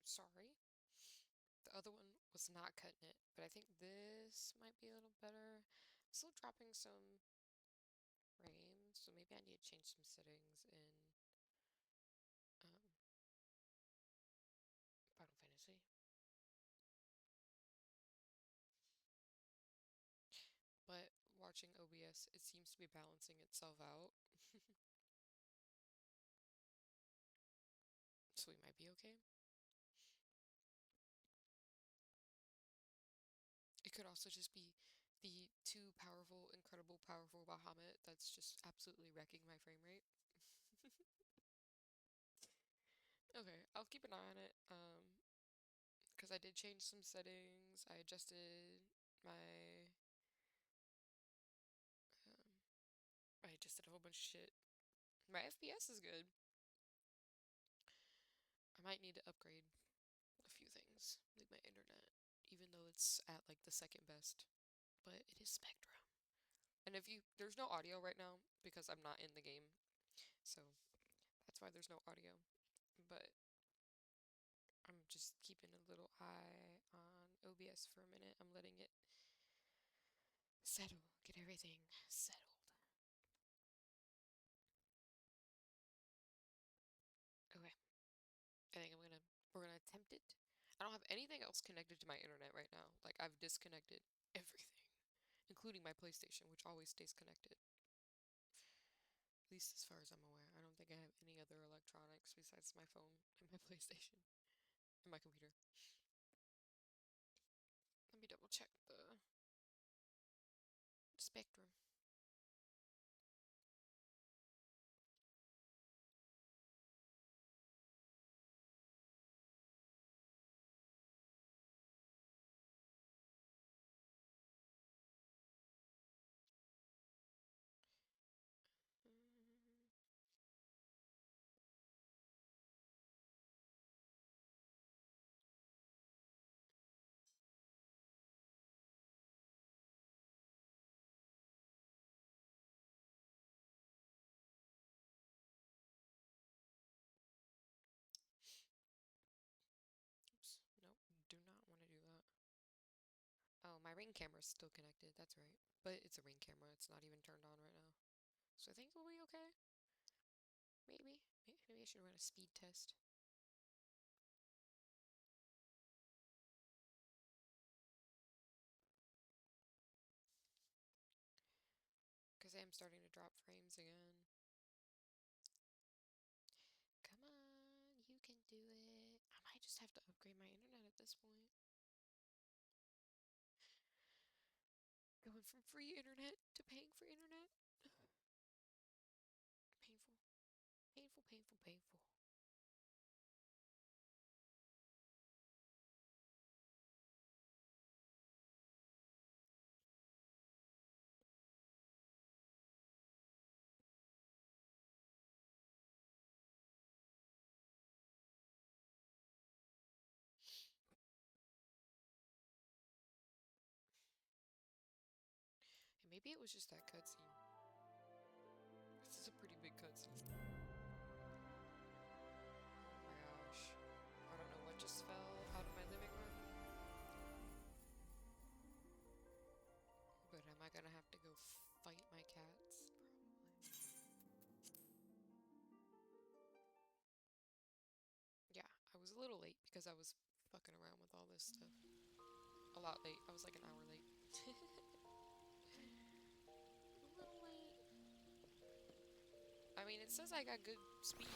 Sorry. The other one was not cutting it, but I think this might be a little better. I'm still dropping some frames, so maybe I need to change some settings in um, Final Fantasy. But watching OBS, it seems to be balancing itself out, so we might be okay. It could also just be the too powerful, incredible, powerful Bahamut that's just absolutely wrecking my frame rate. Okay, I'll keep an eye on it. Because I did change some settings. I adjusted my um, I adjusted a whole bunch of shit. My FPS is good. I might need to upgrade a few things, like my internet, even though it's at like the second best. But it is Spectrum. And if you, there's no audio right now because I'm not in the game, so that's why there's no audio. But I'm just keeping a little eye on OBS for a minute. I'm letting it settle, get everything settled. Okay, I think we're gonna attempt it. I don't have anything else connected to my internet right now. Like I've disconnected everything, including my PlayStation, which always stays connected. At least as far as I'm aware. I don't think I have any other electronics besides my phone and my PlayStation and my computer. Let me double check the spectrum. Mm, Oops. Nope. Do not want to do that. Oh, my ring camera's still connected. That's right. But it's a ring camera. It's not even turned on right now. So I think we'll be okay. Maybe. Maybe I should run a speed test. Because I am starting to drop frames again. Come on, you can do it. I might just have to upgrade my internet at this point. Going from free internet to paying for internet. Painful. Painful, painful, painful. And maybe it was just that cutscene. This is a pretty big cutscene. Oh my gosh. I don't know what just fell out of my living room. But am I gonna have to go fight my cats? Probably. Yeah, I was a little late because I was fucking around with all this stuff. A lot late. I was like an hour late. A little late. I mean, it says I got good speed.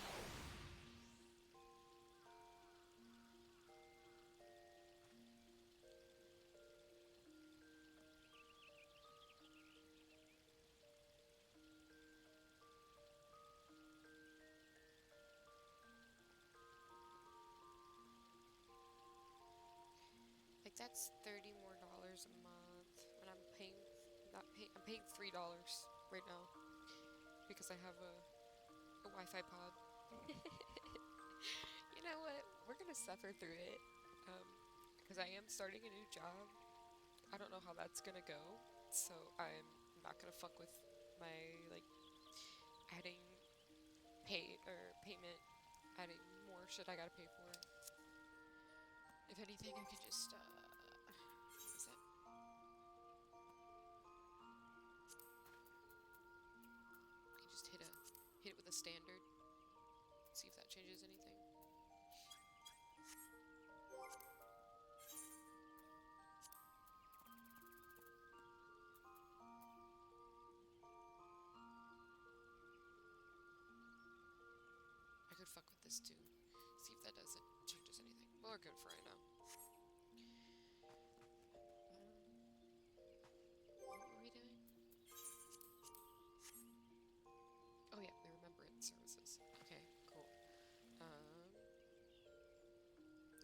Like that's $30 more a month, and I'm paying not pay I'm paying $3 right now because I have a Wi-Fi pod. You know what? We're gonna suffer through it. Um, because I am starting a new job. I don't know how that's gonna go, so I'm not gonna fuck with my like adding payment, adding more shit I gotta pay for. If anything, I could just, what is that? You just hit it with a standard. See if that changes anything. I could fuck with this too. See if that doesn't changes anything. Well, we're good for right now. What were we doing? Oh yeah, the remembrance services. Okay, cool.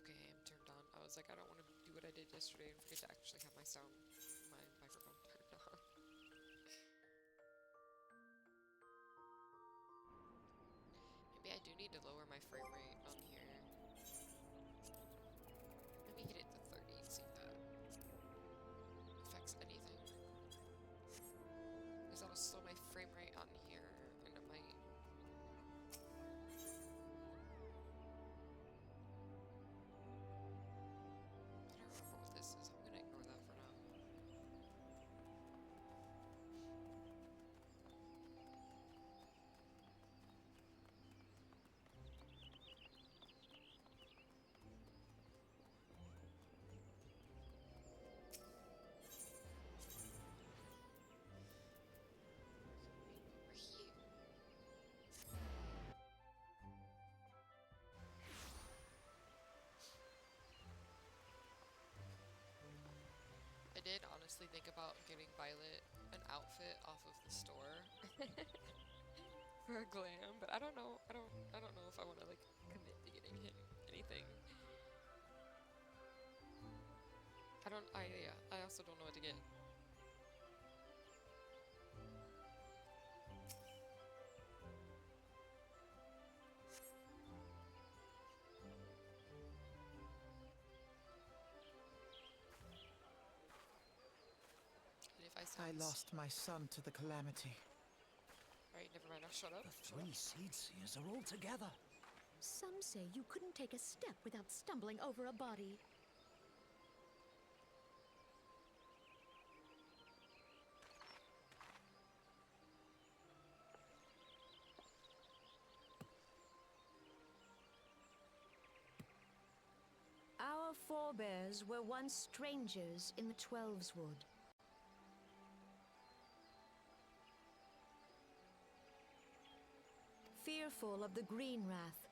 Okay, I am turned on. I was like, I don't want to do what I did yesterday and forget to actually have my microphone turned on. Maybe I do need to lower my frame rate on here. Maybe hit it to 30 and see if that affects anything. Because that'll slow my frame rate on here, and it might. I don't remember what this is. I'm gonna ignore that for now. Over here. I did honestly think about getting Violet an outfit off of the store for a glam, but I don't know. I don't know if I want to like commit to getting him anything. Yeah, I also don't know what to get. And if I lost my son to the calamity. Alright, never mind. I'll shut up. The three seed seers are all together. Some say you couldn't take a step without stumbling over a body. Our forebears were once strangers in the Twelveswood. Fearful of the Green Wrath,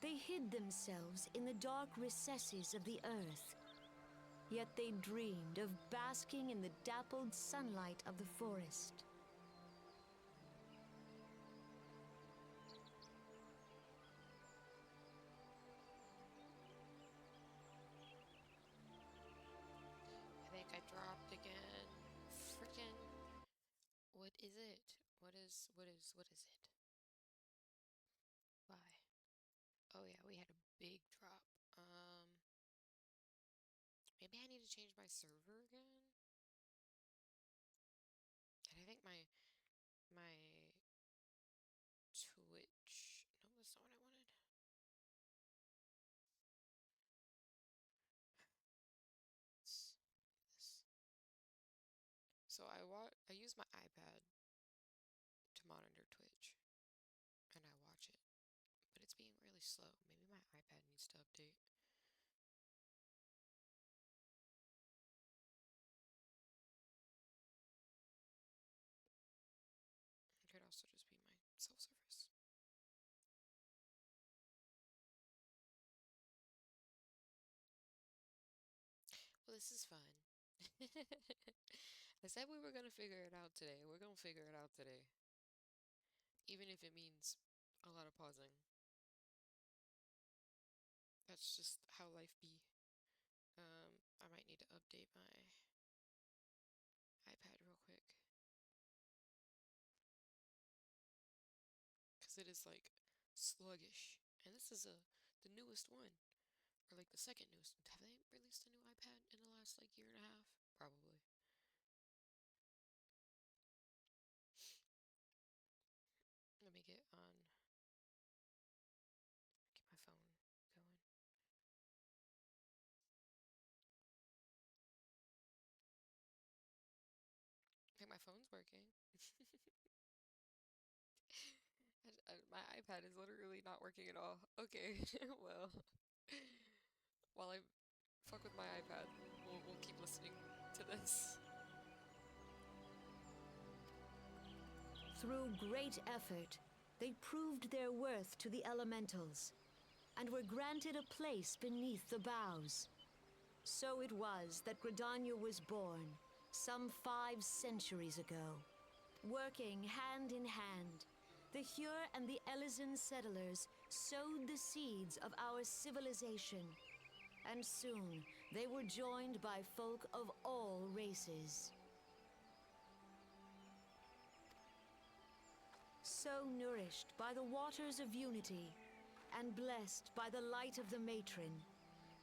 they hid themselves in the dark recesses of the earth. Yet they dreamed of basking in the dappled sunlight of the forest. I think I dropped again. Frickin'. What is it? What is it? Why? Oh yeah, we had a big drop. Maybe I need to change my server again? And I think my Twitch. No, that's not what I wanted. It's this. So I use my iPad to monitor Twitch, and I watch it, but it's being really slow. Maybe my iPad needs to update. It could also just be my cell service. Well, this is fun. I said we were gonna figure it out today. We're gonna figure it out today. Even if it means a lot of pausing. That's just how life be. I might need to update my iPad real quick. Because it is like sluggish. And this is the newest one. Or like the second newest. Have they released a new iPad in the last like year and a half? Probably. Let me get my phone going. phone's working. My iPad is literally not working at all. Okay, well, while I fuck with my iPad, we'll keep listening to this. Through great effort, they proved their worth to the elementals and were granted a place beneath the boughs. So it was that Gridania was born some 5 centuries ago. Working hand in hand, the Hyur and the Elysian settlers sowed the seeds of our civilization, and soon they were joined by folk of all races. So nourished by the waters of unity and blessed by the light of the matron,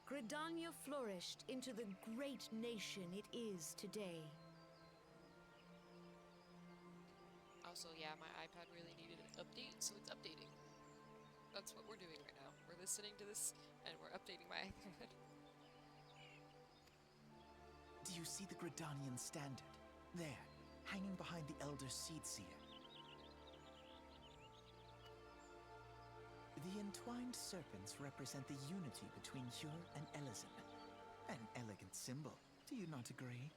Gridania flourished into the great nation it is today. Also, yeah, my iPad really needed an update, so it's updating. That's what we're doing right now. We're listening to this, and we're updating my iPad. Do you see the Gridanian standard? There, hanging behind the Elder Seedseer. The entwined serpents represent the unity between Hyur and Elysian. An elegant symbol, do you not agree?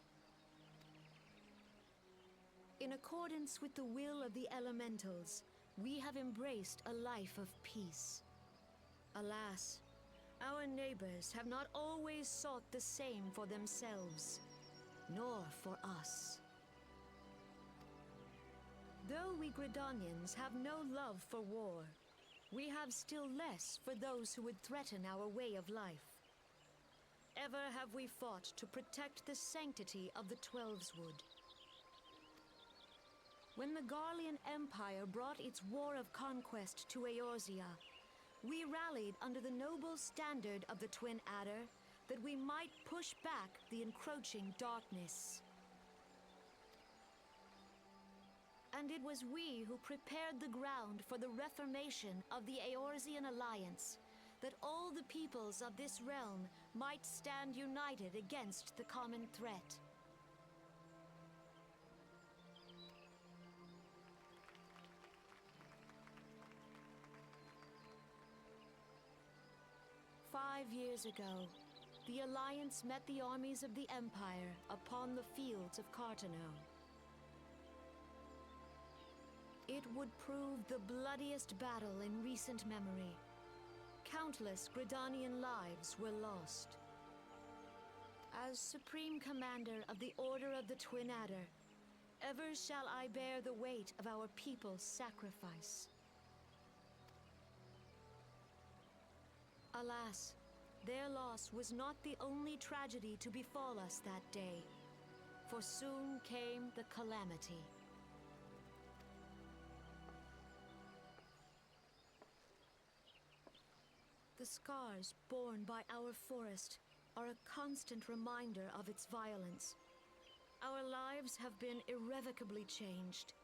In accordance with the will of the elementals, we have embraced a life of peace. Alas, our neighbors have not always sought the same for themselves, nor for us. Though we Gridanians have no love for war, we have still less for those who would threaten our way of life. Ever have we fought to protect the sanctity of the Twelveswood. When the Garlean Empire brought its war of conquest to Eorzea, we rallied under the noble standard of the Twin Adder that we might push back the encroaching darkness. And it was we who prepared the ground for the reformation of the Eorzean Alliance, that all the peoples of this realm might stand united against the common threat. "5 years ago, the Alliance met the armies of the Empire upon the fields of Cartano. It would prove the bloodiest battle in recent memory. Countless Gridanian lives were lost. As Supreme Commander of the Order of the Twin Adder, ever shall I bear the weight of our people's sacrifice. Alas, their loss was not the only tragedy to befall us that day, for soon came the calamity. The scars borne by our forest are a constant reminder of its violence. Our lives have been irrevocably changed,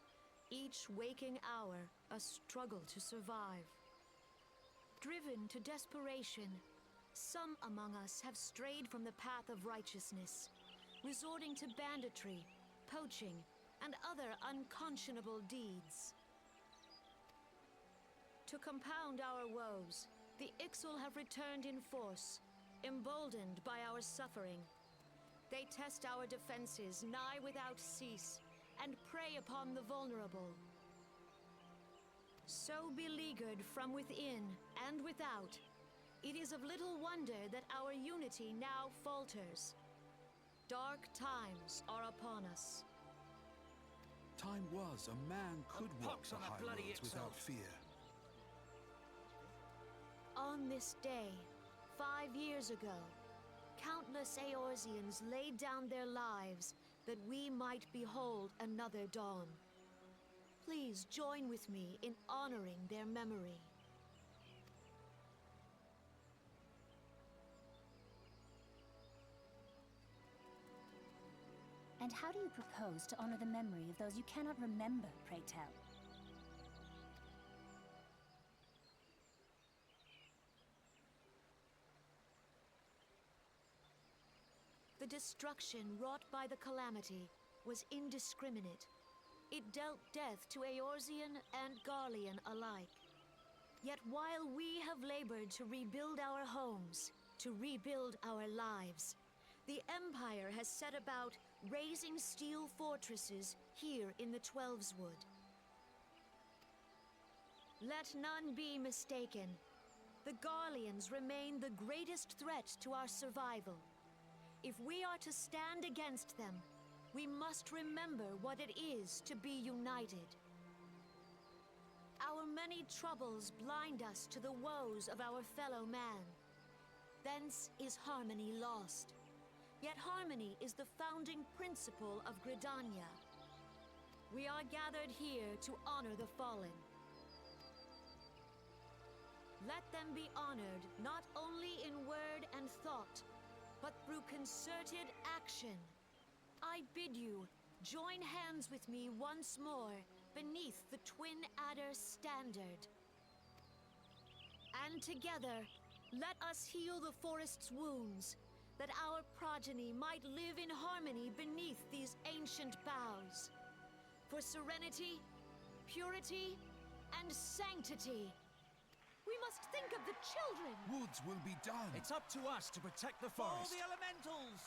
each waking hour a struggle to survive. Driven to desperation, some among us have strayed from the path of righteousness, resorting to banditry, poaching, and other unconscionable deeds. To compound our woes, the Ixal have returned in force, emboldened by our suffering. They test our defenses nigh without cease, and prey upon the vulnerable. So beleaguered from within and without, it is of little wonder that our unity now falters. Dark times are upon us. Time was a man could walk pox the on the high bloody roads without Ixal. fear. On this day, 5 years ago, countless Eorzeans laid down their lives that we might behold another dawn. Please join with me in honoring their memory. And how do you propose to honor the memory of those you cannot remember, pray tell? The destruction wrought by the calamity was indiscriminate. It dealt death to Eorzean and Garlean alike. Yet while we have labored to rebuild our homes, to rebuild our lives, the Empire has set about raising steel fortresses here in the Twelveswood. Let none be mistaken. The Garleans remain the greatest threat to our survival. If we are to stand against them, we must remember what it is to be united. Our many troubles blind us to the woes of our fellow man. Thence is harmony lost. Yet harmony is the founding principle of Gridania. We are gathered here to honor the fallen. Let them be honored not only in word and thought, but through concerted action. I bid you join hands with me once more beneath the Twin Adder standard. And together, let us heal the forest's wounds, that our progeny might live in harmony beneath these ancient boughs. For serenity, purity, and sanctity. We must think of the children! Woods will be done. It's up to us to protect the All forest. the elementals!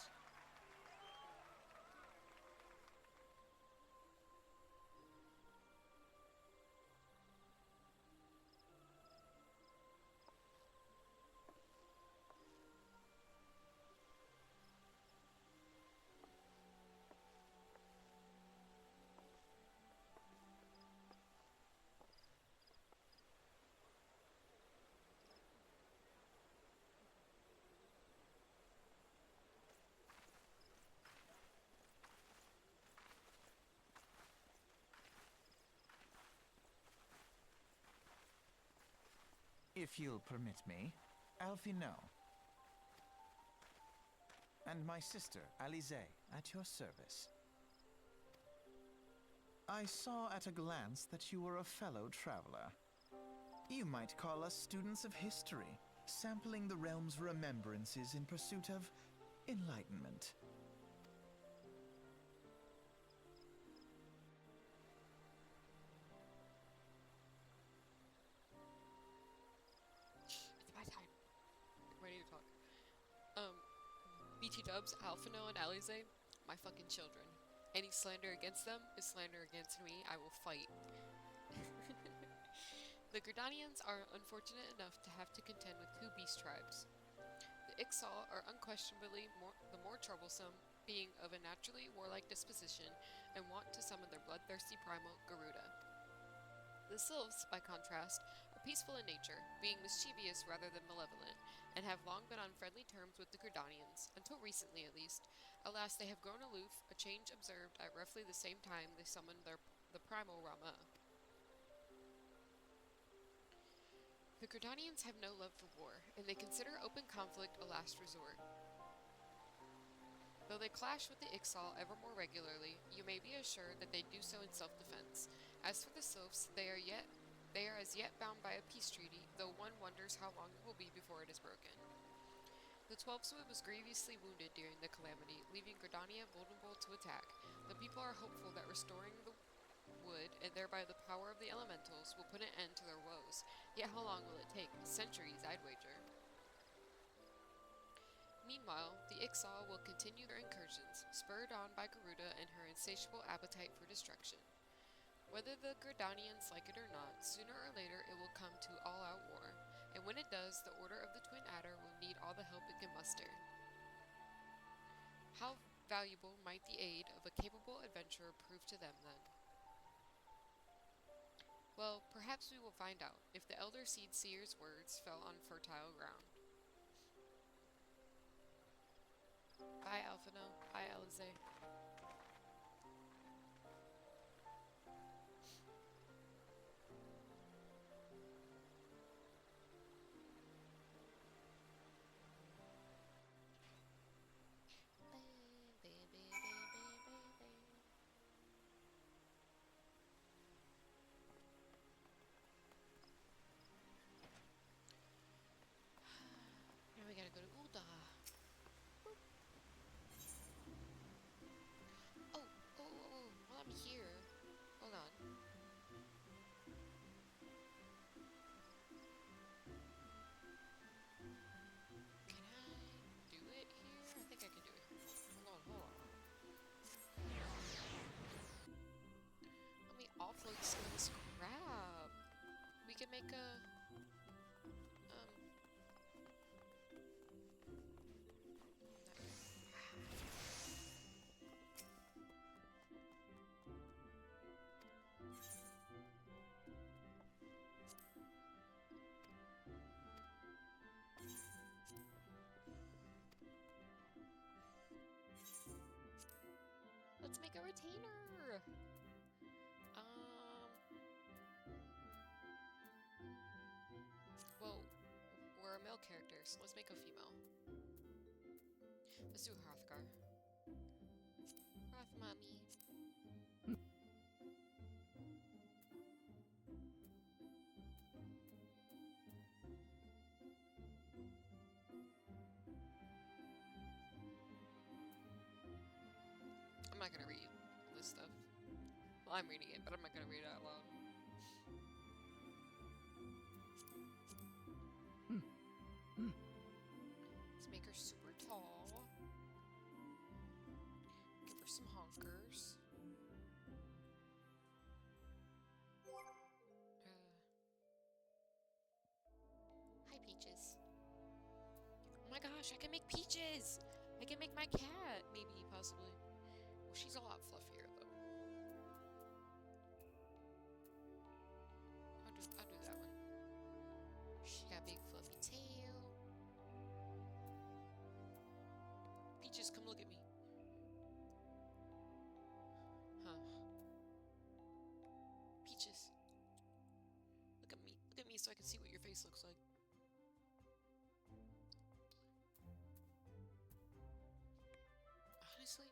If you'll permit me, Alfino. And my sister, Alize, at your service. I saw at a glance that you were a fellow traveler. You might call us students of history, sampling the realm's remembrances in pursuit of enlightenment. It's my time. I'm ready to talk. BT Dubs, Alphino, and Alize, my fucking children. Any slander against them is slander against me. I will fight. The Gridanians are unfortunate enough to have to contend with two beast tribes. The XIV are unquestionably the more troublesome, being of a naturally warlike disposition and want to summon their bloodthirsty primal, Garuda. The Sylphs, by contrast, are peaceful in nature, being mischievous rather than malevolent, and have long been on friendly terms with the Gridanians, until recently at least. Alas, they have grown aloof, a change observed at roughly the same time they summoned the primal Rama. The Gridanians have no love for war, and they consider open conflict a last resort. Though they clash with the XIV ever more regularly, you may be assured that they do so in self-defense. As for the Sylphs, they are as yet bound by a peace treaty, though one wonders how long it will be before it is broken. The Twelveswood was grievously wounded during the calamity, leaving Gridania vulnerable to attack. The people are hopeful that restoring the wood, and thereby the power of the elementals, will put an end to their woes. Yet how long will it take? Centuries, I'd wager. Meanwhile, the XIV will continue their incursions, spurred on by Garuda and her insatiable appetite for destruction. Whether the Gridanians like it or not, sooner or later it will come to all-out war, and when it does, the Order of the Twin Adder will need all the help it can muster. How valuable might the aid of a capable adventurer prove to them, then? Well, perhaps we will find out, if the Elder Seed Seer's words fell on fertile ground. Bye, Alphino. Bye, Alize. Now we gotta go to Ulda. Let's make a retainer. Well, we're a male character, so let's make a female. Let's do Hrothgar. Hroth mommy. I'm not gonna read this stuff. Well, I'm reading it, but I'm not gonna read it out loud. Let's make her super tall. Give her some honkers. Hi, Peaches. Oh my gosh, I can make Peaches! I can make my cat, maybe, possibly. Well, she's a lot fluffier, though. I'll do that one. She got a big fluffy tail. Peaches, come look at me. Huh. Peaches. Look at me. Look at me so I can see what your face looks like. Honestly?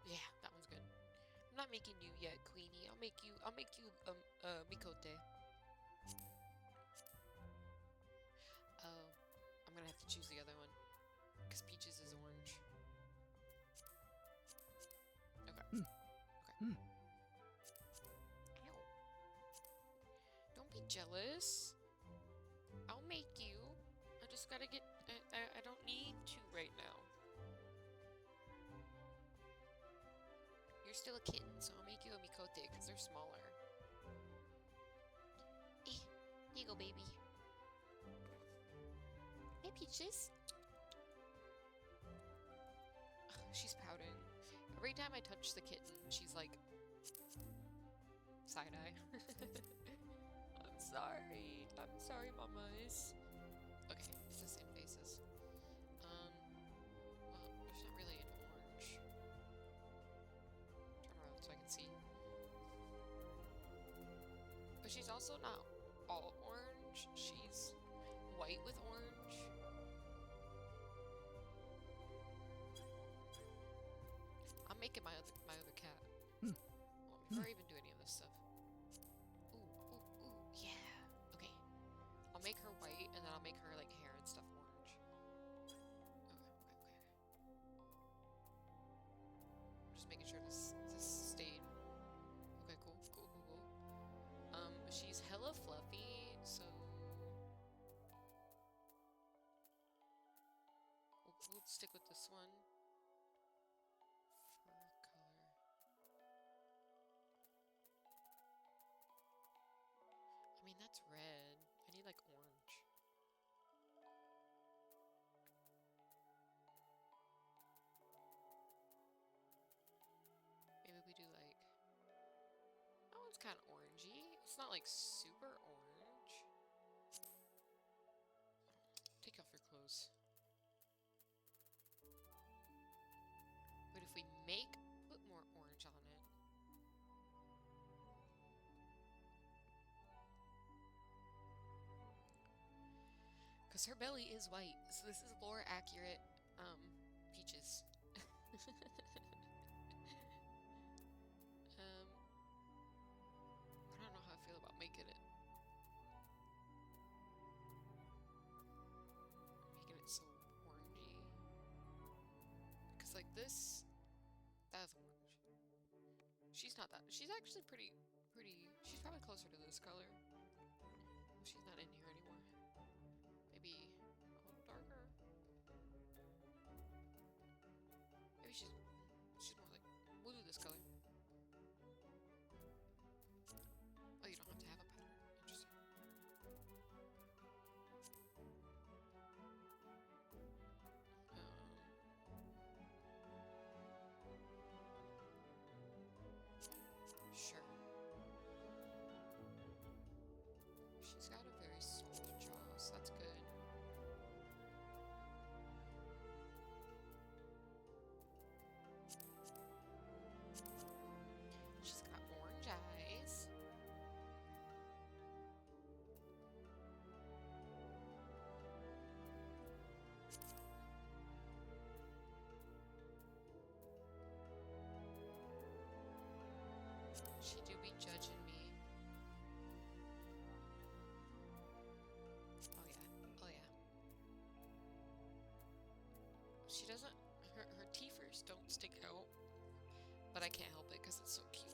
Yeah, that one's good. I'm not making you yet, Queenie. I'll make you Mikote. Oh, I'm gonna have to choose the other one. Because Peaches is orange. Okay. Okay. Ow. Don't be jealous. I'll make you. I just gotta get... I don't need to right now. You're still a kitten, so I'll make you a Mikote because they're smaller. Eh, here you go, baby. Hey, Peaches. Ugh, she's pouting. Every time I touch the kitten, she's like... side-eye. I'm sorry. I'm sorry, mamas. Okay, it's the same faces. Well, there's not really an orange. Turn around so I can see. But she's also not all orange. She's white with orange. I'm making my other cat. Well, before I even do any of this stuff. Ooh, ooh, ooh, yeah. Okay. I'll make her white, and then I'll make her, like, hair and stuff orange. Okay. I'm just making sure this stayed. Okay, cool. She's hella fluffy, so... We'll stick with this one. Fur color. I mean, that's red. I need, like, orange. Maybe we do, like... That one's kind of orangey. It's not, like, super orange. Take off your clothes. But if we put more orange on it... Because her belly is white, so this is lore accurate, Peaches. I don't know how I feel about making it. Making it so orangey. Because, like, this... That's orange. She's not that... She's actually pretty... She's probably closer to this color. She's not in here anymore. Maybe a little darker. Maybe she's more like... We'll do this color. Oh, you don't have to have a pattern. Interesting. Sure. She's got a very soft She doesn't, her teethers don't stick out, but I can't help it because it's so cute.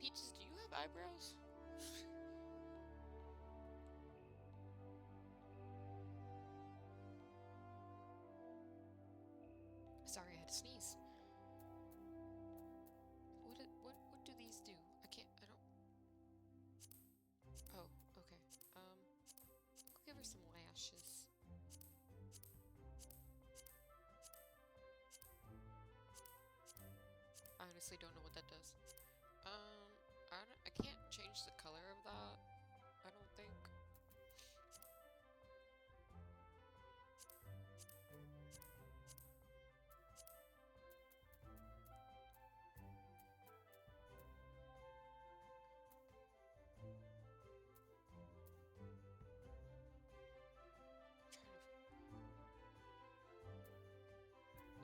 Peaches, do you have eyebrows? Sorry, I had to sneeze. What do these do? I don't. Oh, okay. I'll give her some lashes. I honestly don't know what that does. I can't change the color of that, I don't think.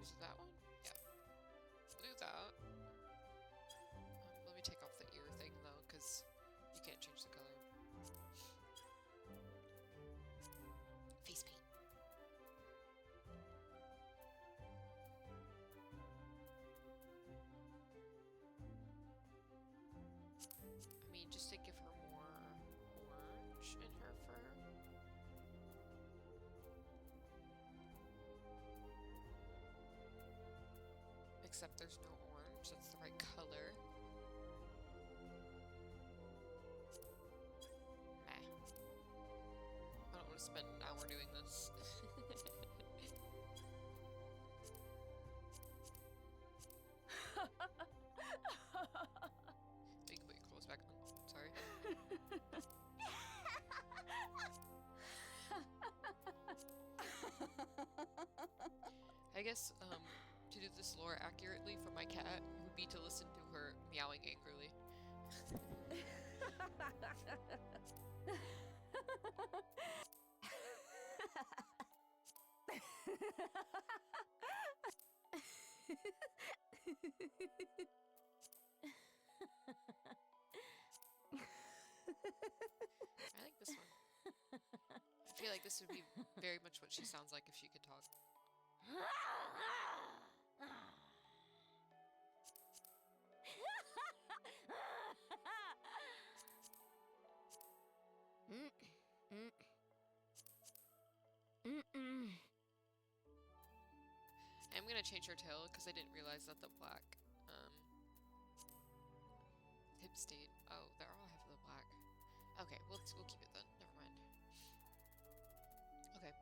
Is it that one? Yeah. Do that. Let me take off the ear thing though, because you can't change the color. Face paint. I mean, just to give her more orange in her fur. Except there's no orange, that's the right color. Meh. I don't want to spend an hour doing this. You can put your clothes back on. Sorry. I guess, to do this lore accurately for my cat would be to listen to her meowing angrily. I like this one. I feel like this would be very much what she sounds like if she could talk. I'm gonna change her tail because I didn't realize that the black hip stayed. Oh, they're all have the black. Okay, we'll keep it then. Never mind. Okay.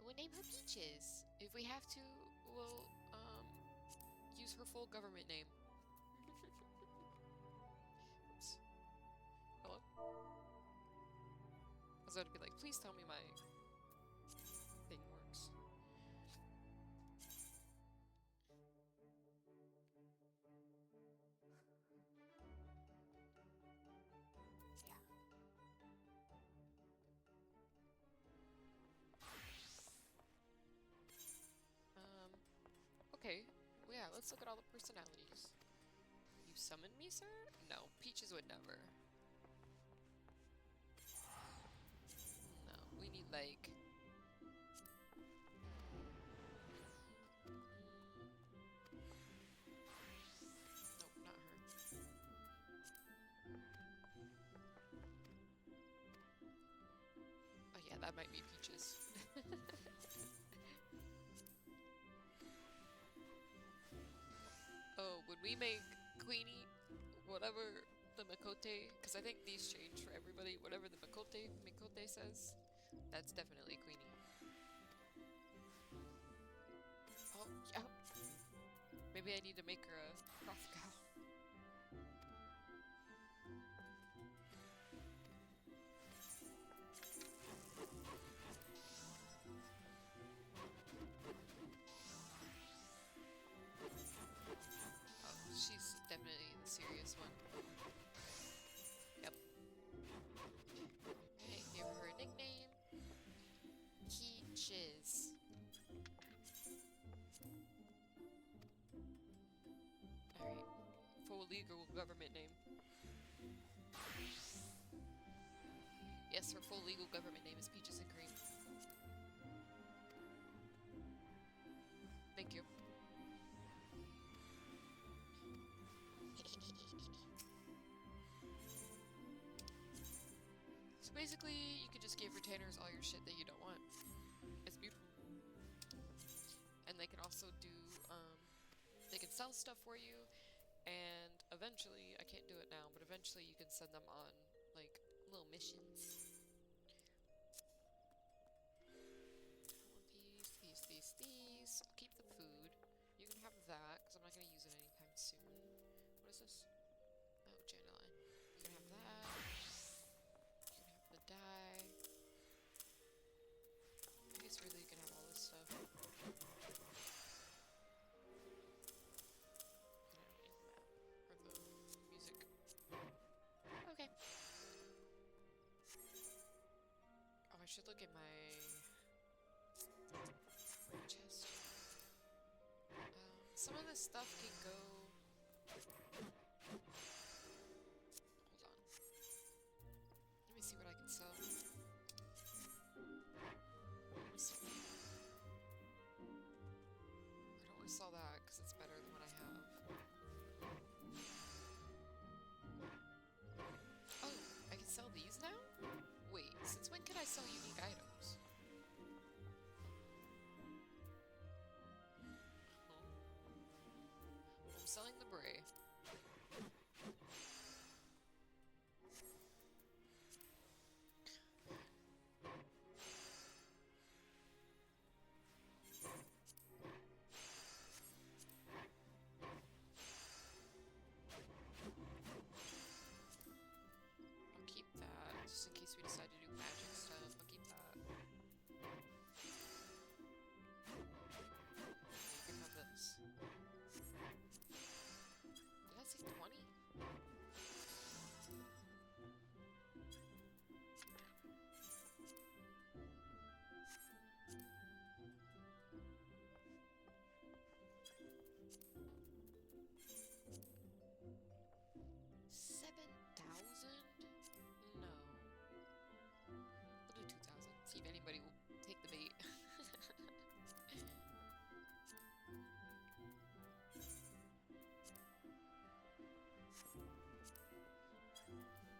We'll name her Peaches. If we have to, we'll use her full government name. Oops. Hello? I was about to be like, please tell me my thing works. Yeah. Okay. Well, yeah, let's look at all the personalities. You summoned me, sir? No, Peaches would never. No, we need like... Nope, not her. Oh yeah, that might be Peaches. Oh, when we make Queenie, whatever the Makote, because I think these change for everybody, whatever the Mikote says, that's definitely Queenie. Oh, yeah. Maybe I need to make her a Prof cow. Oh, she's definitely the serious one. Yep. Alright, give her a nickname. Peaches. full legal government name. Yes, her full legal government name is Peaches and Cream. Thank you. So basically, you can just give retainers all your shit that you don't want. It's beautiful. And they can also do, they can sell stuff for you, and eventually, I can't do it now, but eventually you can send them on, like, little missions. These. I'll keep the food. You can have that, because I'm not going to use it anytime soon. What is this? Oh, Janelle. You can have that. You can have the dye. I guess really you can have all this stuff. And I don't need the map. Or the music. Okay. Oh, I should look at my chest. Some of this stuff can go... Hold on. Let me see what I can sell. I don't always sell that because it's better than what I have. Oh, I can sell these now? Wait, since when can I sell unique items? I'm selling the bray. I'll keep that, just in case we decide to do magic stuff. I'll keep that. You can have this. Did I say 20? No. We'll do 2,000. See if anybody will take the bait.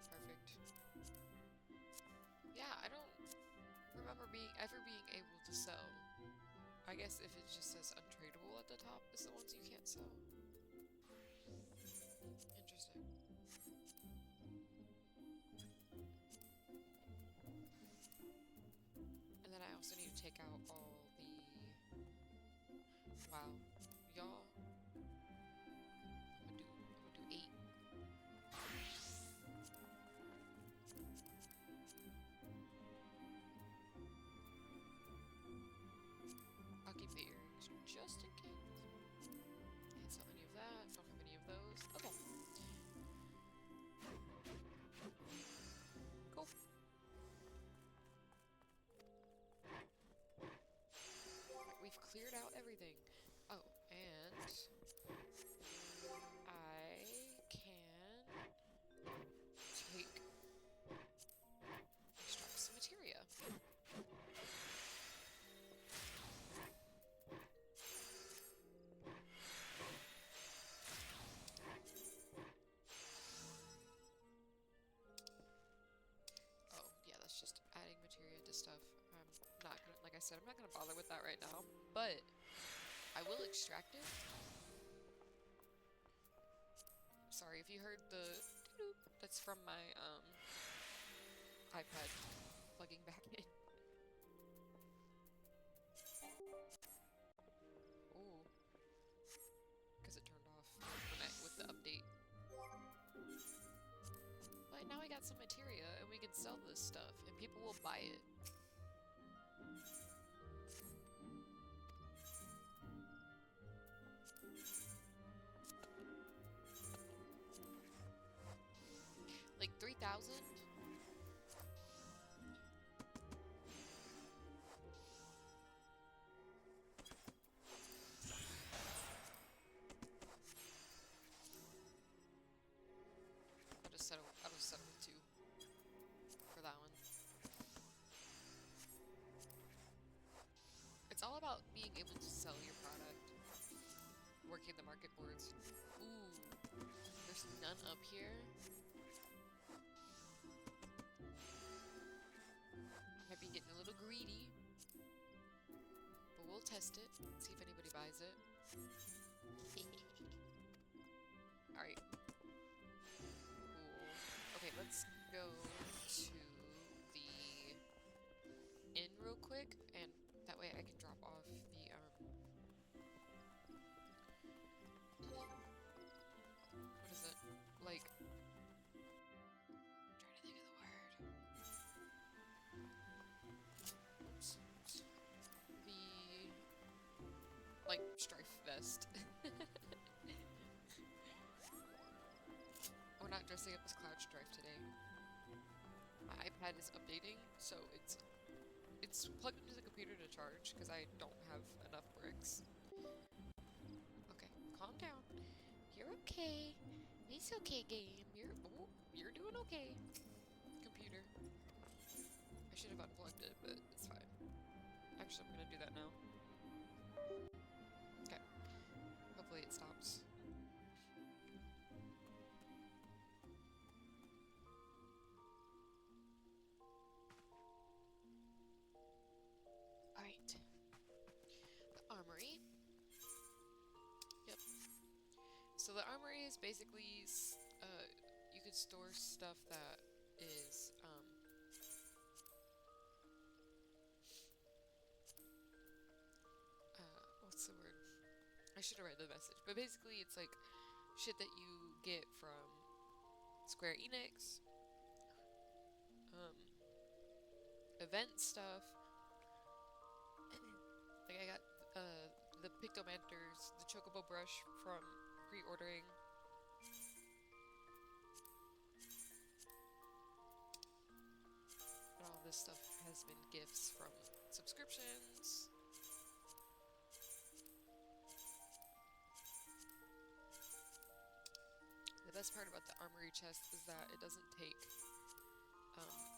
Perfect. Yeah, I don't remember ever being able to sell. I guess if it just says untradeable at the top is the ones you can't sell. Interesting. And then I also need to take out all the... Wow. Y'all... I'm gonna do 8. I'll keep the earrings just in case. Can't sell any of that. Don't have any of those. Okay. Cool. We've cleared out everything. Oh, and I can extract some materia. Oh, yeah, that's just adding materia to stuff. I'm not gonna, like I said, I'm not gonna bother with that right now, but I will extract it. Sorry if you heard the doo-doo. That's from my iPad plugging back in. Ooh, because it turned off with the update. But now we got some materia and we can sell this stuff and people will buy it. Like 3,000? working the market boards. Ooh, there's none up here. Might be getting a little greedy, but we'll test it, see if anybody buys it. Alright. Cool. Okay, let's go to the inn real quick, and that way I can drop off the, what is it? Like, I'm trying to think of the word. Oops. The, like, strife vest. We're not dressing up as Cloud Strife today. My iPad is updating, so it's plugged into the computer to charge because I don't have enough bricks. Okay, calm down. You're okay. It's okay, game. You're doing okay. Computer. I should have unplugged it, but it's fine. Actually, I'm gonna do that now. Okay. Hopefully it stops. Alright. The armory. Yep. So the armory is basically, you could store stuff that is, what's the word? I should have read the message. But basically, it's like shit that you get from Square Enix, event stuff. Like I got the Pictomanters, the Chocobo brush from pre-ordering. And all this stuff has been gifts from subscriptions. The best part about the armory chest is that it doesn't take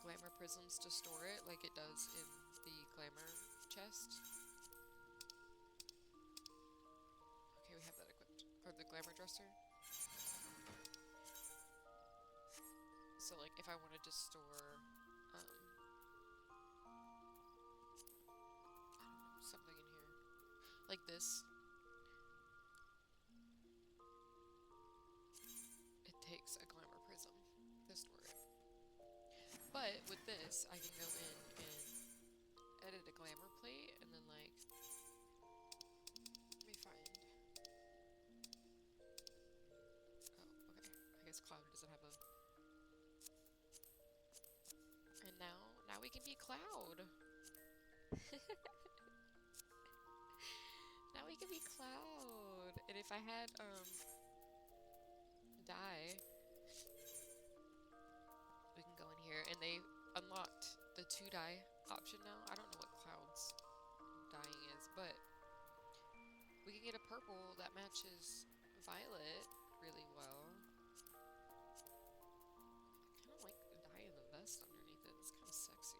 glamour prisms to store it like it does in the glamour chest. Okay, we have that equipped. Or the glamour dresser. So like if I wanted to store I don't know, something in here. Like this. It takes a glamour prism to store it. But with this, I can go in and edit a glamour plate and then like, let me find, oh, okay, I guess Cloud doesn't have a, and now we can be Cloud. Now we can be Cloud. And if I had, dye, we can go in here, and they unlocked the 2 dye option now. I don't know what Cloud's dyeing is, but we can get a purple that matches Violet really well. I kind of like the dye in the vest underneath it. It's kind of sexy.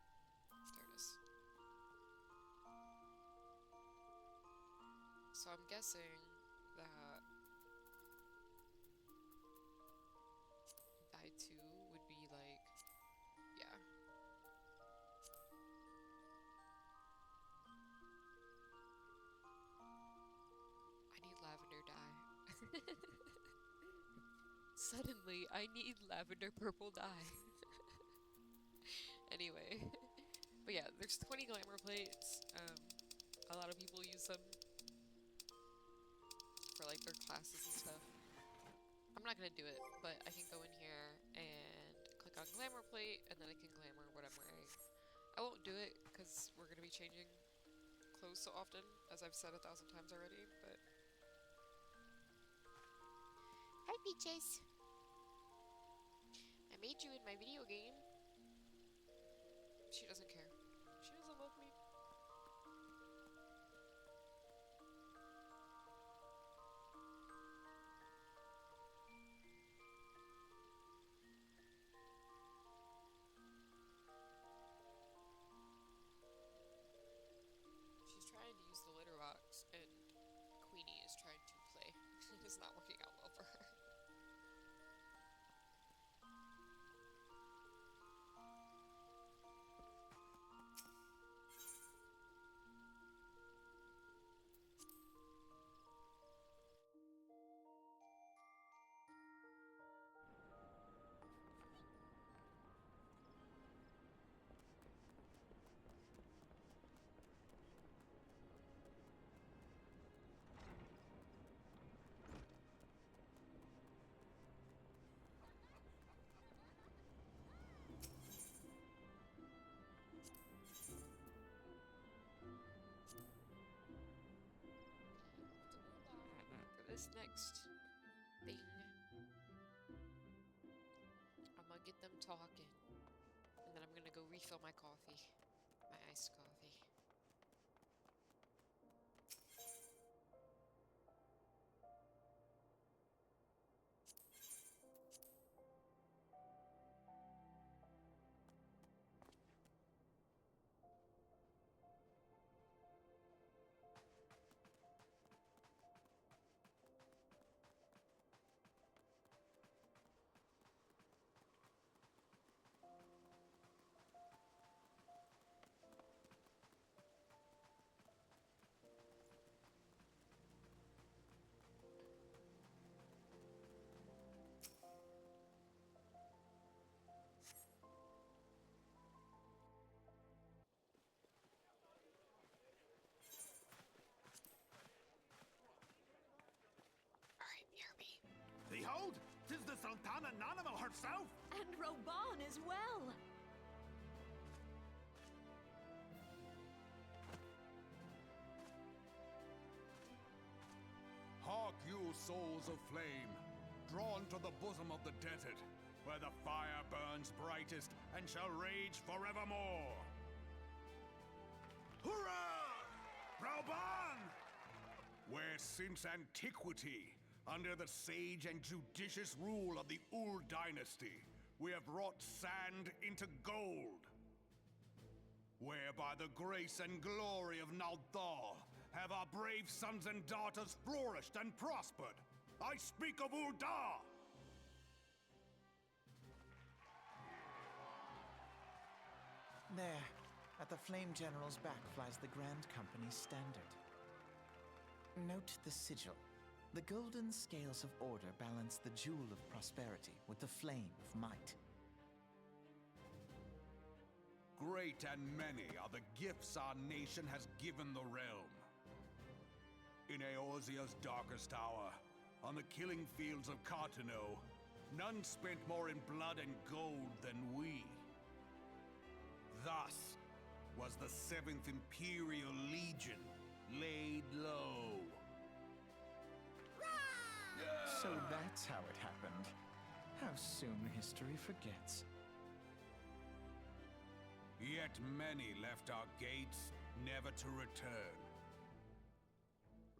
Hold on. There it is. So I'm guessing that dye 2 would be like, yeah. I need lavender dye. Suddenly, I need lavender purple dye. Anyway. But yeah, there's 20 glamour plates. A lot of people use them for like their classes and stuff. I'm not gonna do it, but I can go in here and click on glamour plate, and then I can glamour what I'm wearing. I won't do it because we're gonna be changing clothes so often, as I've said 1,000 times already, but... Hi, Peaches! I made you in my video game. She doesn't care. She doesn't love me. is not working out well for her. For this next thing, I'm gonna get them talking, and then I'm gonna go refill my coffee, my iced coffee. Alright, hear me. Behold, 'tis the Sultana Nanimal herself! And Roban as well. Hark you, souls of flame, drawn to the bosom of the desert, where the fire burns brightest and shall rage forevermore. Hurrah! Rauban! Where since antiquity, under the sage and judicious rule of the Ul dynasty, we have wrought sand into gold. Where by the grace and glory of Naldal have our brave sons and daughters flourished and prospered. I speak of Ul'dah! There, at the Flame General's back flies the Grand Company's standard. Note the sigil. The golden scales of order balance the jewel of prosperity with the flame of might. Great and many are the gifts our nation has given the realm. In Eorzea's darkest hour, on the killing fields of Cartano, none spent more in blood and gold than we. Thus was the 7th Imperial Legion laid low. So that's how it happened. How soon history forgets. Yet many left our gates, never to return.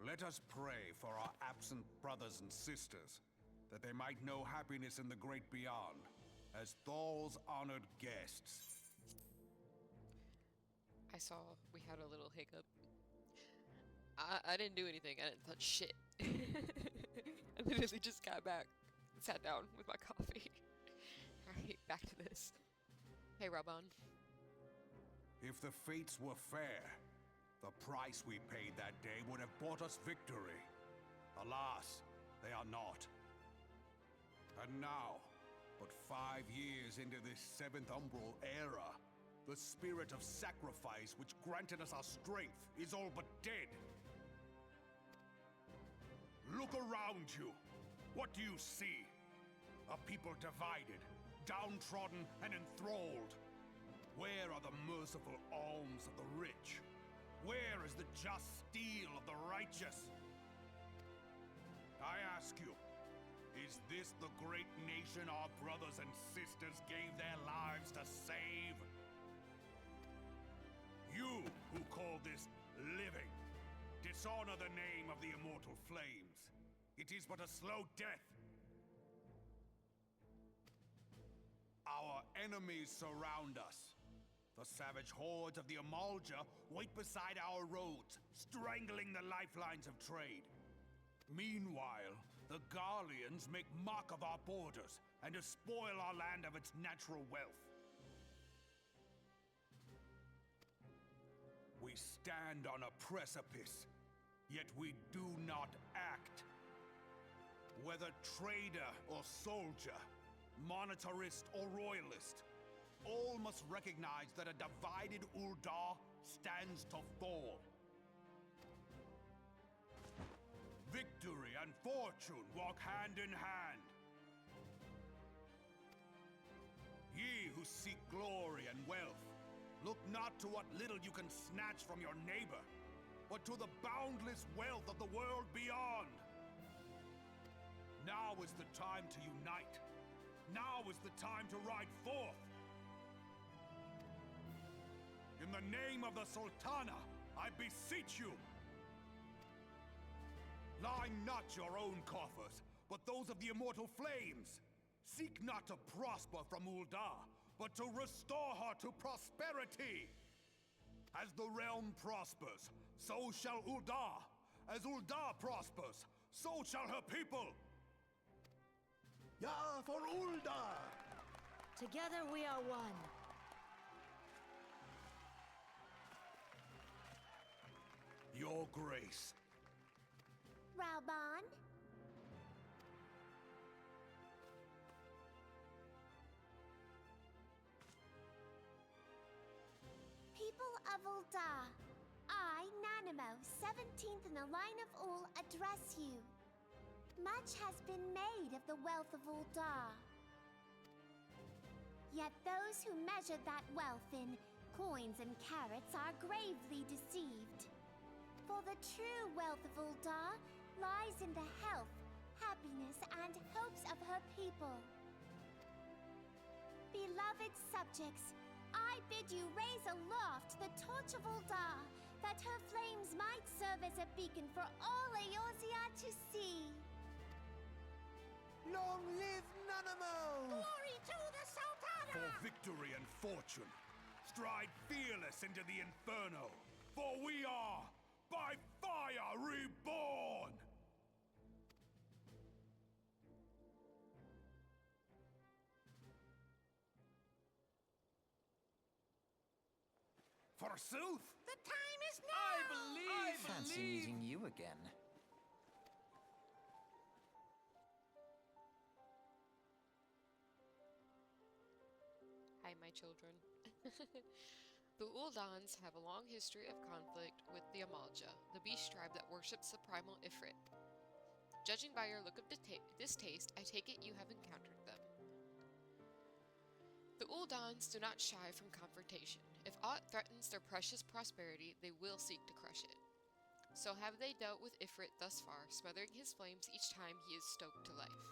Let us pray for our absent brothers and sisters, that they might know happiness in the great beyond, as Thal's honored guests. I saw we had a little hiccup. I didn't do anything. I didn't touch shit. I literally just got back, sat down with my coffee. Alright, back to this. Hey, Raban. If the fates were fair, the price we paid that day would have bought us victory. Alas, they are not. And now, but 5 years into this 7th Umbral era, the spirit of sacrifice which granted us our strength is all but dead. Look around you. What do you see? A people divided, downtrodden, and enthralled. Where are the merciful alms of the rich? Where is the just steel of the righteous? I ask you, is this the great nation our brothers and sisters gave their lives to save? You who call this living, dishonor the name of the immortal flames. It is but a slow death. Our enemies surround us. The savage hordes of the Amalja wait beside our roads, strangling the lifelines of trade. Meanwhile, The Garleans make mock of our borders and despoil our land of its natural wealth. We stand on a precipice, yet we do not act. Whether trader or soldier, monetarist or royalist, all must recognize that a divided Uldar stands to fall. Victory and fortune walk hand in hand. Ye who seek glory and wealth, look not to what little you can snatch from your neighbor, but to the boundless wealth of the world beyond. Now is the time to unite. Now is the time to ride forth. In the name of the Sultana, I beseech you. Line not your own coffers, but those of the immortal flames. Seek not to prosper from Uldar, but to restore her to prosperity. As the realm prospers, so shall Uldar. As Uldar prospers, so shall her people. Ja, for Uldar! Together we are one. Your Grace. Rauban? People of Uldar, I, Nanimo, 17th in the line of Ul, address you. Much has been made of the wealth of Uldar. Yet those who measure that wealth in coins and carats are gravely deceived. For the true wealth of Uldar lies in the health, happiness, and hopes of her people. Beloved subjects, I bid you raise aloft the torch of Uldar, that her flames might serve as a beacon for all Eorzea to see. Long live Nanamo! Glory to the Sultana! For victory and fortune, stride fearless into the inferno, for we are by fire reborn! Forsooth! The time is now! Fancy meeting you again. Hi, my children. The Uldans have a long history of conflict with the Amalja, the beast tribe that worships the primal Ifrit. Judging by your look of distaste, I take it you have encountered them. The Uldans do not shy from confrontation. If aught threatens their precious prosperity, they will seek to crush it. So have they dealt with Ifrit thus far, smothering his flames each time he is stoked to life.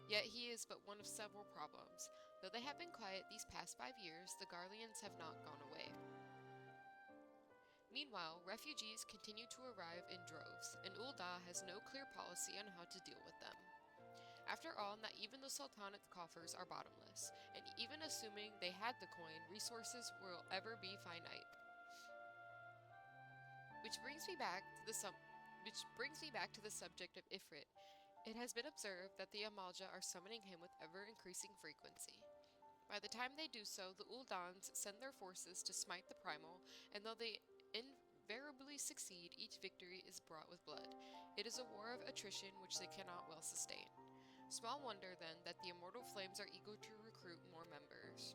Yet he is but one of several problems. Though they have been quiet these past 5 years, the Garleans have not gone away. Meanwhile, refugees continue to arrive in droves, and Uldar has no clear policy on how to deal with them. After all, not even the Sultanate's coffers are bottomless, and even assuming they had the coin, resources will ever be finite. Which brings me back to the subject of Ifrit. It has been observed that the Amalja are summoning him with ever-increasing frequency. By the time they do so, the Uldans send their forces to smite the primal, and though they invariably succeed, each victory is brought with blood. It is a war of attrition which they cannot well sustain. Small wonder, then, that the immortal flames are eager to recruit more members.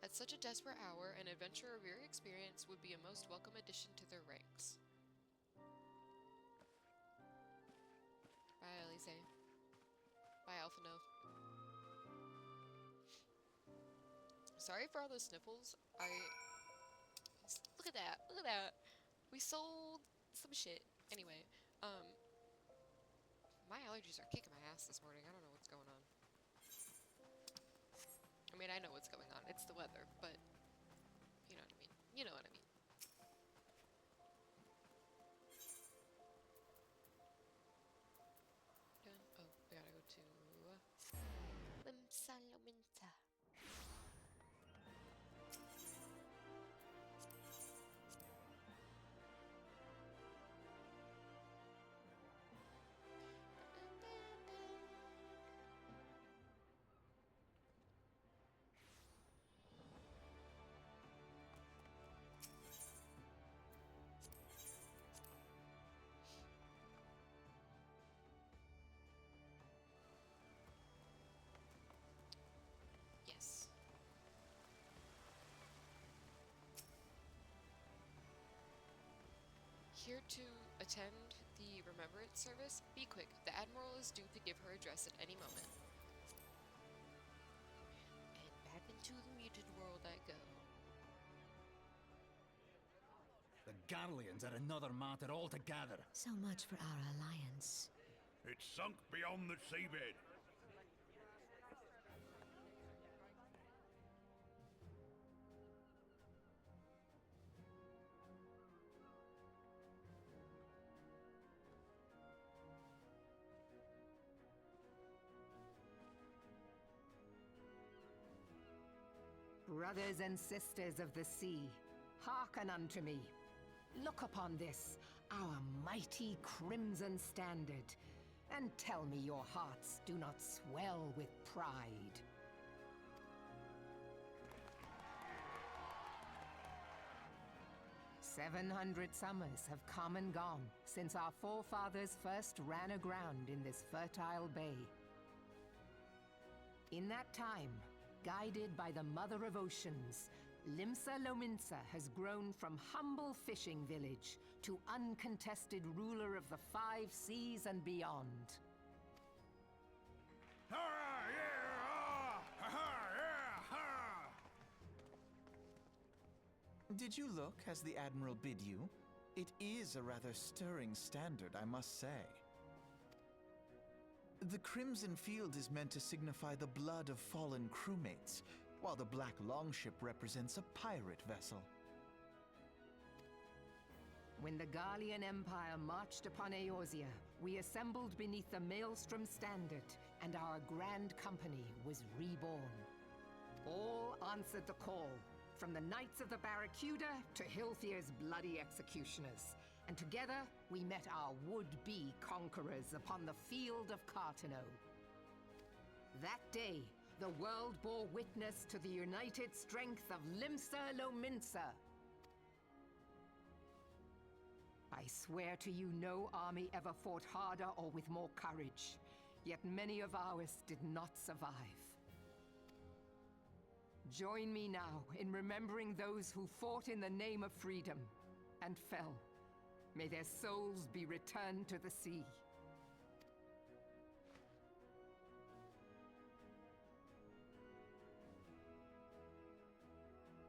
At such a desperate hour, an adventure of your experience would be a most welcome addition to their ranks. Bye, Elise. Bye, Alphino. Sorry for all those sniffles. Look at that. Look at that. We sold some shit. Anyway, my allergies are kicking my ass this morning. I don't know what's going on. I mean, I know what's going on. It's the weather, but you know what I mean. You know what I mean. Done. Oh, we gotta go to Limsalawinta. here to attend the remembrance service. Be quick, the Admiral is due to give her address at any moment. And back into the muted world I go. The Garleans are another matter altogether. So much for our alliance. It's sunk beyond the seabed. Brothers and sisters of the sea, hearken unto me. Look upon this, our mighty crimson standard, and tell me your hearts do not swell with pride. "700 summers have come and gone since our forefathers first ran aground in this fertile bay. In that time, guided by the Mother of Oceans, Limsa Lominsa has grown from humble fishing village to uncontested ruler of the 5 seas and beyond. Did you look as the Admiral bid you? It is a rather stirring standard, I must say. The crimson field is meant to signify the blood of fallen crewmates, while the black longship represents a pirate vessel. When the Garlean Empire marched upon Eorzea, we assembled beneath the Maelstrom standard, and our grand company was reborn. All answered the call, from the Knights of the Barracuda to Hilthier's bloody executioners. And together, we met our would-be conquerors upon the field of Cartano. That day, the world bore witness to the united strength of Limsa Lominsa. I swear to you, no army ever fought harder or with more courage, yet many of ours did not survive. Join me now in remembering those who fought in the name of freedom and fell. May their souls be returned to the sea.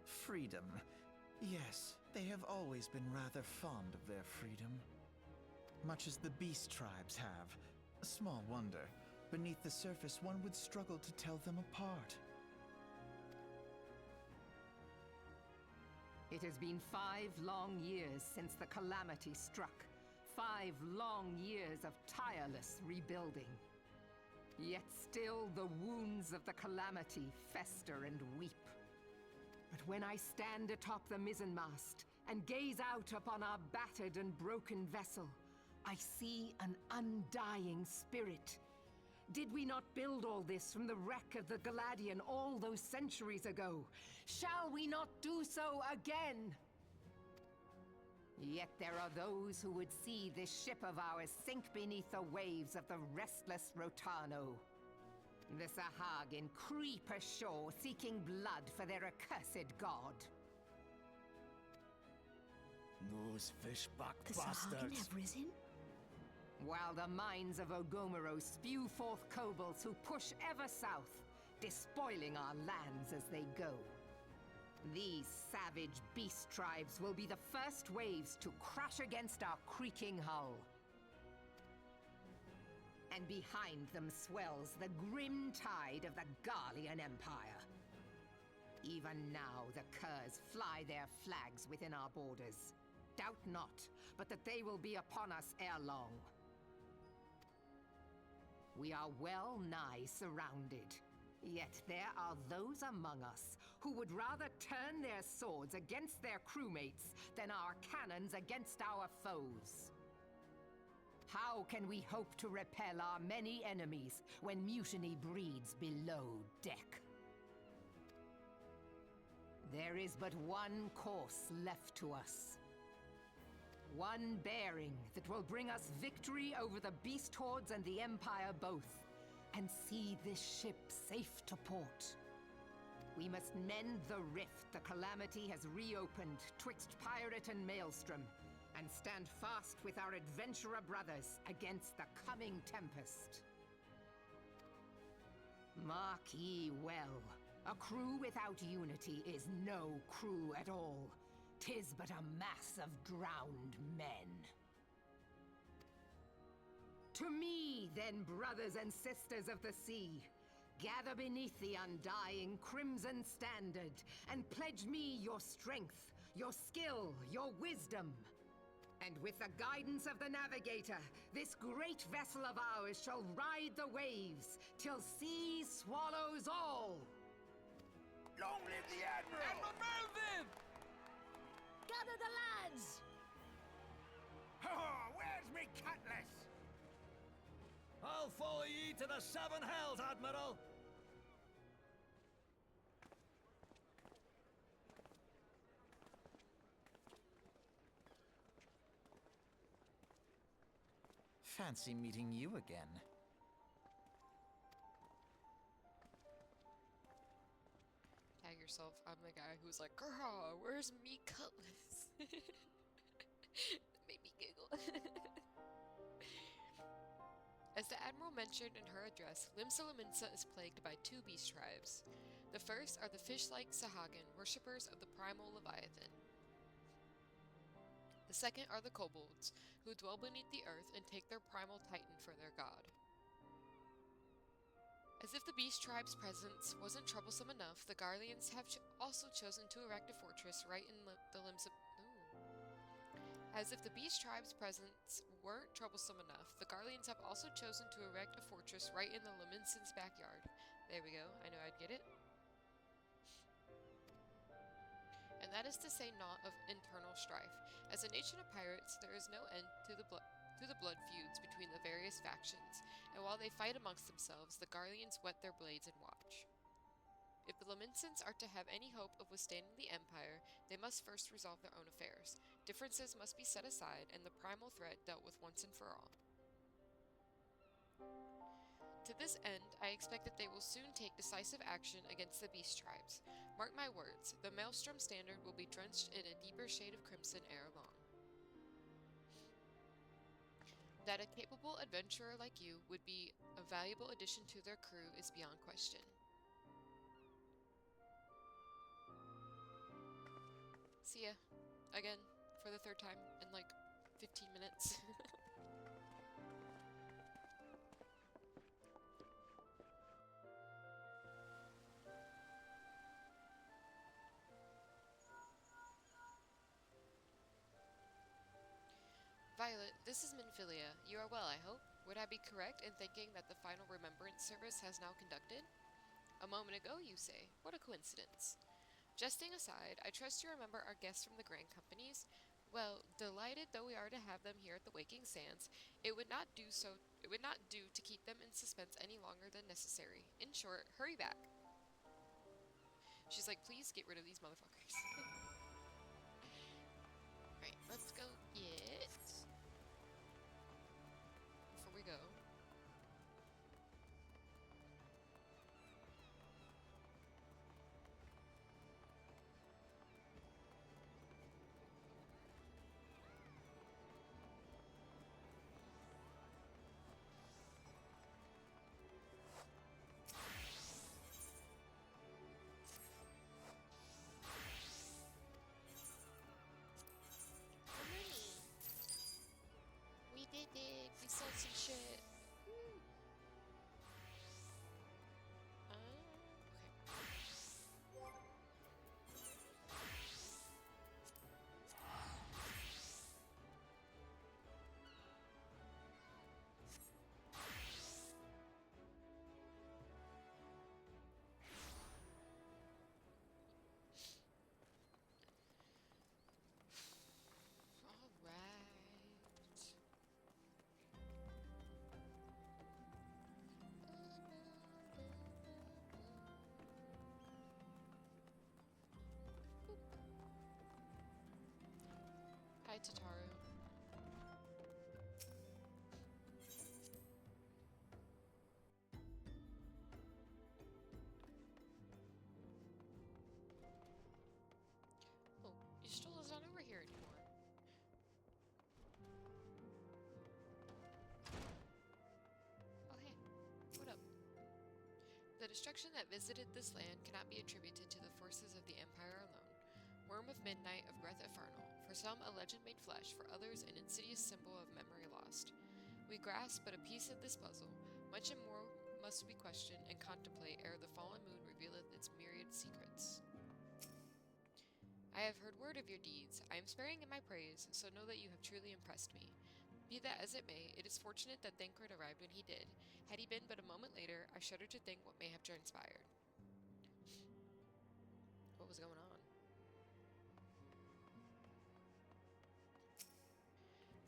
Freedom. Yes, they have always been rather fond of their freedom. Much as the beast tribes have. Small wonder. Beneath the surface, one would struggle to tell them apart. It has been 5 long years since the calamity struck. 5 long years of tireless rebuilding. Yet still the wounds of the calamity fester and weep. But when I stand atop the mizzenmast and gaze out upon our battered and broken vessel, I see an undying spirit. Did we not build all this from the wreck of the Galadian all those centuries ago? Shall we not do so again? Yet there are those who would see this ship of ours sink beneath the waves of the restless Rotano. The Sahagin creep ashore seeking blood for their accursed god. Those fishback The Sahagin bastards. have risen? While the mines of Ogomero spew forth kobolds who push ever south, despoiling our lands as they go. These savage beast tribes will be the first waves to crash against our creaking hull. And behind them swells the grim tide of the Garlean Empire. Even now, the Curs fly their flags within our borders. Doubt not, but that they will be upon us ere long. We are well nigh surrounded. Yet there are those among us who would rather turn their swords against their crewmates than our cannons against our foes. How can we hope to repel our many enemies when mutiny breeds below deck? There is but one course left to us. One bearing that will bring us victory over the beast hordes and the Empire both, and see this ship safe to port. We must mend the rift the Calamity has reopened twixt Pirate and Maelstrom, and stand fast with our adventurer brothers against the coming tempest. Mark ye well, a crew without unity is no crew at all. 'Tis but a mass of drowned men. To me, then, brothers and sisters of the sea, gather beneath the undying crimson standard and pledge me your strength, your skill, your wisdom. And with the guidance of the navigator, this great vessel of ours shall ride the waves till sea swallows all. Long live the Admiral! Admiral Melvin! Gather the lads! Oh, where's me cutlass? I'll follow ye to the seven hells, Admiral! Fancy meeting you again. Tag yourself. I'm the guy who's like, girl, where's me cutlass? Made me giggle. As the Admiral mentioned in her address, Limsa is plagued by two beast tribes. The first are the fish-like Sahagin, worshippers of the primal Leviathan. The second are the kobolds, who dwell beneath the earth and take their primal titan for their god. As if the beast tribe's presence wasn't troublesome enough, the Garleans have also chosen to erect a fortress right in the Limsa... As if the beast tribe's presence weren't troublesome enough, the Garleans have also chosen to erect a fortress right in the Liminson's backyard. There we go, I knew I'd get it. And that is to say naught of internal strife. As a nation of pirates, there is no end to the blood feuds between the various factions, and while they fight amongst themselves, the Garleans whet their blades and watch. If the Liminsons are to have any hope of withstanding the Empire, they must first resolve their own affairs. Differences must be set aside, and the primal threat dealt with once and for all. To this end, I expect that they will soon take decisive action against the beast tribes. Mark my words, the Maelstrom Standard will be drenched in a deeper shade of crimson ere long. That a capable adventurer like you would be a valuable addition to their crew is beyond question. See ya. Again, for the third time in like 15 minutes. Violet, this is Minfilia. You are well, I hope? Would I be correct in thinking that the final remembrance service has now conducted? A moment ago, you say. What a coincidence. Jesting aside, I trust you remember our guests from the Grand Companies. Well, delighted though we are to have them here at the Waking Sands, it would not do to keep them in suspense any longer than necessary. In short, hurry back. She's like, please get rid of these motherfuckers. Right, let's go get... Before we go... We did it! We sold some shit! Woo. Hi, Tataru. Oh, Ishtal is not over here anymore. destruction that visited this land cannot be attributed to the forces of the Empire alone. Worm of Midnight of Breath Infernal, for some a legend made flesh, for others an insidious symbol of memory lost. We grasp but a piece of this puzzle. Much and more must we question and contemplate ere the fallen moon revealeth its myriad secrets. I have heard word of your deeds. I am sparing in my praise, so know that you have truly impressed me. Be that as it may, it is fortunate that Thancred arrived when he did. Had he been but a moment later, I shudder to think what may have transpired. What was going on?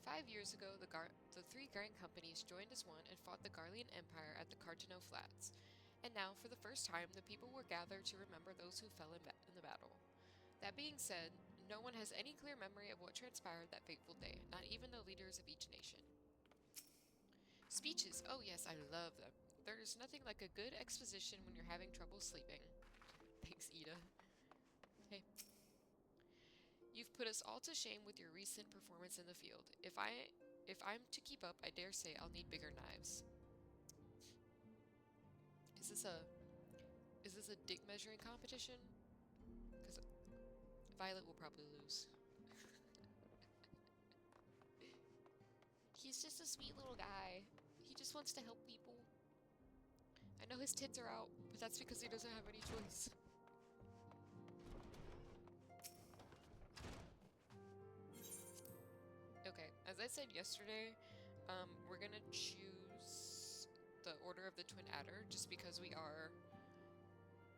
5 years ago, the three Grand Companies joined as one and fought the Garlean Empire at the Cartano Flats. And now, for the first time, the people were gathered to remember those who fell in the battle. That being said, no one has any clear memory of what transpired that fateful day, not even the leaders of each nation. Speeches. Oh yes, I love them. There's nothing like a good exposition when you're having trouble sleeping. Thanks, Ida. Hey. You've put us all to shame with your recent performance in the field. If I'm to keep up, I dare say I'll need bigger knives. Is this a dick measuring competition? Because Violet will probably lose. He's just a sweet little guy. He just wants to help people. I know his tits are out, but that's because he doesn't have any choice. Okay, as I said yesterday, we're gonna choose the Order of the Twin Adder just because we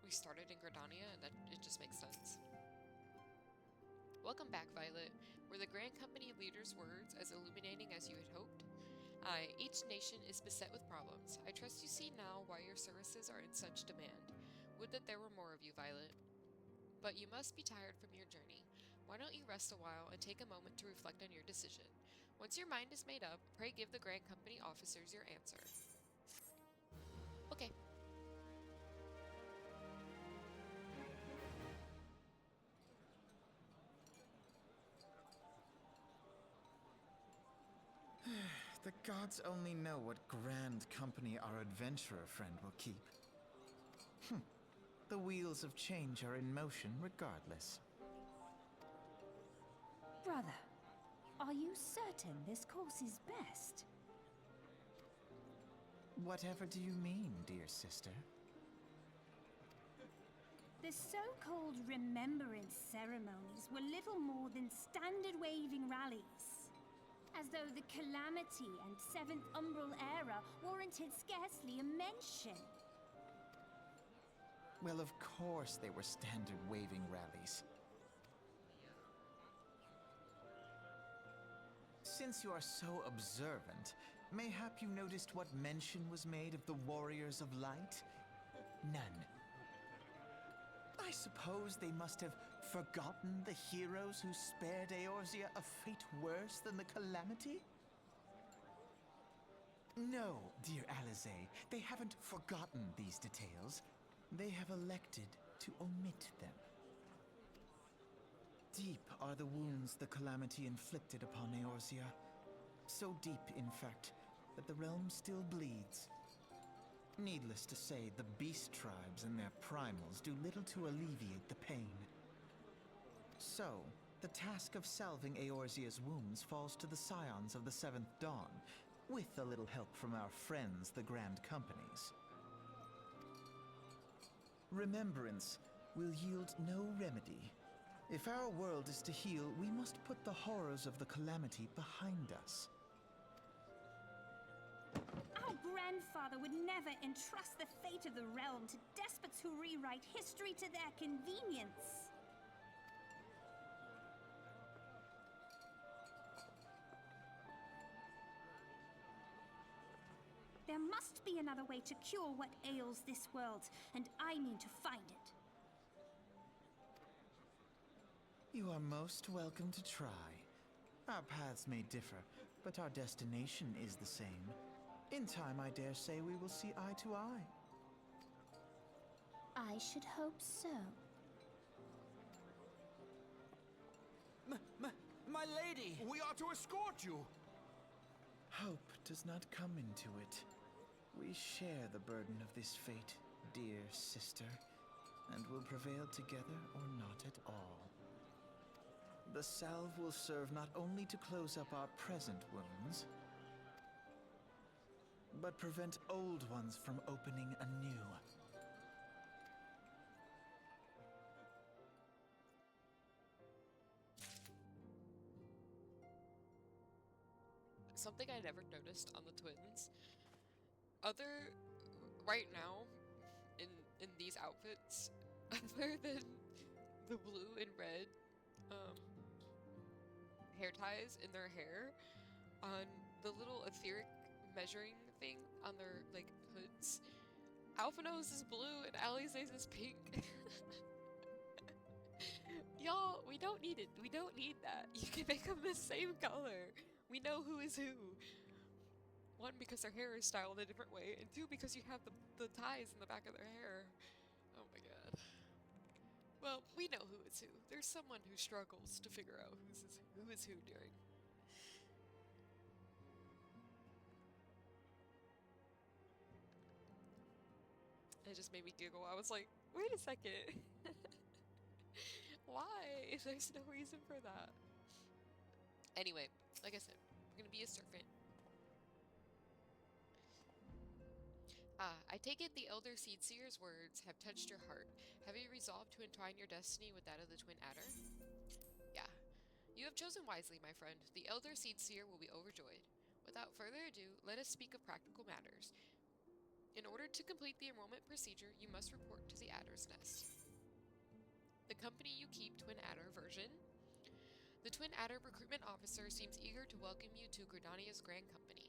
started in Gridania and that it just makes sense. Welcome back, Violet. Were the Grand Company leader's words as illuminating as you had hoped? Aye, each nation is beset with problems. I trust you see now why your services are in such demand. Would that there were more of you, Violet. But you must be tired from your journey. Why don't you rest a while and take a moment to reflect on your decision? Once your mind is made up, pray give the Grand Company officers your answer. Okay. The gods only know what grand company our adventurer friend will keep. The wheels of change are in motion regardless. Brother, are you certain this course is best? Whatever do you mean, dear sister? The so-called remembrance ceremonies were little more than standard waving rallies. As though the Calamity and Seventh Umbral Era warranted scarcely a mention. Well, of course they were standard waving rallies. Since you are so observant, mayhap you noticed what mention was made of the Warriors of Light? None. I suppose they must have forgotten the heroes who spared Eorzea a fate worse than the Calamity? No, dear Alize, they haven't forgotten these details. They have elected to omit them. Deep are the wounds the Calamity inflicted upon Eorzea. So deep, in fact, that the realm still bleeds. Needless to say, the beast tribes and their primals do little to alleviate the pain. So, the task of salving Eorzea's wounds falls to the scions of the Seventh Dawn, with a little help from our friends, the Grand Companies. Remembrance will yield no remedy. If our world is to heal, we must put the horrors of the Calamity behind us. Our grandfather would never entrust the fate of the realm to despots who rewrite history to their convenience. There must be another way to cure what ails this world, and I mean to find it. You are most welcome to try. Our paths may differ, but our destination is the same. In time, I dare say we will see eye to eye. I should hope so. My lady! We are to escort you. Hope does not come into it. We share the burden of this fate, dear sister, and will prevail together or not at all. The salve will serve not only to close up our present wounds, but prevent old ones from opening anew. Something I never noticed on the twins. Other right now in these outfits, other than the blue and red um hair ties in their hair, on the little etheric measuring thing on their like hoods, Alphino's is blue and Alize's is pink. Y'all, we don't need it. We don't need that. You can make them the same color. We know who is who. One, because their hair is styled a different way, and two, because you have the ties in the back of their hair. Oh my god. Well, we know who is who. There's someone who struggles to figure out who is who during. It just made me giggle. I was like, wait a second. Why? There's no reason for that. Anyway, like I said, we're gonna be a serpent. I take it the Elder Seedseer's words have touched your heart. Have you resolved to entwine your destiny with that of the Twin Adder? Yeah. You have chosen wisely, my friend. The Elder Seedseer will be overjoyed. Without further ado, let us speak of practical matters. In order to complete the enrollment procedure, you must report to the Adder's Nest. The company you keep, Twin Adder version. The Twin Adder recruitment officer seems eager to welcome you to Gridania's grand company.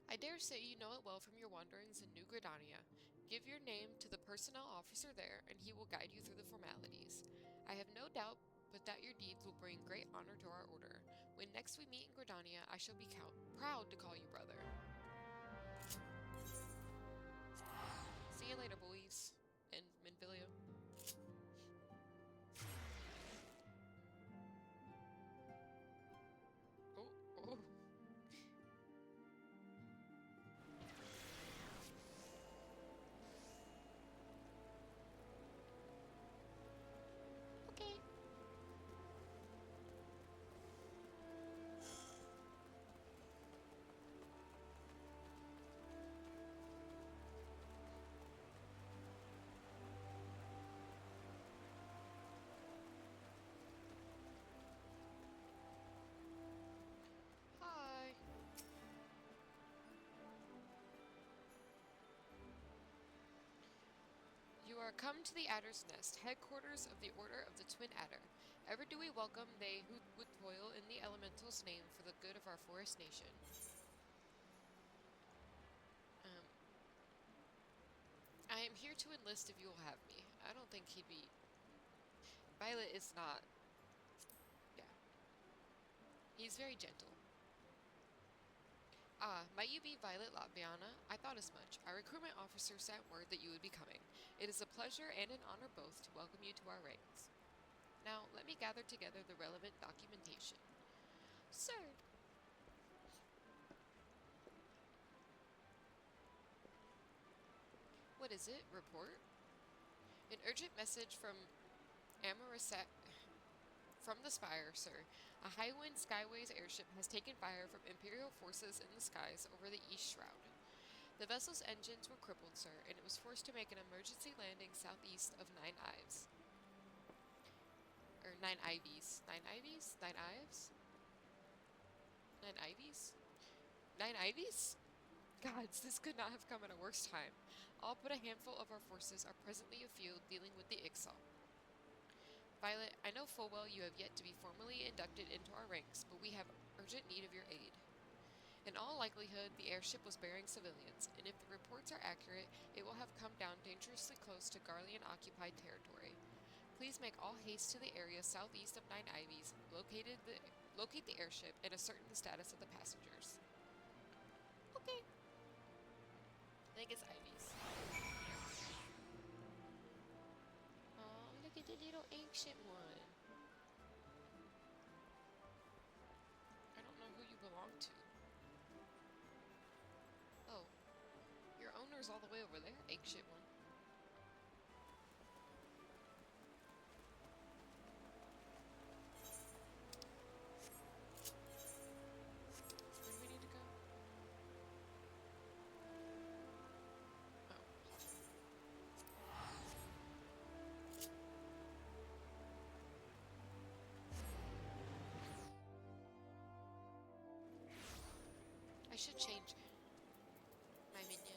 I dare say you know it well from your wanderings in New Gridania. Give your name to the personnel officer there, and he will guide you through the formalities. I have no doubt but that your deeds will bring great honor to our order. When next we meet in Gridania, I shall be proud to call you brother. See you later, boys. And Minfilia. Oh, oh. Okay. Hi. You are come to the Adder's Nest, headquarters of the Order of the Twin Adder. Ever do we welcome they who would toil in the elemental's name for the good of our forest nation. I am here to enlist if you will have me. I don't think he'd be... Violet is not... Yeah. He's very gentle. Ah, might you be Violet Latvianna? I thought as much. Our recruitment officer sent word that you would be coming. It is a pleasure and an honor both to welcome you to our ranks. Now, let me gather together the relevant documentation. Sir! What is it? Report? An urgent message from Amarasat... From the Spire, sir. A Highwind Skyways airship has taken fire from Imperial forces in the skies over the East Shroud. The vessel's engines were crippled, sir, and it was forced to make an emergency landing southeast of Nine Ives. Or Nine Ivies. Nine Ivies? Nine Ives? Nine Ivies? Nine Ivies? Gods, this could not have come at a worse time. All but a handful of our forces are presently afield dealing with the XIV. Violet, I know full well you have yet to be formally inducted into our ranks, but we have urgent need of your aid. In all likelihood, the airship was bearing civilians, and if the reports are accurate, it will have come down dangerously close to Garlean-occupied territory. Please make all haste to the area southeast of Nine Ivies, locate the airship, and ascertain the status of the passengers. Okay. I think it's Ivies. Oh, look at the little ancient one. I don't know who you belong to. Oh, your owner ladder's all the way over there. Egg shit one. Where do we need to go? Oh, I should change my minion.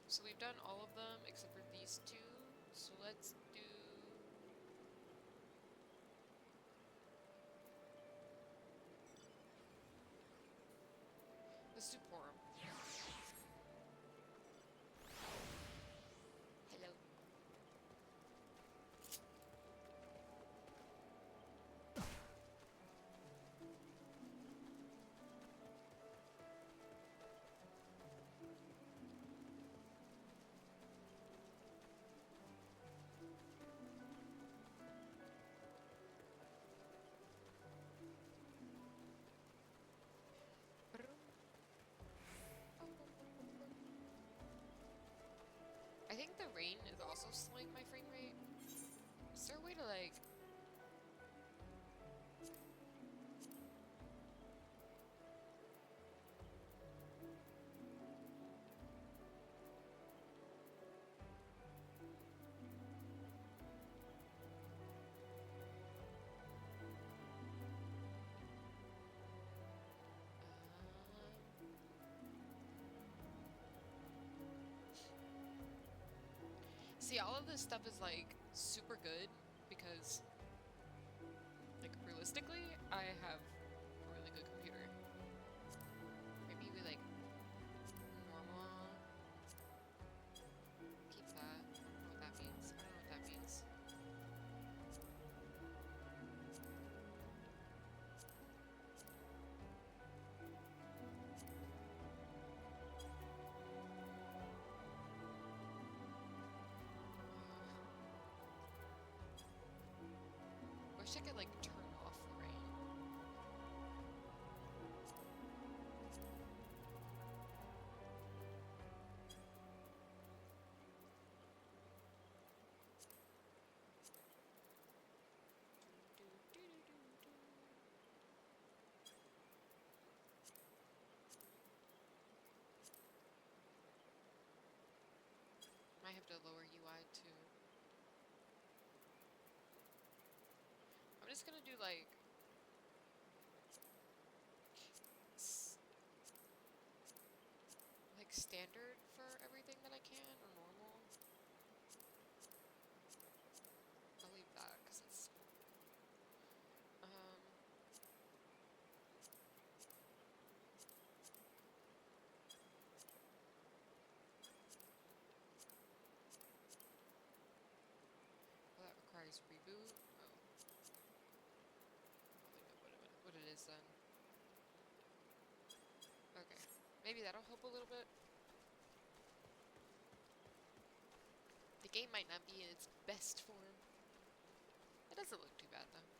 So we've done all of them except for these two. So let's do... Let's do Porum. Hello. I think the rain is also slowing my frame rate. Is there a way to like... See, all of this stuff is like super good because, like, realistically, I have a really good computer. Maybe we like normal. Keep that. I don't know what that means. I don't know what that means. Wish I could like turn off the rain. Might have to lower UI too. I'm just gonna do like standard for everything that I can, or normal. I'll leave that because it's well, that requires reboot. Oh, probably know what it is then. Okay, maybe that'll help a little bit. The game might not be in its best form. It doesn't look too bad though.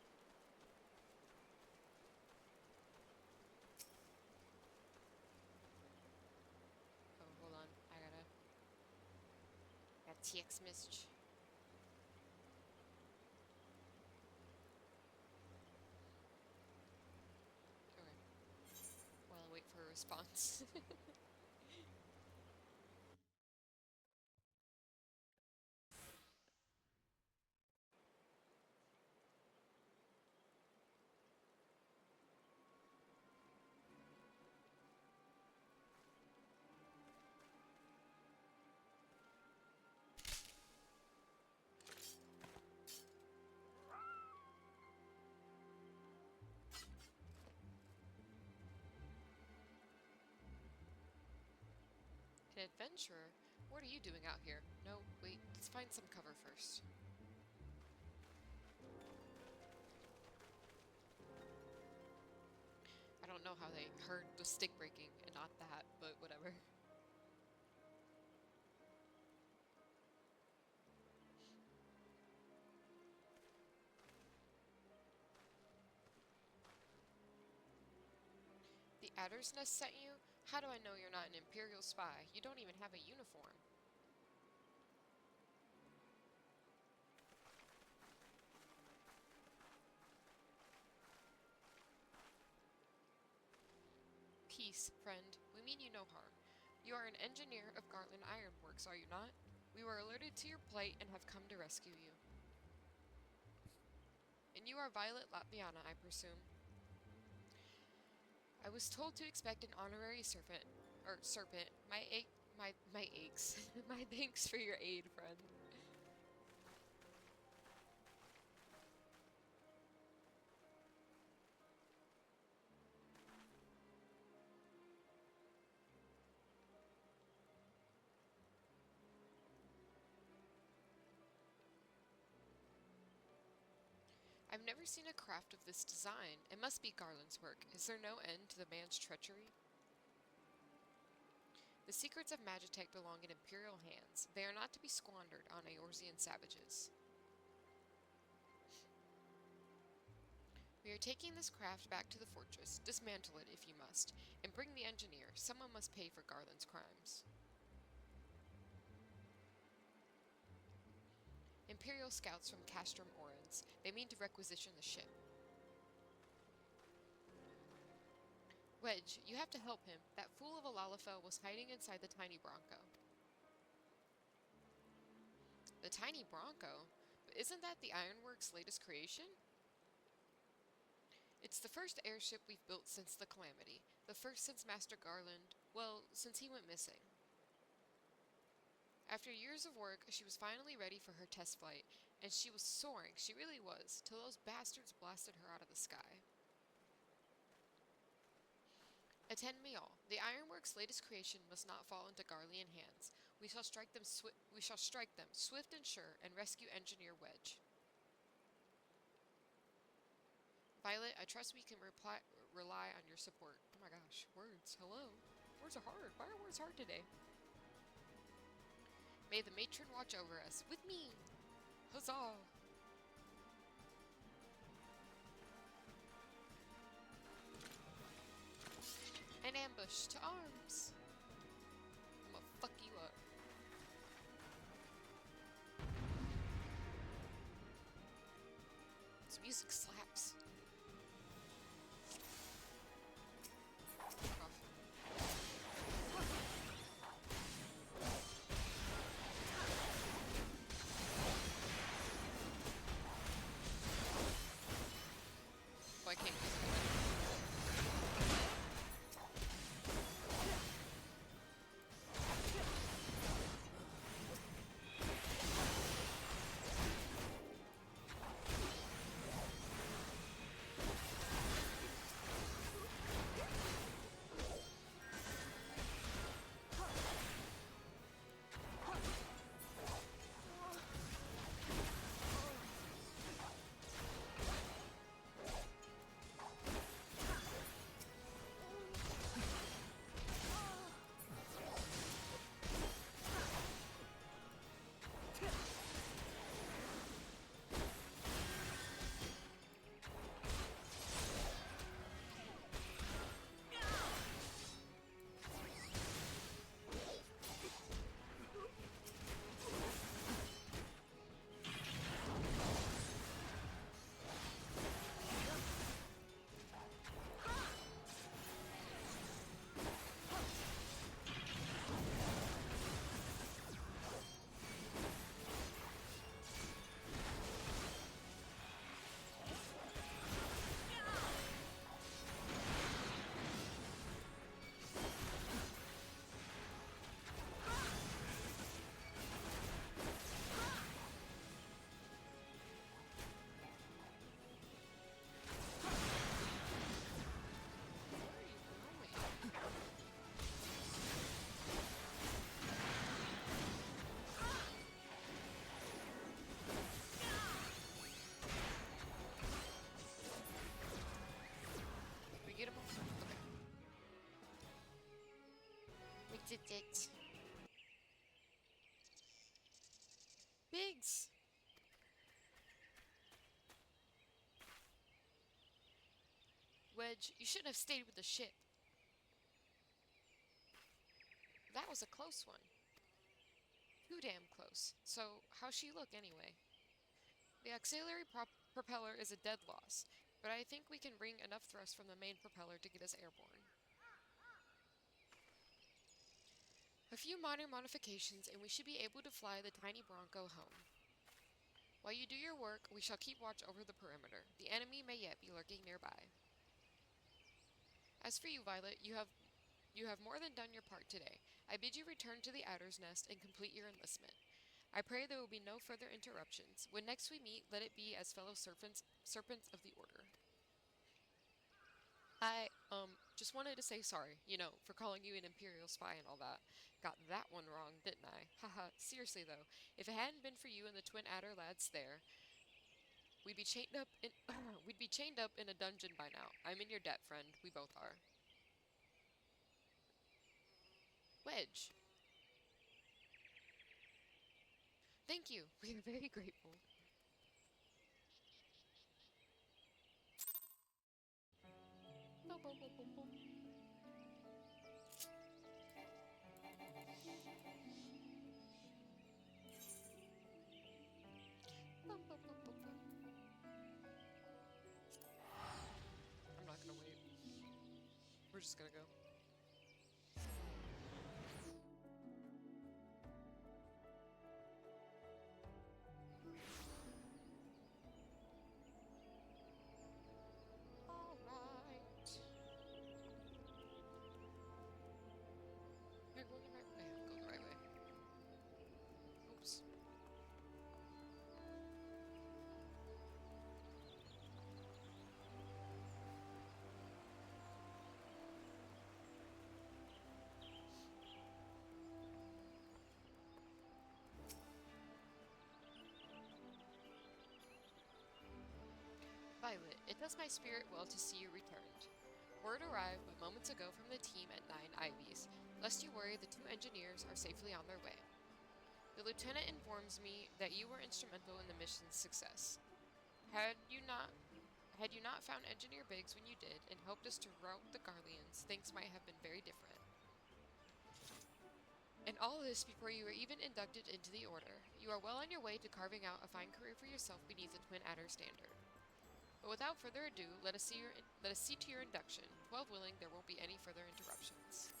Oh, hold on. I got TX message. Okay. While I wait for a response. An adventurer? What are you doing out here? No, wait, let's find some cover first. I don't know how they heard the stick breaking and not that, but whatever. The Adder's Nest sent you? How do I know you're not an Imperial spy? You don't even have a uniform. Peace, friend. We mean you no harm. You are an engineer of Garland Ironworks, are you not? We were alerted to your plight and have come to rescue you. And you are Violet Latvianna, I presume. I was told to expect an honorary serpent. My aches. My thanks for your aid, friend. I've never seen a craft of this design. It must be Garland's work. Is there no end to the man's treachery? The secrets of Magitech belong in Imperial hands. They are not to be squandered on Eorzean savages. We are taking this craft back to the fortress. Dismantle it if you must. And bring the engineer. Someone must pay for Garland's crimes. Imperial scouts from Castrum Orans. They mean to requisition the ship. Wedge, you have to help him. That fool of a Lalafell was hiding inside the tiny Bronco. The tiny Bronco? But isn't that the Ironworks' latest creation? It's the first airship we've built since the Calamity. The first since Master Garland, well, since he went missing. After years of work, she was finally ready for her test flight, and she was soaring, she really was, till those bastards blasted her out of the sky. Attend me all. The Ironworks' latest creation must not fall into Garlean hands. We shall strike them swift and sure, and rescue Engineer Wedge. Violet, I trust we can rely on your support. Oh my gosh, words. Hello. Words are hard. Why are words hard today? May the matron watch over us. With me! Huzzah! An ambush to arms! I'm gonna fuck you up. This music slaps. Oh, I can't use it. Get him off. Okay. We did it. Biggs! Wedge, you shouldn't have stayed with the ship. was a close one. Too damn close. So, how's she look anyway? The auxiliary propeller is a dead loss, but I think we can wring enough thrust from the main propeller to get us airborne. A few minor modifications and we should be able to fly the tiny Bronco home. While you do your work, we shall keep watch over the perimeter. The enemy may yet be lurking nearby. As for you, Violet, you have more than done your part today. I bid you return to the Adder's Nest and complete your enlistment. I pray there will be no further interruptions. When next we meet, let it be as fellow serpents of the Order. I, just wanted to say sorry, for calling you an Imperial spy and all that. Got that one wrong, didn't I? Haha, seriously though, if it hadn't been for you and the Twin Adder lads there, we'd be chained up in we'd be chained up in a dungeon by now. I'm in your debt, friend. We both are. Wedge. Thank you. We are very grateful. Boom, boom, boom, boom, boom. Boom, boom, boom, boom, boom. I'm not gonna wait. We're just gonna go. Alright. Am I going the right way? I'm going the right way. Oops. Violet, it does my spirit well to see you returned. Word arrived but moments ago from the team at 9 Ivies. Lest you worry, the 2 engineers are safely on their way. The lieutenant informs me that you were instrumental in the mission's success. Had you not found Engineer Biggs when you did and helped us to rout the Garleans, things might have been very different. And all this before you were even inducted into the Order. You are well on your way to carving out a fine career for yourself beneath the Twin Adder standard. But without further ado, let us see to your induction. 12 willing, there won't be any further interruptions.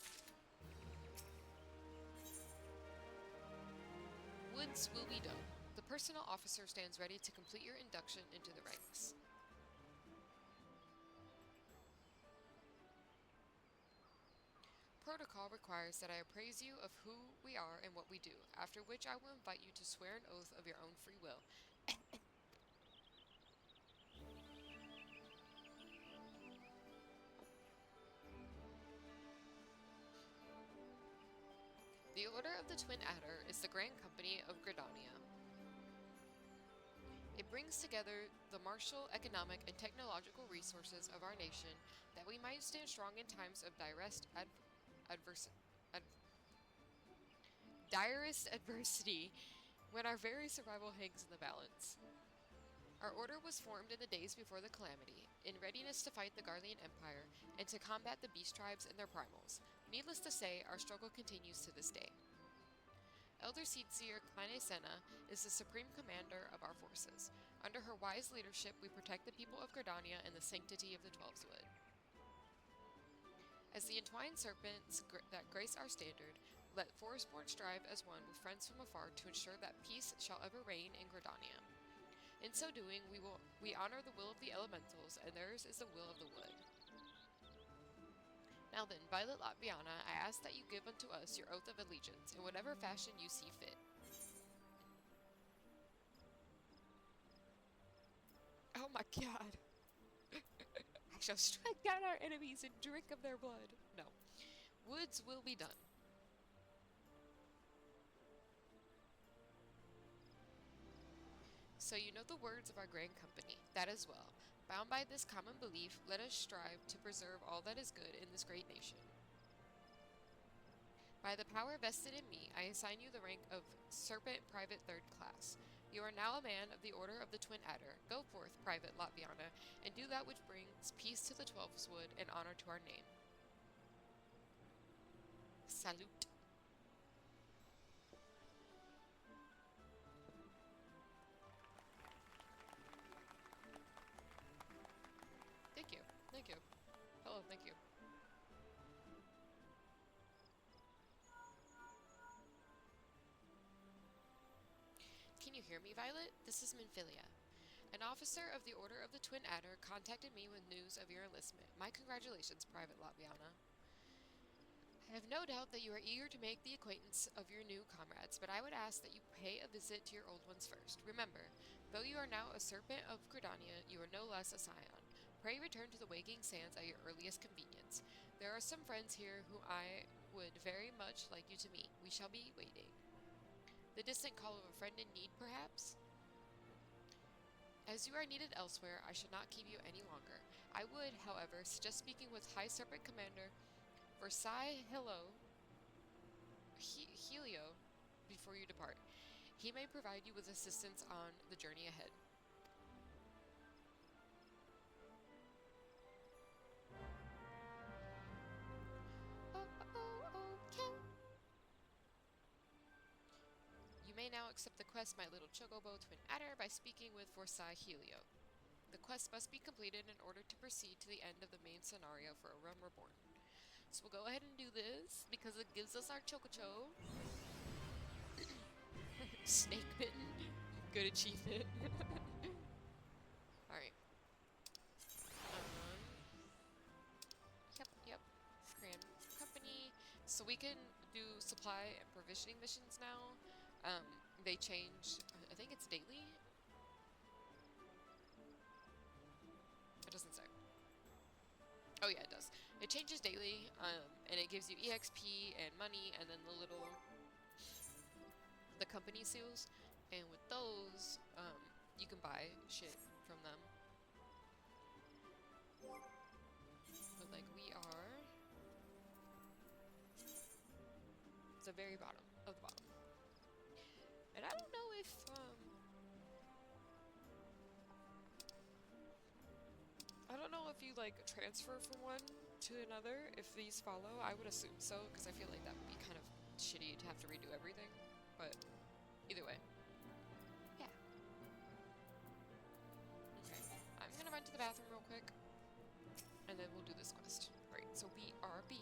Woods will be done. The personal officer stands ready to complete your induction into the ranks. Protocol requires that I appraise you of who we are and what we do, after which I will invite you to swear an oath of your own free will. The Order of the Twin Adder is the Grand Company of Gridania. It brings together the martial, economic, and technological resources of our nation that we might stand strong in times of direst adversity when our very survival hangs in the balance. Our order was formed in the days before the calamity, in readiness to fight the Garlean Empire and to combat the beast tribes and their primals. Needless to say, our struggle continues to this day. Elder Seedseer Kleine Senna is the supreme commander of our forces. Under her wise leadership, we protect the people of Gridania and the sanctity of the Twelveswood. As the entwined serpents that grace our standard, let Forestborn strive as one with friends from afar to ensure that peace shall ever reign in Gridania. In so doing, we honor the will of the elementals, and theirs is the will of the wood. Now then, Violet Latvianna, I ask that you give unto us your oath of allegiance, in whatever fashion you see fit. Oh my god. I shall strike down our enemies and drink of their blood. No. Woods will be done. So you know the words of our grand company. That as well. Bound by this common belief, let us strive to preserve all that is good in this great nation. By the power vested in me, I assign you the rank of Serpent Private 3rd Class. You are now a man of the Order of the Twin Adder. Go forth, Private Latvianna, and do that which brings peace to the Twelveswood and honor to our name. Salute. thank you. Hello, thank you. Can you hear me, Violet? This is Minfilia. An officer of the Order of the Twin Adder contacted me with news of your enlistment. My congratulations, Private Latvianna. I have no doubt that you are eager to make the acquaintance of your new comrades, but I would ask that you pay a visit to your old ones first. Remember, though you are now a serpent of Gridania, you are no less a scion. Pray return to the Waking Sands at your earliest convenience. There are some friends here who I would very much like you to meet. We shall be waiting. The distant call of a friend in need, perhaps? As you are needed elsewhere, I should not keep you any longer. I would, however, suggest speaking with High Serpent Commander Versailles Helio before you depart. He may provide you with assistance on the journey ahead. Okay. You may now accept the quest, My Little Chocobo Twin Adder, by speaking with Versailles Helio. The quest must be completed in order to proceed to the end of the main scenario for A Realm Reborn. So we'll go ahead and do this because it gives us our Chococho. Snake Mitten. Good achievement. Alright. Yep. Grand Company. So we can do supply and provisioning missions now. They change, I think it's daily? It doesn't say. Oh yeah, it does. It changes daily, and it gives you EXP and money, and then the company seals. And with those, you can buy shit from them. But like we are the very bottom of the bottom. And I don't know if you like transfer from one to another if these follow. I would assume so, because I feel like that would be kind of shitty to have to redo everything. But either way. Yeah. Okay. I'm gonna run to the bathroom real quick. And then we'll do this quest. Alright, so BRB.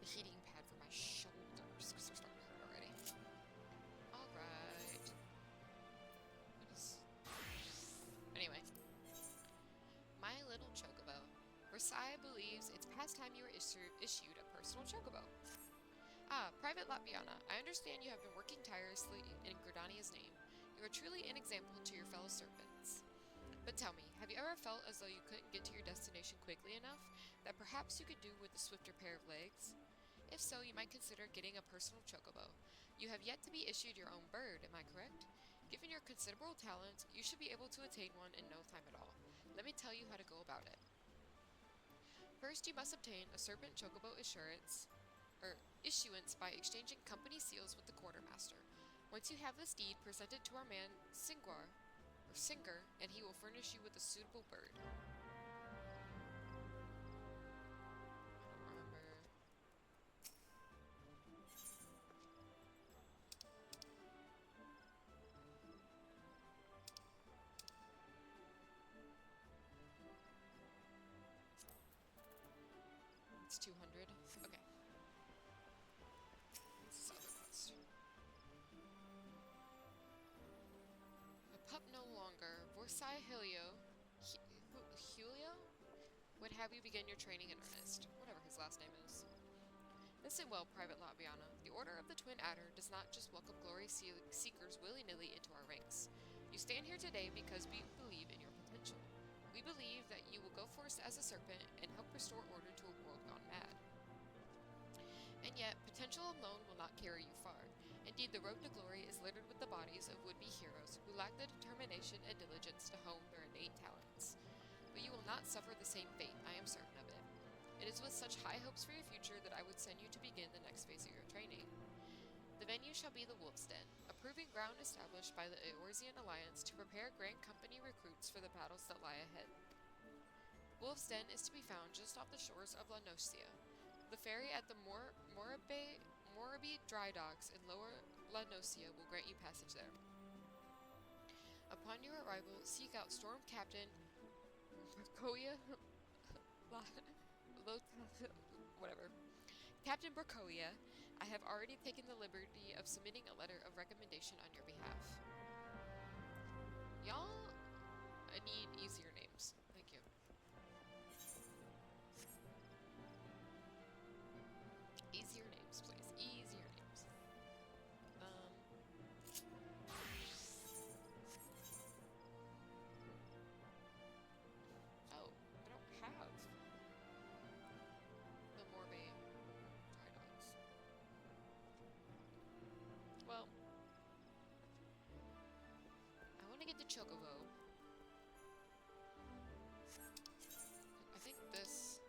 heating pad for my shoulders because they're starting to hurt already. Alright. Anyway. My little chocobo. Versailles believes it's past time you were issued a personal chocobo. Ah, Private Latvianna, I understand you have been working tirelessly in Gridania's name. You are truly an example to your fellow servants. But tell me, have you ever felt as though you couldn't get to your destination quickly enough that perhaps you could do with a swifter pair of legs? If so, you might consider getting a personal chocobo. You have yet to be issued your own bird, am I correct? Given your considerable talent, you should be able to attain one in no time at all. Let me tell you how to go about it. First, you must obtain a serpent chocobo issuance by exchanging company seals with the quartermaster. Once you have this deed, present it to our man Singer, and he will furnish you with a suitable bird. I don't remember. It's 200. Okay. What's this other quest? A pup no longer. Vorsai Julio would have you begin your training in earnest. Whatever his last name is. Listen well, Private Latvianna. The Order of the Twin Adder does not just welcome glory seekers willy-nilly into our ranks. You stand here today because we believe in your potential. We believe that you will go forth as a serpent and help restore order to a world gone mad. And yet, potential alone will not carry you far. Indeed, the road to glory is littered with the bodies of would-be heroes who lack the determination and diligence to hone their innate talents. But you will not suffer the same fate, I am certain of it. It is with such high hopes for your future that I would send you to begin the next phase of your training. The venue shall be the Wolf's Den, a proving ground established by the Eorzean Alliance to prepare Grand Company recruits for the battles that lie ahead. Wolf's Den is to be found just off the shores of La Nocia. The ferry at the Moraby Dry Docks in Lower La Nocia will grant you passage there. Upon your arrival, seek out Storm Captain Bracoia whatever. Captain Bracoia, I have already taken the liberty of submitting a letter of recommendation on your behalf. Y'all, I need easier names. Thank you. Easier names, please. Easier names. Oh, I don't have the Morbe Dry Dogs. Well, I want to get the Chocobo. I think this...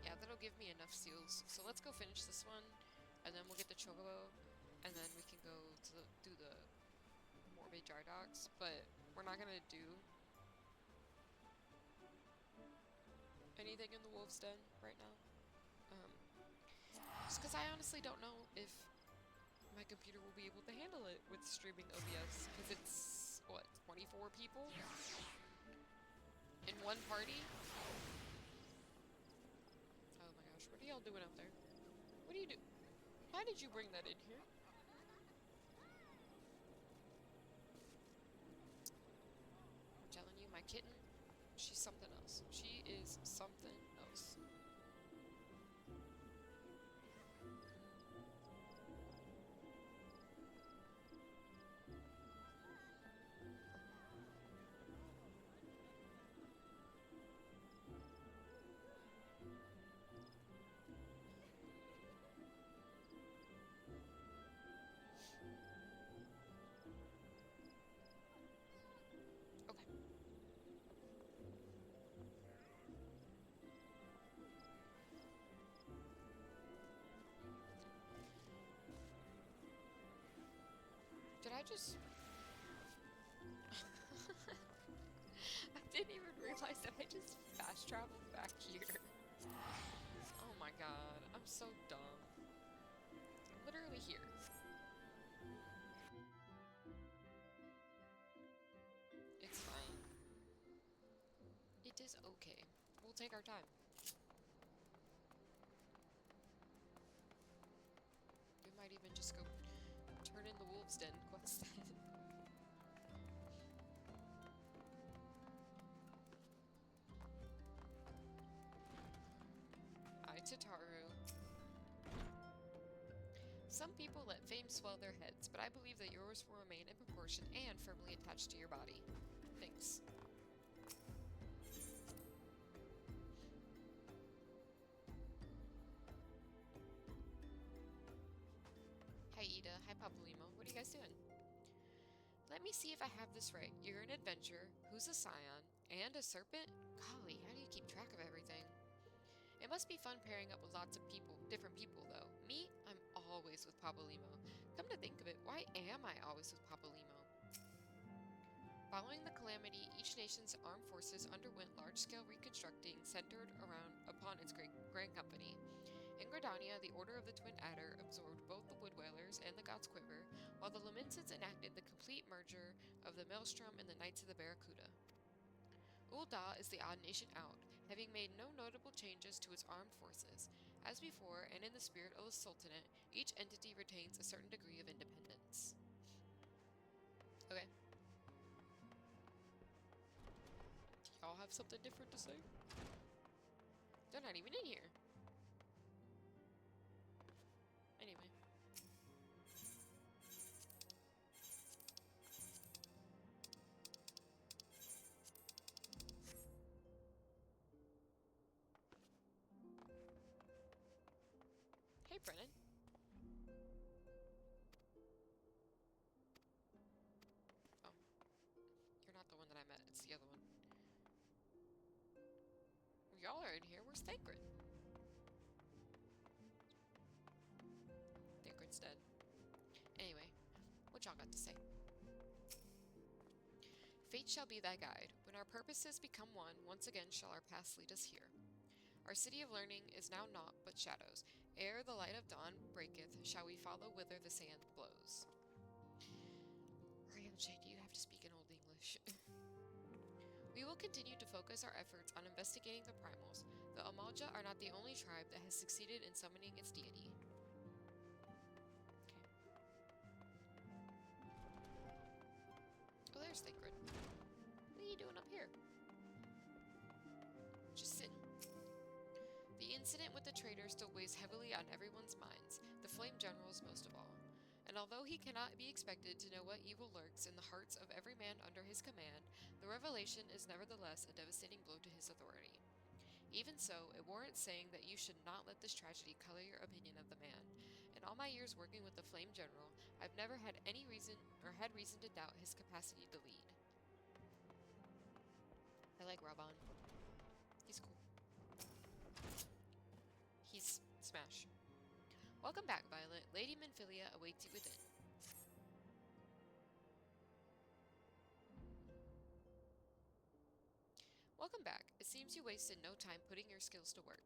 Yeah, that'll give me enough seals. So let's go finish this one, and then we'll get the Chocobo, and then we can go to do the Morbe Dry Docks, but we're not gonna do anything in the Wolf's Den right now. Just because I honestly don't know if my computer will be able to handle it with streaming OBS, because it's, what, 24 people in one party? Oh my gosh, what are y'all doing out there? What do you do? Why did you bring that in here? I'm telling you, my kitten, she's something else. She is something else. Okay. Did I just... I didn't even realize that I just fast traveled back here. Oh my god, I'm so dumb. I'm literally here. It's fine. 'Tis okay. We'll take our time. We might even just go turn in the wolves' den quest. Hi, Tataru. Some people let fame swell their heads, but I believe that yours will remain in proportion and firmly attached to your body. Thanks. Hi, Ida. Hi, Papalymo. What are you guys doing? Let me see if I have this right. You're an adventurer, who's a scion, and a serpent? Golly, how do you keep track of everything? It must be fun pairing up with lots of people, different people, though. Me, I'm always with Papalymo. Come to think of it, why am I always with Papalymo? Following the calamity, each nation's armed forces underwent large-scale reconstructing centered upon its grand company. In Gridania, the Order of the Twin Adder absorbed both the Wood Whalers and the God's Quiver, while the Lamencids enacted the complete merger of the Maelstrom and the Knights of the Barracuda. Ul'dah is the odd nation out, having made no notable changes to its armed forces. As before, and in the spirit of the Sultanate, each entity retains a certain degree of independence. Okay. Y'all have something different to say? They're not even in here. Anyway. Hey, Brennan. Oh. You're not the one that I met. It's the other one. Y'all are in here. Where's Thancred? Thancred's dead. Anyway, what y'all got to say? Fate shall be thy guide. When our purposes become one, once again shall our paths lead us here. Our city of learning is now naught but shadows. Ere the light of dawn breaketh, shall we follow whither the sand blows. Ryamche, do you have to speak in Old English? We will continue to focus our efforts on investigating the primals. The Amalja are not the only tribe that has succeeded in summoning its deity. Okay. Oh, there's Thancred. What are you doing up here? Just sitting. The incident with the traitor still weighs heavily on everyone's minds, the Flame General's most of all. And although he cannot be expected to know what evil lurks in the hearts of every man under his command, the revelation is nevertheless a devastating blow to his authority. Even so, it warrants saying that you should not let this tragedy color your opinion of the man. In all my years working with the Flame General, I've never had any reason to doubt his capacity to lead. I like Raban. He's cool. He's smash. Welcome back, Violet. Lady Minfilia awaits you within. Welcome back. It seems you wasted no time putting your skills to work.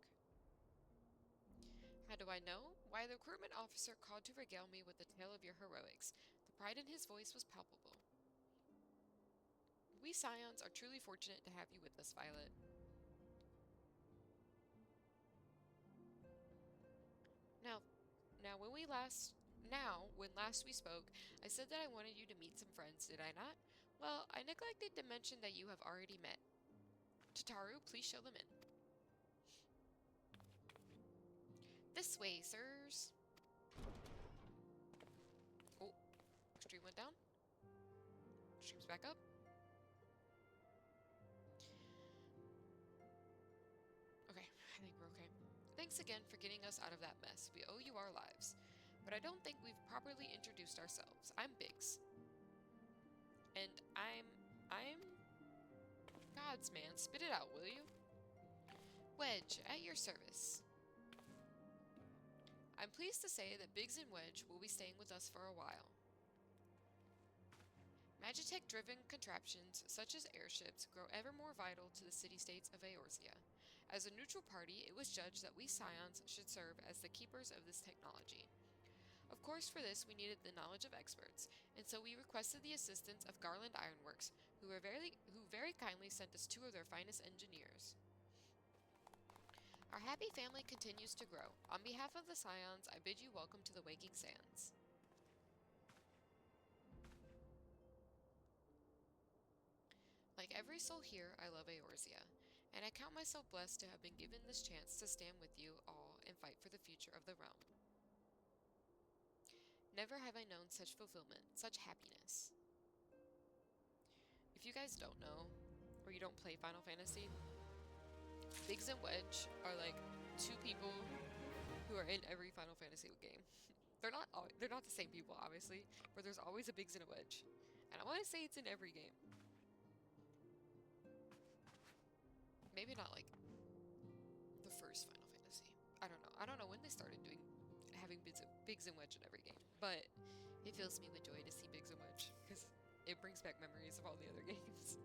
How do I know? Why, the recruitment officer called to regale me with the tale of your heroics. The pride in his voice was palpable. We Scions are truly fortunate to have you with us, Violet. Now, when last we spoke, I said that I wanted you to meet some friends, did I not? Well, I neglected to mention that you have already met. Tataru, please show them in. This way, sirs. Oh, stream went down. Stream's back up. Okay, I think we're okay. Thanks again for getting us out of that mess. We owe you our lives. But I don't think we've properly introduced ourselves. I'm Biggs. And I'm God's man. Spit it out, will you? Wedge, at your service. I'm pleased to say that Biggs and Wedge will be staying with us for a while. Magitech-driven contraptions, such as airships, grow ever more vital to the city-states of Eorzea. As a neutral party, it was judged that we Scions should serve as the keepers of this technology. Of course, for this, we needed the knowledge of experts, and so we requested the assistance of Garland Ironworks, who very kindly sent us 2 of their finest engineers. Our happy family continues to grow. On behalf of the Scions, I bid you welcome to the Waking Sands. Like every soul here, I love Eorzea, and I count myself blessed to have been given this chance to stand with you all and fight for the future of the realm. Never have I known such fulfillment, such happiness. If you guys don't know, or you don't play Final Fantasy, Biggs and Wedge are like 2 people who are in every Final Fantasy game. They're not the same people, obviously, but there's always a Biggs and a Wedge. And I want to say it's in every game. Maybe not like the first Final Fantasy. I don't know. I don't know when they started having Biggs and Wedge in every game, but it fills me with joy to see Biggs and Wedge because it brings back memories of all the other games.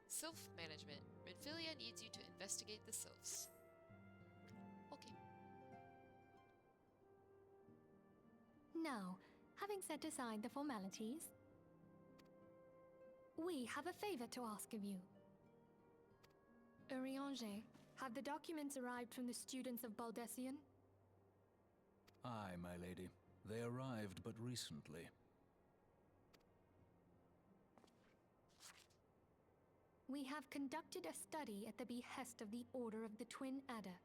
Sylph management. Minfilia needs you to investigate the sylphs. Okay. Now, having set aside the formalities, we have a favor to ask of you. Urianger, have the documents arrived from the students of Baldessian? Aye, my lady. They arrived but recently. We have conducted a study at the behest of the Order of the Twin Adder.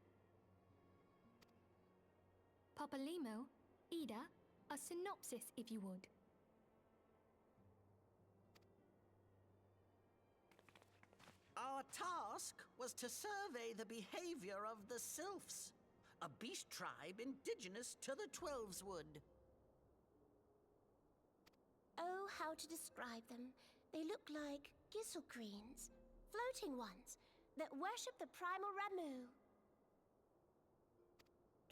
Papalimo, Ida, a synopsis if you would. Our task was to survey the behavior of the Sylphs, a beast tribe indigenous to the Twelveswood. Oh, how to describe them. They look like Gisselgreens, floating ones, that worship the primal Ramu.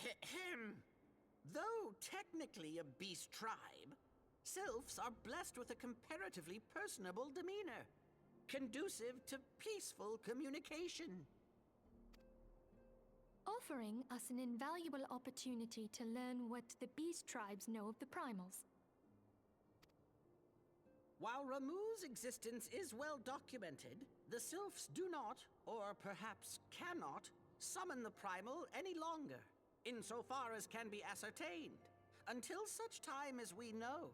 Ahem. Though technically a beast tribe, Sylphs are blessed with a comparatively personable demeanor, conducive to peaceful communication. Offering us an invaluable opportunity to learn what the beast tribes know of the primals. While Ramu's existence is well documented, the Sylphs do not, or perhaps cannot, summon the primal any longer, insofar as can be ascertained, until such time as we know.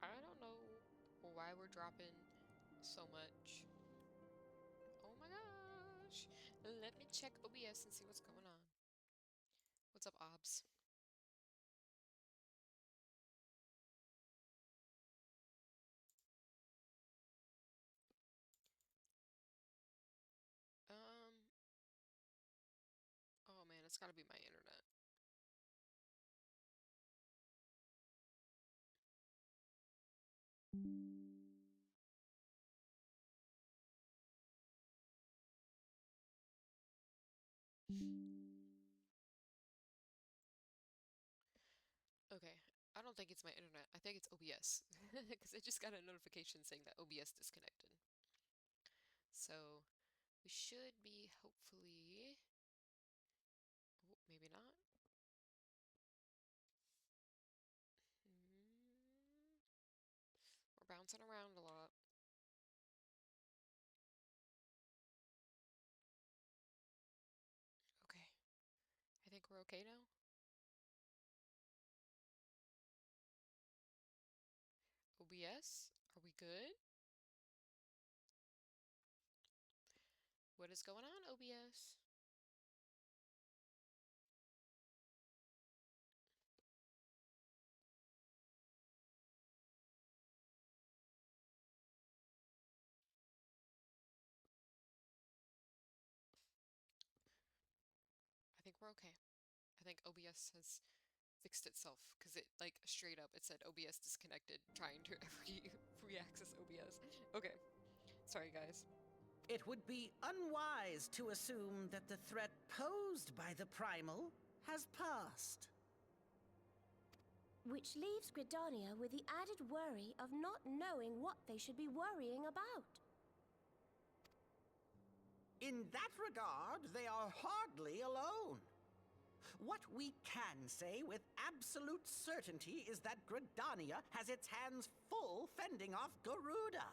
I don't know why we're dropping so much. Oh my gosh. Let me check OBS and see what's going on. What's up, Obs? Oh man, it's gotta be my internet. Okay, I don't think it's my internet. I think it's OBS. Because I just got a notification saying that OBS disconnected. So, we should be hopefully... Oh, maybe not. We're bouncing around a lot. Okay. I think we're okay now. OBS? Are we good? What is going on, OBS? I think we're okay. I think OBS has fixed itself because it like straight up it said OBS disconnected trying to re-access OBS. Okay. Sorry guys. It would be unwise to assume that the threat posed by the primal has passed. Which leaves Gridania with the added worry of not knowing what they should be worrying about. In that regard, they are hardly alone. What we can say with absolute certainty is that Gridania has its hands full fending off Garuda.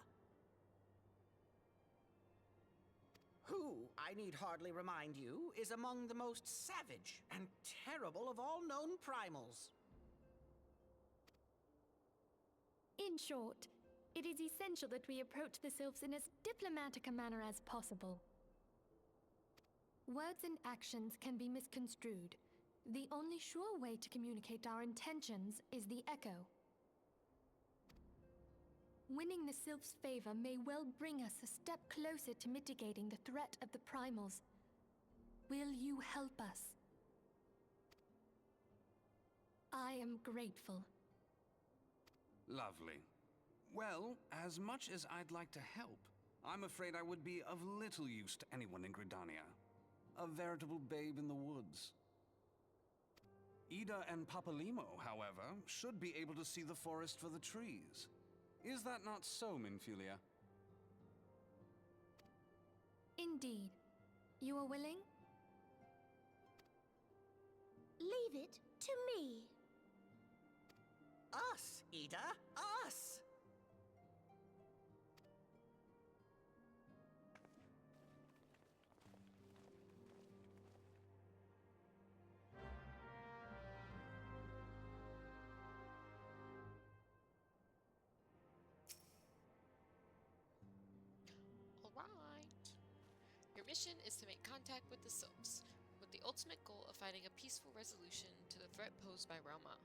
Who, I need hardly remind you, is among the most savage and terrible of all known primals. In short, it is essential that we approach the sylphs in as diplomatic a manner as possible. Words and actions can be misconstrued. The only sure way to communicate our intentions is the echo. Winning the sylphs' favor may well bring us a step closer to mitigating the threat of the primals. Will you help us? I am grateful. Lovely. Well, as much as I'd like to help, I'm afraid I would be of little use to anyone in Gridania. A veritable babe in the woods. Ida and Papalimo, however, should be able to see the forest for the trees. Is that not so, Minfilia? Indeed. You are willing? Leave it to me. Us, Ida, us! Alright. Your mission is to make contact with the sylphs, with the ultimate goal of finding a peaceful resolution to the threat posed by Rauma.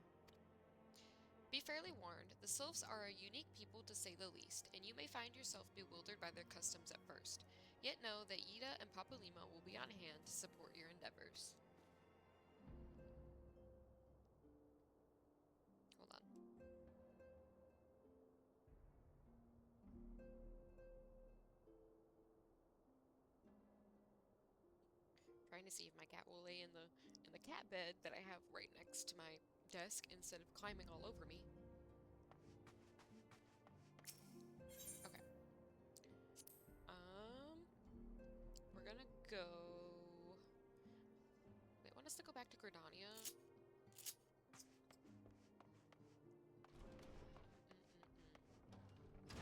Be fairly warned, the sylphs are a unique people to say the least, and you may find yourself bewildered by their customs at first. Yet know that Ida and Papalima will be on hand to support your endeavors. Hold on. Trying to see if my cat will lay in the cat bed that I have right next to my desk instead of climbing all over me. Okay. We're gonna go... They want us to go back to Gridania.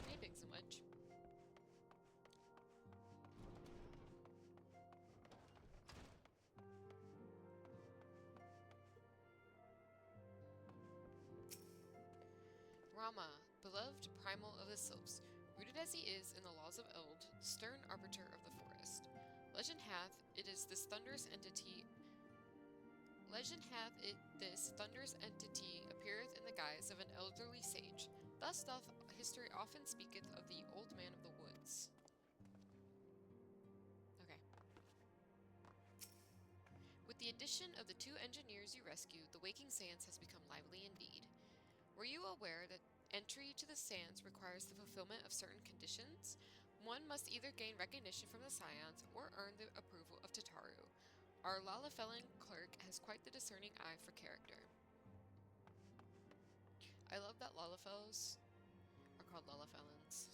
Maybe so much. Rauma, beloved primal of the sylphs, rooted as he is in the laws of Eld, stern arbiter of the forest. Legend hath it this thunderous entity appeareth in the guise of an elderly sage. Thus doth history often speaketh of the old man of the woods. Okay. With the addition of the 2 engineers you rescued, the Waking Sands has become lively indeed. Were you aware that entry to the Sands requires the fulfillment of certain conditions? One must either gain recognition from the Scions or earn the approval of Tataru. Our Lalafellan clerk has quite the discerning eye for character. I love that Lalafels are called Lalafellans.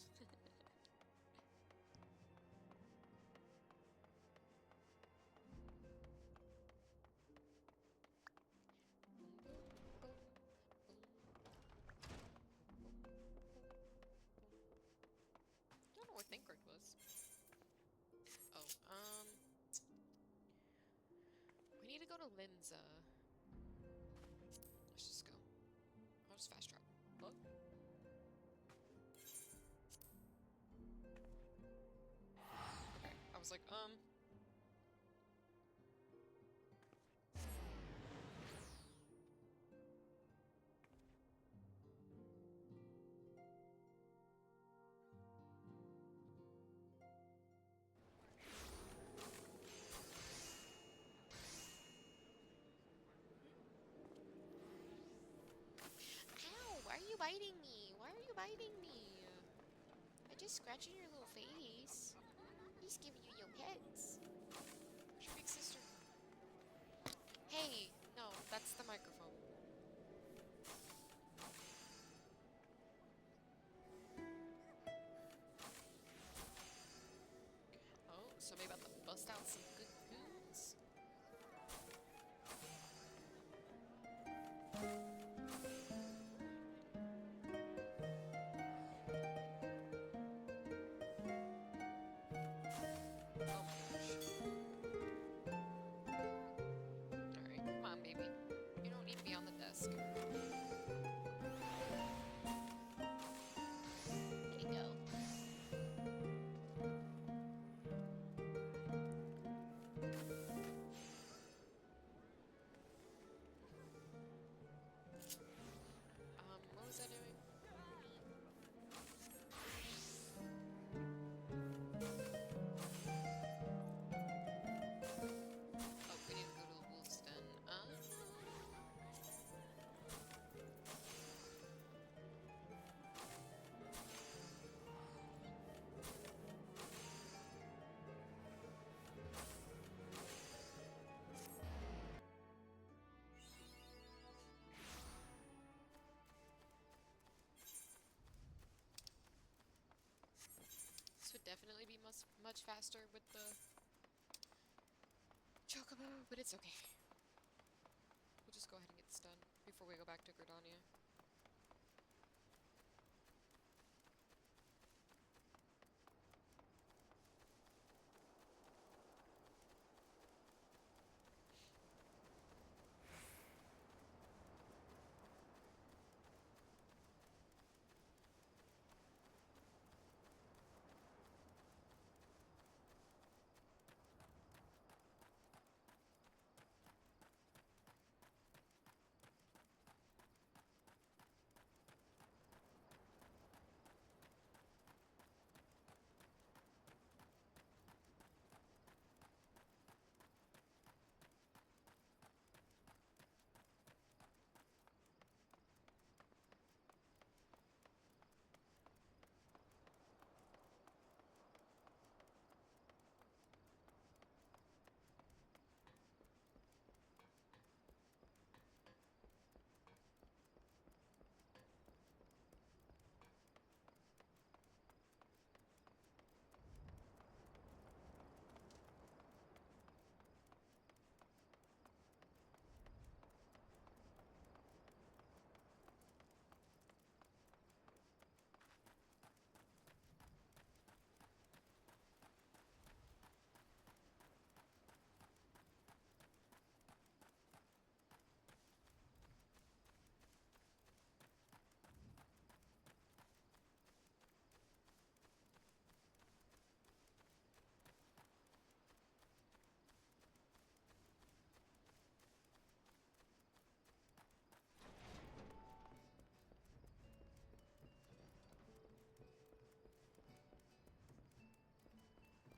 I don't know where Thinkard was. Oh, we need to go to Linza. Let's just go. I'll just fast travel. Look. Okay, I was like, Ow, why are you biting me? Why are you biting me? I'm just scratching your little face. Just giving you your pets. Where's your big sister? Hey, no, that's the microphone. ask her. There you go. What was I doing? Oh, we need to go to the wolf's den. This would definitely be much faster with the chocobo, but it's okay. We'll just go ahead and get this done before we go back to Gridania.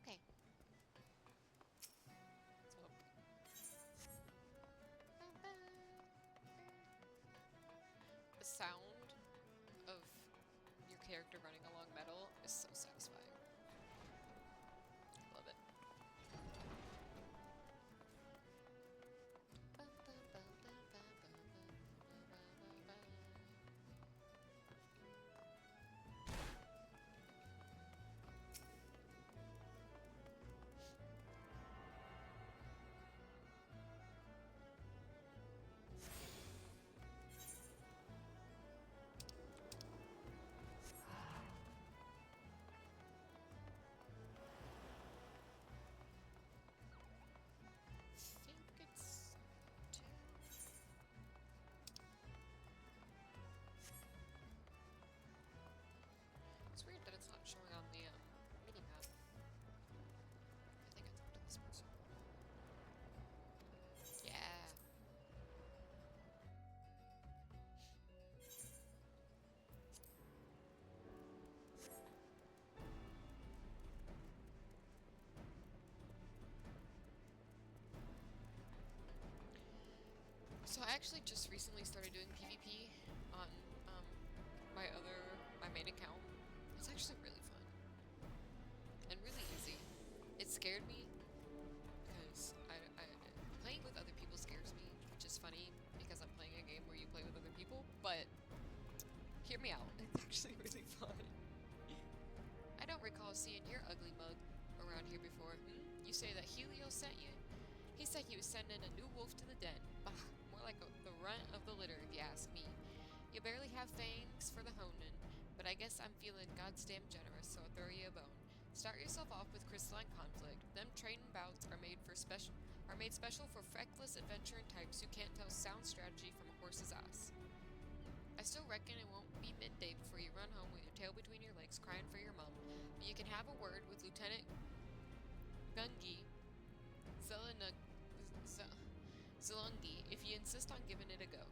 Okay. The sound of your character running along metal is so satisfying. Love it. It's weird that it's not showing on the mini-map. I think I talked to this person. Yeah. So I actually just recently started doing PvP on my main account. It's actually really fun and really easy. It scared me because playing with other people scares me, which is funny because I'm playing a game where you play with other people. But hear me out, it's actually really fun. I don't recall seeing your ugly mug around here before. You say that Helio sent you? He said he was sending a new wolf to the den. Bah, more like the runt of the litter, if you ask me. You barely have fangs for the honing, but I guess I'm feeling goddamn generous, so I'll throw you a bone. Start yourself off with crystalline conflict. Them training bouts are made for are made special for feckless adventuring types who can't tell sound strategy from a horse's ass. I still reckon it won't be midday before you run home with your tail between your legs crying for your mom, but you can have a word with Lieutenant Gungi Zalungi if you insist on giving it a go.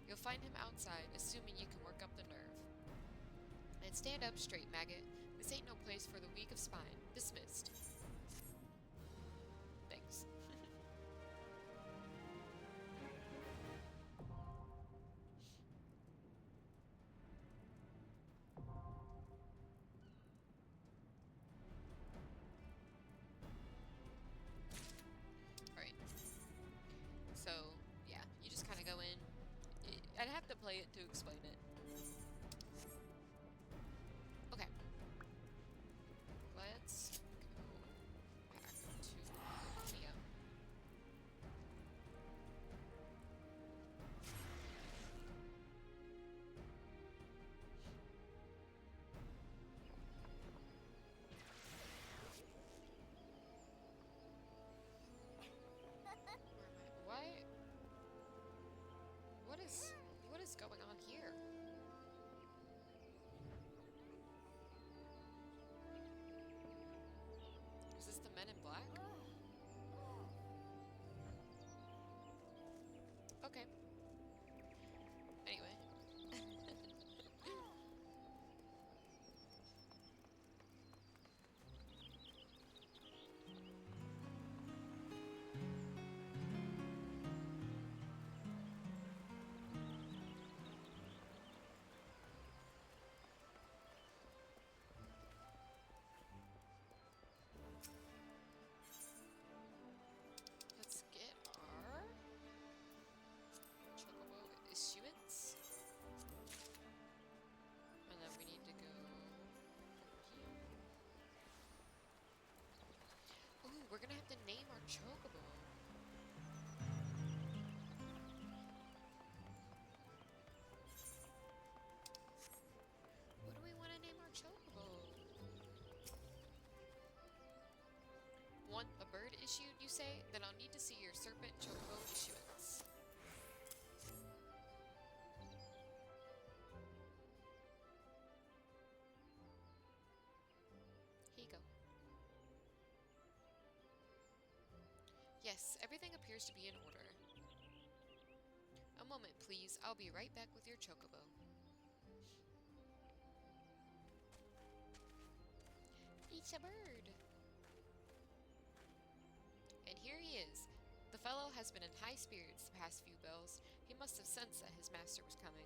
You'll find him outside, assuming you can work up the nerve. And stand up straight, maggot. This ain't no place for the weak of spine. Dismissed. Thanks. Alright. So, yeah, you just kind of go in. I'd have to play it to explain it. Okay. Let's go back to Mia. Why? What is going on here? Is this the Men in Black? Okay. Anyway. Let's get our Chocobo issuance. And then we need to go over here. Ooh, we're gonna have to name our Chocobo. What do we want to name our Chocobo? Want a bird issued, you say? Then I'll need to see your serpent Chocobo issuance. Here you go. Yes, everything appears to be in order. A moment, please. I'll be right back with your Chocobo. It's a bird. And here he is. The fellow has been in high spirits the past few bells. He must have sensed that his master was coming.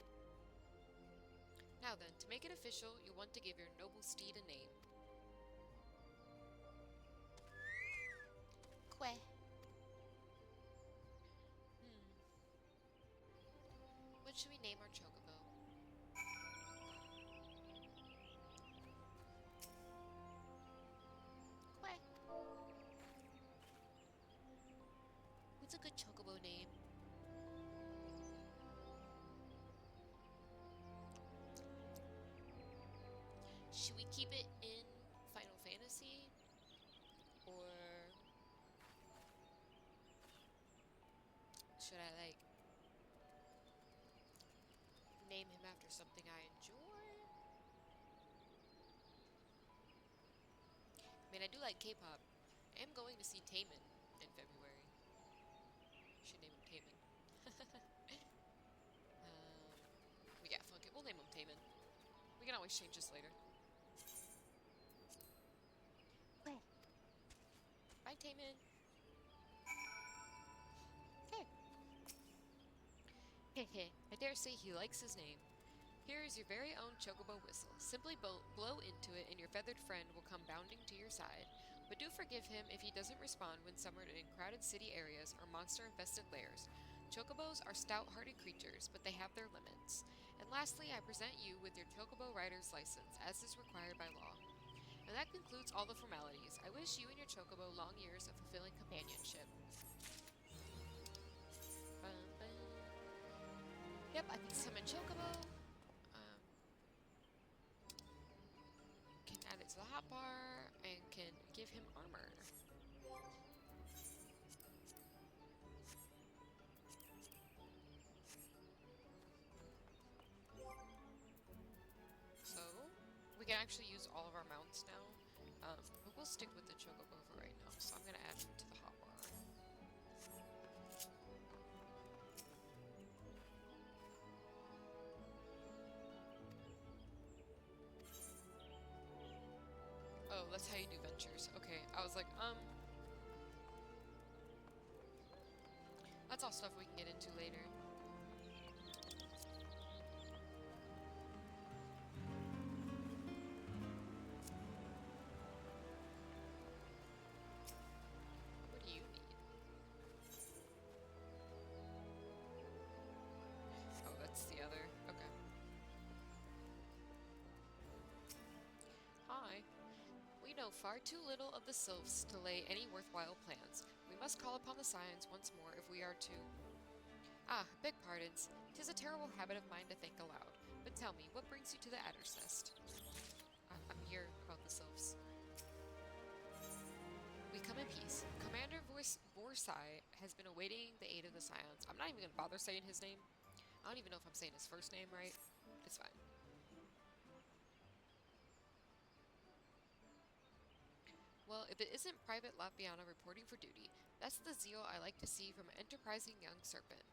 Now then, to make it official, you want to give your noble steed a name. Que. What should we name our Chocobo? Que. What's a good Chocobo name? Should we keep it in Final Fantasy? Or should I, like, name him after something I enjoy? I mean, I do like K-pop. I am going to see Taemin in February. Should name him Taemin. Yeah, fuck it. We'll name him Taemin. We can always change this later. Wait. Bye, Taemin. Heh. I dare say he likes his name. Here is your very own Chocobo whistle. Simply blow into it and your feathered friend will come bounding to your side. But do forgive him if he doesn't respond when summoned in crowded city areas or monster-infested lairs. Chocobos are stout-hearted creatures, but they have their limits. And lastly, I present you with your Chocobo rider's license, as is required by law. And that concludes all the formalities. I wish you and your Chocobo long years of fulfilling companionship. Yep, I can summon Chocobo. Can add it to the hotbar and can give him armor. can actually use all of our mounts now. But we'll stick with the chocobo for right now. So I'm gonna add him to the hotbar. Oh, that's how you do ventures. Okay, I was like, that's all stuff we can get into later. What do you need? Oh, that's the other. Okay. Hi. We know far too little of the sylphs to lay any worthwhile plans. We must call upon the scions once more if we are to... Ah, beg pardons. 'Tis a terrible habit of mine to think aloud. But tell me, what brings you to the Adder's Nest? I'm here about the sylphs. We come in peace. Commander Vorsai has been awaiting the aid of the scions. I'm not even gonna bother saying his name. I don't even know if I'm saying his first name right. It's fine. Well, if it isn't Private Latvianna reporting for duty, that's the zeal I like to see from an enterprising young serpent.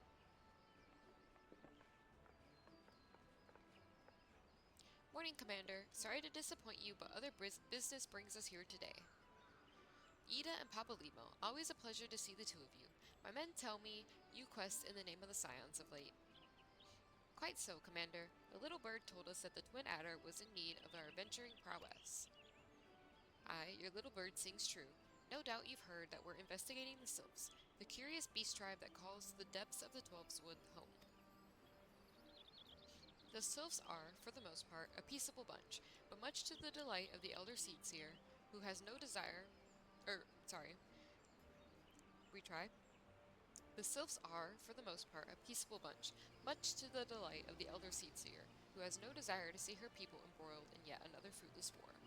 Morning, Commander. Sorry to disappoint you, but other business brings us here today. Ida and Papalimo, always a pleasure to see the two of you. My men tell me you quest in the name of the scions of late. Quite so, Commander. The little bird told us that the Twin Adder was in need of our adventuring prowess. Aye, your little bird sings true. No doubt you've heard that we're investigating the sylphs, the curious beast tribe that calls the depths of the Twelfswood home. The sylphs are, for the most part, a peaceable bunch, but much to the delight of the elder Seatseer, who has no desire... retry. The sylphs are, for the most part, a peaceable bunch, much to the delight of the elder Seatseer, who has no desire to see her people embroiled in yet another fruitless war.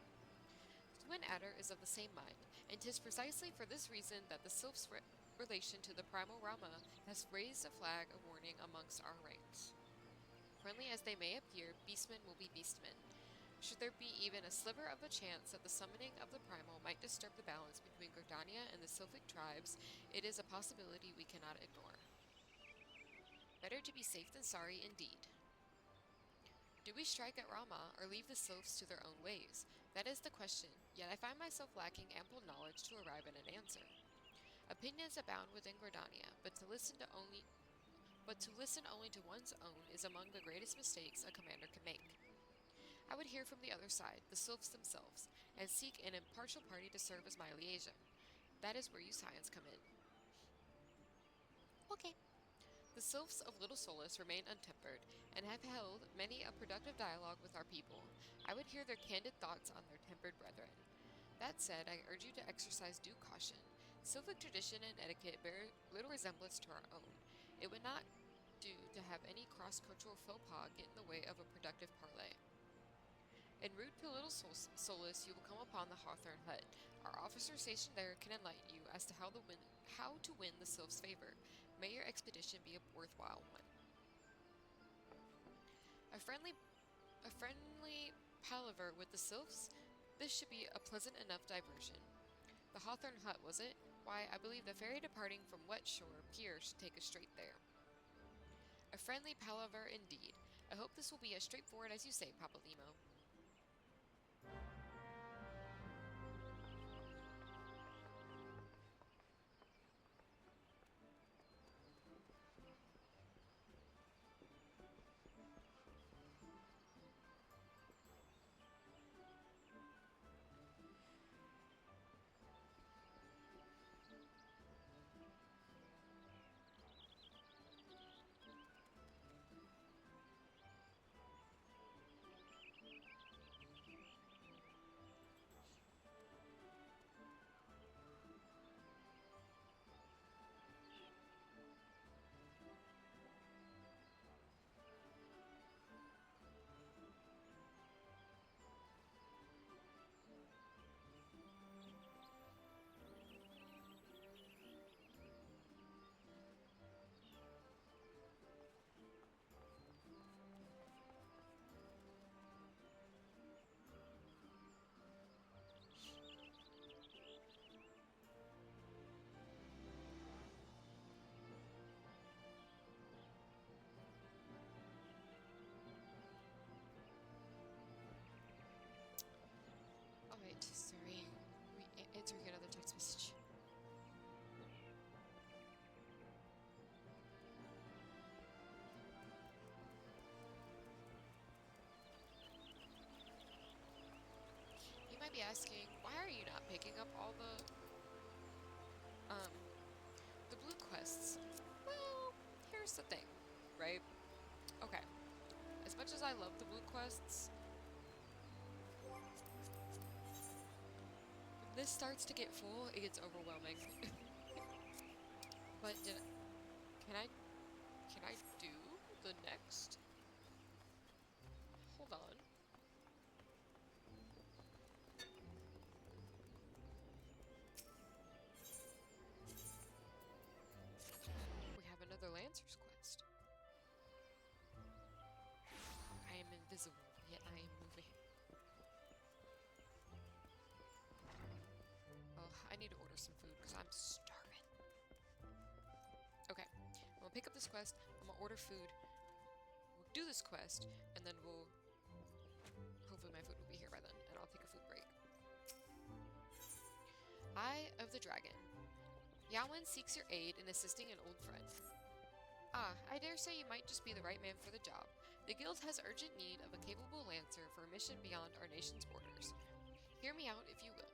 Twin Adder is of the same mind, and 'tis precisely for this reason that the sylph's relation to the primal Rama has raised a flag of warning amongst our ranks. Friendly as they may appear, beastmen will be beastmen. Should there be even a sliver of a chance that the summoning of the primal might disturb the balance between Gridania and the sylphic tribes, it is a possibility we cannot ignore. Better to be safe than sorry, indeed. Do we strike at Rama, or leave the sylphs to their own ways? That is the question, yet I find myself lacking ample knowledge to arrive at an answer. Opinions abound within Gridania, but to listen only to one's own is among the greatest mistakes a commander can make. I would hear from the other side, the sylphs themselves, and seek an impartial party to serve as my liaison. That is where you scions come in. Okay. The sylphs of Little Solus remain untempered, and have held many a productive dialogue with our people. I would hear their candid thoughts on their tempered brethren. That said, I urge you to exercise due caution. Sylphic tradition and etiquette bear little resemblance to our own. It would not do to have any cross-cultural faux pas get in the way of a productive parley. En route to Little Solus, you will come upon the Hawthorne Hut. Our officer stationed there can enlighten you as to how to win the sylph's favor. May your expedition be a worthwhile one. A friendly palaver with the sylphs? This should be a pleasant enough diversion. The Hawthorne Hut, was it? Why, I believe the ferry departing from Wet Shore Pier should take us straight there. A friendly palaver indeed. I hope this will be as straightforward as you say, Papalimo. answering another text message. You might be asking, why are you not picking up all the blue quests? Well, here's the thing, right? Okay. As much as I love the blue quests, when this starts to get full, it gets overwhelming. But can I do the next? Hold on. We have another Lancer's quest. I am invisible, yet I am moving. Oh, I need to order some food because I'm starving. Okay, I'm gonna pick up this quest, I'm gonna order food, we'll do this quest, and then hopefully my food will be here by then, and I'll take a food break. Eye of the Dragon. Yawen seeks your aid in assisting an old friend. Ah, I dare say you might just be the right man for the job. The guild has urgent need of a capable lancer for a mission beyond our nation's borders. Hear me out if you will.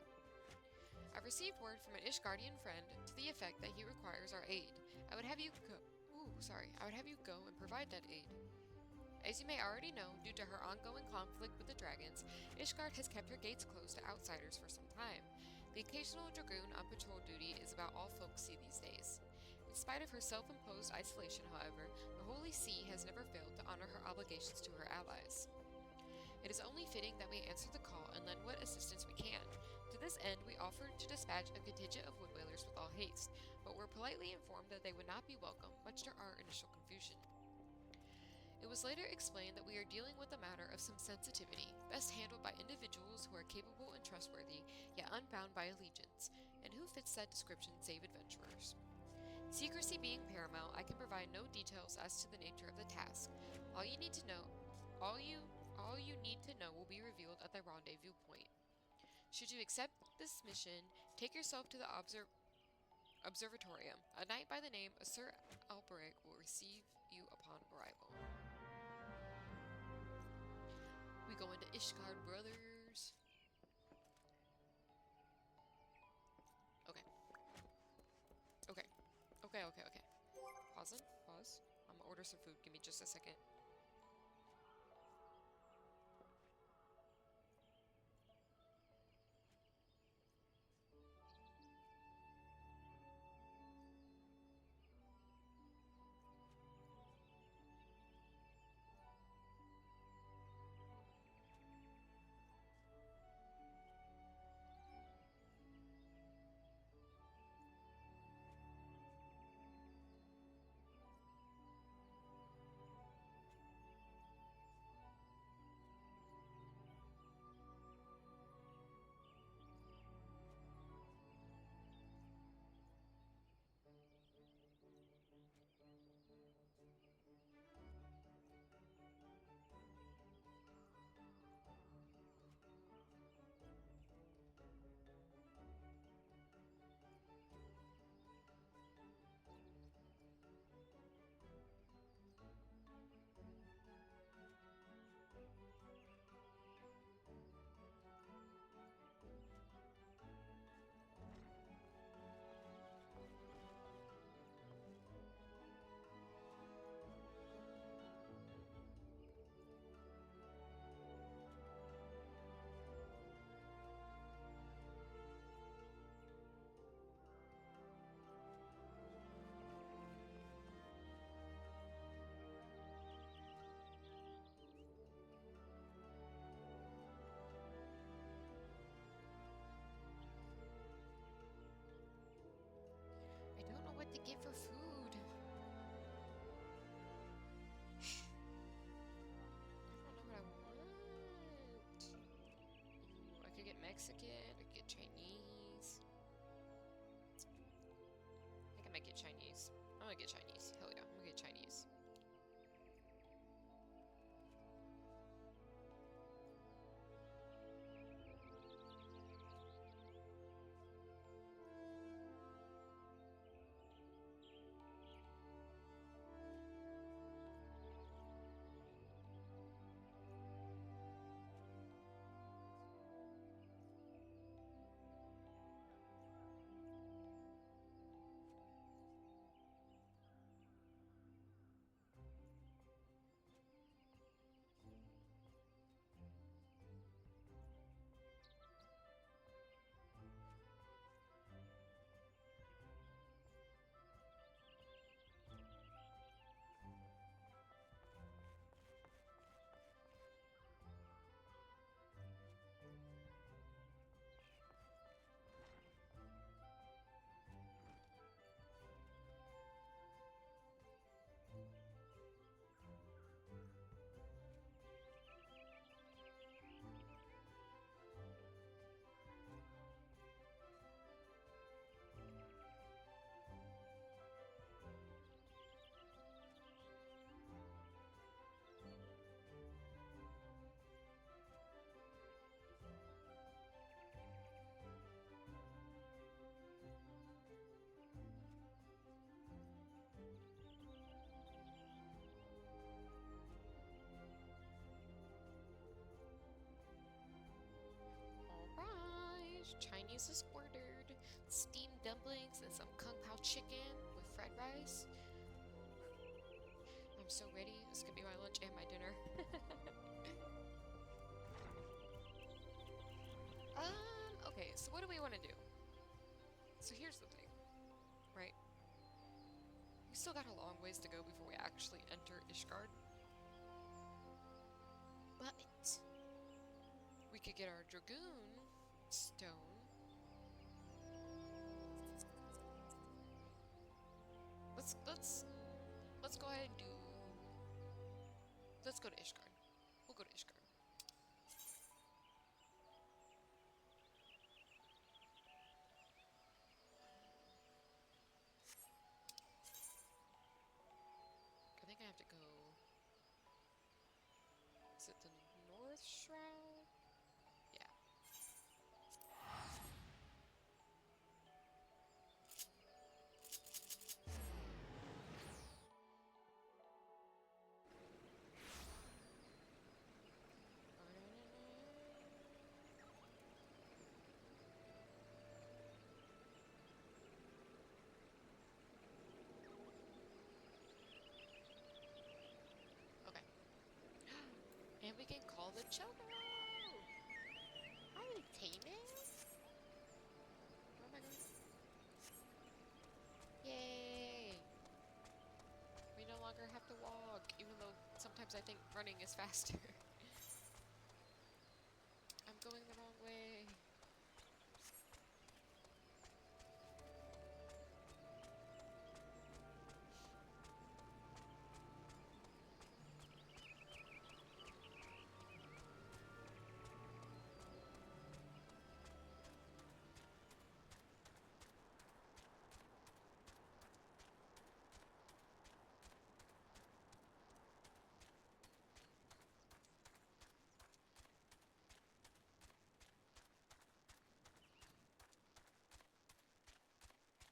I've received word from an Ishgardian friend to the effect that he requires our aid. I would have you go and provide that aid. As you may already know, due to her ongoing conflict with the dragons, Ishgard has kept her gates closed to outsiders for some time. The occasional dragoon on patrol duty is about all folks see these days. In spite of her self-imposed isolation, however, the Holy See has never failed to honor her obligations to her allies. It is only fitting that we answer the call and lend what assistance we can. To this end, we offered to dispatch a contingent of woodwhalers with all haste, but were politely informed that they would not be welcome, much to our initial confusion. It was later explained that we are dealing with a matter of some sensitivity, best handled by individuals who are capable and trustworthy, yet unbound by allegiance, and who fits that description save adventurers. Secrecy being paramount, I can provide no details as to the nature of the task. All you need to know will be revealed at the rendezvous point. Should you accept this mission, take yourself to the observatorium. A knight by the name of Sir Alberic will receive you upon arrival. We go into Ishgard, brothers. Okay. Okay. Okay. Pause. I'm gonna order some food. Give me just a second. I don't know what to get for food. I don't know what I want. Ooh, I could get Mexican, I could get Chinese. I think I might get Chinese. I'm gonna get Chinese. Hell yeah, I'm gonna get Chinese. dumplings and some kung pao chicken with fried rice. I'm so ready. This could be my lunch and my dinner. Okay, so what do we want to do? So here's the thing, right? We still got a long ways to go before we actually enter Ishgard. But we could get our Dragoon stone. Let's go ahead and do. Let's go to Ishgard. We'll go to Ishgard. I think I have to go. Is it the North Shroud? Yeah. Okay. And we can call the Chocoro! Hi, Lieutenant! Where am I going? Yay! We no longer have to walk, even though sometimes I think running is faster. I'm going the wrong way.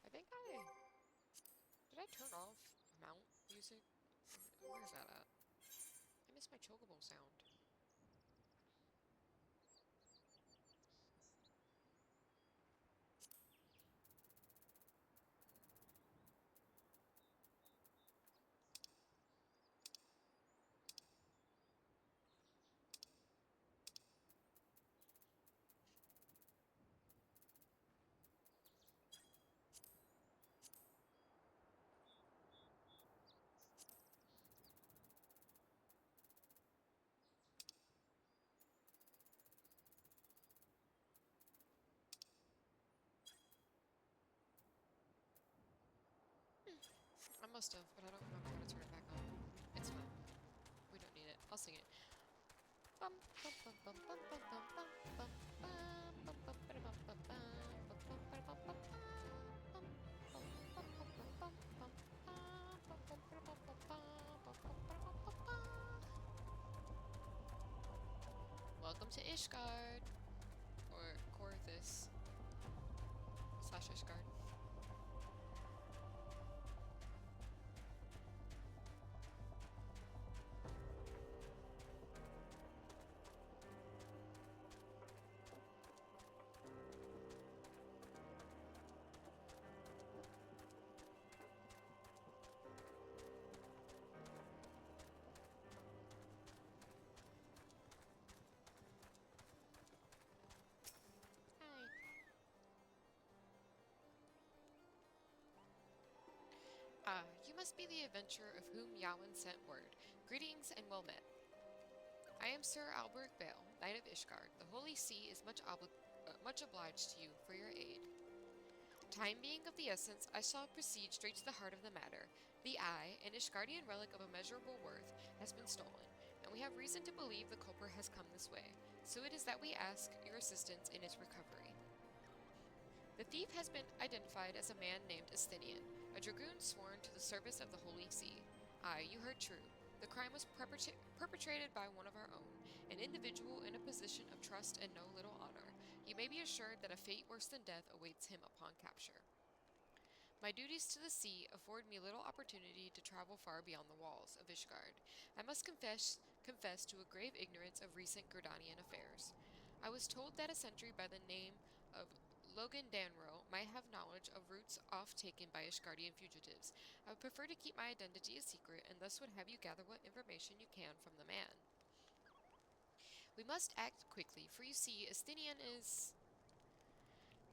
I think did I turn off mount music? Where's that at? I miss my chocobo sound. I must have, but I don't remember how to turn it back on. It's fine. We don't need it. I'll sing it. Bum bum bum bum bum bum bum bum bum bum bum bum bum bum bum bum Welcome to Ishgard, or Korthus / Ishgard. You must be the adventurer of whom Yawen sent word. Greetings and well met. I am Sir Alberic Bale, Knight of Ishgard. The Holy See is much obliged to you for your aid. Time being of the essence, I shall proceed straight to the heart of the matter. The eye, an Ishgardian relic of immeasurable worth, has been stolen, and we have reason to believe the culprit has come this way. So it is that we ask your assistance in its recovery. The thief has been identified as a man named Asthenian, a dragoon sworn to the service of the Holy See. Aye, you heard true. The crime was perpetrated by one of our own, an individual in a position of trust and no little honor. You may be assured that a fate worse than death awaits him upon capture. My duties to the sea afford me little opportunity to travel far beyond the walls of Ishgard. I must confess to a grave ignorance of recent Gerdanian affairs. I was told that a sentry by the name of Logan Danro might have knowledge of routes off taken by Ishgardian fugitives. I would prefer to keep my identity a secret, and thus would have you gather what information you can from the man. We must act quickly, for you see, Estinian is...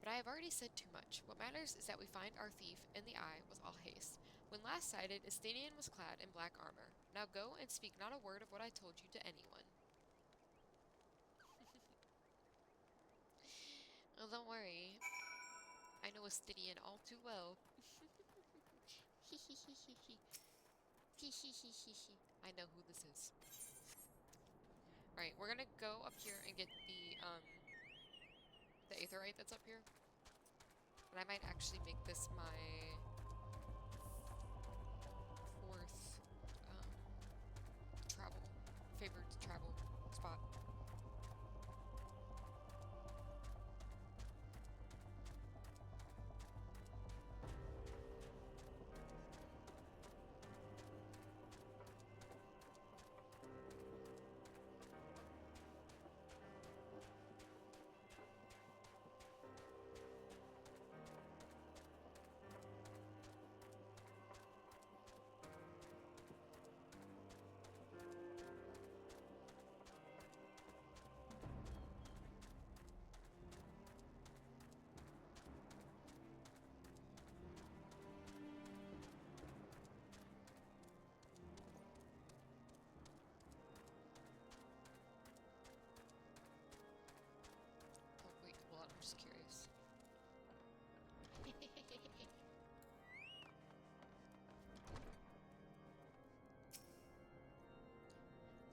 But I have already said too much. What matters is that we find our thief in the eye with all haste. When last sighted, Estinian was clad in black armor. Now go and speak not a word of what I told you to anyone. Well, don't worry. I know Estinian all too well. I know who this is. Alright, we're gonna go up here and get the aetherite that's up here. And I might actually make this my fourth, favored travel spot. Oh, wait, hold on, I'm just curious.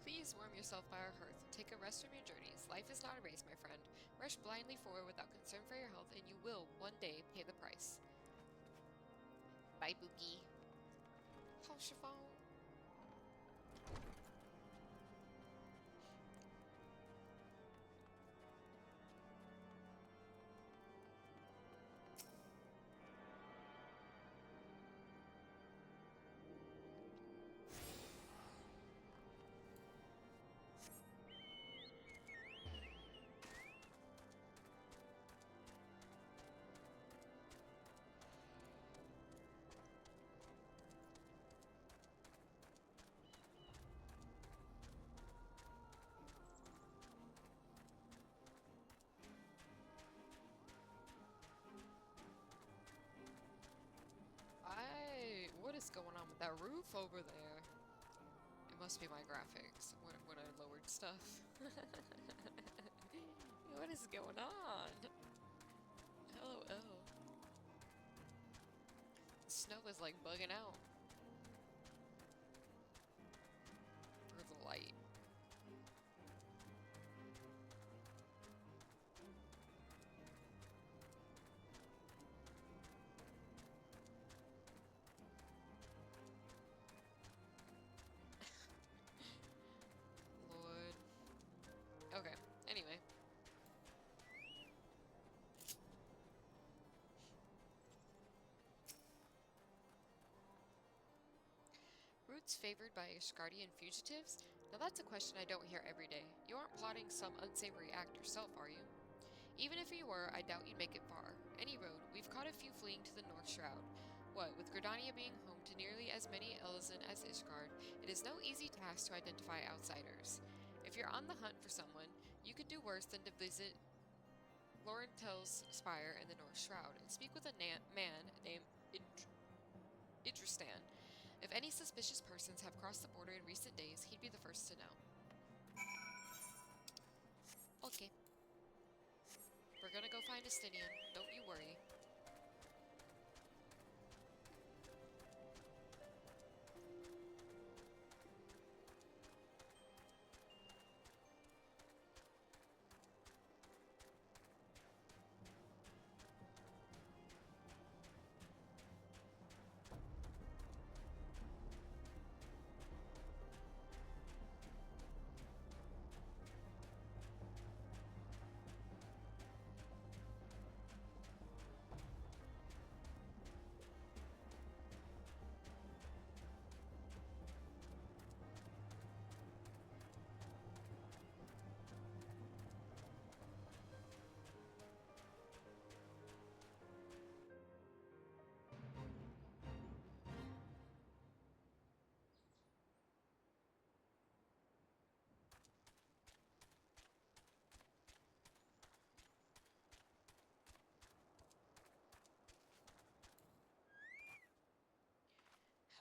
Please warm yourself by our hearth. Take a rest from your journeys. Life is not a race, my friend. Rush blindly forward without concern for your health, and you will, one day, pay the price. Bye, Bookie. How's your phone? What is going on with that roof over there? It must be my graphics when I lowered stuff. What is going on? LOL. The snow is like bugging out. Or the light. Lord. Okay, anyway. Routes favored by Ishgardian fugitives? Now that's a question I don't hear every day. You aren't plotting some unsavory act yourself, are you? Even if you were, I doubt you'd make it far. Any road, we've caught a few fleeing to the North Shroud. What, with Gridania being home to nearly as many Elzen as Ishgard, it is no easy task to identify outsiders. If you're on the hunt for someone, you could do worse than to visit Laurentel's spire in the North Shroud and speak with a man named Idristan. If any suspicious persons have crossed the border in recent days, he'd be the first to know. Okay. We're gonna go find Estinian, don't you worry.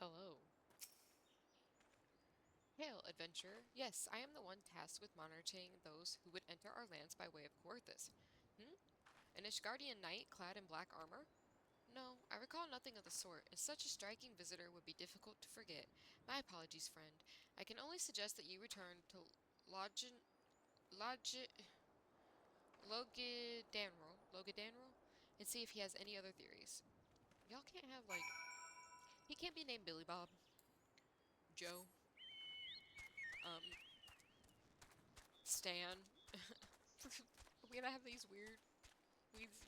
Hello. Hail, adventurer. Yes, I am the one tasked with monitoring those who would enter our lands by way of Coerthus. Hmm? An Ishgardian knight clad in black armor? No, I recall nothing of the sort, and such a striking visitor would be difficult to forget. My apologies, friend. I can only suggest that you return to Login... Logi... Logidanro, and see if he has any other theories. Y'all can't have, like... He can't be named Billy Bob. Joe. Stan. We gotta have these weird...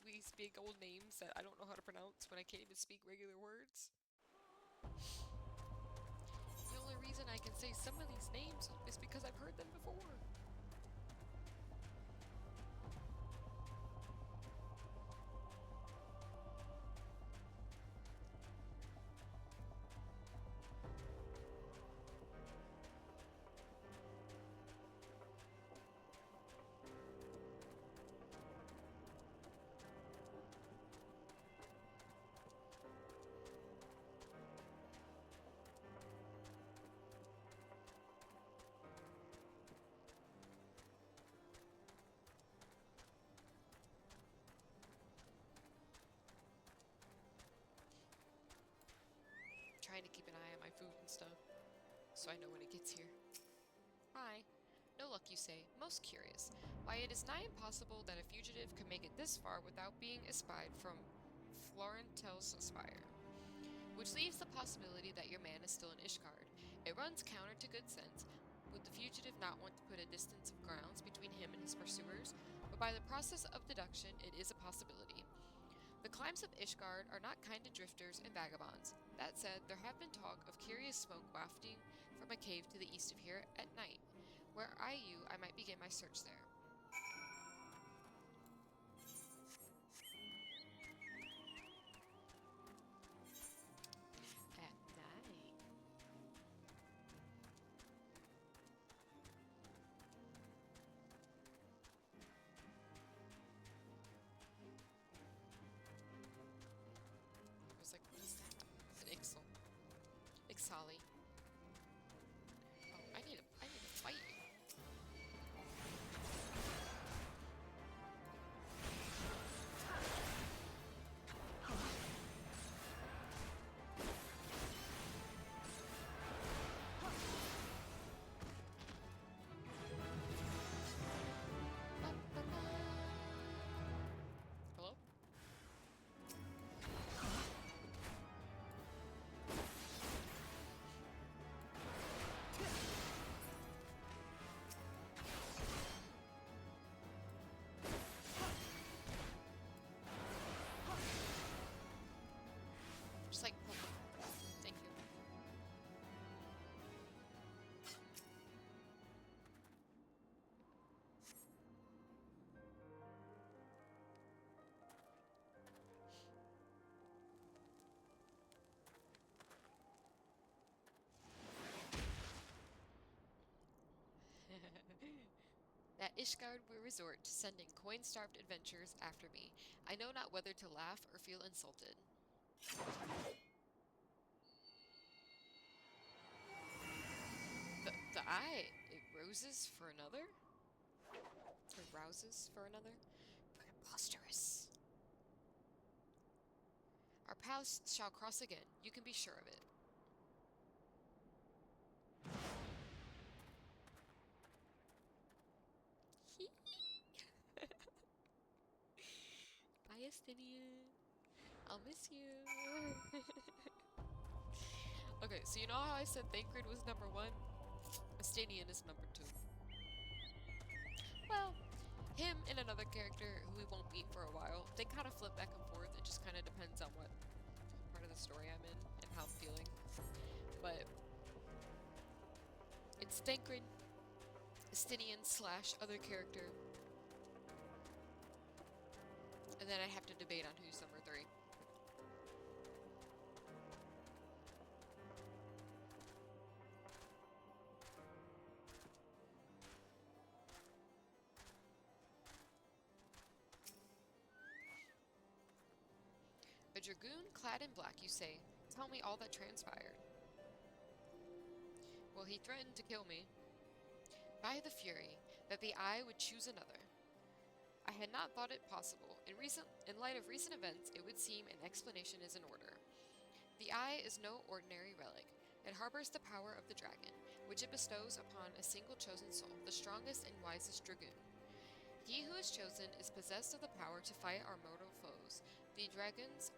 These big old names that I don't know how to pronounce when I can't even speak regular words. The only reason I can say some of these names is because I've heard them before. Trying to keep an eye on my food and stuff, so I know when it gets here. Hi. No luck, you say. Most curious. Why, it is nigh impossible that a fugitive could make it this far without being espied from Florentel's Spire. Which leaves the possibility that your man is still in Ishgard. It runs counter to good sense. Would the fugitive not want to put a distance of grounds between him and his pursuers? But by the process of deduction, it is a possibility. The climes of Ishgard are not kind to drifters and vagabonds. That said, there have been talk of curious smoke wafting from a cave to the east of here at night. Were I you, I might begin my search there. At night. I was like, what is that? It's an Ixal. Ixali. Oh, I need to fight you. Hello? Just like, thank you. That Ishgard will resort to sending coin-starved adventurers after me. I know not whether to laugh or feel insulted. The eye, it roses for another? Or rouses for another? Preposterous. Our paths shall cross again, you can be sure of it. Bye, Estinian. I'll miss you. Okay, so you know how I said Thancred was number 1? Estinian is number 2. Well, him and another character who we won't meet for a while, they kind of flip back and forth. It just kind of depends on what part of the story I'm in and how I'm feeling. But it's Thancred, Estinian / other character. And then I have to debate on who's number 3. A dragoon clad in black, you say. Tell me all that transpired. well, he threatened to kill me. By the fury, that the eye would choose another. I had not thought it possible. In light of recent events, it would seem an explanation is in order. The eye is no ordinary relic. It harbors the power of the dragon, which it bestows upon a single chosen soul, the strongest and wisest dragoon. He who is chosen is possessed of the power to fight our mortal foes, the dragons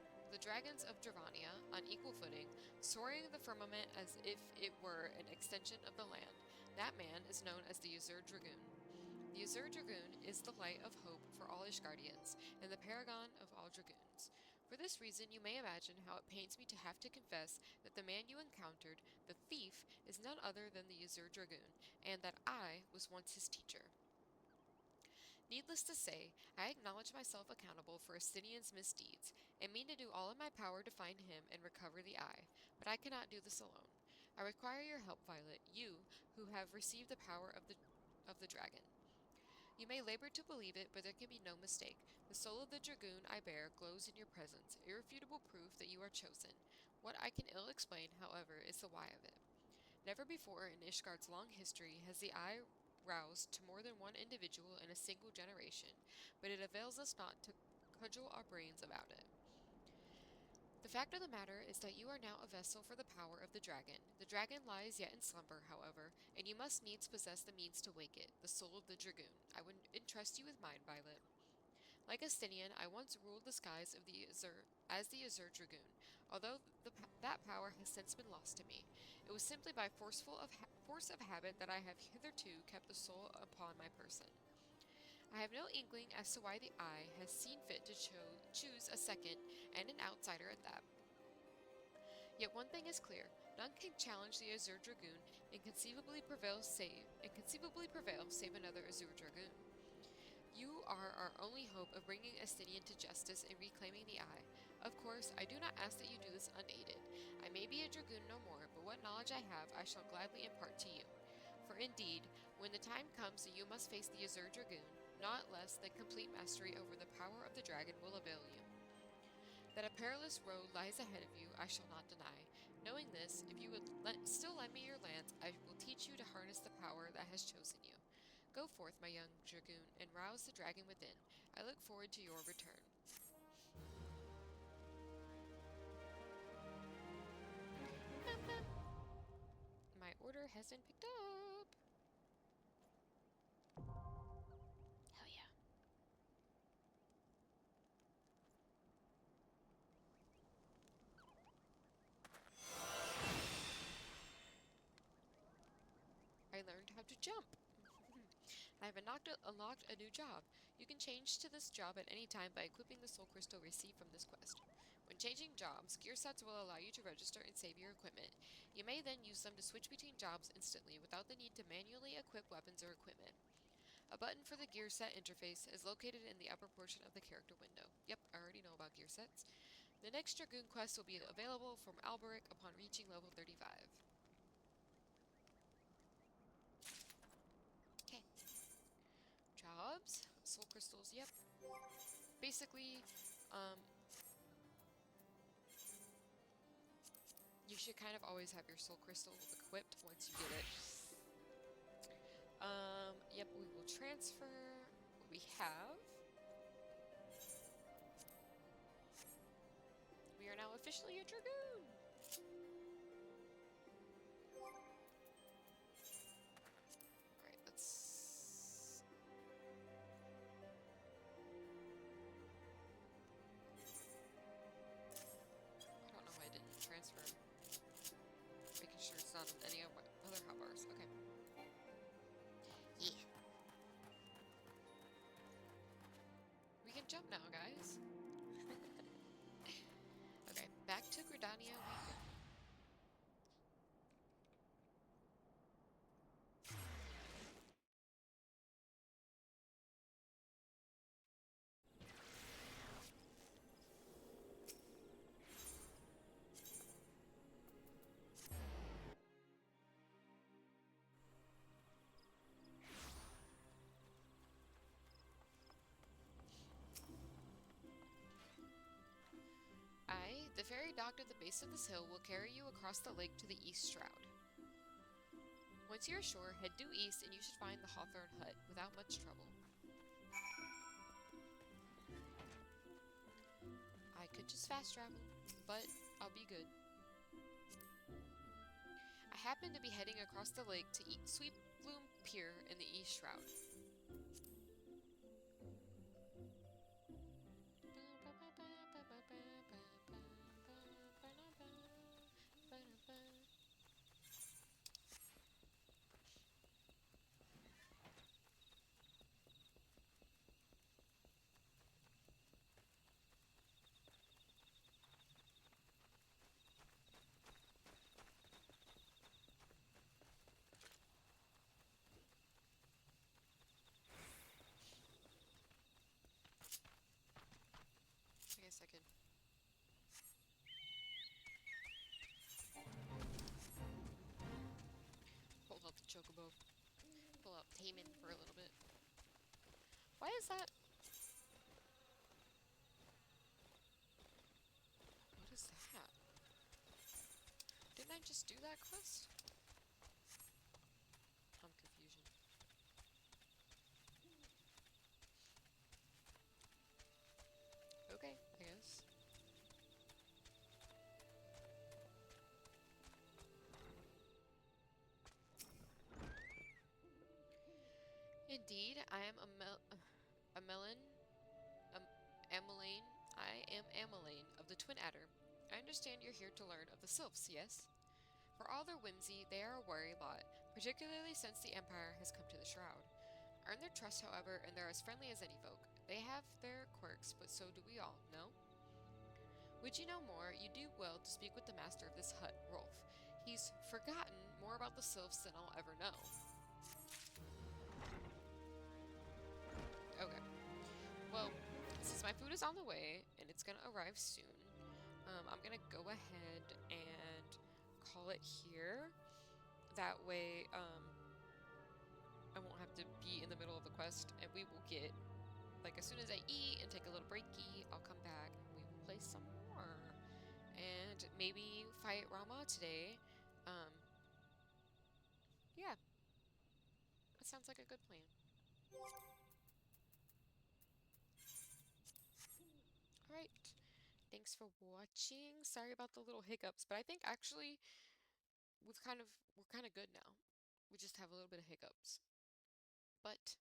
of Dravania, on equal footing, soaring the firmament as if it were an extension of the land. That man is known as the Azure Dragoon. The Azure Dragoon is the light of hope for all Ishgardians, and the paragon of all dragoons. For this reason, you may imagine how it pains me to have to confess that the man you encountered, the thief, is none other than the Azure Dragoon, and that I was once his teacher. Needless to say, I acknowledge myself accountable for Estinian's misdeeds, and mean to do all in my power to find him and recover the eye, but I cannot do this alone. I require your help, Violet, you, who have received the power of the dragon. You may labor to believe it, but there can be no mistake. The soul of the dragoon I bear glows in your presence, irrefutable proof that you are chosen. What I can ill explain, however, is the why of it. Never before in Ishgard's long history has the eye roused to more than one individual in a single generation, but it avails us not to cudgel our brains about it. The fact of the matter is that you are now a vessel for the power of the dragon. The dragon lies yet in slumber, however, and you must needs possess the means to wake it, the soul of the dragoon. I would entrust you with mine, Violet. Like Estinian, I once ruled the skies of the Azure Dragoon, although that power has since been lost to me. It was simply by force of habit that I have hitherto kept the soul upon my person. I have no inkling as to why the eye has seen fit to choose a second, and an outsider at that. Yet one thing is clear: none can challenge the Azure Dragoon and conceivably prevail save another Azure Dragoon. You are our only hope of bringing Estinian to justice and reclaiming the eye. Of course, I do not ask that you do this unaided. I may be a dragoon no more, but what knowledge I have I shall gladly impart to you. For indeed, when the time comes that you must face the Azure Dragoon, not less than complete mastery over the power of the dragon will avail you. That a perilous road lies ahead of you, I shall not deny. Knowing this, if you would still lend me your lands, I will teach you to harness the power that has chosen you. Go forth, my young dragoon, and rouse the dragon within. I look forward to your return. My order has been picked up. Hell yeah. I learned how to jump. I have unlocked a new job. You can change to this job at any time by equipping the soul crystal received from this quest. When changing jobs, gear sets will allow you to register and save your equipment. You may then use them to switch between jobs instantly without the need to manually equip weapons or equipment. A button for the gear set interface is located in the upper portion of the character window. Yep, I already know about gear sets. The next Dragoon quest will be available from Alberic upon reaching level 35. Okay. Jobs, soul crystals, yep. Basically, you should kind of always have your soul crystal equipped once you get it. Yep, we will transfer what we have. We are now officially a dragoon! Alright, let's... I don't know why I didn't transfer. Making sure it's not any other hotbars. Okay. Yeah. We can jump now, guys. Okay, back to Gridania we go. The ferry docked at the base of this hill will carry you across the lake to the East Shroud. Once you're ashore, head due east and you should find the Hawthorne Hut without much trouble. I could just fast travel, but I'll be good. I happen to be heading across the lake to Sweet Bloom Pier in the East Shroud. I guess I could pull out the chocobo. Pull out Taman for a little bit. Why is that? What is that? Didn't I just do that quest? I'm confusion. Okay, I guess. Indeed, I am Ameline. I am Ameline of the Twin Adder. I understand you're here to learn of the Sylphs, yes? For all their whimsy, they are a wary lot, particularly since the Empire has come to the Shroud. Earn their trust, however, and they're as friendly as any folk. They have their quirks, but so do we all, no? Would you know more, you do well to speak with the master of this hut, Rolf. He's forgotten more about the Sylphs than I'll ever know. Okay. Well, since my food is on the way, and it's gonna arrive soon, I'm gonna go ahead and call it here. That way, I won't have to be in the middle of the quest, and we will get, like, as soon as I eat and take a little breaky, I'll come back and we will play some more. And maybe fight Rama today. Yeah, that sounds like a good plan. Alright, thanks for watching. Sorry about the little hiccups, but I think actually we're kind of good now. We just have a little bit of hiccups. But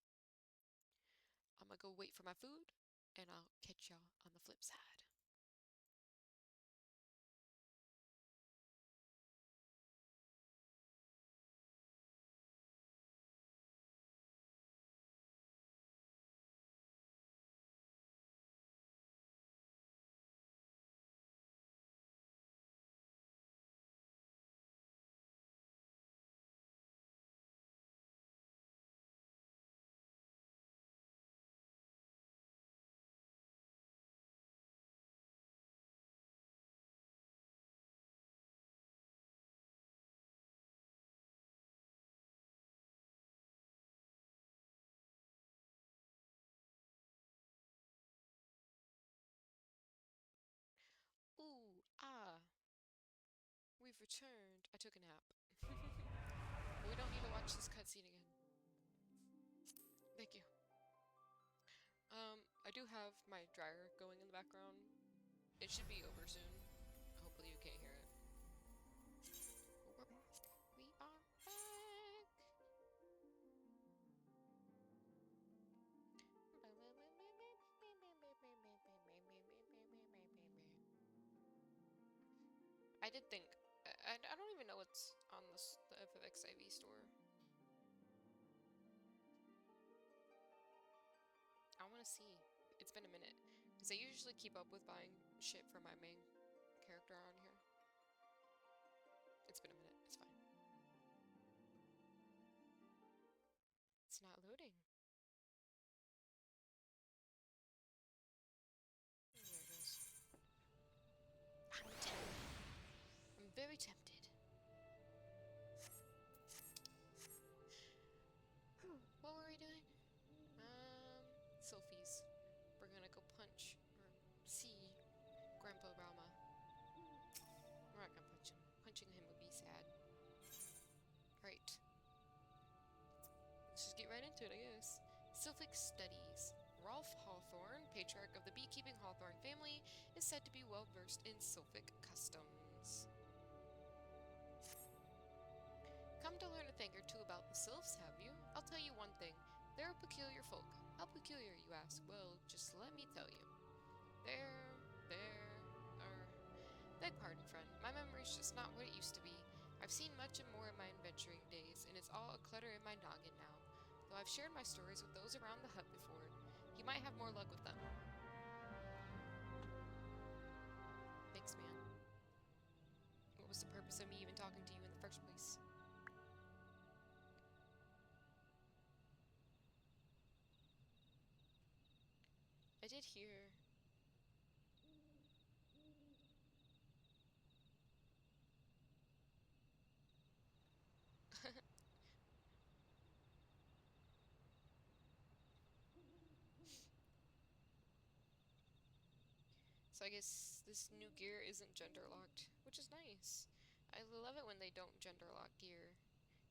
I'm gonna go wait for my food, and I'll catch y'all on the flip side. Ooh, ah, we've returned. I took a nap. We don't need to watch this cutscene again. Thank you. I do have my dryer going in the background. It should be over soon. Hopefully you can't hear it. We're back. We are back. I did think. I don't even know what's on the XIV store. I want to see. It's been a minute. Because I usually keep up with buying shit for my main character on here. It's been a minute. It's fine. It's not loading. There it is. I'm tempted. I'm very tempted. What were we doing? Sylphies. We're gonna go punch or see Grandpa Rama. We're not gonna punch him. Punching him would be sad. Right. right into it, I guess. Sylphic Studies. Rolf Hawthorne, patriarch of the beekeeping Hawthorne family, is said to be well versed in Sylphic customs. Come to learn a thing or two about the Sylphs, have you? I'll tell you one thing. They're a peculiar folk. How peculiar, you ask? Well, just let me tell you. Beg pardon, friend. My memory's just not what it used to be. I've seen much and more in my adventuring days, and it's all a clutter in my noggin now. Though I've shared my stories with those around the hut before. You might have more luck with them. Thanks, man. What was the purpose of me even talking to you in the first place? I did hear... So I guess this new gear isn't gender locked, which is nice. I love it when they don't gender lock gear,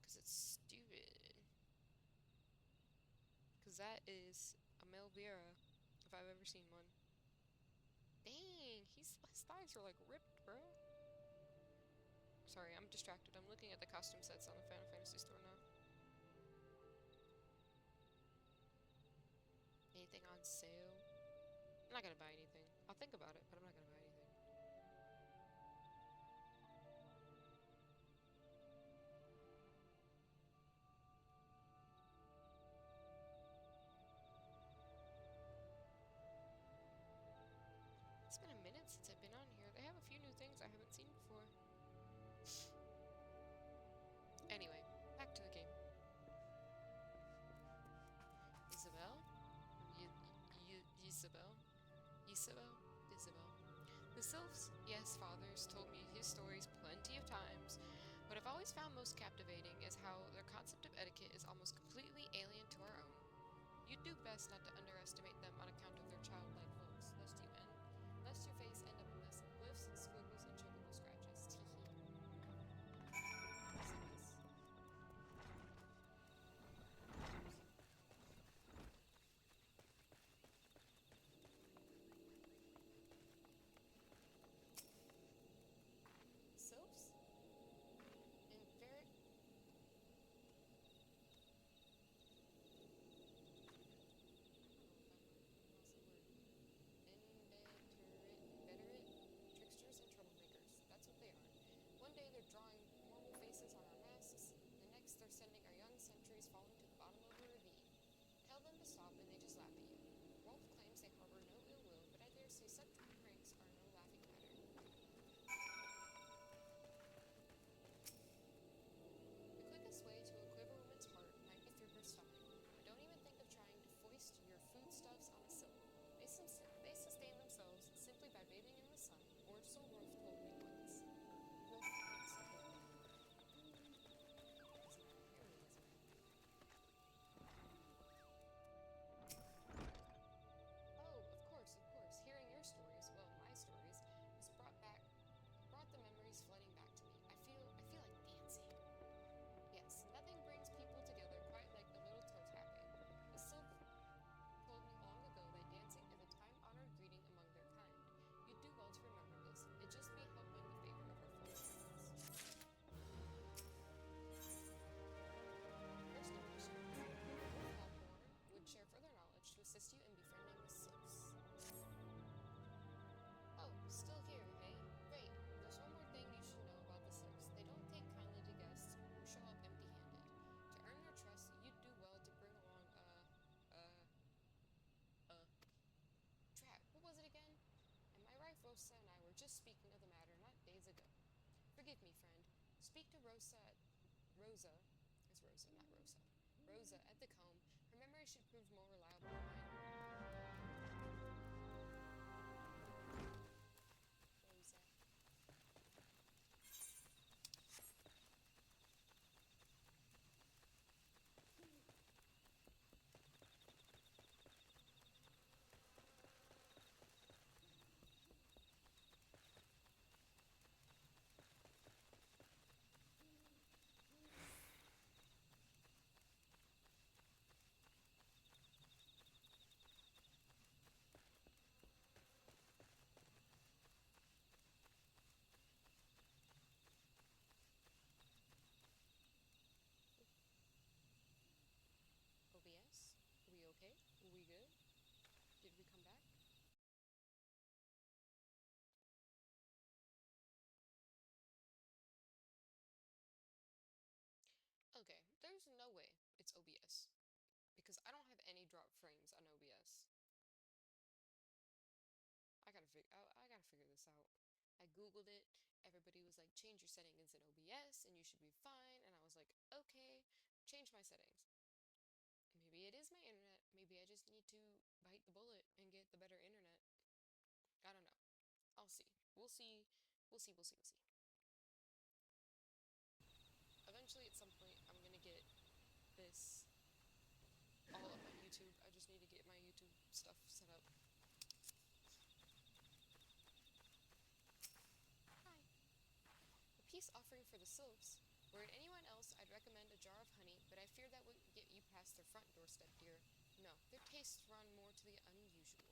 because it's stupid. Because that is a Melvira, if I've ever seen one. Dang, his thighs are like ripped, bro. Sorry, I'm distracted. I'm looking at the costume sets on the Final Fantasy store now. Anything on sale? I'm not gonna buy anything. I'll think about it, but I'm not gonna buy anything. It's been a minute since I've been on here. They have a few new things I haven't seen before. Anyway, back to the game. Isabel? Isabel? Isabel? Isabel. The Sylphs, yes, fathers, told me his stories plenty of times. What I've always found most captivating is how their concept of etiquette is almost completely alien to our own. You'd do best not to underestimate them on account of their childlike looks, lest your face end up in lifts, squiggles, and chocobo scratches. Sylphs? And very... Inveterate tricksters and troublemakers. That's what they are. One day they're drawing normal faces on our masks, the next they're sending our young sentries falling to the bottom of a ravine. Tell them to stop and they just laugh at you. Rolf claims they harbor no ill will, but I dare say such pranks are no laughing matter. The quickest way to a quiver woman's heart might be through her stomach, but don't even think of trying to foist your foodstuffs on a Sylph. They sustain themselves simply by bathing in the sun, or so Rolf told me once. Rolf once told me. Oh, of course, of course. Hearing your stories, well, my stories, has brought the memories flooding back to me. I feel like dancing. Yes, nothing brings people together quite like a little toe tapping. The Sylph told me long ago that dancing is a time-honored greeting among their kind. You'd do well to remember this. It just may help win the favor of our fellow humans. First impression. Wolf Hawthorne would share further knowledge to assist you in befriending the Sylphs. Oh, still here, hey? Great. There's one more thing you should know about the Sylphs. They don't take kindly to guests who show up empty-handed. To earn their trust, you'd do well to bring along, Drat, what was it again? And my wife Rosa and I were just speaking of the matter not days ago. Forgive me, friend. Speak to Rosa at... Rosa. It's Rosa, not Rosa. Rosa at the comb. Her memory should prove more reliable than mine. Rosa. no way. It's OBS. Because I don't have any drop frames on OBS. I gotta figure this out. I googled it. Everybody was like, change your settings in OBS and you should be fine. And I was like, okay, change my settings. Maybe it is my internet. Maybe I just need to bite the bullet and get the better internet. I don't know. I'll see. We'll see. We'll see. We'll see. We'll see. Eventually, at some point, I'm gonna get this all up on YouTube. I just need to get my YouTube stuff set up. Hi. A peace offering for the sylphs. Were it anyone else, I'd recommend a jar of honey, but I fear that wouldn't get you past their front doorstep, dear. No, their tastes run more to the unusual.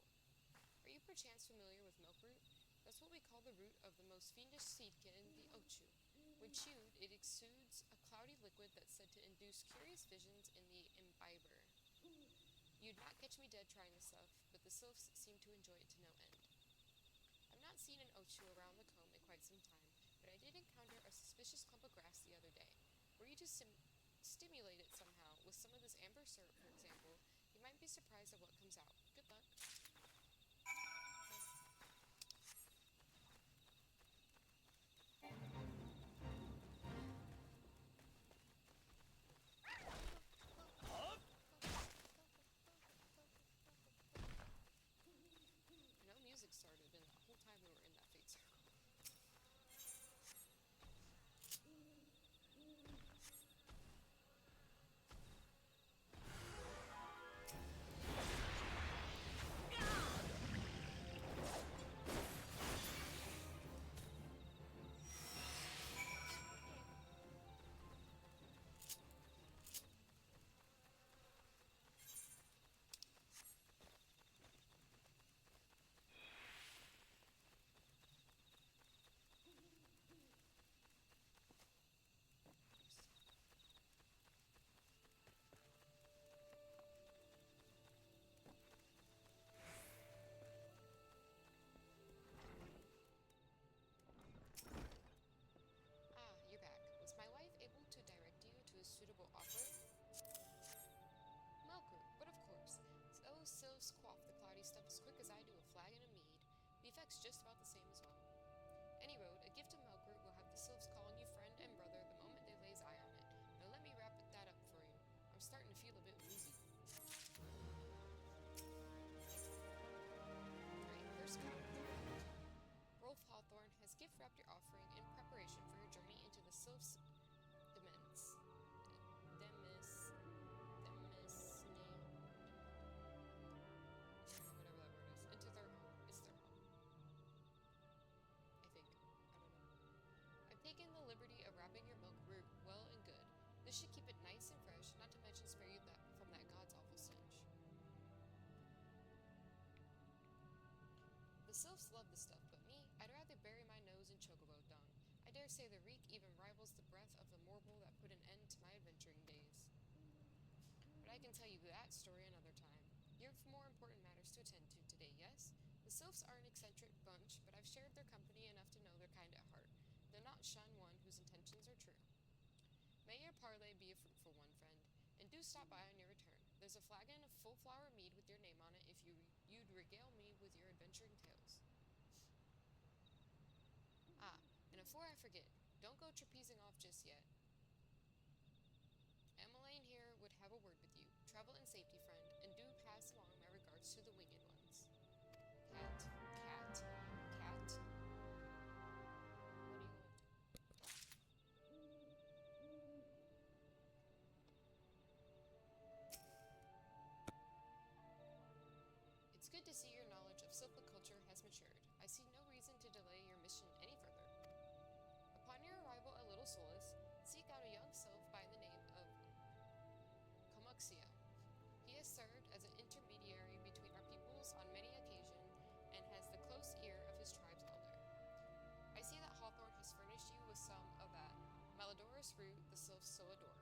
Are you perchance familiar with milkroot? That's what we call the root of the most fiendish seedkin, the ochu. When chewed, it exudes a cloudy liquid that's said to induce curious visions in the imbiber. You'd not catch me dead trying this stuff, but the sylphs seem to enjoy it to no end. I've not seen an ochu around the comb in quite some time, but I did encounter a suspicious clump of grass the other day. Were you to stimulate it somehow, with some of this amber syrup, for example, you might be surprised at what comes out. Good luck. No music started in the whole time we were in that fate circle. You're back. Was my wife able to direct you to a suitable offering? Milkroot, but of course. Those sylphs quaff the cloudy stuff as quick as I do a flagon of mead. The effect's just about the same as well. Any road, a gift of milkroot will have the sylphs calling you friend and brother the moment they lays eye on it. Now let me wrap that up for you. I'm starting to feel a bit woozy. Alright, first one. Rolf Hawthorne has gift-wrapped your offering in preparation for your journey into the Sylph's demesne. Whatever that word is. Into their home. It's their home. I think. I don't know. I've taken the liberty of wrapping your milk root well and good. This should keep it nice and fresh, not to mention spare you from that god's awful stench. The sylphs love the stuff, but me, I'd rather bury my nose in chocobo dung. I dare say the reek even rivals the breath of the mortal that put an end to my adventuring days. But I can tell you that story another time. You have more important matters to attend to today, yes? The sylphs are an eccentric bunch, but I've shared their company enough to know they're kind at heart. They'll not shun one whose intentions are true. May your parley be a fruitful one, friend. And do stop by on your return. There's a flagon of full flower mead with your name on it if you'd regale me with your adventuring tales. And before I forget, don't go trapezing off just yet. Emmeline here would have a word with you. Travel in safety, friend, and do pass along my regards to the winged ones. Cat, cat, cat. What do you want? It's good to see your knowledge of silviculture has matured. I see no reason to delay your mission any further. Upon your arrival at Little Solace, seek out a young sylph by the name of Comuxia. He has served as an intermediary between our peoples on many occasions and has the close ear of his tribe's elder. I see that Hawthorne has furnished you with some of that malodorous root the sylphs so adore.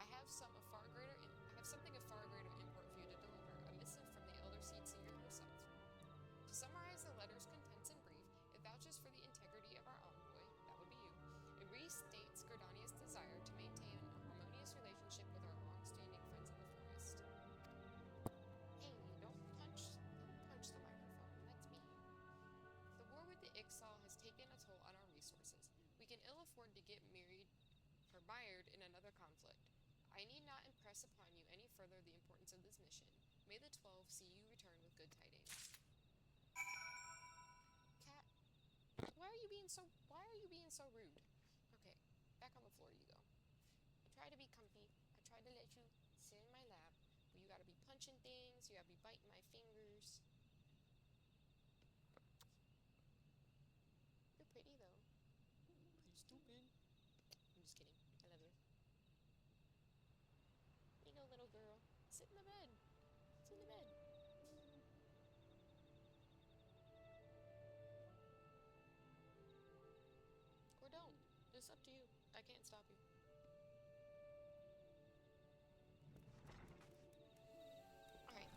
I have something of far greater import for you to deliver, a missive from the elder seedseer herself. To summarize the letter's contents in brief, it vouches for the integrity of our envoy, that would be you. It restates Gordania's desire to maintain a harmonious relationship with our long ill afford to get married or mired in another conflict. I need not impress upon you any further the importance of this mission. May the 12 see you return with good tidings. Cat, why are you being so rude? Okay, back on the floor you go. I try to be comfy. I try to let you sit in my lap, but you gotta be punching things, you gotta be biting my fingers. You're pretty though. Pretty stupid. I'm just kidding. I love you. Here you go, little girl. Sit in the bed. Sit in the bed. Or don't. It's up to you. I can't stop you. Alright.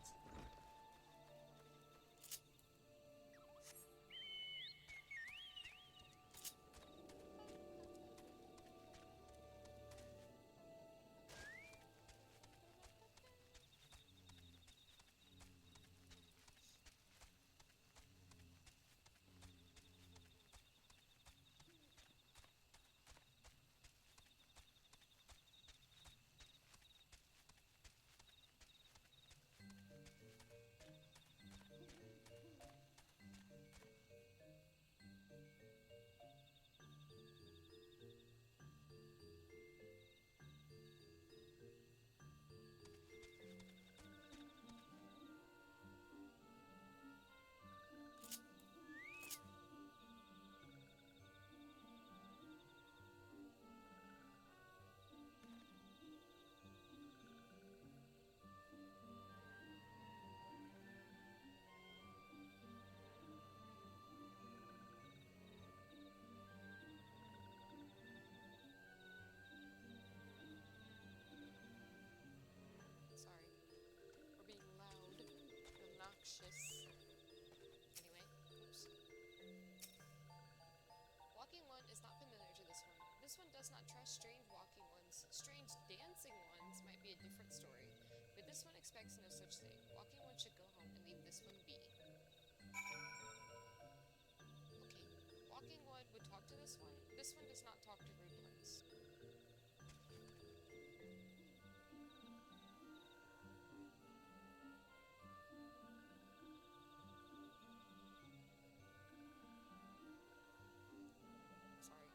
Sorry. We're being loud and obnoxious. Anyway, oops. Walking one is not familiar to this one. This one does not trust strange walking ones. Strange dancing ones might be a different story, but this one expects no such thing. Walking one should go home and leave this one be. Okay. Walking one would talk to this one. This one does not talk to rude ones. Sorry.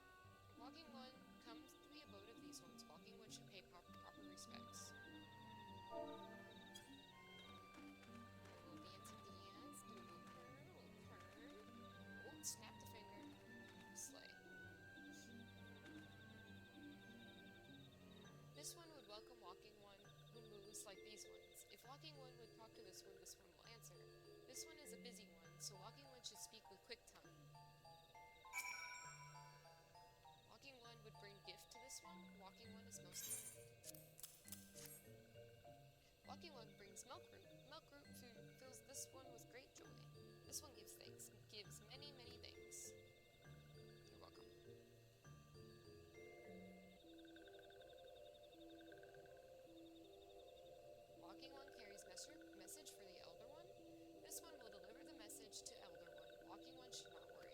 Walking one comes to the abode of these ones. Walking one should pay proper respects. Little fancy dance, do a little turn. Oh, snap the finger. Slay. This one would welcome walking one who moves like these ones. If walking one would talk to this one will answer. This one is a busy one, so walking one should speak with quick tongue. Walking one would bring gift to this one. Walking one is most kind. Walking one brings milk root. Milk root food fills this one with great joy. This one gives thanks. Gives many, many thanks. You're welcome. Walking one carries message for the elder one. This one will deliver the message to elder one. Walking one should not worry.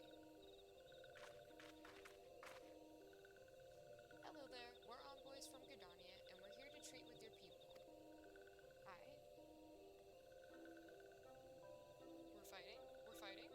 Hello there, we're envoys from Gridania, and we're here to treat with your people. Hi. We're fighting? We're fighting?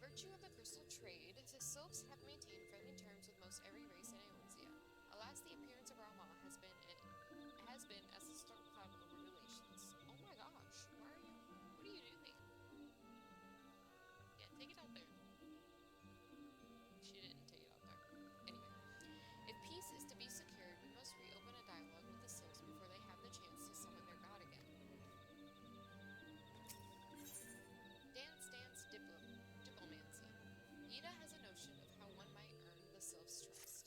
virtue of the crystal trade, the sylphs have maintained friendly terms with most every race in Aeonsia. Alas, the appearance of Rama has been as a storm cloud over relations. Oh my gosh, what are you doing? Yeah, take it out there. She didn't take it out there. Anyway, if peace is to be secured, we must reopen a dialogue with the sylphs before they have the chance to summon their god again. Diplomancy. Ida has a notion of how one might earn the sylph's trust.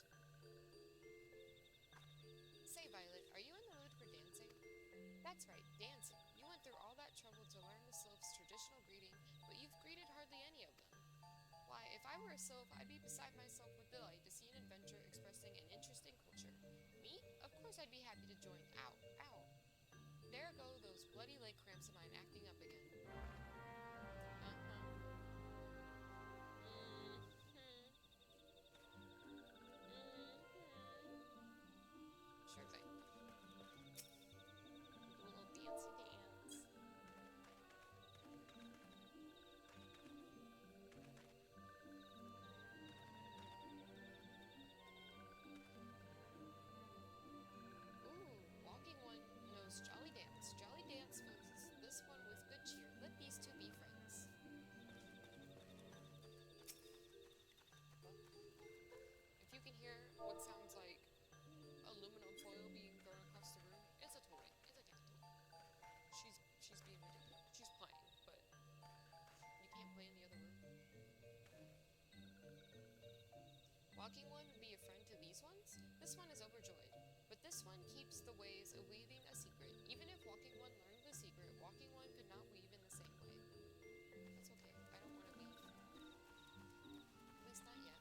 Say, Violet, are you in the mood for dancing? That's right, dancing. You went through all that trouble to learn the sylph's traditional greeting, but you've greeted hardly any of them. Why, if I were a sylph, I'd be beside myself with delight to see an adventure expressing an interest in culture. Me? Of course I'd be happy to join. Ow, ow. There go those bloody leg cramps of mine acting up again. Sure thing. Do a little dancey dance. Ooh, walking one knows jolly dance. Jolly dance fills this one with good cheer. Let these two be friends. If you can hear what sounds like aluminum foil being thrown across the room, it's a toy. It's a cat toy. She's being ridiculous. She's playing, but you can't play in the other room. Walking one would be a friend to these ones. This one is overjoyed, but this one keeps the ways of weaving a secret. Even if walking one learned the secret, walking one could not weave in the same way. That's okay. I don't want to leave. At least not yet.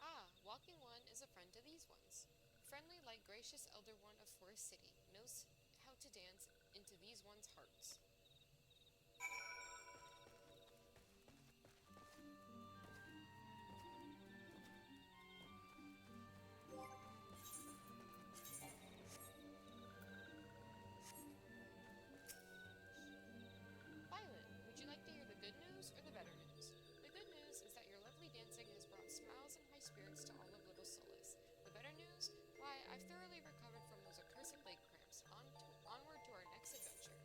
Ah, walking one is a friend to these ones. Friendly like gracious elder one of Forest City, knows how to dance into these ones' hearts. Violet, would you like to hear the good news or the better news? The good news is that your lovely dancing has brought smiles and high spirits to all of Little Solace. The better news? Why, I've thoroughly recovered from those accursed leg cramps. Onward to our next adventure.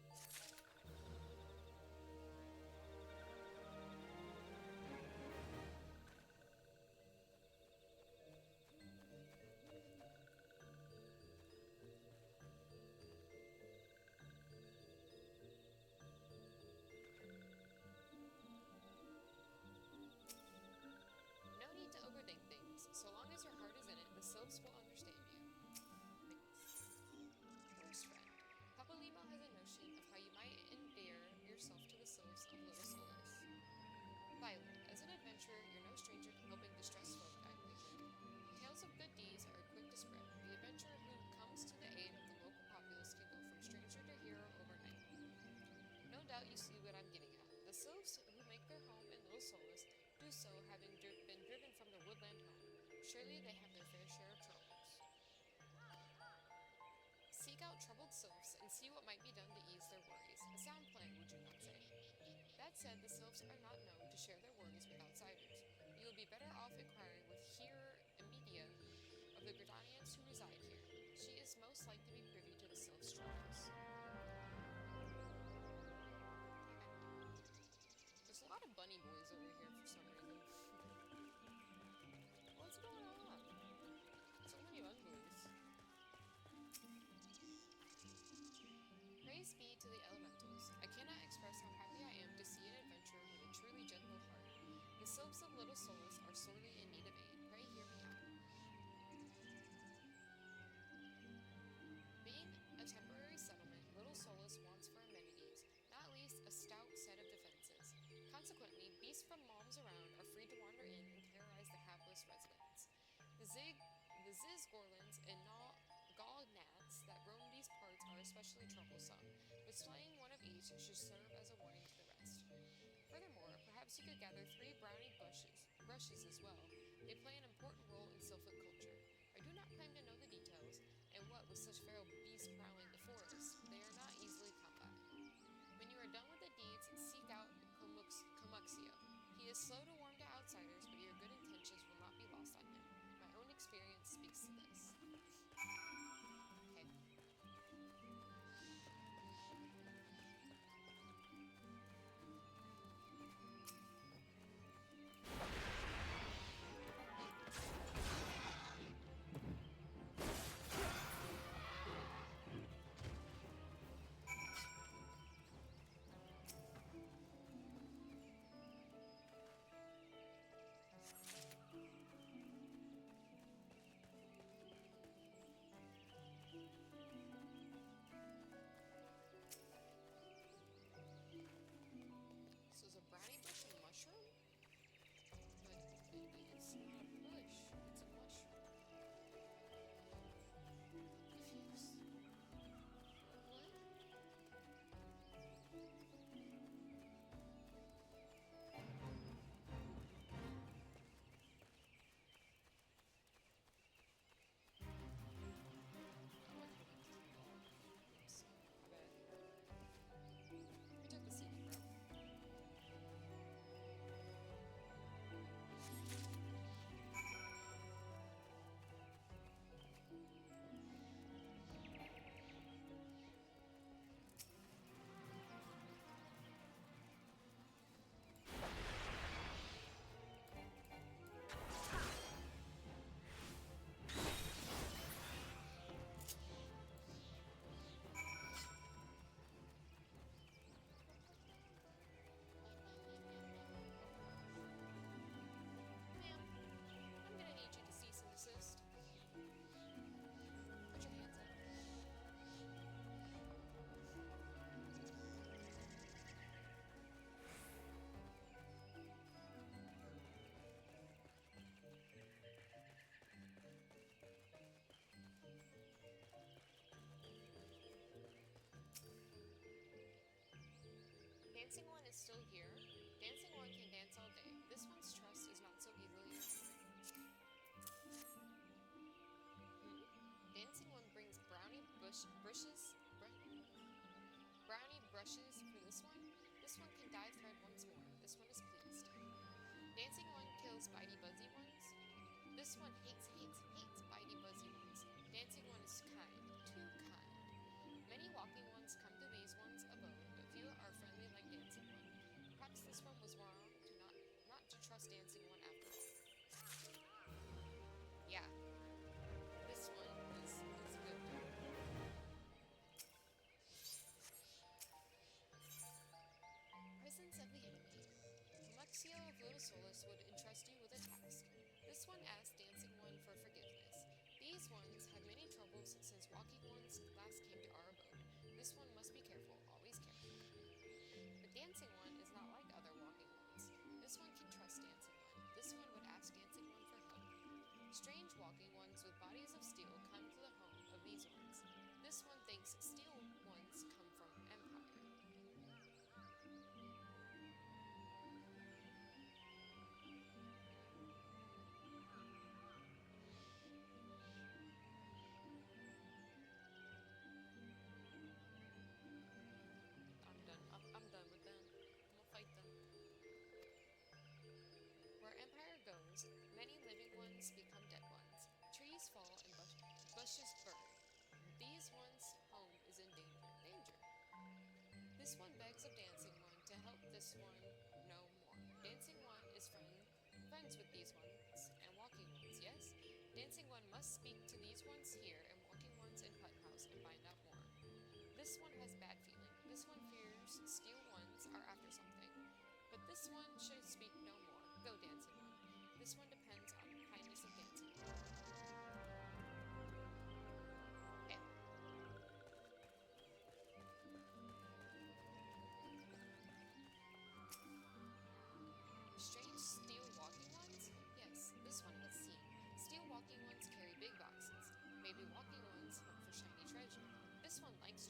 No need to overthink things. So long as your heart is in it, the sylphs will understand you. Worst friend. Papa Limo has a notion of how you might endear yourself to the sylphs of Little Solace. Violet, as an adventurer, you're no stranger to helping distressed folk, I wager. Tales of good deeds are quick to spread. The adventurer who comes to the aid of the local populace can go from stranger to hero overnight. No doubt you see what I'm getting at. The sylphs who make their home in Little Solace do so having been driven from their woodland home. Surely they have their fair share of troubles. Seek out troubled sylphs and see what might be done to ease their worries. A sound plan, would you not say? That said, the sylphs are not known to share their worries with outsiders. You will be better off inquiring with Here Media of the Gridanians who reside here. She is most like to be privy to the sylphs' troubles. There's a lot of bunny boys over here for some reason. What's going on? So many bun boys. Praise be to the elementals. I cannot express how happy I am to see an adventurer with a truly gentle heart. The sylphs of Little Solace are sorely in need of aid. Pray hear me out. Being a temporary settlement, Little Solace wants for amenities, not least a stout set of defenses. Consequently, beasts from moms around are free to wander in and terrorize the hapless residents. The Zizgorlins and Gaw gnats that roam these parts ones are especially troublesome, but slaying one of each should serve as a warning to the rest. Furthermore, perhaps you could gather 3 brushes as well. They play an important role in Sylphic culture. I do not claim to know the details, and what with such feral beasts prowling the forest, they are not easily come by. When you are done with the deeds, seek out Comuxio. He is slow to warm to outsiders, but your good intentions will not be lost on him. My own experience speaks to this. Okay. So is a brownie bush a mushroom? But maybe it's not a bush, it's a mushroom. Confused. What? Oh, I could have went through all. Oops. My bad. We took the scenic route. Ma'am, I'm gonna need you to cease and desist. Put your hands up. Dancing one is still here. Dancing one can dance all day. This one's trust is not so easily earned. Dancing one brings brownie brushes for this one. This one can dye thread once more. This one is pleased. Dancing one kills bitey buzzy ones. This one hates bitey buzzy ones. Dancing one is kind, too kind. Many walking ones come to these ones' abode, but few are friendly like dancing one. Perhaps this one was wrong to not to trust dancing one after all. Yeah, this one is good. Presence of the enemy. Comuxio of Little Solus would entrust you with a task. This one asked Dancing One for forgiveness. These ones had many troubles since Walking Ones last came to our abode. This one must be careful, always careful. But Dancing One is not like other Walking Ones. This one can trust Dancing One. This one would ask Dancing One for help. Strange Walking Ones with bodies of steel come to the home of these ones. This one thinks steel ones come from Empire. I'm done. I'm done with them. I'm gonna fight them. Where Empire goes, many living ones become dead ones. Trees fall and bushes burn. These ones' home is in danger. This one begs of Dancing One to help this one no more. Dancing One is friends with these ones and Walking Ones, yes? Dancing One must speak to these ones here and Walking Ones in Hut House and find out more. This one has bad feeling. This one fears Steel Ones are after something. But this one should speak no more. Go, Dancing One. This one depends on the kindness of Dancing One. Okay. Strange steel walking ones? Yes, this one has seen. Steel walking ones carry big boxes. Maybe walking ones hunt for shiny treasure. This one likes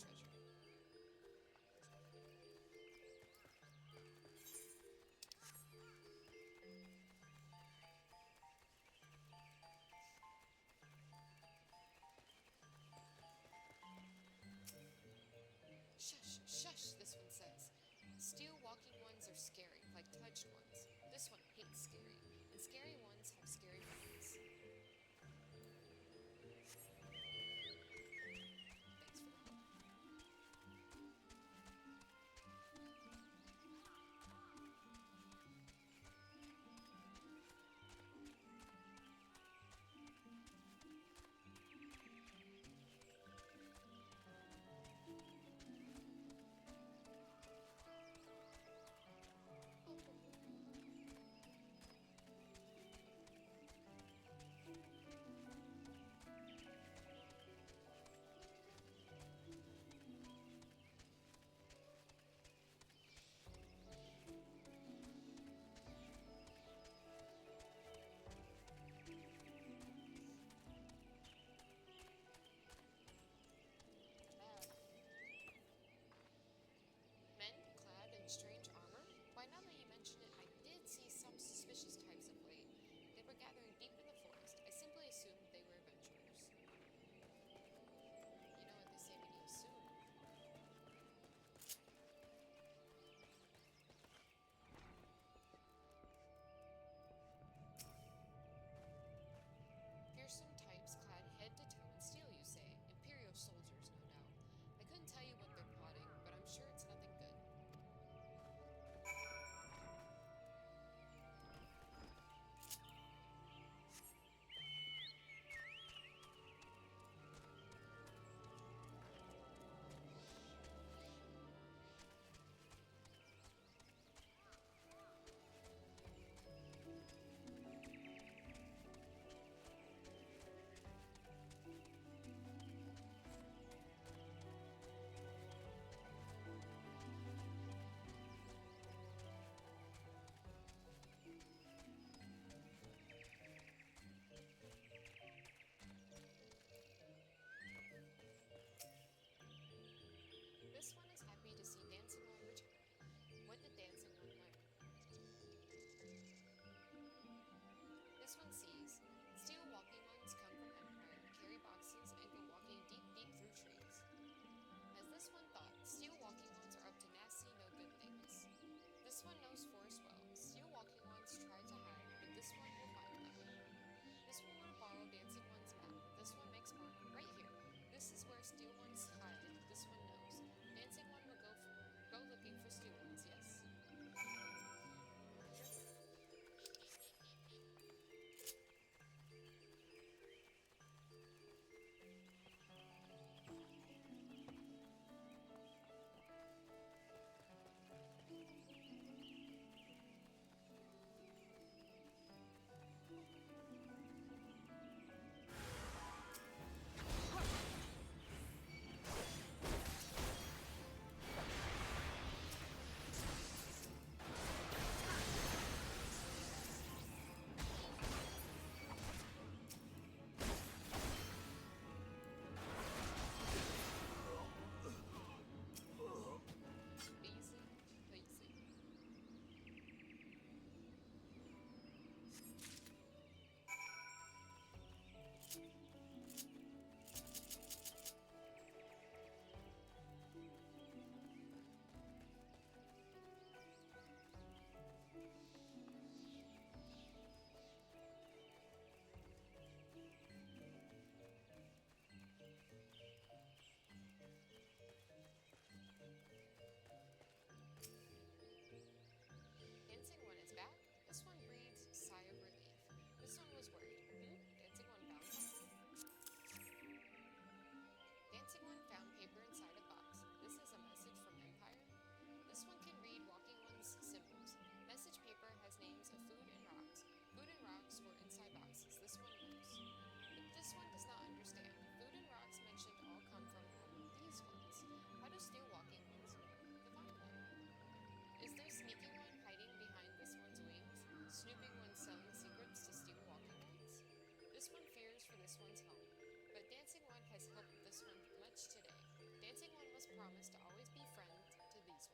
this one much today. Dancing one must promise to always be friends to these ones.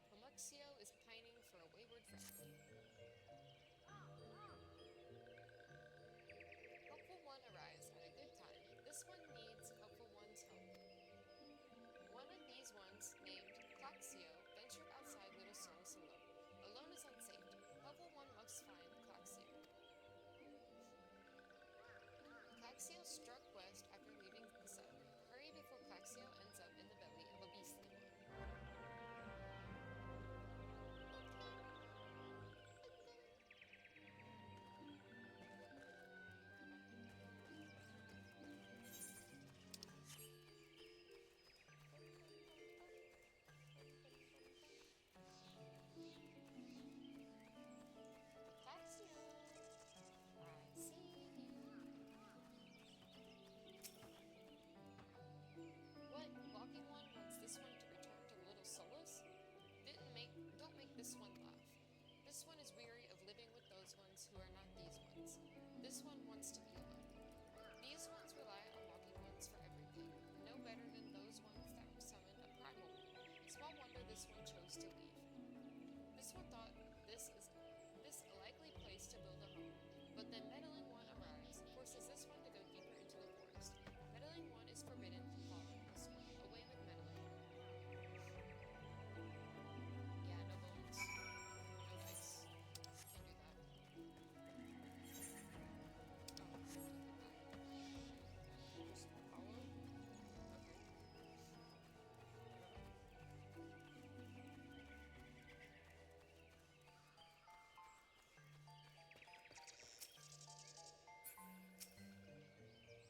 Pamuxio is pining for a wayward friend. Helpful one arrives at a good time. This one needs helpful one's help. One of these ones, named Claxio, ventured outside Little Solus alone. Alone is unsafe. Helpful one must find Claxio. Claxio struck west after leaving the settlement. Hurry before Claxio ends up in the belly of a beastly one. Claxio, I see you. What? Walking one wants this one to return to Little Solus? Don't make this one laugh. This one is weary of living with those ones who are not these ones. This one wants to be alone. These ones rely on walking ones for everything, no better than those ones that summon a primal one. Small wonder this one chose to leave. This one thought this a likely place to build a home, but then meddling one arrives, forces this one to go deeper into the forest. Meddling one is forbidden from following this one. Away with meddling. Yeah, no bones. No dice. Can't do that. Oh, just follow? Okay.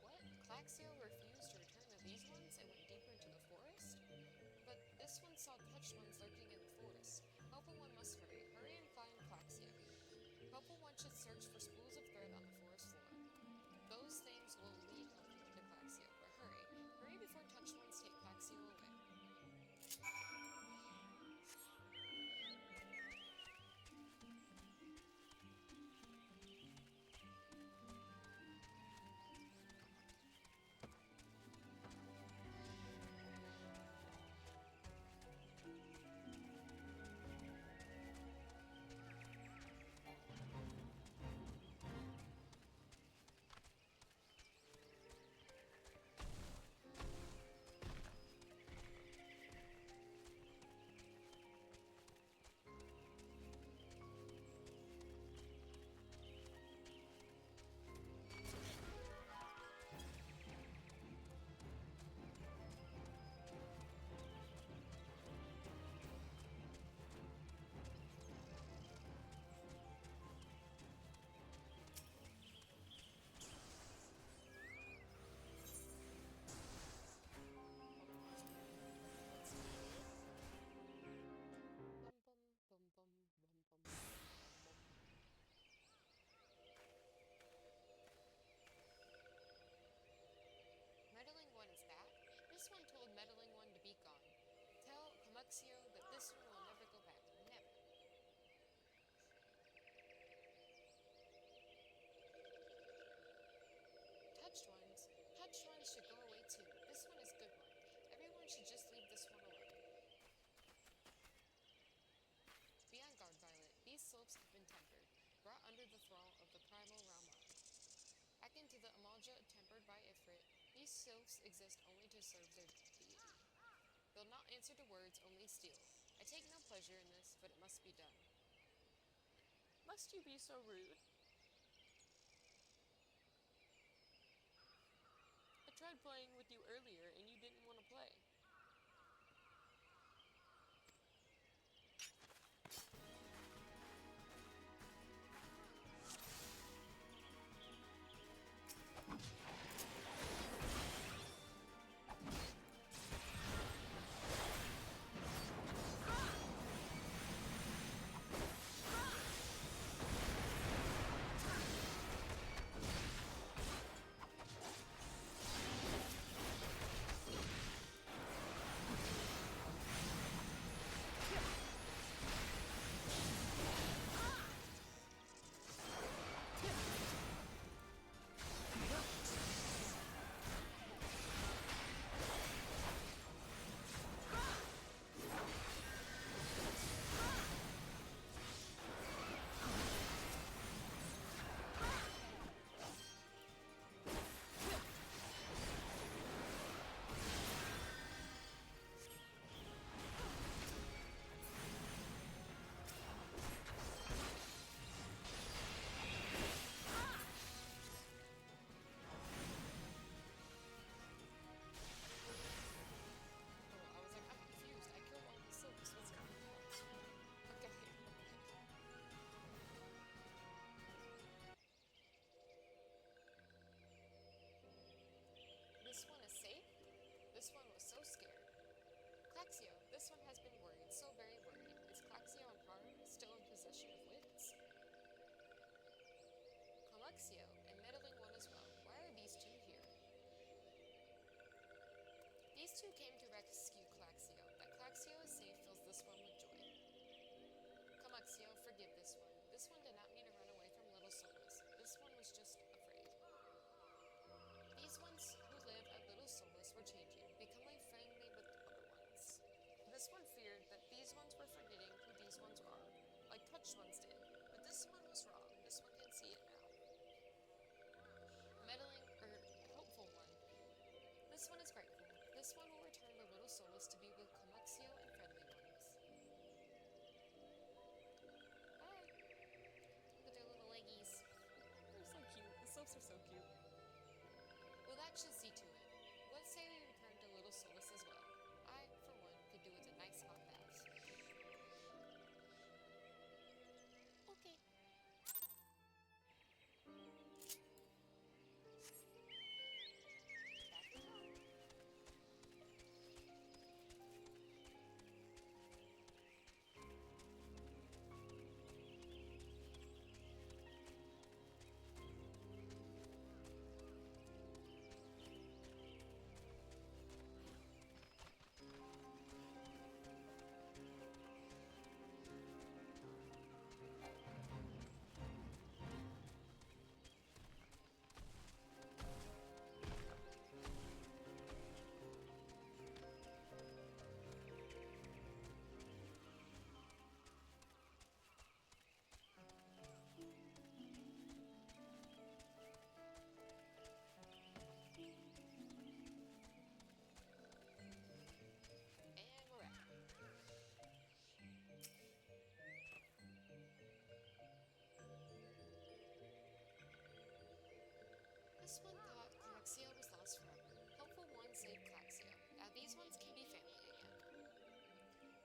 What? Claxio refused to return to these ones and went deeper into the forest? But this one saw touched ones lurking in the forest. Helpful one must hurry. Hurry and find Claxio. Helpful one should search for spools of thread on the forest floor. Those things will lead helpful one to Claxio, but hurry. Hurry before touched ones take Claxio away. Meddling one is back? This one told meddling one to be gone. Tell Pamuxio that this one will never go back. Never. Touched ones? Touched ones should go away too. This one is good one. Everyone should just leave this one alone. Be on guard, Violet. These slopes have been tempered, brought under the thrall of the primal Raumar. Akin to the Amalja tempered by Ifrit, these sylphs exist only to serve their deity. They'll not answer to words, only steal. I take no pleasure in this, but it must be done. Must you be so rude? I tried playing with you earlier, and you didn't want to play. Claxio, and meddling one as well. Why are these two here? These two came to rescue Claxio. That Claxio is safe fills this one with joy. Comuxio, forgive this one. This one did not mean to run away from Little Solus. This one was just afraid. These ones who live at Little Solus were changing, becoming friendly with other ones. This one feared that these ones were forgetting who these ones are, like touched ones did. But this one was wrong. This one can see it now. Meddling, hopeful one. This one is grateful. This one will return to Little Solus to be with Comuxio and friendly ones. Bye. Look at their little leggies. They're so cute. The sylphs are so cute. Well, that should see to it. Let's say we return to Little Solus as well. I, for one, could do with a nice hot bath. Okay. Back we go. And we're back. This one thought Claxio was lost forever. Helpful one saved Claxio. Now these ones can be family again.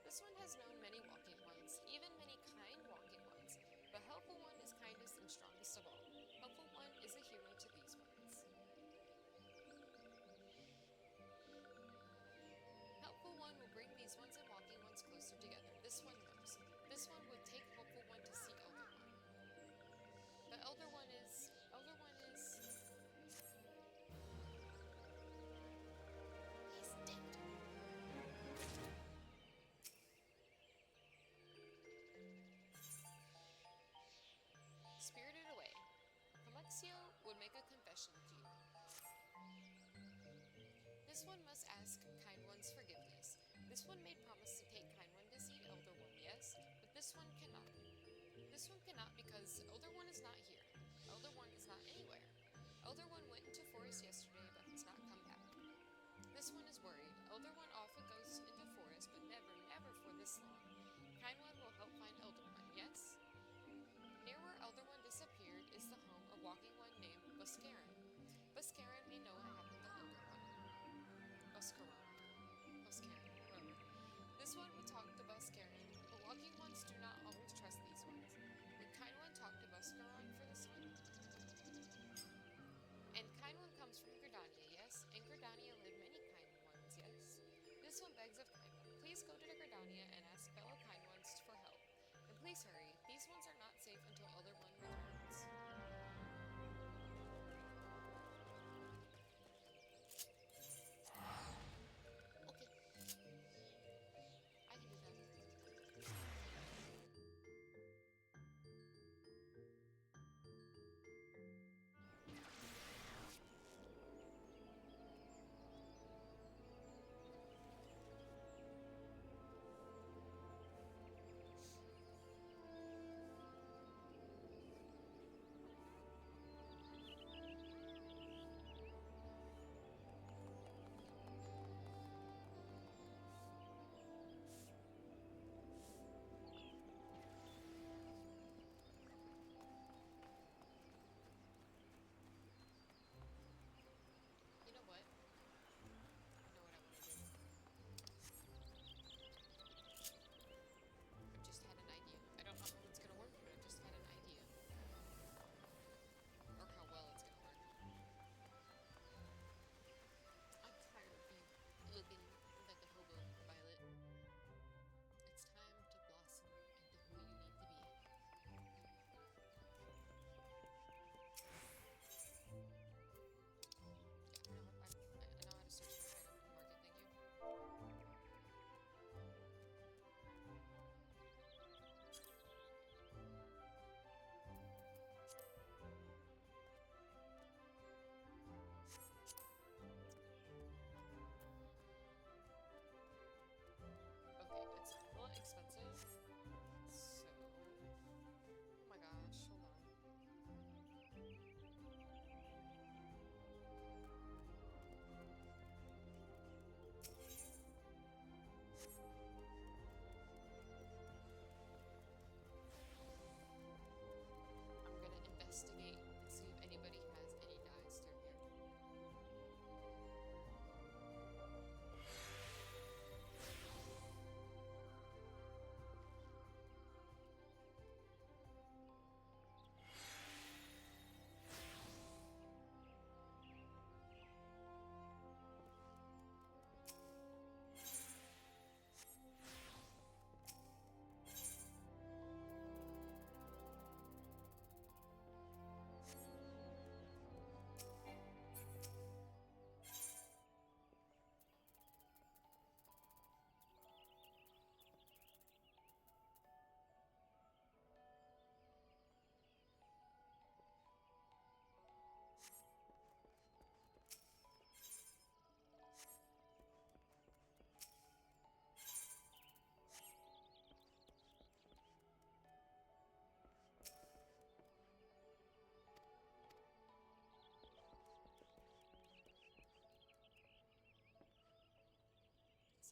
This one has known many walking ones, even many kind walking ones, but Helpful one is kindest and strongest of all. Helpful one is a hero to these ones. Helpful one will bring these ones and walking ones closer together. This one knows. This one would take Helpful one to see Elder One. But Elder One is... He's dead. Spirited away. Comuxio would make a confession to you. This one must ask Kind One's forgiveness. This one made promise to take Kind One to see Elder One, yes, but this one cannot. This one cannot because Elder One is not here. Elder One is not anywhere. Elder One went into forest yesterday but has not come back. This one is worried. Elder One often goes into forest, but never, never for this long. Kind One will help find Elder One, yes? Near where Elder One disappeared is the home of walking one named Buscarin. Buscarin may know what happened to Elder One. Buscarin, whoever. This one would talk to Buscarin, but walking ones do not always trust these ones. Would Kind One talk to Buscarin for this one? And Kind One comes from Gridania, yes? In Gridania live many kind ones, yes? This one begs of Kind One, please go to the Gridania and ask fellow kind ones for help. And please hurry, these ones are not safe until Elder One returns. Okay. I can do that.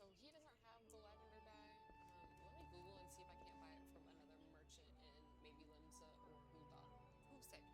So he doesn't have the lavender dye. Let me Google and see if I can't buy it from another merchant in maybe Limsa or Hulda. 2 seconds.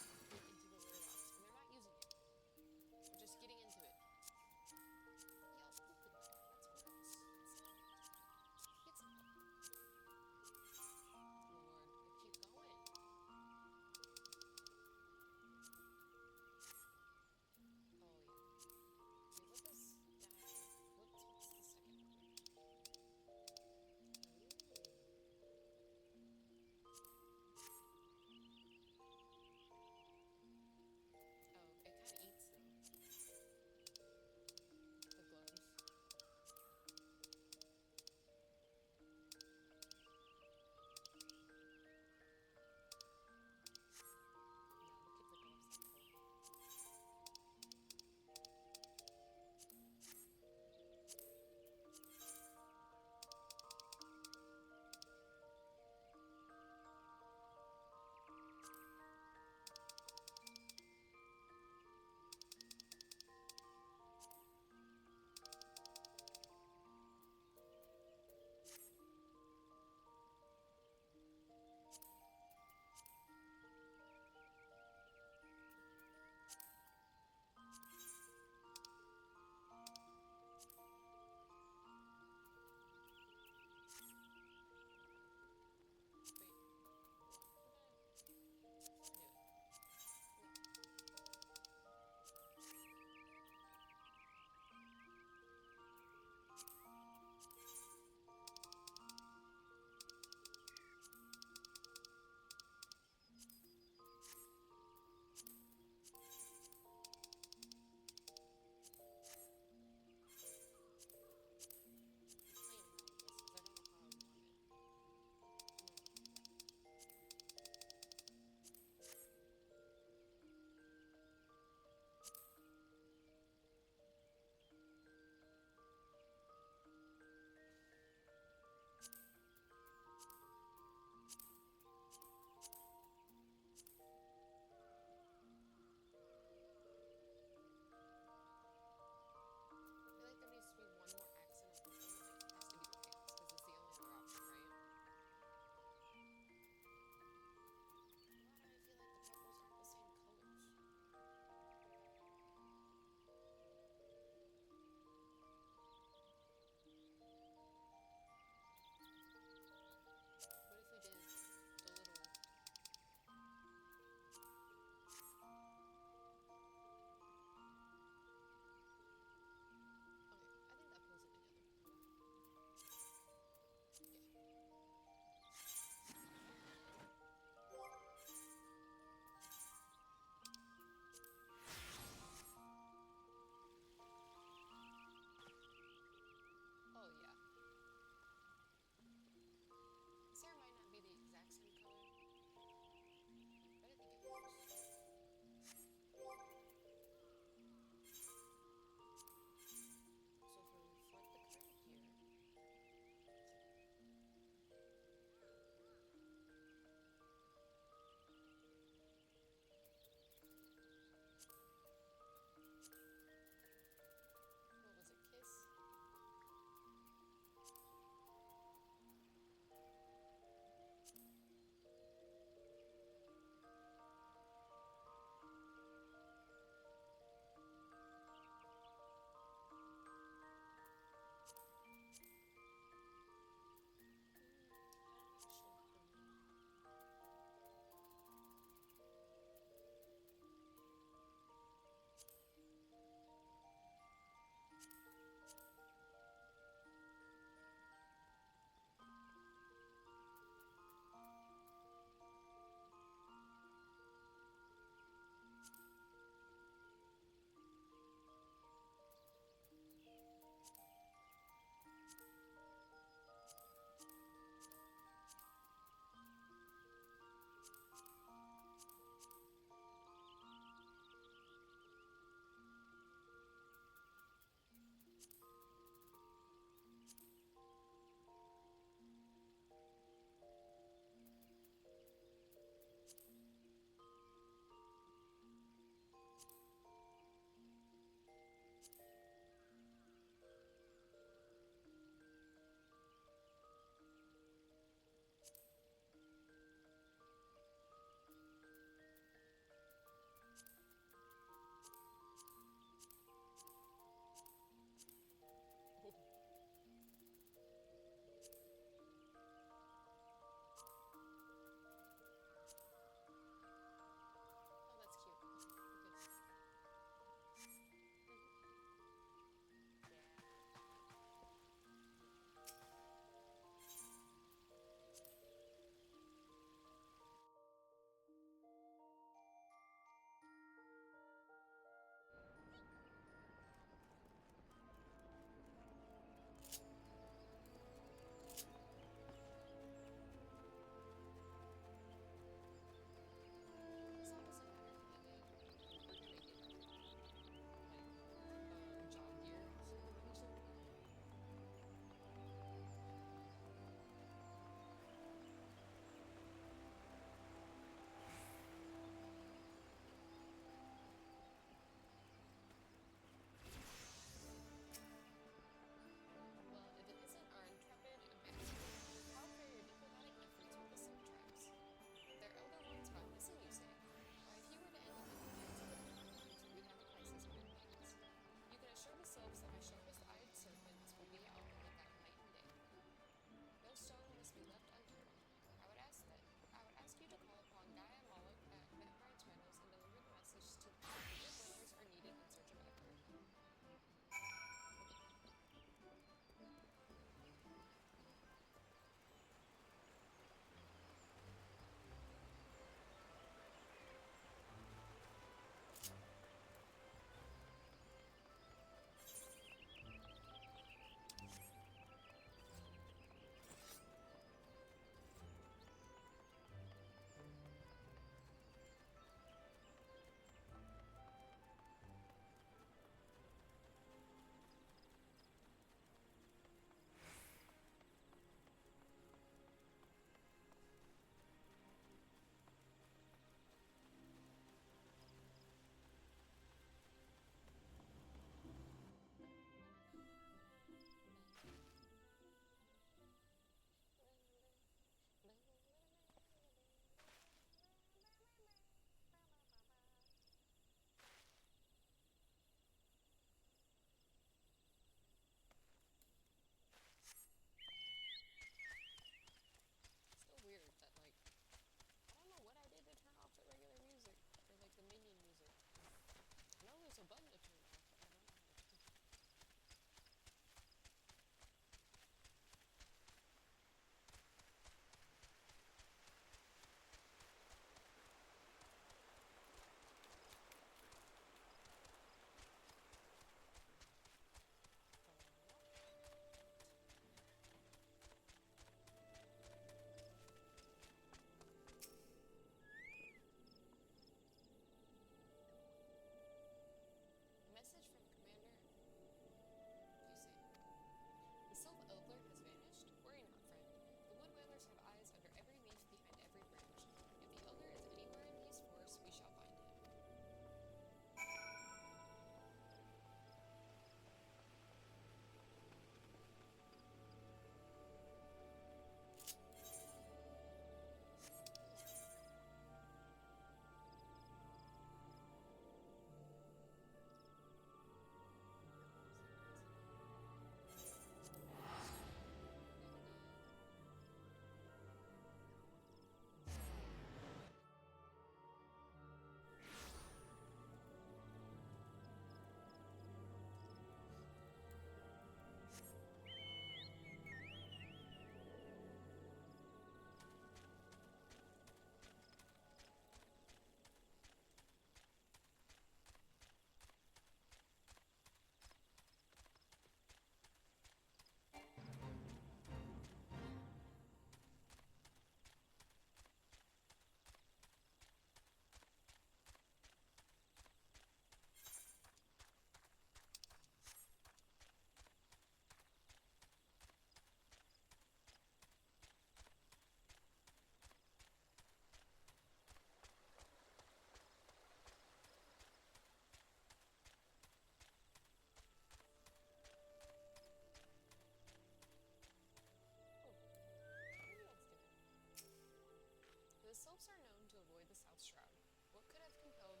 elves are known to avoid the South Shroud. What could have compelled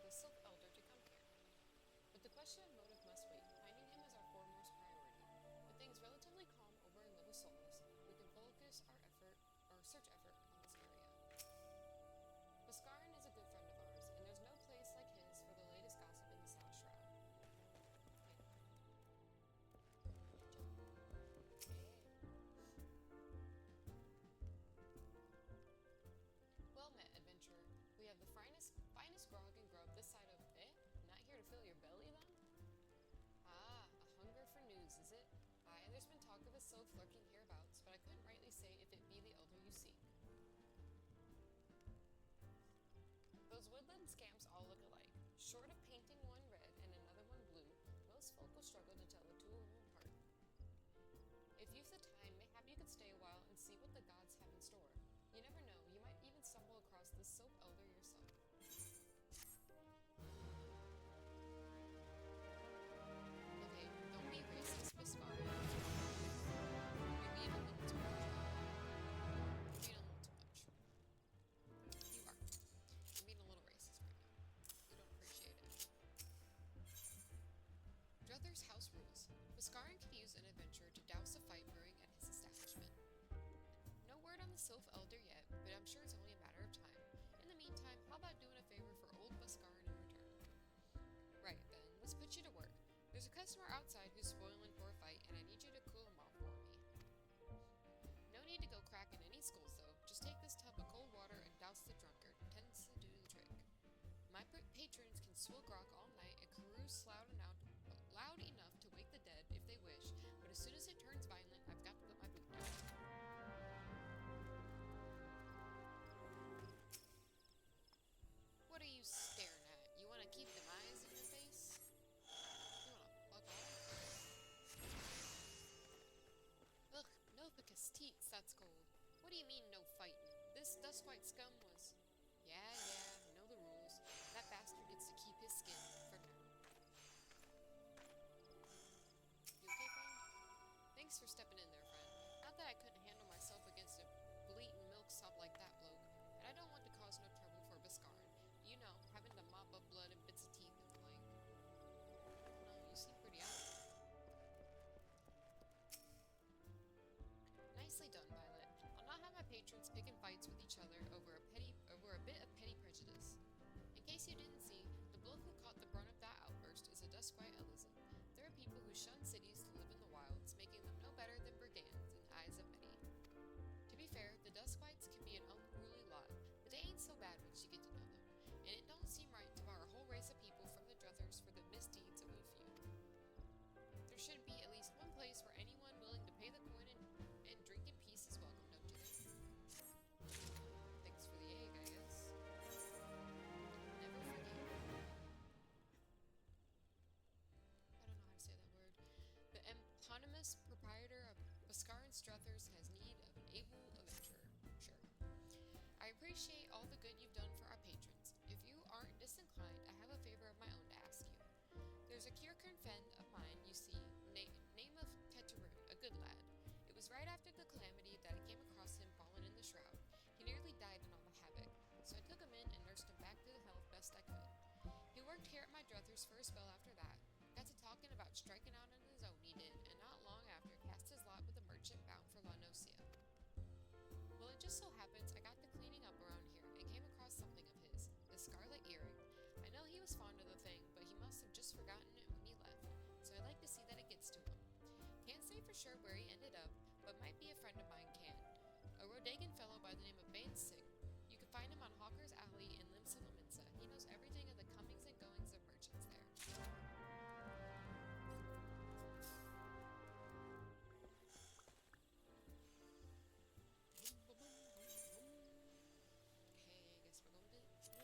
the Sylph Elder to come here? But the question of motive must wait. Finding him is our foremost priority. With things relatively calm over in Little Solus, we can focus our search effort on this area. Bhaskaran is a good friend of ours, and there's no place like his for the latest gossip in the South Shroud. Well met, adventurer. We have the finest grog and grub this side of not here to fill your belly, then? Ah, a hunger for news, is it? Aye, there's been talk of a sylph lurking hereabouts, but I couldn't rightly say if it be the elder you seek. Those woodland scamps all look alike. Short of painting one red and another one blue, most folk will struggle to tell the two of them apart. If you've the time, mayhap you could stay a while and see what the gods have in store. You never know, you might even stumble across the Sylph Elder yourself. Okay, don't be racist, Bhaskar. You're being a little too much. You're being a little too much. You are. You're being a little racist right now. You don't appreciate it. Druther's house rules. Bhaskaran could use an adventurer to douse a fight brewing at his establishment. No word on the Sylph Elder yet, but I'm sure it's only a matter of time. In the meantime, how about doing a favor for old Bhaskaran in return? Right, then, let's put you to work. There's a customer outside who's spoiling for a fight, and I need you to cool him off for me. No need to go cracking any skulls, though. Just take this tub of cold water and douse the drunkard. Tends to do the trick. My patrons can swill grog all night and carouse loud enough to wake the dead if they wish, but as soon as it turns violent, I've got to put my boot down. What are you staring at? You want to keep them eyes in your face? You want to fuck off? Ugh, no teats, that's cold. What do you mean, no fighting? This Duskwhite scum was... Yeah, I know the rules. That bastard gets to keep his skin, for now. You okay, friend? Thanks for stepping in there, friend. Not that I couldn't handle myself against a bleating milksop like that bloke, but I don't want to cause no trouble for Bhaskaran. You know, having to mop up blood and bits of teeth and the like. No, you seem pretty out of it. Nicely done, Violet. I'll not have my patrons picking fights with each other over a bit of petty prejudice. In case you didn't see, the bloke who caught the brunt of that outburst is a Duskwhite Eliza. There are people who shun cities to live in the wilds, making them no better than brigands in the eyes of many. To be fair, the Duskwites can be an unruly lot, but they ain't so bad once you get to know them. And it don't seem right to bar a whole race of people from the Druthers for the misdeeds of a few. There should be at least one place where anyone willing to pay the coin and drink in peace is welcome, don't you think? Thanks for the egg, I guess. Never forget. I don't know how to say that word. The eponymous proprietor of Bhaskaran Struthers has need of an able adventurer. Sure. I appreciate all the good you've done for our patrons. If you aren't disinclined, I have a favor of my own to ask you. There's a Kirkern friend of mine, you see, name of Teteroon, a good lad. It was right after the calamity that I came across him fallen in the shroud. He nearly died in all the havoc, so I took him in and nursed him back to health best I could. He worked here at my Druthers for a spell after that. Got to talking about striking out on his own, he did, and not long after cast his lot with a merchant bound for La Nocia. Well, it just so happens I got to cleaning up around here and came across something of his, the scarlet earring. I know he was fond of the thing, but he must have just forgotten it when he left, so I'd like to see that it gets to him. Can't say for sure where he ended up, but might be a friend of mine can. A Rodagan fellow by the name of Bainsig. You can find him on Hawker's Alley in Limsa Lominsa. He knows everything of the comings and goings of merchants there. Okay, I guess we're going to Mitch.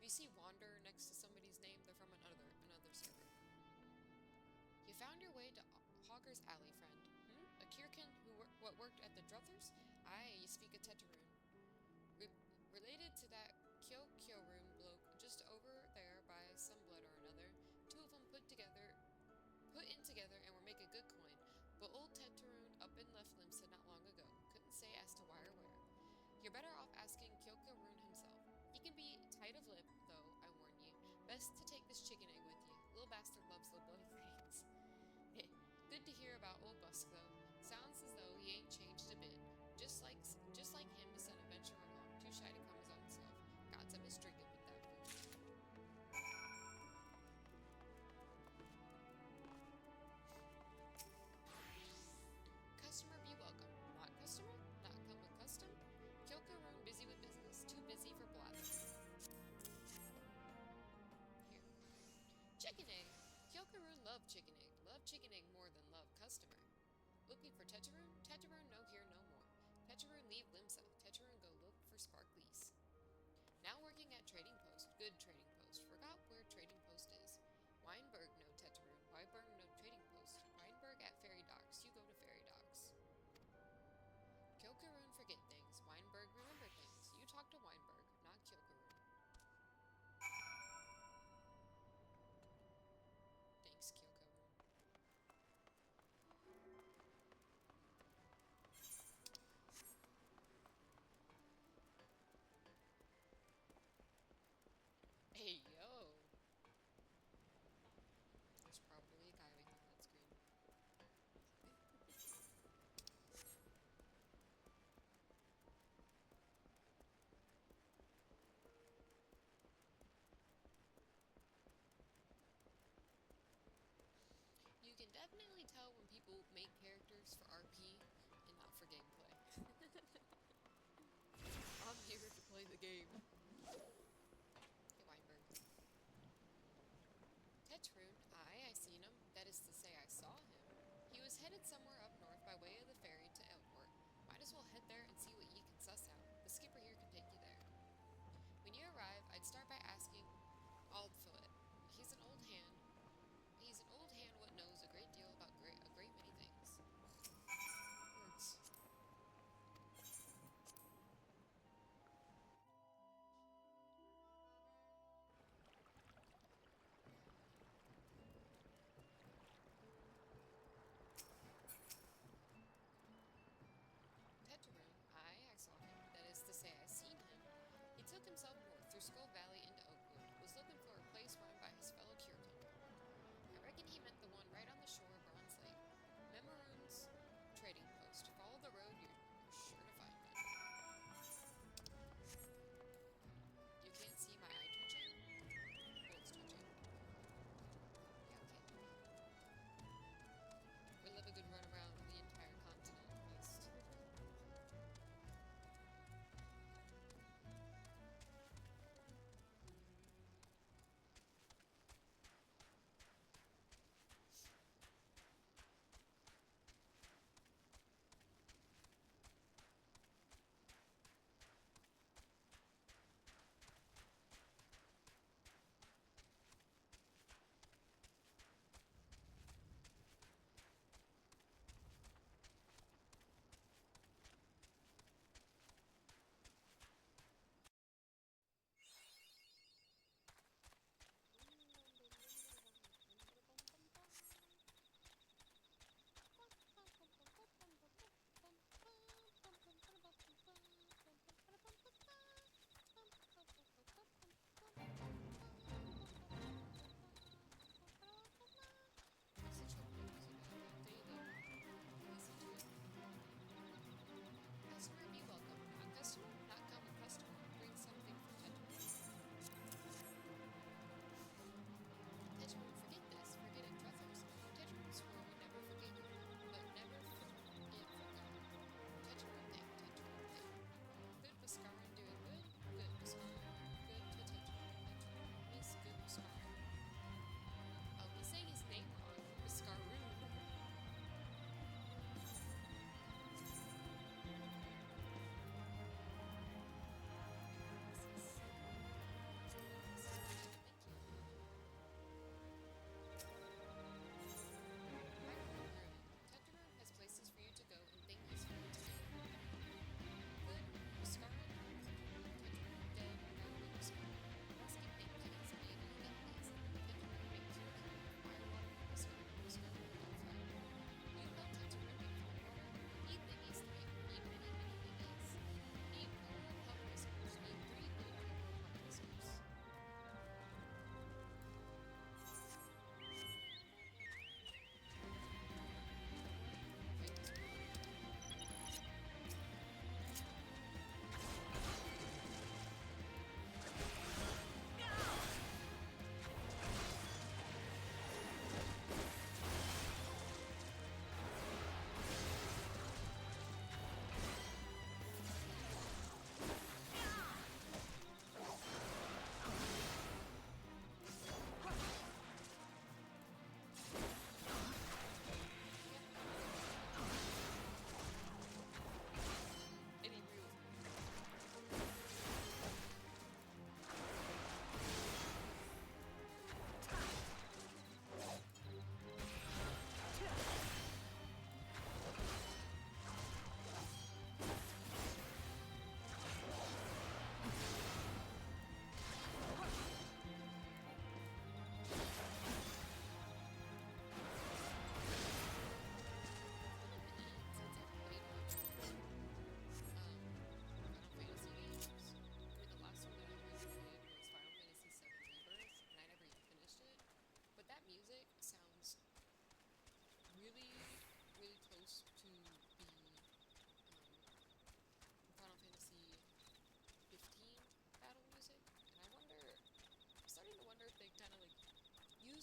you see Wander next to somebody's name, they're from another server. You found your way to Hogger's Alley, friend. A Kirkin who worked at the Druthers? Aye, you speak a Teteroon. Related to that Kyo-Kyo-Rune bloke just over there by some blood or another. Two of them put in together and were making good coin. But old Teteroon up and left Limsa not long ago. Couldn't say as to why or where. You're better off asking Kyo-Kyo-Rune himself. He can be tight of lip, though, I warn ye. Best to take this chicken egg with you. Little bastard loves the bloody things. Good to hear about old Busk, though. Sounds as though he ain't changed a bit. Just like him to send a venturer along, too shy to come his own self. Got to miss drinking with that fool. Customer be welcome. Not customer? Not come with custom? Kyokaroon busy with business, too busy for blather. Here. Chicken egg! Kyokaroon love chicken egg. Love chicken egg more than love customer. Looking for Teteroon? Teteroon no here no more. Teteroon leave Limsa. Teteroon go look for Sparklies. Now working at Trading Post. Good Trading Post. Forgot where Trading Post is. Weinberg no Teteroon. Weinberg no Trading Post. Weinberg at Ferry Docks. You go to Ferry Docks. Kyokaroon forget things. Weinberg remember things. You talk to Weinberg, not Kyokaroon. Thanks, Kyokaroon. Hey, yo! There's probably a guy behind that screen. You can definitely tell when people make characters for RP and not for gameplay. I'm here to play the game. Hey, Weinberg. Tetroon, I seen him. That is to say, I saw him. He was headed somewhere up north by way of the ferry to Elport. Might as well head there and see what ye can suss out. The skipper here can take you there. When you arrive, I'd start by asking Aldfoot. He's an old hand. He's an old hand what knows a great deal about a great many things. Words. Teteroon, I saw him. That is to say, I seen him. He took himself north through Skull Valley into Oakwood. Was looking for a place run by his fellow Kirkin. I reckon he meant the one right on the shore of Bronze Lake. Memorune's Trading Post. Follow the road, you're sure to find it. You can't see my eye twitching? Oh, it's twitching. Yeah, okay. We'll have a good run around the entire continent, at least.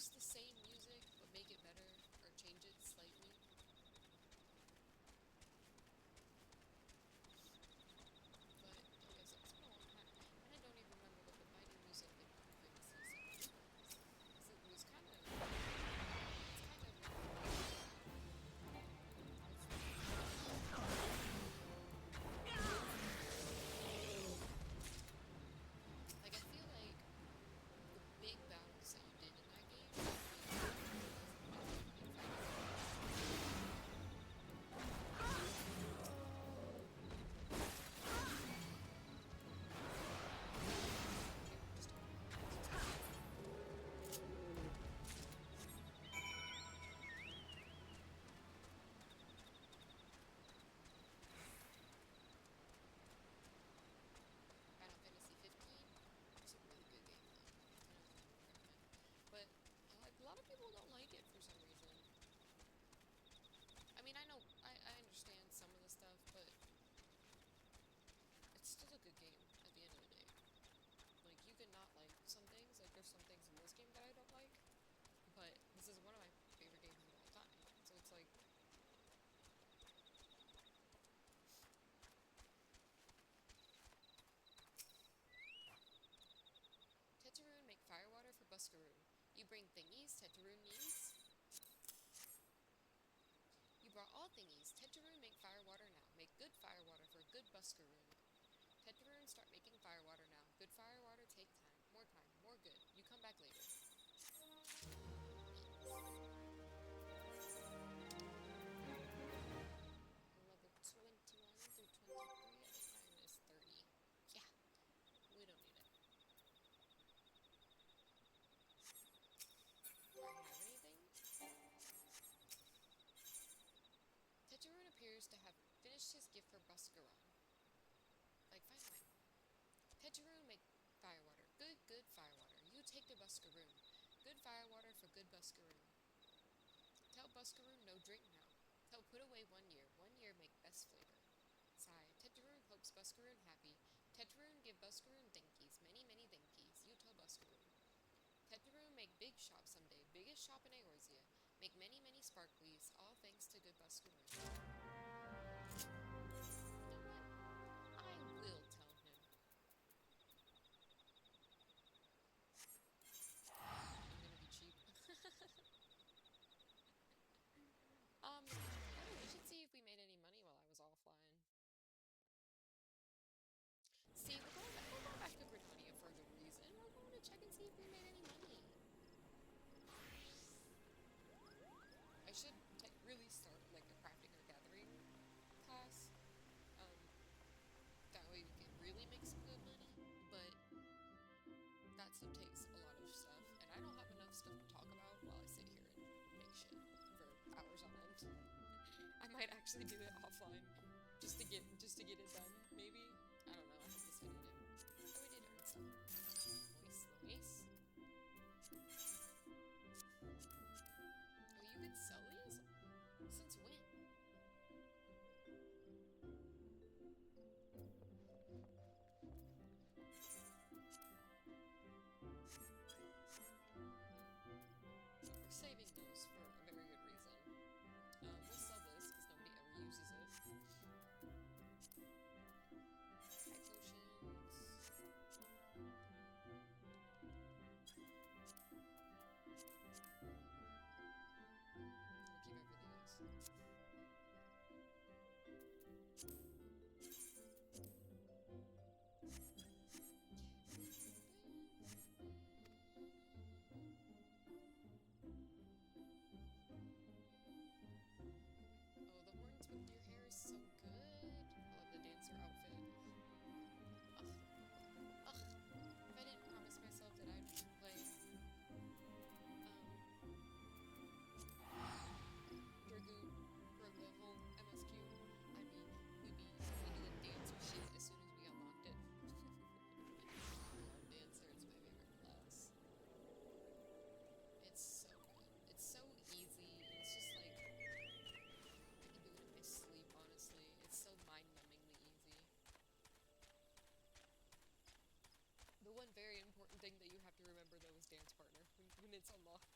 use the same music but make it better or change it slightly. But like I said, it's been a long time, and I don't even remember what the fighting music in Final Fantasy VII was. 'Cause it was kind of, it's kind of like I feel like the big battles that you did in that game don't really Final Fantasy 15 was a really good game though. I definitely would recommend. But like a lot of people don't like it for some reason. I mean, I know I understand some of the stuff, but it's still a good game at the end of the day. Like you can not like some things. Like there's some things in this game that I don't like, but this is one of my favorite games of all time. So it's like Teteroon make firewater for Buscaroon. You bring thingies Teteroon needs. You brought all thingies. Teteroon make firewater now. Make good firewater for good Buscaroon. Teteroon start making firewater now. Good firewater take time. More good. You come back later. Level 21 through 23. I think mine is 30. Yeah, we don't need it. Do I have anything? Teteroon appears to have finished his gift for Buscaron. Like, fine. Teteroon make firewater. Good firewater. You take to Buscaroon. Good firewater for good Buscaroon. Tell Buscaroon no drink now. Tell put away 1 year. 1 year make best flavor. Sigh. Teteroon hopes Buscaroon happy. Teteroon give Buscaroon dinkies. Many dinkies. You tell Buscaroon. Teteroon make big shop someday. Biggest shop in Eorzea. Make many sparklies. All thanks to good Buscaroon. You know what? I will tell him. I'm gonna be cheap. We should see if we made any money while I was offline. See, we're going back to Britannia for a good reason. We're going to check and see if we made any money. I should really start like a crafting or gathering class. That way we can really make some good money. But that stuff takes a lot of stuff, and I don't have enough stuff to talk about while I sit here and make shit for hours on end. I might actually do it offline just to get it done, maybe. I don't know. I have decided it. Oh, we did earn some. Nice. Oh, you can sell these? Since when? We're saving those for a very good reason. We'll sell this because nobody ever uses it. High potions. We'll keep everything else. Oh, the horns with your hair is so good. I love the dancer outfit. Ugh. If I didn't promise myself that I'd play Dragoon for the whole MSQ, I mean, we'd be doing dancer shit as soon as we unlocked it. I love dancer, it's my favorite class. It's so good. It's so easy, and it's just like I can do it in my sleep, honestly. It's so mind-numbingly easy. The one very important thing that you have to remember though is dance partner when it's unlocked.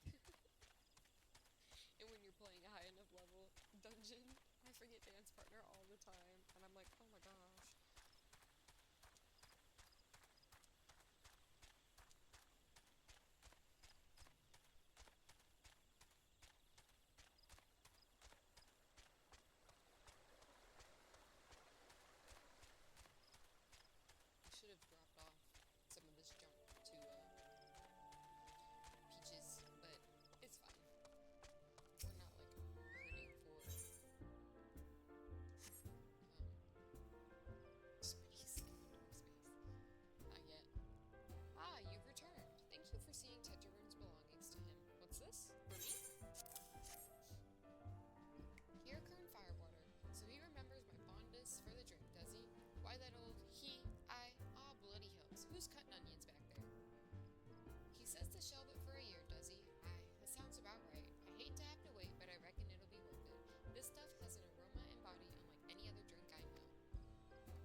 playing a high enough level dungeon, I forget dance partner all the time, and I'm like, oh my gosh. I should have dropped off some of this junk to Peaches, but it's fine. We're not like hurting for space, inventory space. Not yet. Ah, you've returned. Thank you for seeing Tetrarune's belongings to him. What's this? For me? Here, Kern Firewater. So he remembers my fondness for the drink, does he? Why that old he, I, ah, bloody hills. Who's cutting onions back there? He says to shelve it for a year, does he? Aye, that sounds about right. I hate to have to wait, but I reckon it'll be worth it. This stuff has an aroma and body unlike any other drink I know.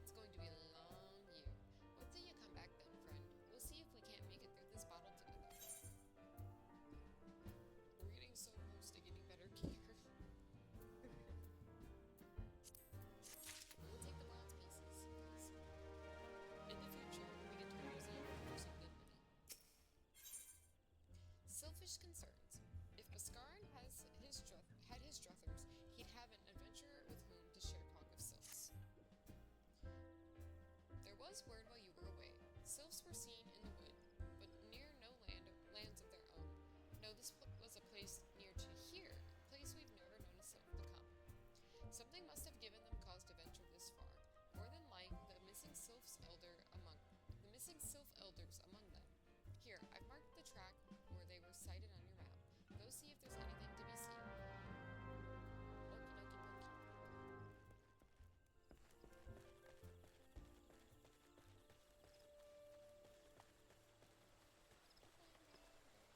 It's going to be a long year. Wait till you come back then, friend. We'll see if we can't make it through this bottle together. We're getting so close to getting better gear. We'll take the bronze pieces, please. In the future, we get to use them for some good money. Selfish concerns. If Baskarin had his druthers, he'd have an adventurer with whom to share talk of sylphs. There was word while you were away. Sylphs were seen in the wood, but near no lands of their own. No, this was a place near to here, a place we've never known a sylph to come. Something must have given them cause to venture this far. More than like the missing sylph elders among them. Here, I've marked the track where they were sighted on your map. Go see if there's anything to be seen. Okie dokie pokey.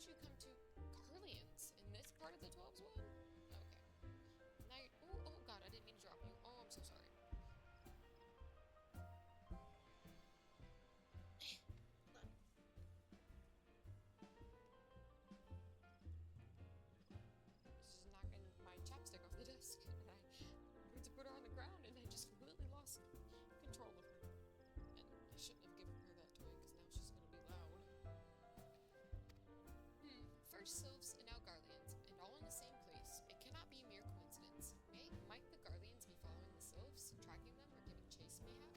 did you come to Garleans in this part of the 12's one? Okay. Night. Oh god, I didn't mean to drop you. Oh, I'm so sorry. Just knocking my chapstick off the desk, and I went to put her on the ground, and I just completely lost control of her. And I shouldn't have given her that toy, because now she's gonna be loud. First sylphs and now Garleans, and all in the same place. It cannot be mere coincidence. Might the Garleans be following the sylphs, tracking them, or giving chase mayhap?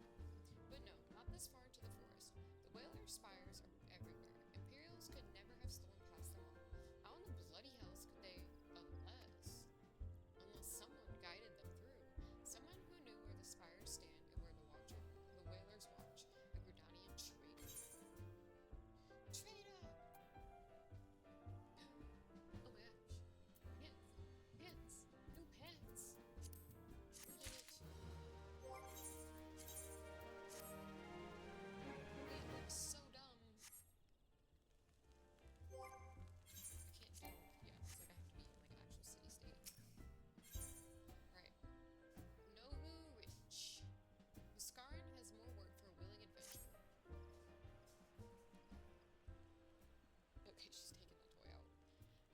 But no, not this far into the forest. The Whaler spires are everywhere. Imperials could never have stolen past them all. How in the bloody hells could they, unless someone guided them through? Someone who knew where the spires stand and where the Whalers watch. A Gridanian traitor. Traitor! Oh my gosh. Pants. New pants. Love it. It looks so dumb. I can't do, yeah, it's like I have to be in like an actual city state. Alright. Nobu Rich. Muskaran has more work for a willing adventurer. Okay, she's taking that toy out.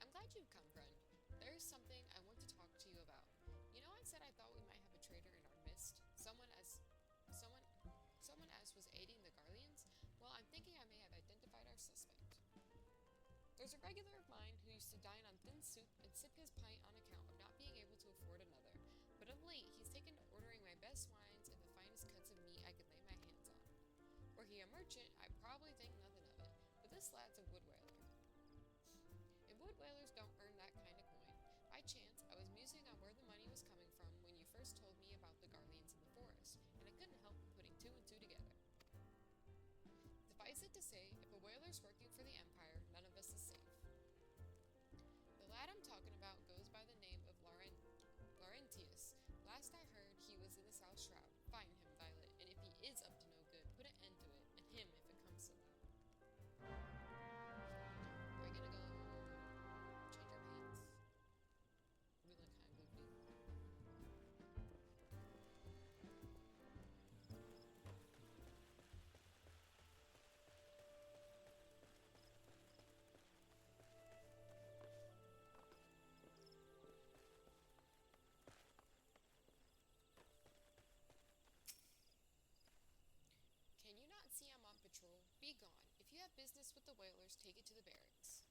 I'm glad you've come, friend. There's something I want to talk to you about. You know, I said I thought we might have a traitor in our midst. Someone as was aiding the Garleans? Well, I'm thinking I may have identified our suspect. There's a regular of mine who used to dine on thin soup and sip his pint on account of not being able to afford another. But of late, he's taken to ordering my best wines and the finest cuts of meat I could lay my hands on. Were he a merchant, I'd probably think nothing of it. But this lad's a wood whaler. And wood whalers don't earn that kind of coin. By chance, I was musing on where the money was coming from when you first told me about the Garleans in the forest, and I couldn't help putting two and two together. Suffice it to say, if a whaler's working for the Empire, none of us is safe. The lad I'm talking about goes by the name of Laurentius. Last I heard, he was in the South Shroud. Find him, Violet, and if he is up to no good, put an end to it, and him if it comes to that. Are we gonna go change our paints? We look kind of goofy. Can you not see I'm on patrol? Be gone. If you have business with the whalers, take it to the barracks.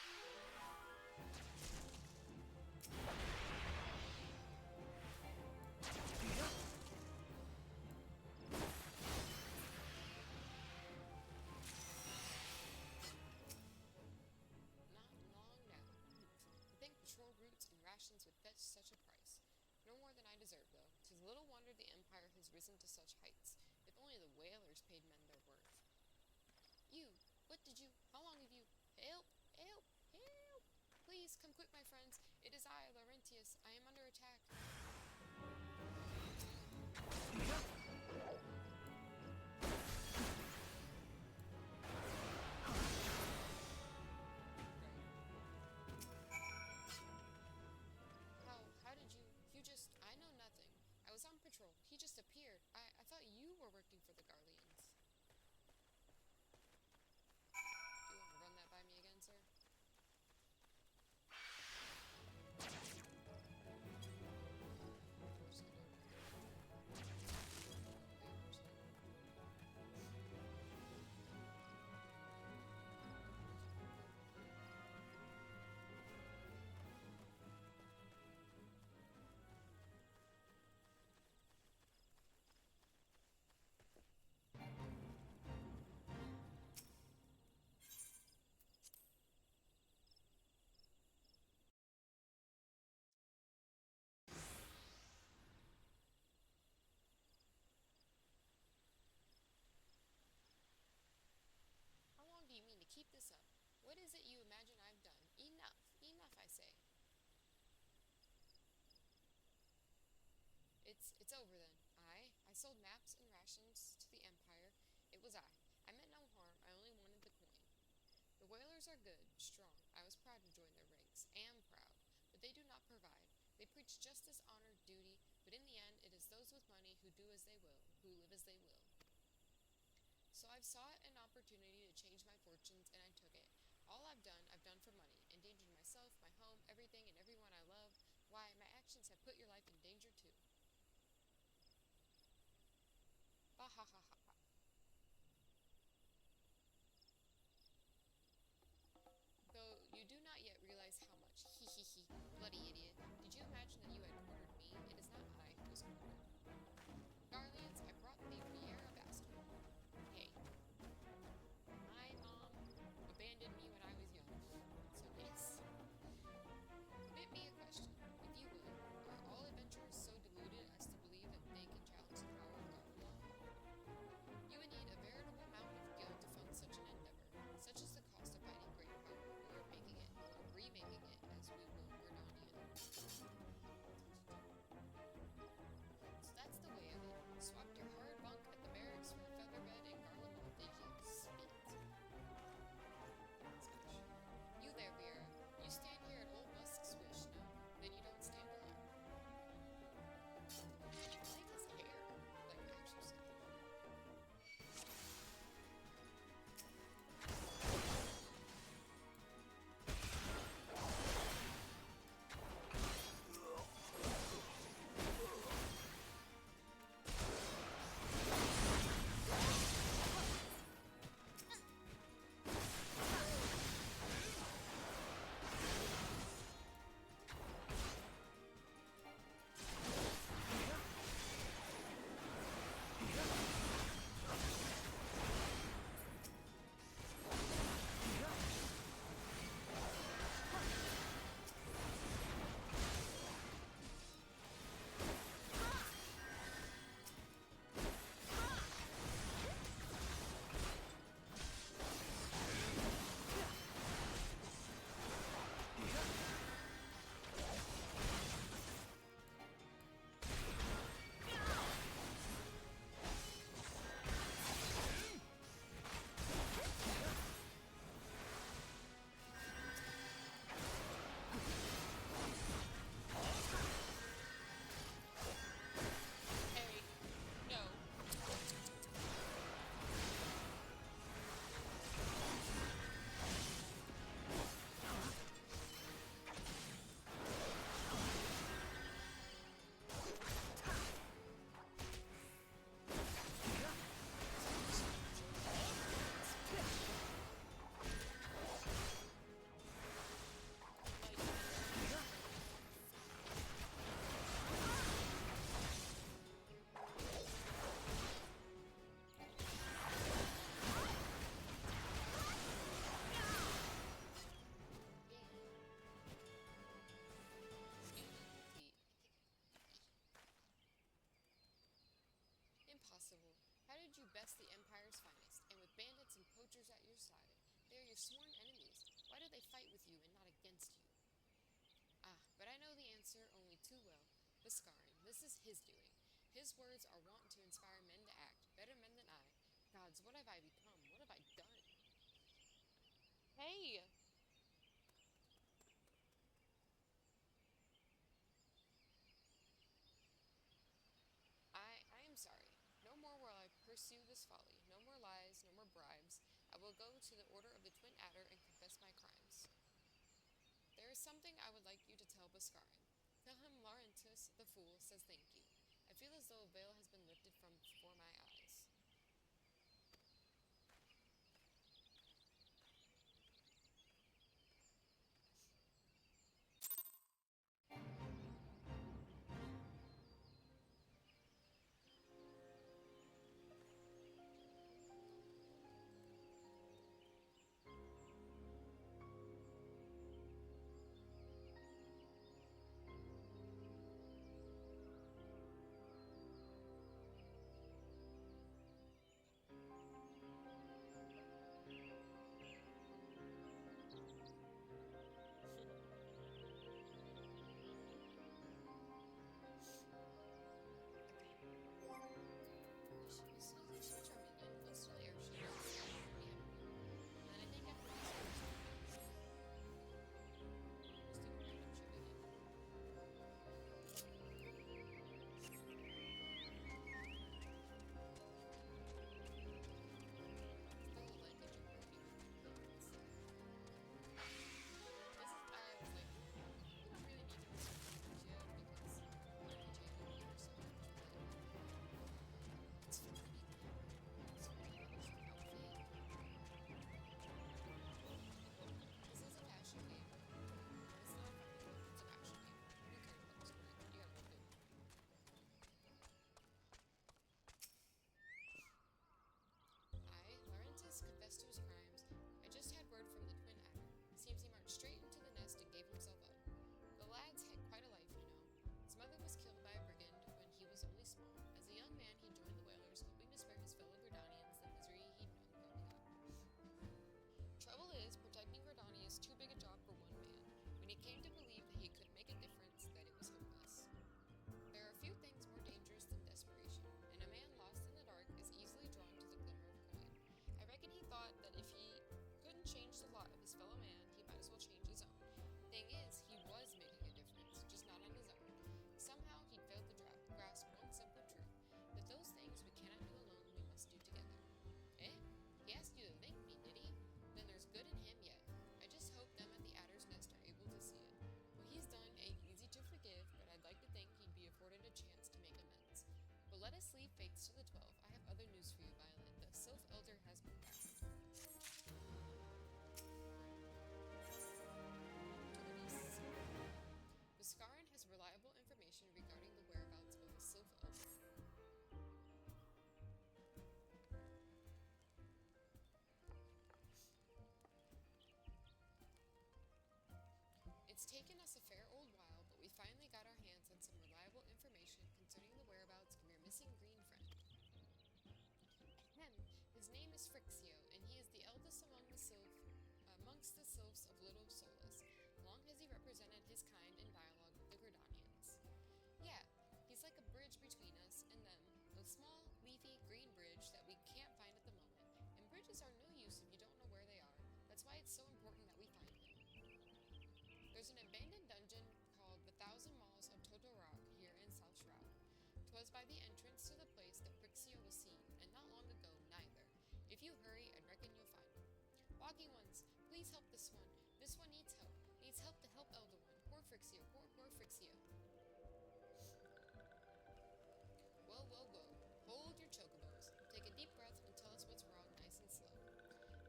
Rude ass. Not long now. You think patrol routes and rations would fetch such a price? No more than I deserve, though. 'Tis little wonder the Empire has risen to such heights. If only the whalers paid men their worth. You! What did you... How long have you... Help! Help! Help! Please, come quick, my friends. It is I, Laurentius. I am under attack. How did you... You just... I know nothing. I was on patrol. He just appeared. I thought you were working for the Garleans. Do you want to run that by me again, sir? We're just gonna... How long do you mean to keep this up? What is it you imagine I've done? Enough! It's over then. I sold maps and rations to the Empire. It was I. I meant no harm, I only wanted the coin. The whalers are good, strong. I was proud to join their ranks. Am proud. But they do not provide. They preach justice, honor, duty, but in the end it is those with money who do as they will, who live as they will. So I've sought an opportunity to change my fortunes, and I took it. All I've done for money. Endangered myself, my home, everything and everyone I love. Why, my actions have put your life in danger too. Bah ha ha ha ha. Though you do not yet realize how much. He he he. Bloody idiot. Did you imagine that you had cornered me? It is not I who was cornered. Garleans, I brought the Riera bastard. Hey, my mom abandoned me when I was young. So yes. Permit me a question, if you will. Are all adventurers so deluded as to believe that they can challenge the power of Garlean? You would need a veritable amount of guilt to fund such an endeavor. Such is the cost of fighting great power, or making it, or remaking it, as we will Gridania. So that's the way of it. Swapped your hard bunk at the barracks for a feather bed in Garlemald, did you? Spit. Squish. You there, Vera. You stand here at old Busk's wish, no? Then you don't stand alone. I like his hair. Like, actually. Hey, no. Impossible. How did you best the Empire's finest, and with bandits and poachers at your side? They are your sworn enemies. Why do they fight with you and not against you? Ah, but I know the answer only too well. Bhaskaran, this is his doing. His words are wont to inspire men to act, better men than I. Gods, what have I become? What have I done? Hey! I am sorry. No more will I pursue this folly. No more lies, no more bribes. I will go to the Order of the Twin Adder and confess my crimes. There is something I would like you to tell Bhaskaran. Tell him Laurentus, the fool, says thank you. I feel as though a veil has been lifted from before my eyes. came to believe that he couldn't make a difference, that it was hopeless. There are few things more dangerous than desperation, and a man lost in the dark is easily drawn to the glimmer of coin. I reckon he thought that if he couldn't change the lot of his fellow man, he might as well change his own. Thing is, he was making a difference, just not on his own. Somehow he'd failed to grasp one simple truth, that those things we cannot do alone, we must do together. Eh? He asked you to thank me, did he? Then there's good in him yet. I just hope them at the Adder's Nest are able to see it. What he's done ain't easy to forgive, but I'd like to think he'd be afforded a chance to make amends. But let us leave fates to the 12. I have other news for you, Violet. The Sylph Elder has been found. Viscarin has reliable information regarding the whereabouts of the Sylph Elder. It's taken us a fair old while, but we finally got our hands on some reliable information concerning the whereabouts of your missing green friend. Ahem. His name is Frixio, and he is the eldest amongst the sylphs of Little Solus. Long has he represented his kind in dialogue with the Gridanians. Yeah, he's like a bridge between us and them, a small, leafy, green bridge that we can't find at the moment. And bridges are no use if you don't know where they are. That's why it's so important that we find him. There's an abandoned dungeon called the Thousand Malls of Totorak here in South Shroud. 'Twas by the entrance to the place that Frixio was seen, and not long ago neither. If you hurry, I reckon you'll find him. Walking ones, please help this one. This one needs help. Needs help to help Elder One. Poor Frixio, poor Frixio. Whoa, whoa, whoa. Hold your chocobos. Take a deep breath and tell us what's wrong nice and slow.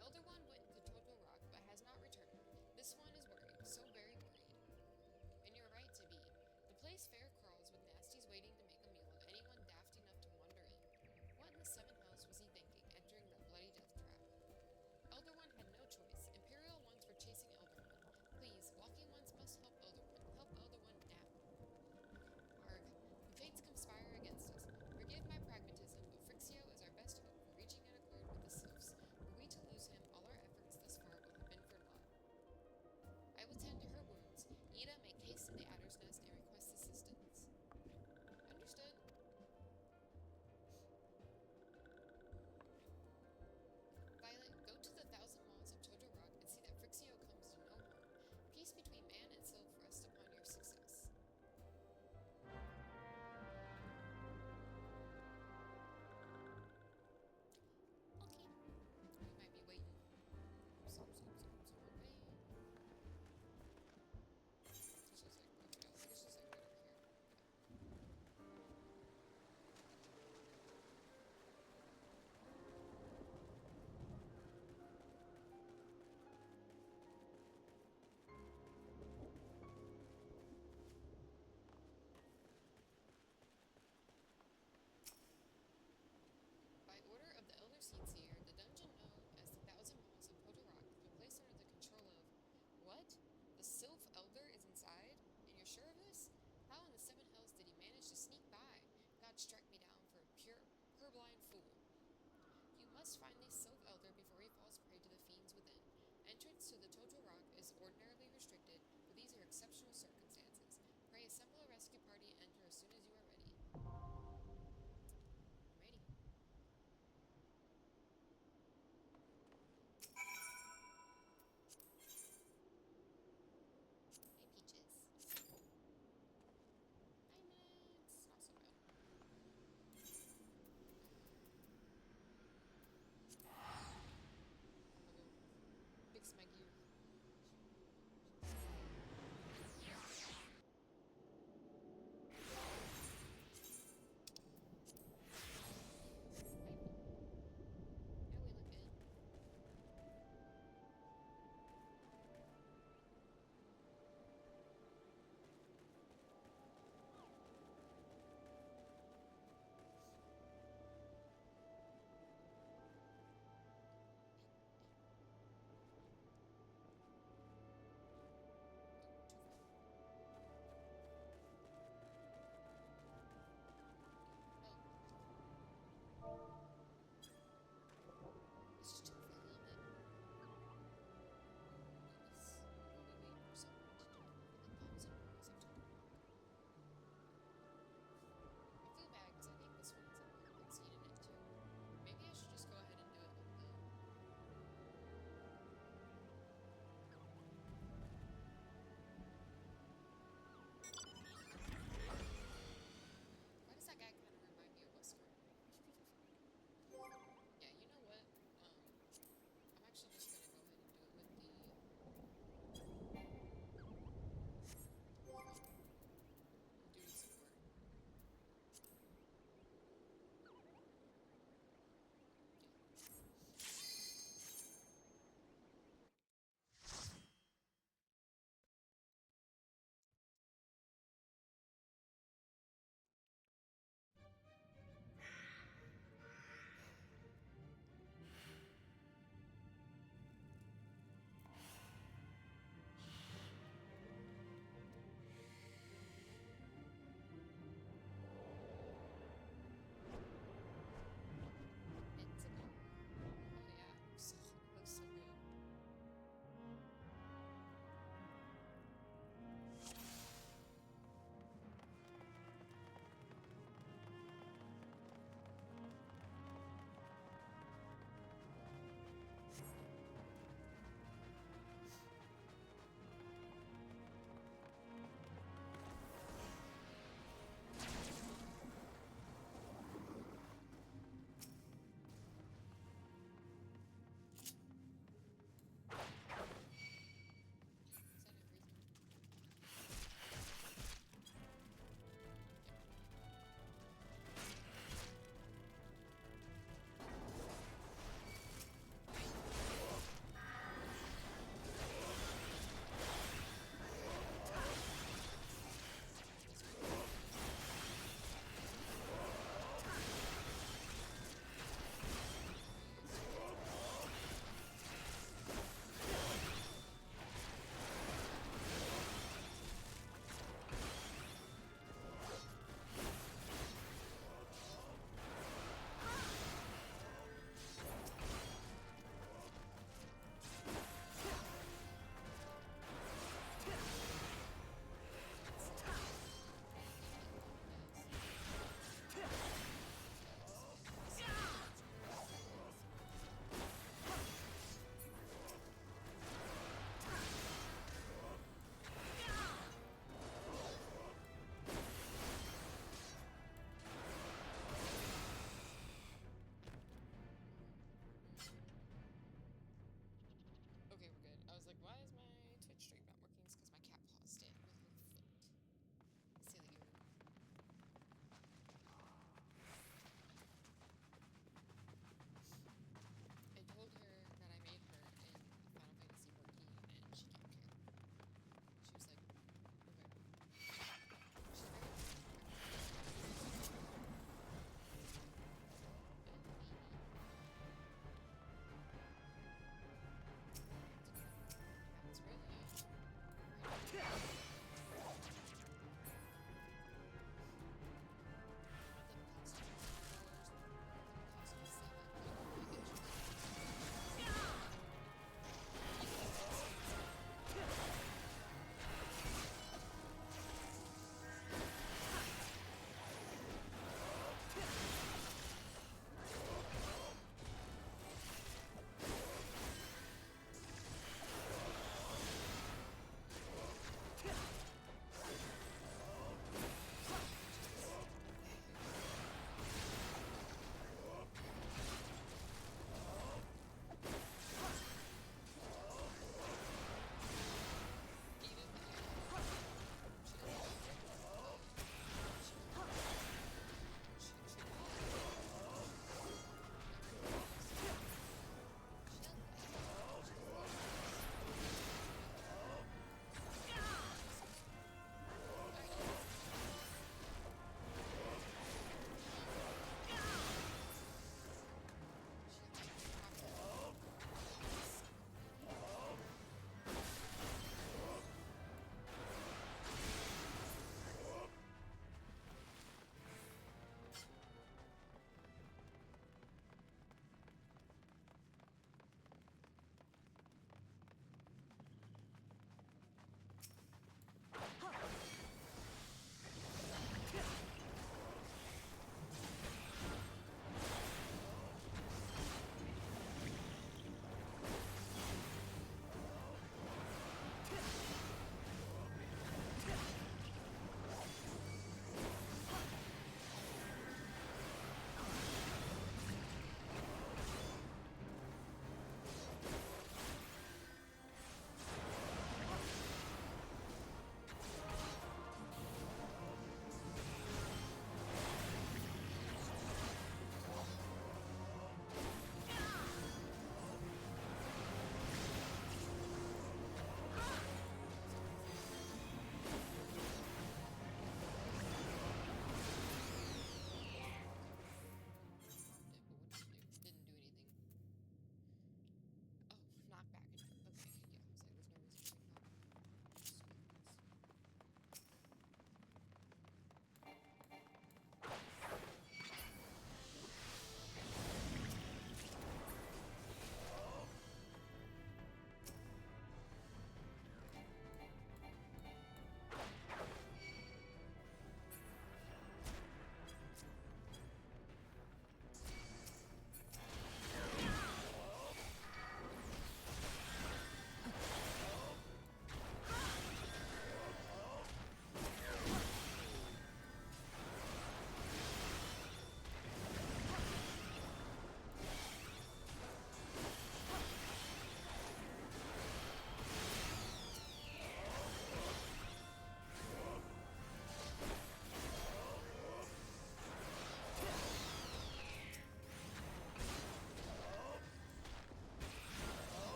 Elder One went into Toto Rock but has not returned. This one is worried, so very worried. And you're right to be. The place fair crawls with nasties waiting to make a meal of anyone daft enough to wander in. What in the seven hells was he thinking, entering that bloody death trap? Elder One had no choice. Imperial ones were chasing Elder One. Please, walking ones must help Elder One. Help Elder One now. Arg, the fates conspire against us. Forgive my pragmatism, but Frixio is our best hope for reaching an accord with the sylphs. Were we to lose him, all our efforts thus far will have been for naught. I will tend to her wounds. Ida, make haste to the Adder's Nest and request assistance. Understood? Violet, go to the Thousand Malls of Totorak and see that Frixio comes to no harm. Peace between man and sylph rest upon your success. Okay. We might be waiting. So long. It's just like, okay, I think it's just like right over here. By order of the Elder Seedseer, the dungeon known as the Thousand Malls of Totorak has been placed under the control of... What? The Sylph Elder is inside? And you're sure of this? How in the seven hells did he manage to sneak by? God strike me down for a purblind fool. You must find the Sylph Elder before he falls prey to the fiends within. Entrance to the Totorak is ordinarily restricted, but these are exceptional circumstances. Pray assemble a rescue party and enter as soon as you are ready. I'm ready. Hey, Peaches. 9 minutes. Not so bad. I'm gonna go fix my gear.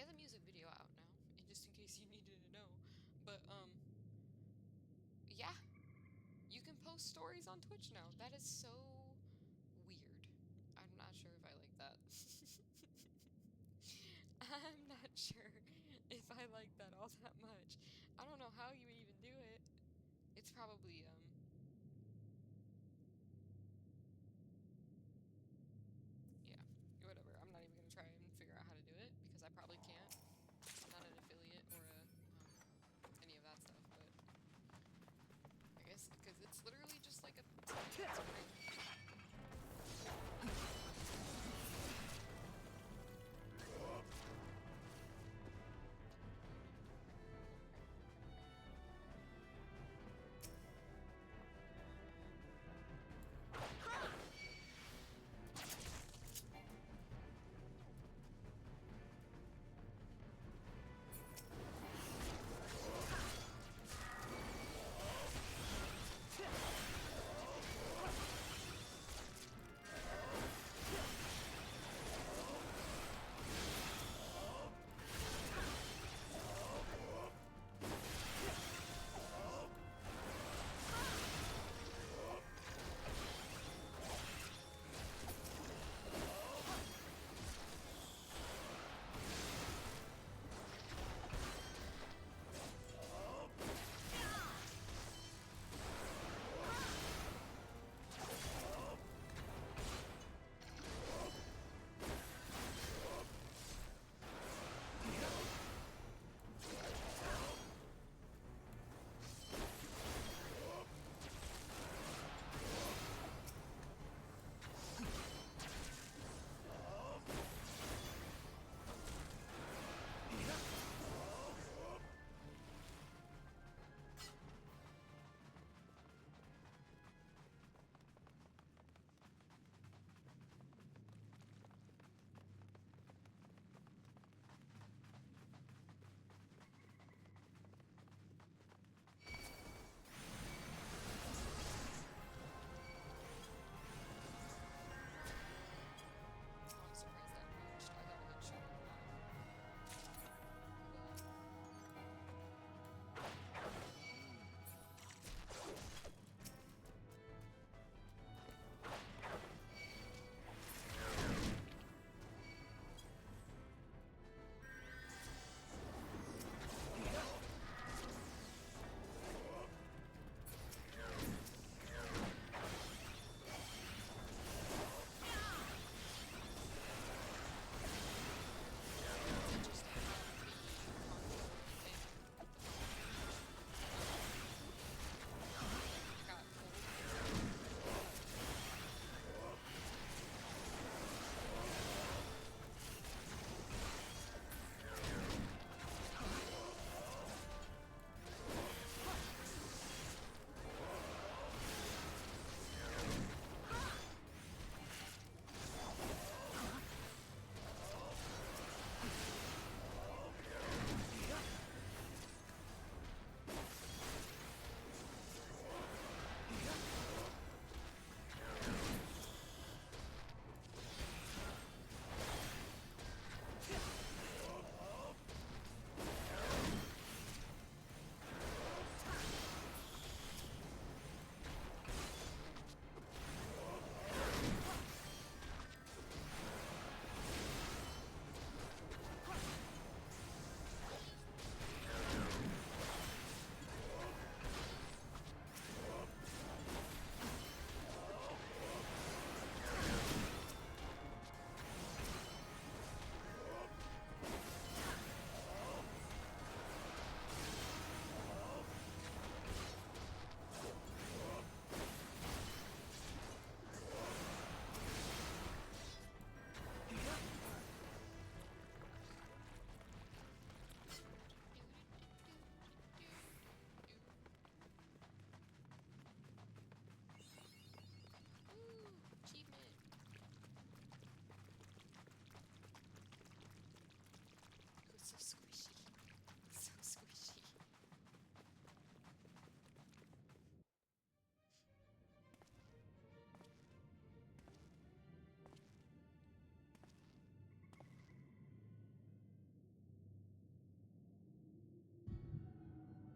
has a music video out now, and just in case you needed to know. But yeah, you can post stories on Twitch now. That is so weird. I'm not sure if I like that. I'm not sure if I like that all that much. I don't know how you would even do it. It's probably yeah, whatever. I'm not even gonna try and figure out how to do it because I probably can't. I'm not an affiliate or a any of that stuff, but I guess because it's literally just like a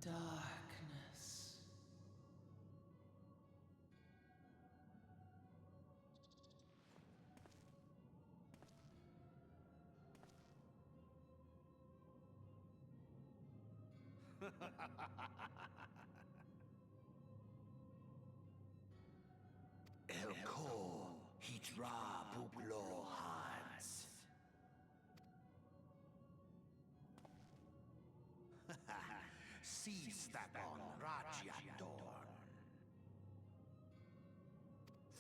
darkness. Elko hitra buglo hads. Seastapon Rajiadorn.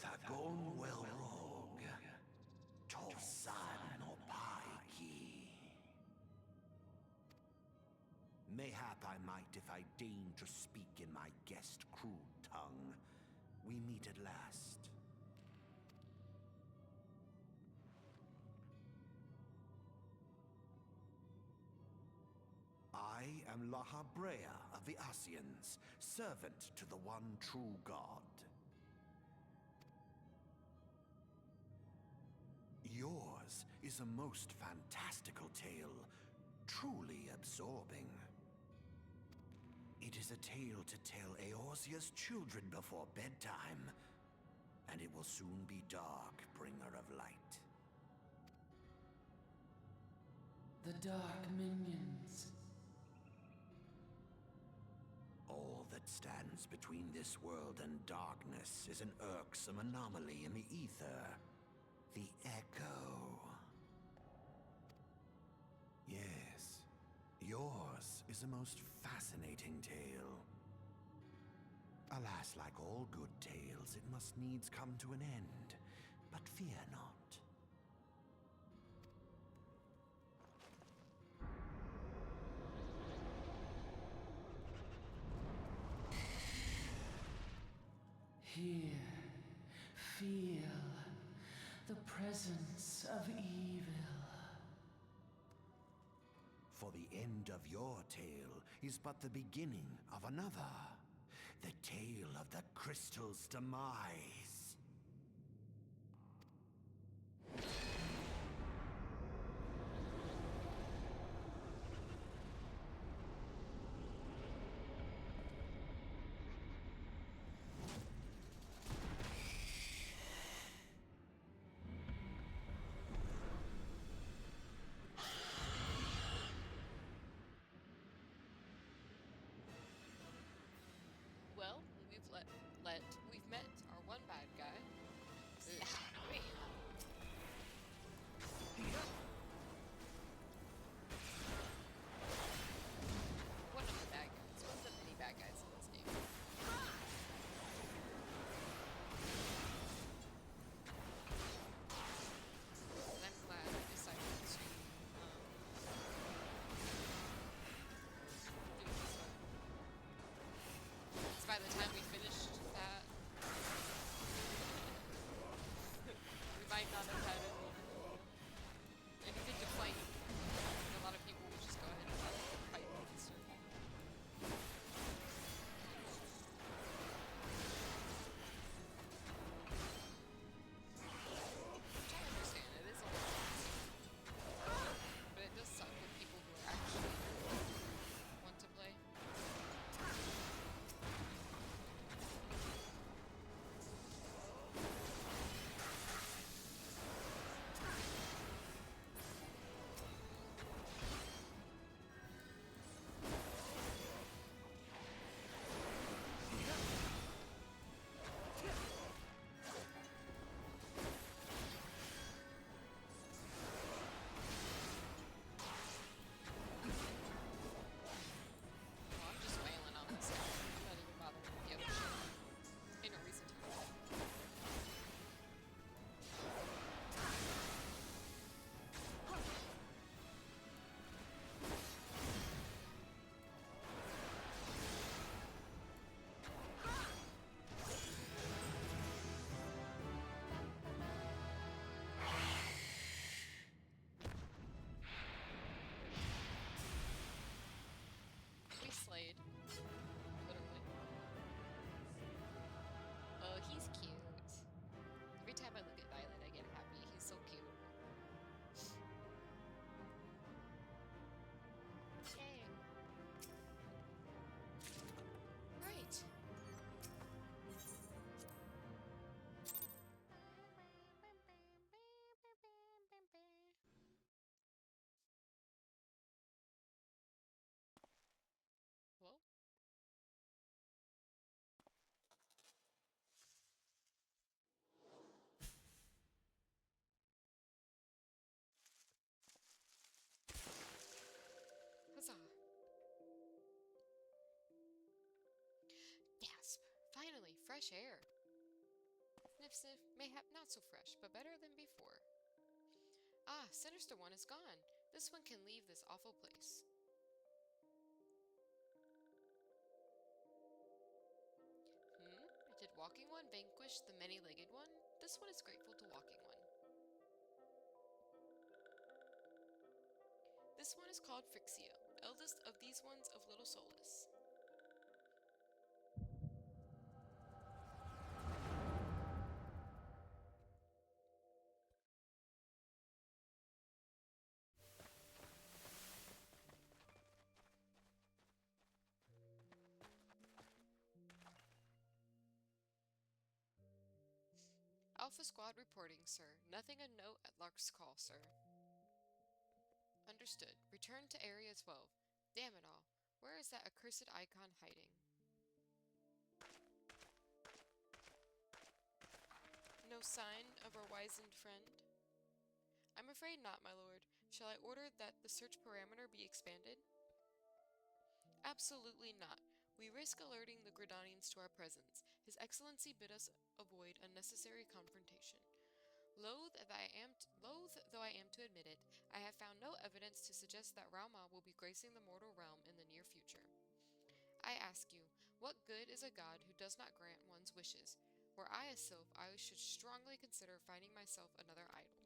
Thagon well rogue. Tosan opaiki. Mayhap I might if I deign to speak in my guest crude tongue. We meet at last. I am Lahabrea of the Asians, servant to the one true God. Yours is a most fantastical tale, truly absorbing. It is a tale to tell Eorzea's children before bedtime, and it will soon be dark, bringer of light. The dark minions. All that stands between this world and darkness is an irksome anomaly in the ether. The Echo. Yes, yours is a most fascinating tale. Alas, like all good tales, it must needs come to an end. But fear not. Here, feel the presence of evil. For the end of your tale is but the beginning of another. The tale of the crystal's demise. Well, we've met our one bad fresh air. Sniff, sniff, mayhap not so fresh, but better than before. Ah, sinister one is gone. This one can leave this awful place. Did Walking One vanquish the many-legged one? This one is grateful to Walking One. This one is called Frixia, eldest of these ones of little solace. Alpha Squad reporting, sir. Nothing of note at Lark's call, sir. Understood. Return to Area 12. Damn it all. Where is that accursed icon hiding? No sign of our wizened friend? I'm afraid not, my lord. Shall I order that the search parameter be expanded? Absolutely not. We risk alerting the Gridanians to our presence. His Excellency bid us avoid unnecessary confrontation. Loath though I am to admit it, I have found no evidence to suggest that Rauma will be gracing the mortal realm in the near future. I ask you, what good is a god who does not grant one's wishes? Were I a sylph, I should strongly consider finding myself another idol.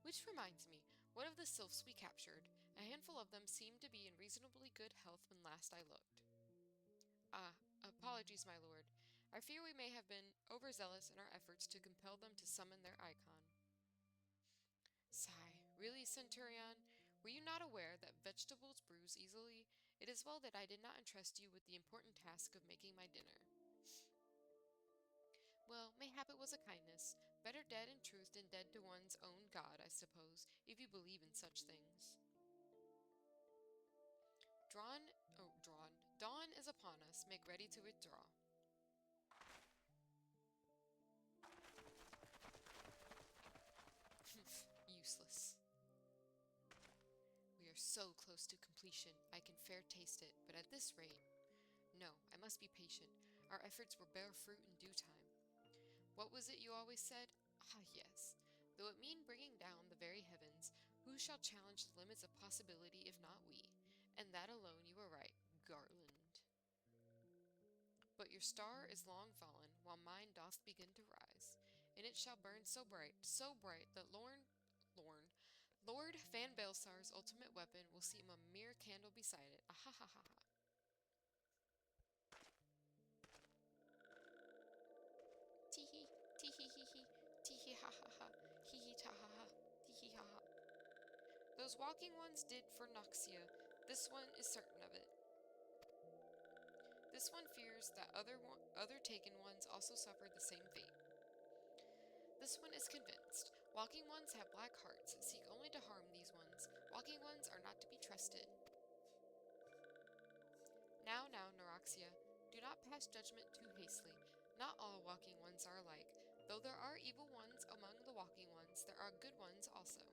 Which reminds me, what of the sylphs we captured? A handful of them seemed to be in reasonably good health when last I looked. Ah, apologies, my lord. I fear we may have been overzealous in our efforts to compel them to summon their icon. Sigh. Really, Centurion? Were you not aware that vegetables bruise easily? It is well that I did not entrust you with the important task of making my dinner. Well, mayhap it was a kindness. Better dead in truth than dead to one's own god, I suppose, if you believe in such things. Dawn is upon us. Make ready to withdraw. Useless. We are so close to completion, I can fair taste it, but at this rate... No, I must be patient. Our efforts will bear fruit in due time. What was it you always said? Ah, yes. Though it mean bringing down the very heavens, who shall challenge the limits of possibility if not we? And that alone you are right, Garland. But your star is long fallen, while mine doth begin to rise, and it shall burn so bright, that Lord Van Baelsar's ultimate weapon will seem a mere candle beside it. Ah ha ha ha ha. Tee-hee, tee-hee-hee-hee, tee-hee ha ha ha, hee-hee ta ha ha, tee-hee ha ha. Those walking ones did for Noxia, this one is certain of it. This one fears that other taken ones also suffered the same fate. This one is convinced. Walking ones have black hearts, seek only to harm these ones. Walking ones are not to be trusted. Now, Neroxia, do not pass judgment too hastily. Not all walking ones are alike. Though there are evil ones among the walking ones, there are good ones also.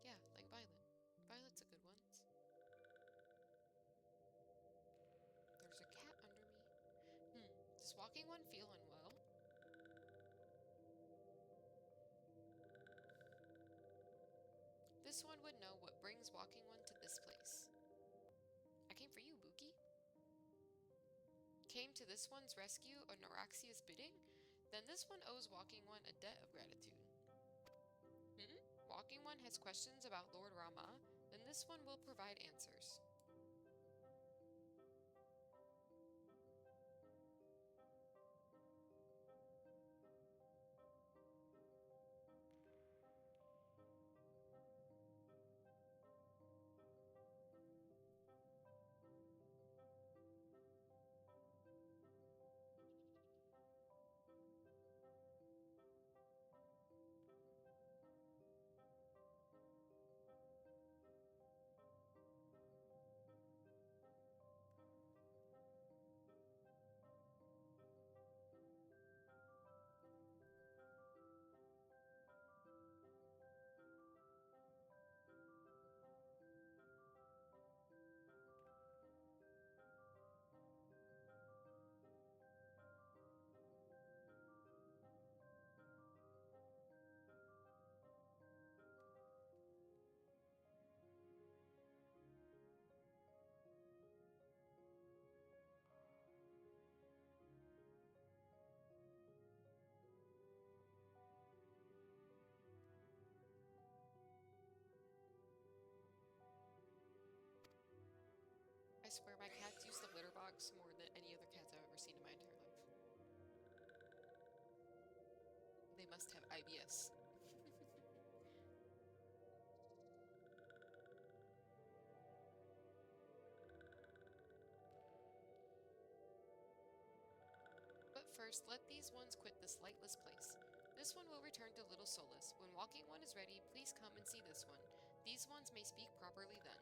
Yeah, like Violet. Violet's a good one. There's a cat under me. Does walking one feel unwell? This one would know what brings walking one to this place. I came for you, Buki. Came to this one's rescue of Noraxia's bidding? Then this one owes walking one a debt of gratitude. Walking one has questions about Lord Rama? Then this one will provide answers. barks more than any other cats I've ever seen in my entire life. They must have IBS. But first, let these ones quit this lightless place. This one will return to Little Solus. When walking one is ready, please come and see this one. These ones may speak properly then.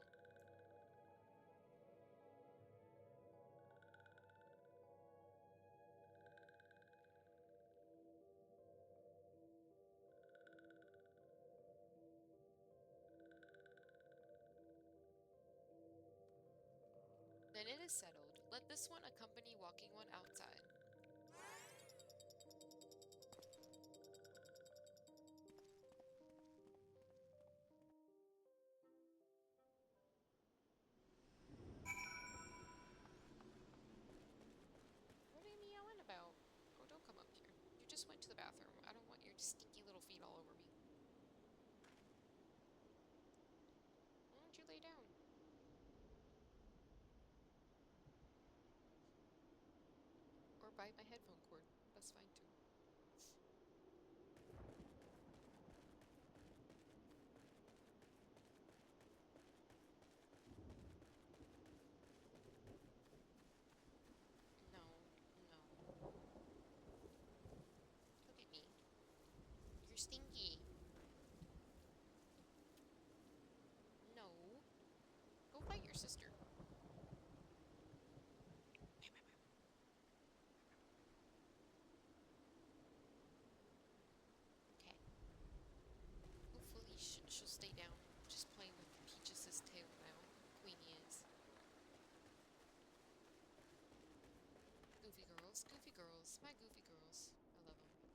Then it is settled. Let this one accompany walking one outside. What are you meowing about? Oh, don't come up here. You just went to the bathroom. I don't want your stinky little feet all over me. Why don't you lay down? Or bite my headphone cord. That's fine too. No, no. Look at me. You're stinky. No. Go bite your sister. Okay. Hopefully she'll stay down. Just playing with Peaches' tail now. Queenie is. Goofy girls, my goofy girls. I love them.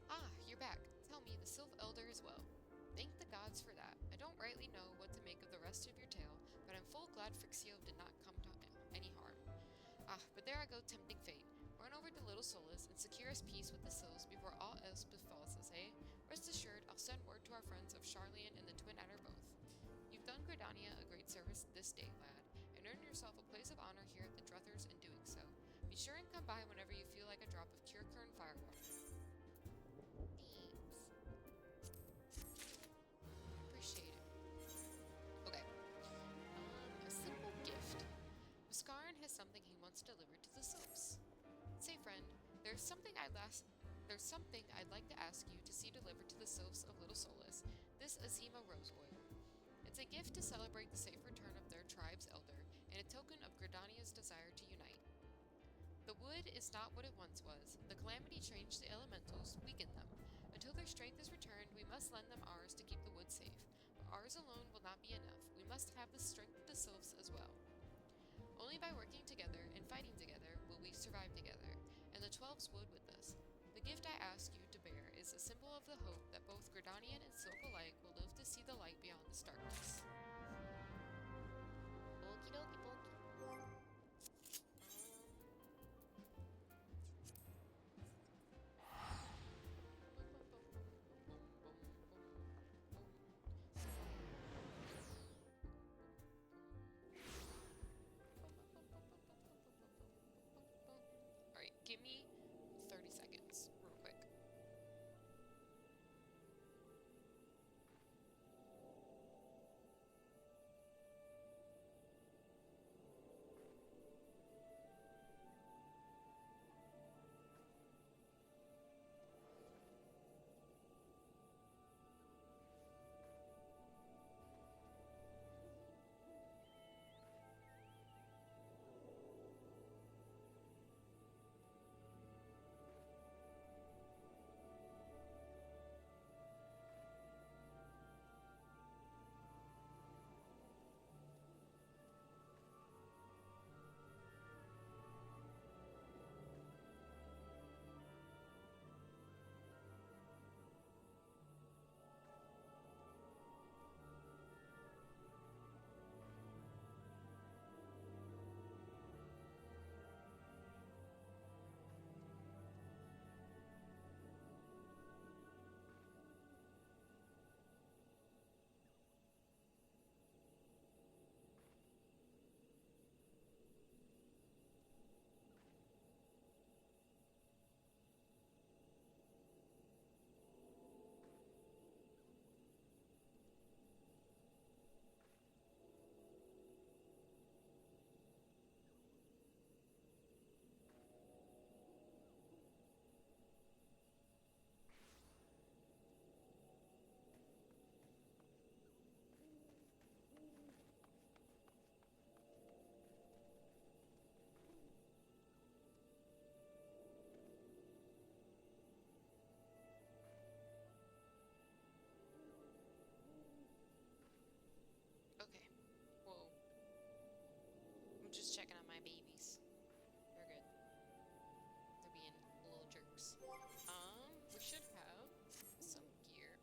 Ah, you're back. Tell me, the Sylph Elder is well. Thank the gods for that. I don't rightly know what to make of the rest of your tale, but I'm full glad Frixio did not come to any harm. Ah, but there I go tempting fate. Run over to Little Solus and secure us peace with the Sylphs before all else befalls us, eh? Rest assured, I'll send word to our friends of Charlian and the Twin Adder both. You've done Gridania a great service this day, lad, and earned yourself a place of honor here at the Druthers in doing so. Be sure and come by whenever you feel like a drop of Curkern firewater. Thanks. Appreciate it. Okay. A simple gift. Buscarin has something he wants delivered to the Sylphs. Say, friend, there's something I'd like to ask you to see delivered to the Sylphs of Little Solus, this Azima rose oil. It's a gift to celebrate the safe return of their tribe's elder, and a token of Gridania's desire to unite. The wood is not what it once was. The calamity changed the elementals, weakened them. Until their strength is returned, we must lend them ours to keep the wood safe. But ours alone will not be enough. We must have the strength of the Sylphs as well. Only by working together and fighting together will we survive together, and the 12s would with us. The gift I ask you to bear is a symbol of the hope that both Gridanian and Sylph alike will live to see the light beyond this darkness. Okie dokie pokey. Alright, give me 30 seconds, real quick. just checking on my babies. They're good. They're being little jerks. We should have some gear.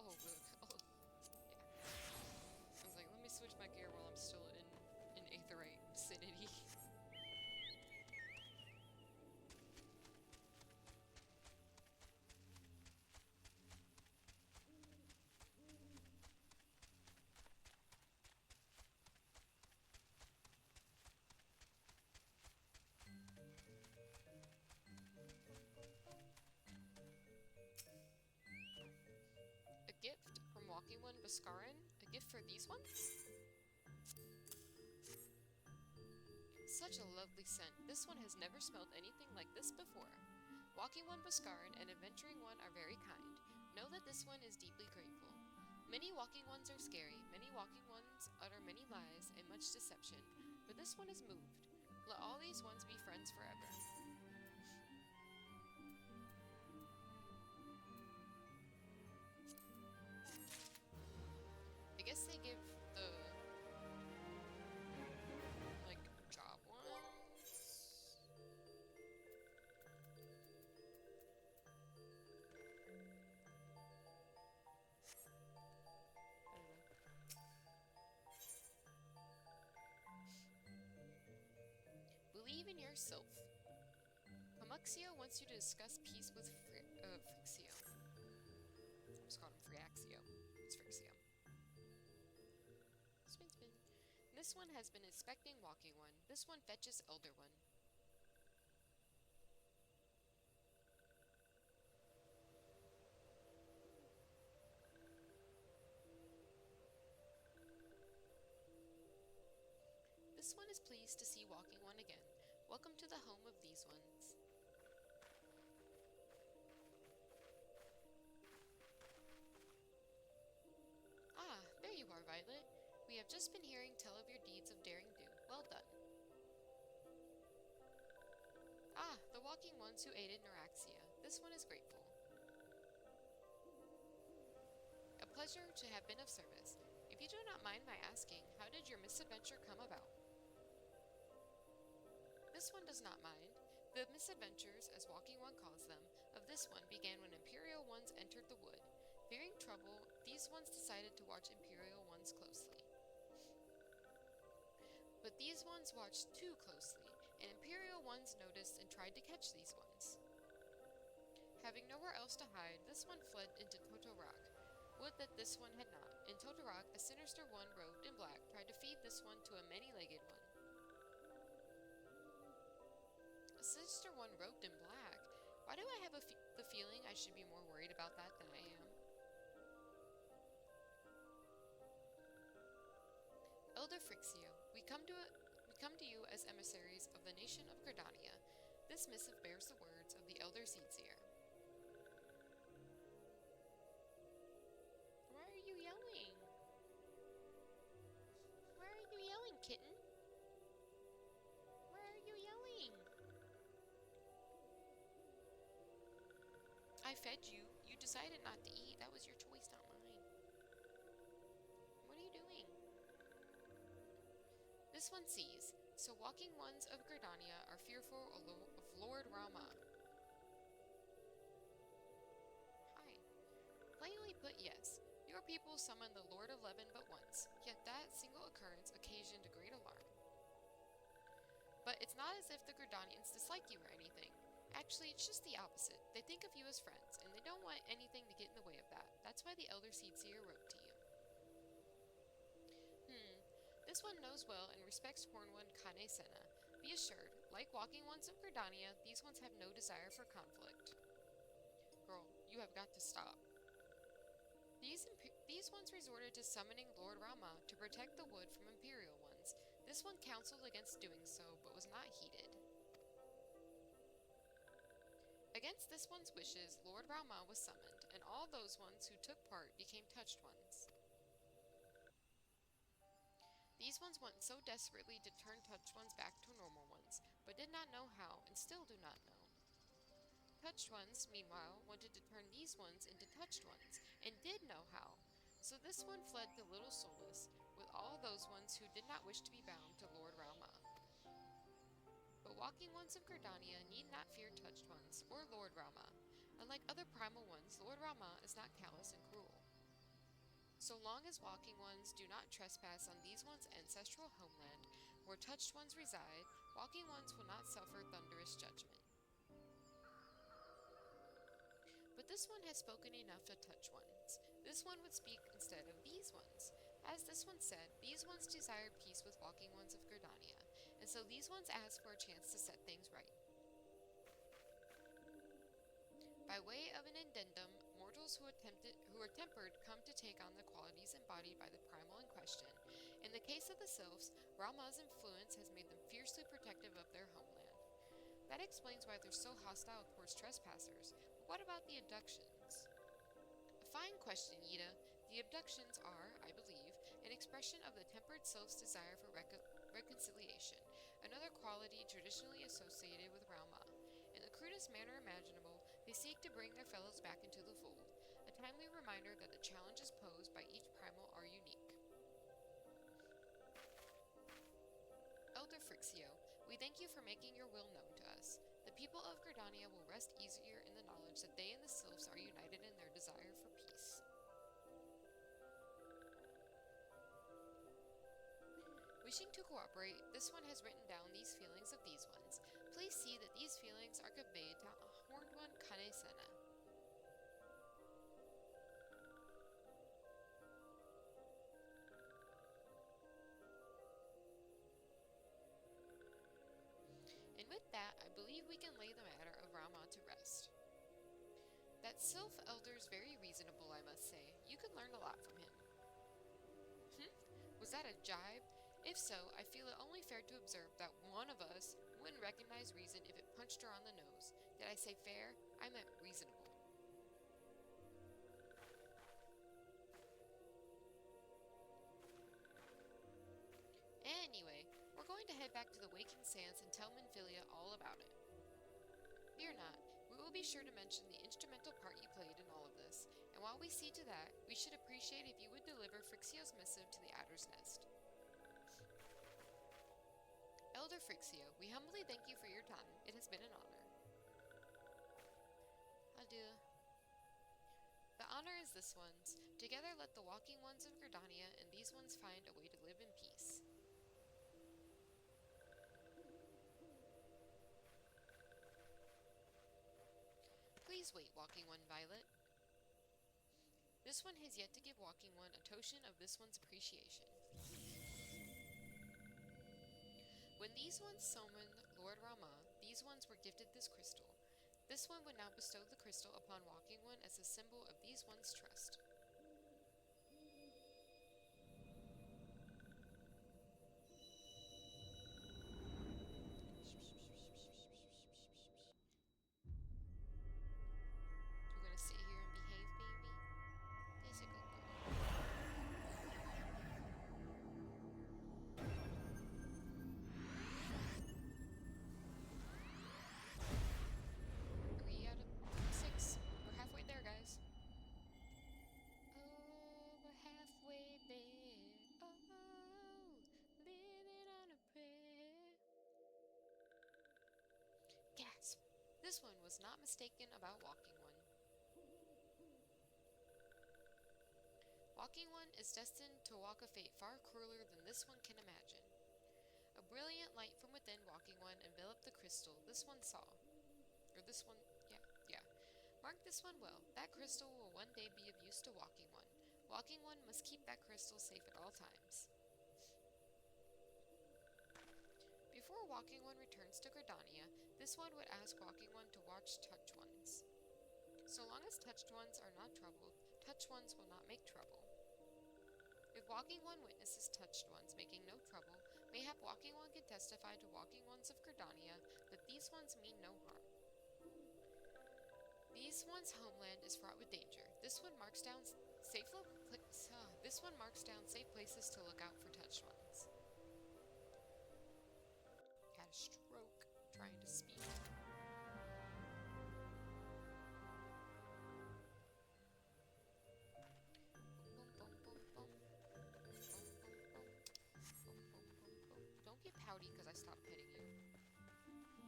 Oh, good. Oh, yeah. I was like, let me switch my gear while I'm still in Aetherite vicinity. A gift from Walking One Bhaskaran? A gift for these ones? Such a lovely scent. This one has never smelled anything like this before. Walking One Bhaskaran and Adventuring One are very kind. Know that this one is deeply grateful. Many walking ones are scary. Many walking ones utter many lies and much deception. But this one is moved. Let all these ones be friends forever. I guess they give the like job ones. I don't know. Believe in yourself. Pamuxio wants you to discuss peace with Frixio. I just called him Friaxio. It's Frixio. Spin, spin. This one has been inspecting Walking One. This one fetches Elder One. This one is pleased to see Walking One again. Welcome to the home of these ones. Ah, there you are, Violet. We have just been hearing tell of your deeds of daring do. Well done. Ah, the Walking Ones who aided Neuraxia. This one is grateful. A pleasure to have been of service. If you do not mind my asking, how did your misadventure come about? This one does not mind. The misadventures, as Walking One calls them, of this one began when Imperial Ones entered the wood. Fearing trouble, these ones decided to watch Imperial Ones closely. But these ones watched too closely, and Imperial Ones noticed and tried to catch these ones. Having nowhere else to hide, this one fled into Totorak. Would that this one had not. In Totorak, a sinister one robed in black tried to feed this one to a many-legged one. A sinister one robed in black? Why do I have the feeling I should be more worried about that than I am? Elder Frixio, we come to you as emissaries of the nation of Gridania. This missive bears the words of the Elder Seedseer. Why are you yelling? Why are you yelling, kitten? Why are you yelling? I fed you. You decided not to eat. That was your choice, not mine. What are you doing? This one sees. So Walking Ones of Gridania are fearful of Lord Rama. Hi. Plainly put, yes. Your people summoned the Lord of Levin but once, yet that single occurrence occasioned a great alarm. But it's not as if the Gridanians dislike you or anything. Actually, it's just the opposite. They think of you as friends, and they don't want anything to get in the way of that. That's why the Elder Seedseer wrote to you. This one knows well and respects Hornwood Kane Senna. Be assured, like Walking Ones of Gridania, these ones have no desire for conflict. Girl, you have got to stop. These ones resorted to summoning Lord Rama to protect the wood from Imperial Ones. This one counseled against doing so, but was not heeded. Against this one's wishes, Lord Rama was summoned, and all those ones who took part became touched ones. These ones want so desperately to turn touched ones back to normal ones, but did not know how, and still do not know. Touched ones, meanwhile, wanted to turn these ones into touched ones, and did know how. So this one fled to Little Solus, with all those ones who did not wish to be bound to Lord Rama. walking ones of Gridania need not fear touched ones, or Lord Rama. Unlike other primal ones, Lord Rama is not callous and cruel. So long as walking ones do not trespass on these ones' ancestral homeland, where touched ones reside, walking ones will not suffer thunderous judgment. But this one has spoken enough to touch ones. This one would speak instead of these ones. As this one said, these ones desired peace with walking ones of Gridania, and so these ones asked for a chance to set things right. By way of an addendum, mortals who are tempered come to take on the qualities embodied by the primal in question. In the case of the sylphs, Rama's influence has made them fiercely protective of their homeland. That explains why they're so hostile towards trespassers. But what about the abductions? A fine question, Yida. The abductions are, I believe, an expression of the tempered sylph's desire for reconciliation, another quality traditionally associated with Rama. In the crudest manner imaginable, they seek to bring their fellows back into the fold, a timely reminder that the challenges posed by each primal are unique. Elder Frixio, we thank you for making your will known to us. The people of Gridania will rest easier in the knowledge that they and the sylphs are united in their desire for peace. Wishing to cooperate, this one has written down these feelings of these ones. Please see that these feelings are conveyed to Horned One Kane Sena. And with that, I believe we can lay the matter of Rama to rest. That sylph elder's very reasonable, I must say. You could learn a lot from him. Was that a jibe? If so, I feel it only fair to observe that one of us wouldn't recognize reason if it punched her on the nose. Did I say fair? I meant reasonable. Anyway, we're going to head back to the Waking Sands and tell Minfilia all about it. Fear not, we will be sure to mention the instrumental part you played in all of this, and while we see to that, we should appreciate if you would deliver Frixio's missive to the Adder's Nest. Elder Frixio, we humbly thank you for your time. It has been an honor. Adieu. The honor is this one's. Together let the walking ones of Gridania and these ones find a way to live in peace. Please wait, Walking One Violet. This one has yet to give Walking One a token of this one's appreciation. When these ones summoned Lord Rama, these ones were gifted this crystal. This one would now bestow the crystal upon Walking One as a symbol of these one's trust. You're gonna sit here and behave, baby? There's a good boy. We're halfway there, guys. Oh, we're halfway there. Oh, living on a prayer. Gasp! This one was not mistaken about Walking One. Walking One is destined to walk a fate far crueler than this one can imagine. A brilliant light from within Walking One enveloped the crystal this one saw. Or this one, yeah. Mark this one well. That crystal will one day be of use to Walking One. Walking One must keep that crystal safe at all times. Before Walking One returns to Gridania, this one would ask Walking One to watch Touched Ones. So long as Touched Ones are not troubled, Touched Ones will not make trouble. If Walking One witnesses Touched Ones making no trouble, mayhap Walking One can testify to Walking Ones of Gridania that these ones mean no harm. These one's homeland is fraught with danger. This one marks down safe places to look out for Touched Ones. Had a stroke trying to speak. Don't get pouty because I stopped petting you.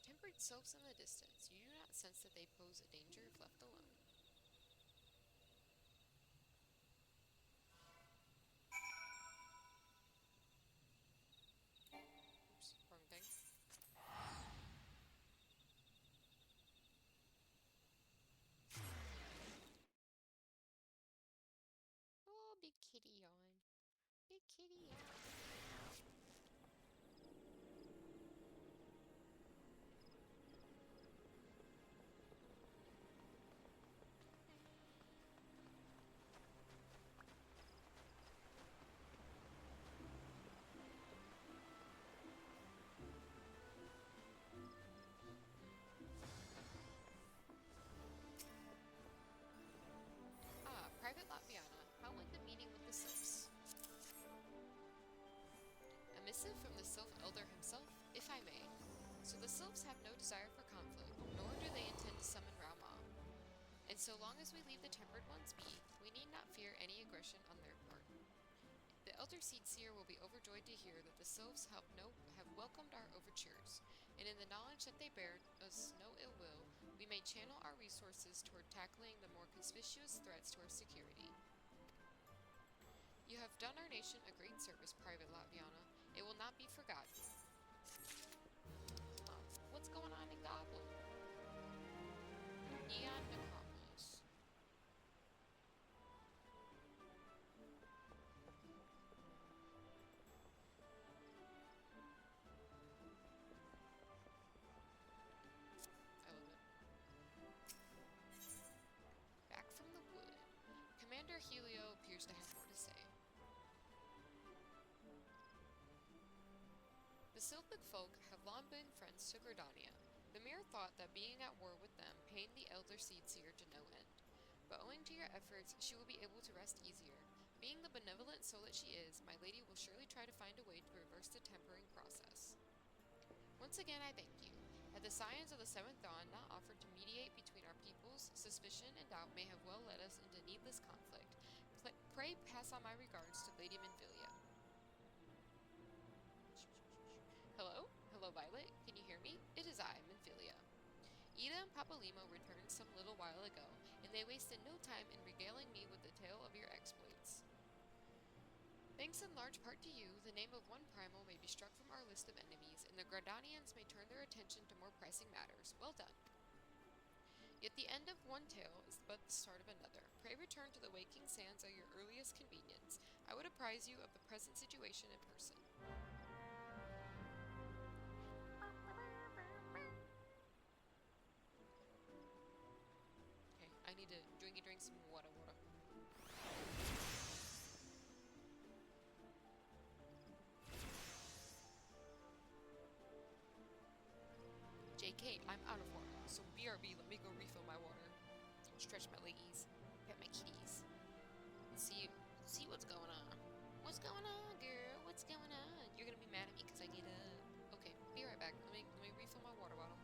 tempered sylphs in the distance. You do not sense that they pose a danger if left alone. Oops, wrong thing. Oh, big kitty yawn. Big kitty yawn. Private Latvianna, how went the meeting with the sylphs? A missive from the sylph elder himself, if I may. So the sylphs have no desire for conflict, nor do they intend to summon Rauma. And so long as we leave the tempered ones be, we need not fear any aggression on their part. The elder seer will be overjoyed to hear that the sylphs have welcomed our overtures, and in the knowledge that they bear us no ill will, we may channel our resources toward tackling the more conspicuous threats to our security. You have done our nation a great service, Private Latvianna. It will not be forgotten. What's going on in Goblin? Neon Necropolis. I love it. Back from the wood. Commander Helio appears to have more to say. The Sylphic folk have long been friends to Gridania. The mere thought that being at war with them pained the elder seer to no end. But owing to your efforts, she will be able to rest easier. Being the benevolent soul that she is, my lady will surely try to find a way to reverse the tempering process. Once again, I thank you. Had the scions of the Seventh Dawn not offered to mediate between our peoples, suspicion and doubt may have well led us into needless conflict. Pray pass on my regards to Lady Minfilia. Hello? Hello, Violet. Can you hear me? It is I, Minfilia. Ida and Papalimo returned some little while ago, and they wasted no time in regaling me with the tale of your exploits. Thanks in large part to you, the name of one primal may be struck from our list of enemies, and the Gradanians may turn their attention to more pressing matters. Well done. Yet the end of one tale is but the start of another. Pray return to the waking sands at your earliest convenience. I would apprise you of the present situation in person. Okay, I need to drink some water. JK, I'm out of water, so BRB, let me go refill my water. Stretch my leggies, pet my kitties, and see what's going on. What's going on, girl? What's going on? You're gonna be mad at me because I get up. Okay, be right back. Let me refill my water bottle.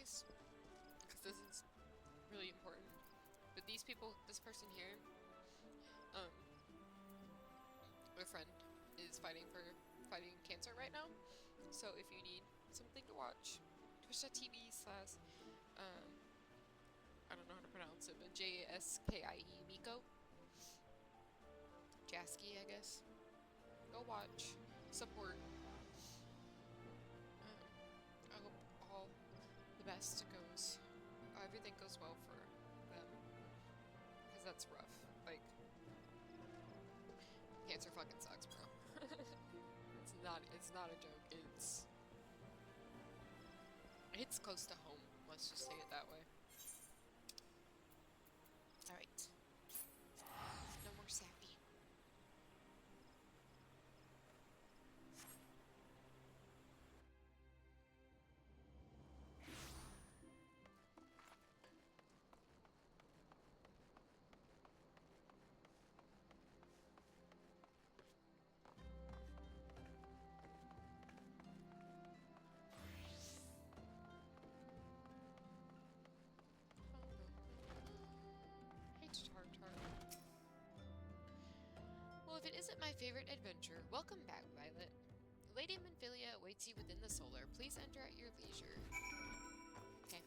case, because this is really important. But these people, this person here, my friend is fighting cancer right now. So if you need something to watch, twitch.tv/ I don't know how to pronounce it, but JASKIE Miko. Jasky, I guess. Go watch. Support. I hope all the best goes. Everything goes well for them. Because that's rough. Like, cancer fucking sucks, bro. It's not a joke. It's close to home. Let's just say it that way. Alright. No more sappy. Well, if it isn't my favorite adventure, welcome back, Violet. Lady Minfilia awaits you within the solar. Please enter at your leisure. Okay.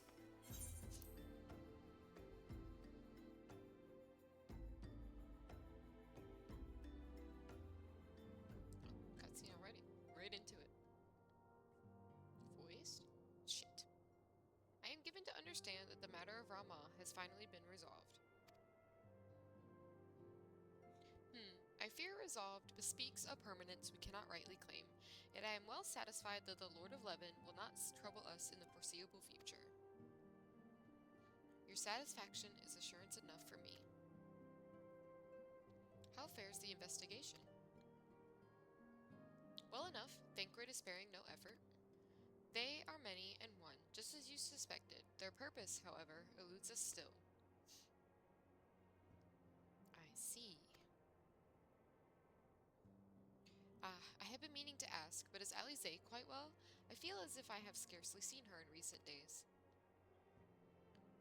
Cutscene already. Right into it. Voiced? Shit. I am given to understand that the matter of Rama has finally been resolved. I fear resolved bespeaks a permanence we cannot rightly claim, yet I am well satisfied that the Lord of Leven will not trouble us in the foreseeable future. Your satisfaction is assurance enough for me. How fares the investigation? Well enough, Thancred is sparing no effort. They are many and one, just as you suspected. Their purpose, however, eludes us still. I see. I have been meaning to ask, but is Alize quite well? I feel as if I have scarcely seen her in recent days.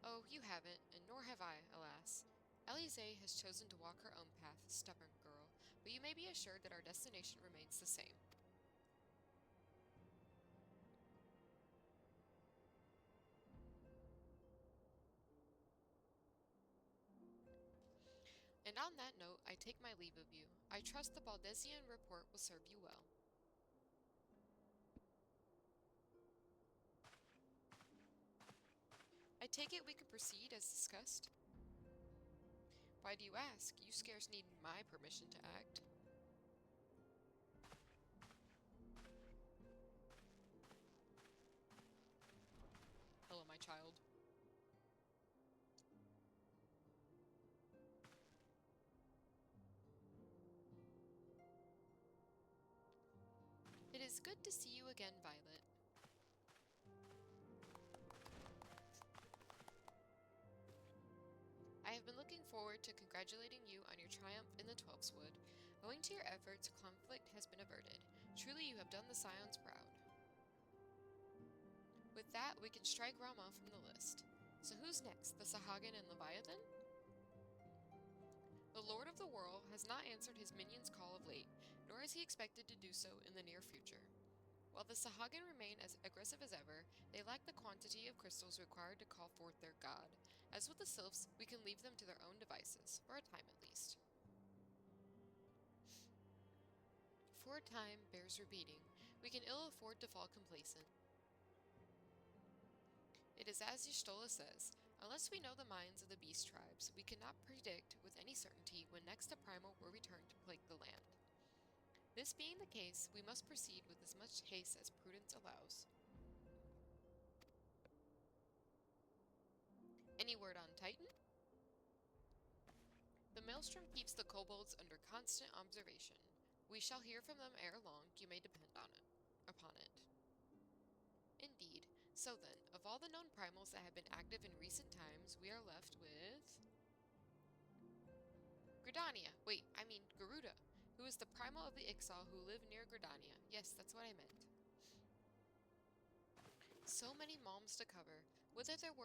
Oh, you haven't, and nor have I, alas. Alize has chosen to walk her own path, stubborn girl, but you may be assured that our destination remains the same. And on that note, I take my leave of you. I trust the Baldesian report will serve you well. I take it we can proceed as discussed? Why do you ask? You scarce need my permission to act. Hello, my child. It is good to see you again, Violet. I have been looking forward to congratulating you on your triumph in the Twelfthwood. Owing to your efforts, conflict has been averted. Truly, you have done the Scions proud. With that, we can strike Rama from the list. So who's next, the Sahagin and Leviathan? The Lord of the Whirl has not answered his minion's call of late, nor is he expected to do so in the near future. While the Sahagin remain as aggressive as ever, they lack the quantity of crystals required to call forth their god. As with the Sylphs, we can leave them to their own devices, for a time at least. For a time bears repeating. We can ill afford to fall complacent. It is as Y'shtola says, unless we know the minds of the beast tribes, we cannot predict with any certainty when next a primal will return to plague the land. This being the case, we must proceed with as much haste as prudence allows. Any word on Titan? The Maelstrom keeps the kobolds under constant observation. We shall hear from them ere long, you may depend upon it. Indeed. So then, of all the known primals that have been active in recent times, we are left with... Garuda, who is the primal of the Ixal who live near Gridania. Yes, that's what I meant. So many malms to cover. Would that there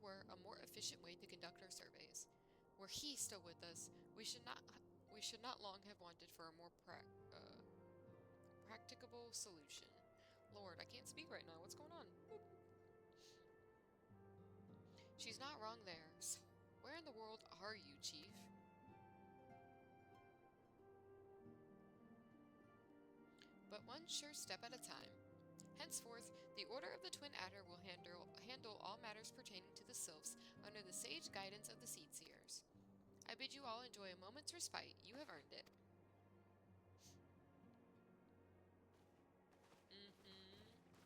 were a more efficient way to conduct our surveys. Were he still with us, we should not long have wanted for a more practicable solution. Lord, I can't speak right now. What's going on? Boop. She's not wrong there. So where in the world are you, Chief? But one sure step at a time. Henceforth, the Order of the Twin Adder will handle all matters pertaining to the sylphs under the sage guidance of the Seedseers. I bid you all enjoy a moment's respite. You have earned it.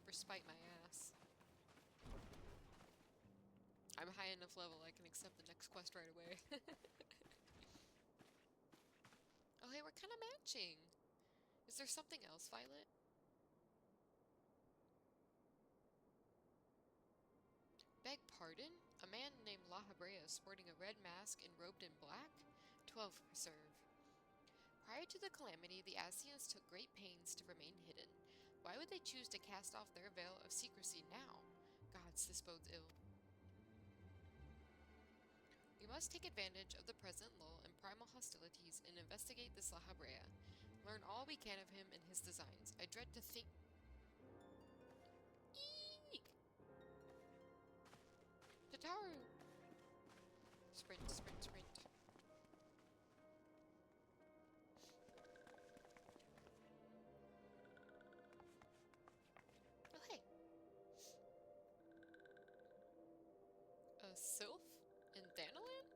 Respite my ass. I'm high enough level I can accept the next quest right away. Oh hey, we're kind of matching. Is there something else, Violet? Beg pardon? A man named La Habrea sporting a red mask and robed in black? 12 serve. Prior to the calamity, the Asians took great pains to remain hidden. Why would they choose to cast off their veil of secrecy now? Gods, this bodes ill. We must take advantage of the present lull in primal hostilities and investigate this La Habrea. Learn all we can of him and his designs. I dread to think... Eek! Tataru! Sprint, sprint, sprint. Oh, hey! A sylph in Danaland?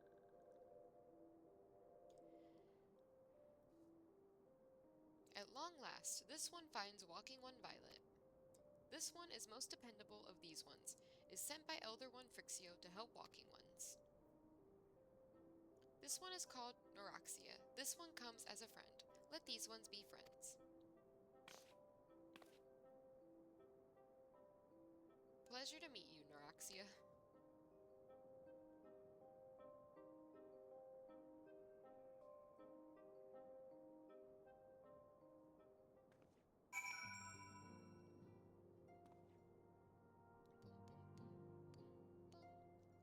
At long last, this one finds walking one Violet. This one is most dependable of these ones, is sent by Elder One Frixio to help walking ones. This one is called Noraxia. This one comes as a friend. Let these ones be friends. Pleasure to meet you, Noraxia.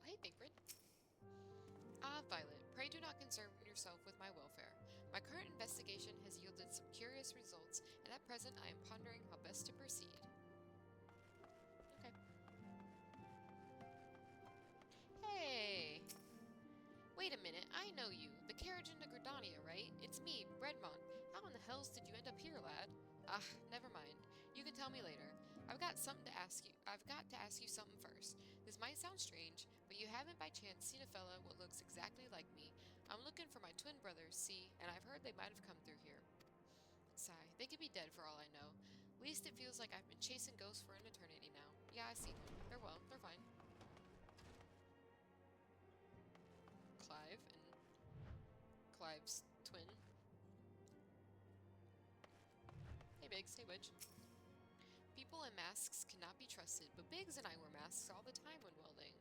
Hey, Pinkred. Ah, Violet, pray do not concern yourself with my welfare. My current investigation has yielded some curious results, and at present I am pondering how best to proceed. Okay. Hey! Wait a minute, I know you. The carriage into Gridania, right? It's me, Redmond. How in the hells did you end up here, lad? Ah, never mind. You can tell me later. I've got to ask you something first. This might sound strange, but you haven't by chance seen a fella what looks exactly like me. I'm looking for my twin brothers, see, and I've heard they might have come through here. Sigh, they could be dead for all I know. Least it feels like I've been chasing ghosts for an eternity now. Yeah, I see them. They're well, they're fine. Clive and Clive's twin. Hey Biggs, hey Wedge. People in masks cannot be trusted, but Biggs and I wear masks all the time when welding.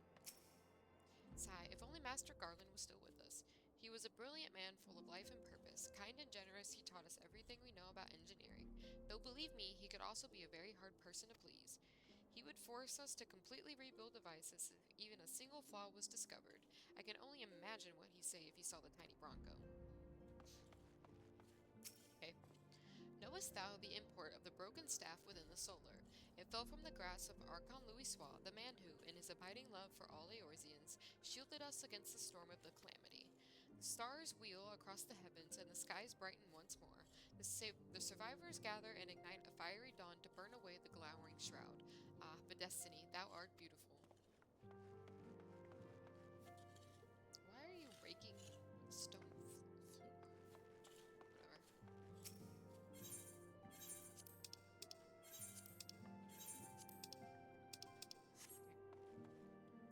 Sigh, if only Master Garland was still with us. He was a brilliant man full of life and purpose. Kind and generous, he taught us everything we know about engineering. Though believe me, he could also be a very hard person to please. He would force us to completely rebuild devices if even a single flaw was discovered. I can only imagine what he'd say if he saw the tiny Bronco. Okay. Knowest thou the import of the broken staff within the solar? It fell from the grasp of Archon Louisois, the man who, in his abiding love for all Eorzeans, shielded us against the storm of the calamity. The stars wheel across the heavens, and the skies brighten once more. The survivors gather and ignite a fiery dawn to burn away the glowering shroud. Ah, but Destiny, thou art beautiful. Why are you raking stone floor? Whatever.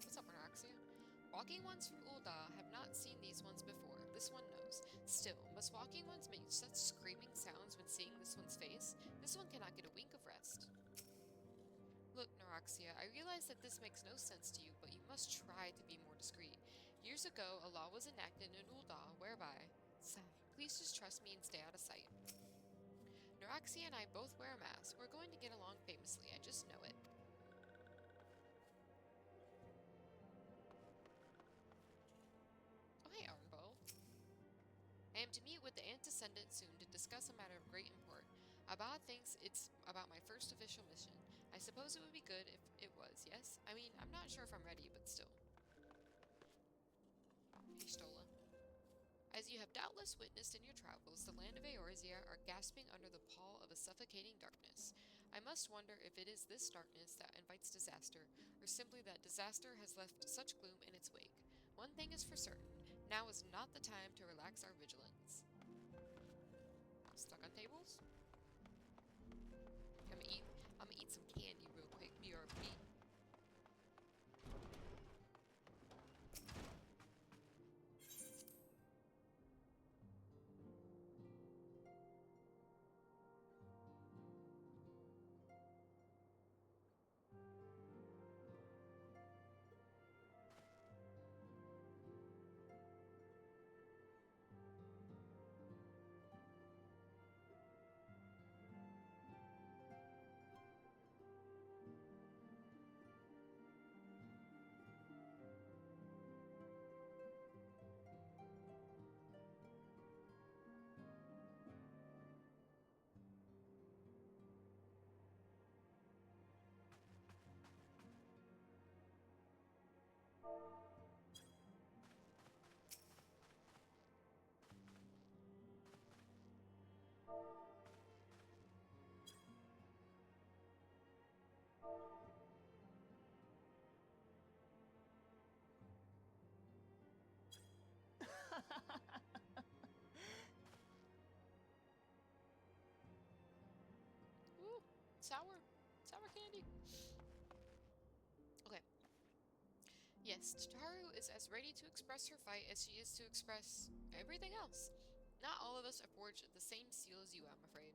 What's up, Anoxia? Walking ones from Ul'dah have not seen these ones before. This one knows. Still, must walking ones make such screaming sounds when seeing this one's face? This one cannot get a wink of rest. Look, Noraxia, I realize that this makes no sense to you, but you must try to be more discreet. Years ago, a law was enacted in Ul'dah whereby... Sigh, please just trust me and stay out of sight. Roxy and I both wear a mask. We're going to get along famously, I just know it. Oh, hey, Arnbo. I am to meet with the Antecedent soon to discuss a matter of great import. Abad thinks it's about my first official mission. I suppose it would be good if it was, yes? I mean, I'm not sure if I'm ready, but still. Hey, Stola. As you have doubtless witnessed in your travels, the land of Eorzea are gasping under the pall of a suffocating darkness. I must wonder if it is this darkness that invites disaster, or simply that disaster has left such gloom in its wake. One thing is for certain, now is not the time to relax our vigilance. Stuck on tables? I'm gonna eat some candy real quick, BRB. Ooh, sour candy. Okay. Yes, Tataru is as ready to express her fight as she is to express everything else. Not all of us are forged the same steel as you, I'm afraid.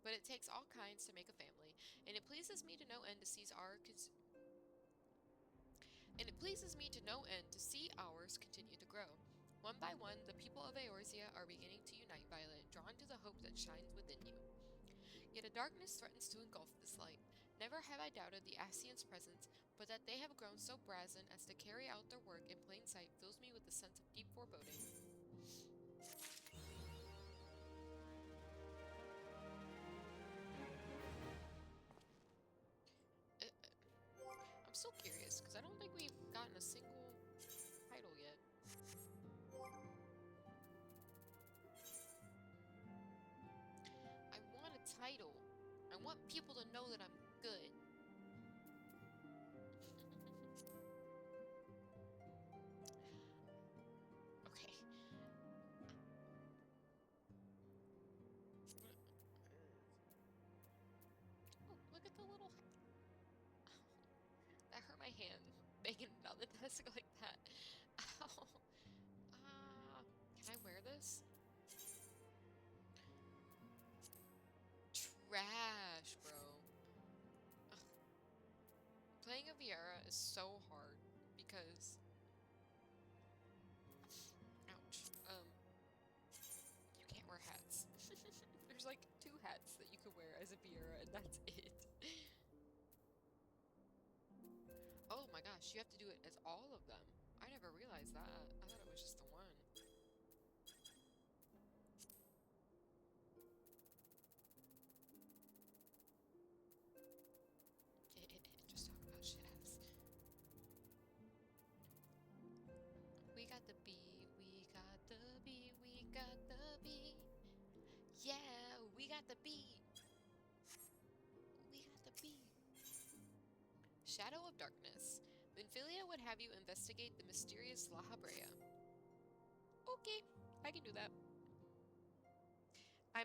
But it takes all kinds to make a family, and it pleases me to no end to see ours continue to grow. One by one, the people of Eorzea are beginning to unite, Violet, drawn to the hope that shines within you. Yet a darkness threatens to engulf this light. Never have I doubted the Ascians' presence, but that they have grown so brazen as to carry out their work in plain sight fills me with a sense of deep foreboding. I'm still curious, because I don't think we've gotten a single title yet. I want a title. I want people to know that I'm good. Okay. Oh, look at the little... That hurt my hand, banging it on the desk like that. Ow. Can I wear this? Trash, bro. Ugh. Playing a Viera is so hard because... Ouch. You can't wear hats. There's like 2 hats that you can wear as a Viera, and that's it. Oh my gosh, you have to do it as all of them. I never realized that. I thought it was just the one. Just talk about shit ass. We got the bee, we got the bee, we got the bee. Yeah, we got the bee. We got the bee. Shadow of Darkness. Vinfilia would have you investigate the mysterious La Habrea. Okay, I can do that. I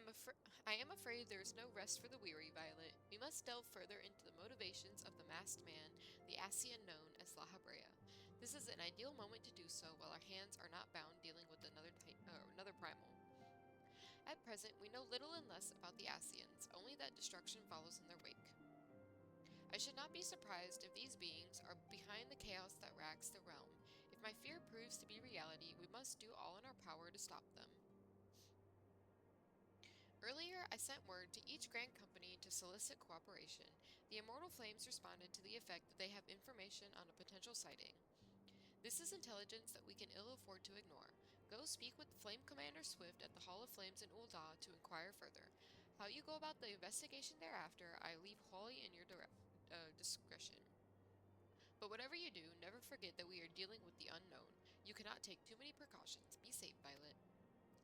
am afraid there is no rest for the weary, Violet. We must delve further into the motivations of the masked man, the Ascian known as La Habrea. This is an ideal moment to do so while our hands are not bound dealing with another primal. At present, we know little and less about the Ascians, only that destruction follows in their wake. I should not be surprised if these beings are behind the chaos that racks the realm. If my fear proves to be reality, we must do all in our power to stop them. Earlier, I sent word to each Grand Company to solicit cooperation. The Immortal Flames responded to the effect that they have information on a potential sighting. This is intelligence that we can ill afford to ignore. Go speak with Flame Commander Swift at the Hall of Flames in Ul'dah to inquire further. How you go about the investigation thereafter, I leave wholly in your discretion. But whatever you do, never forget that we are dealing with the unknown. You cannot take too many precautions. Be safe, Violet.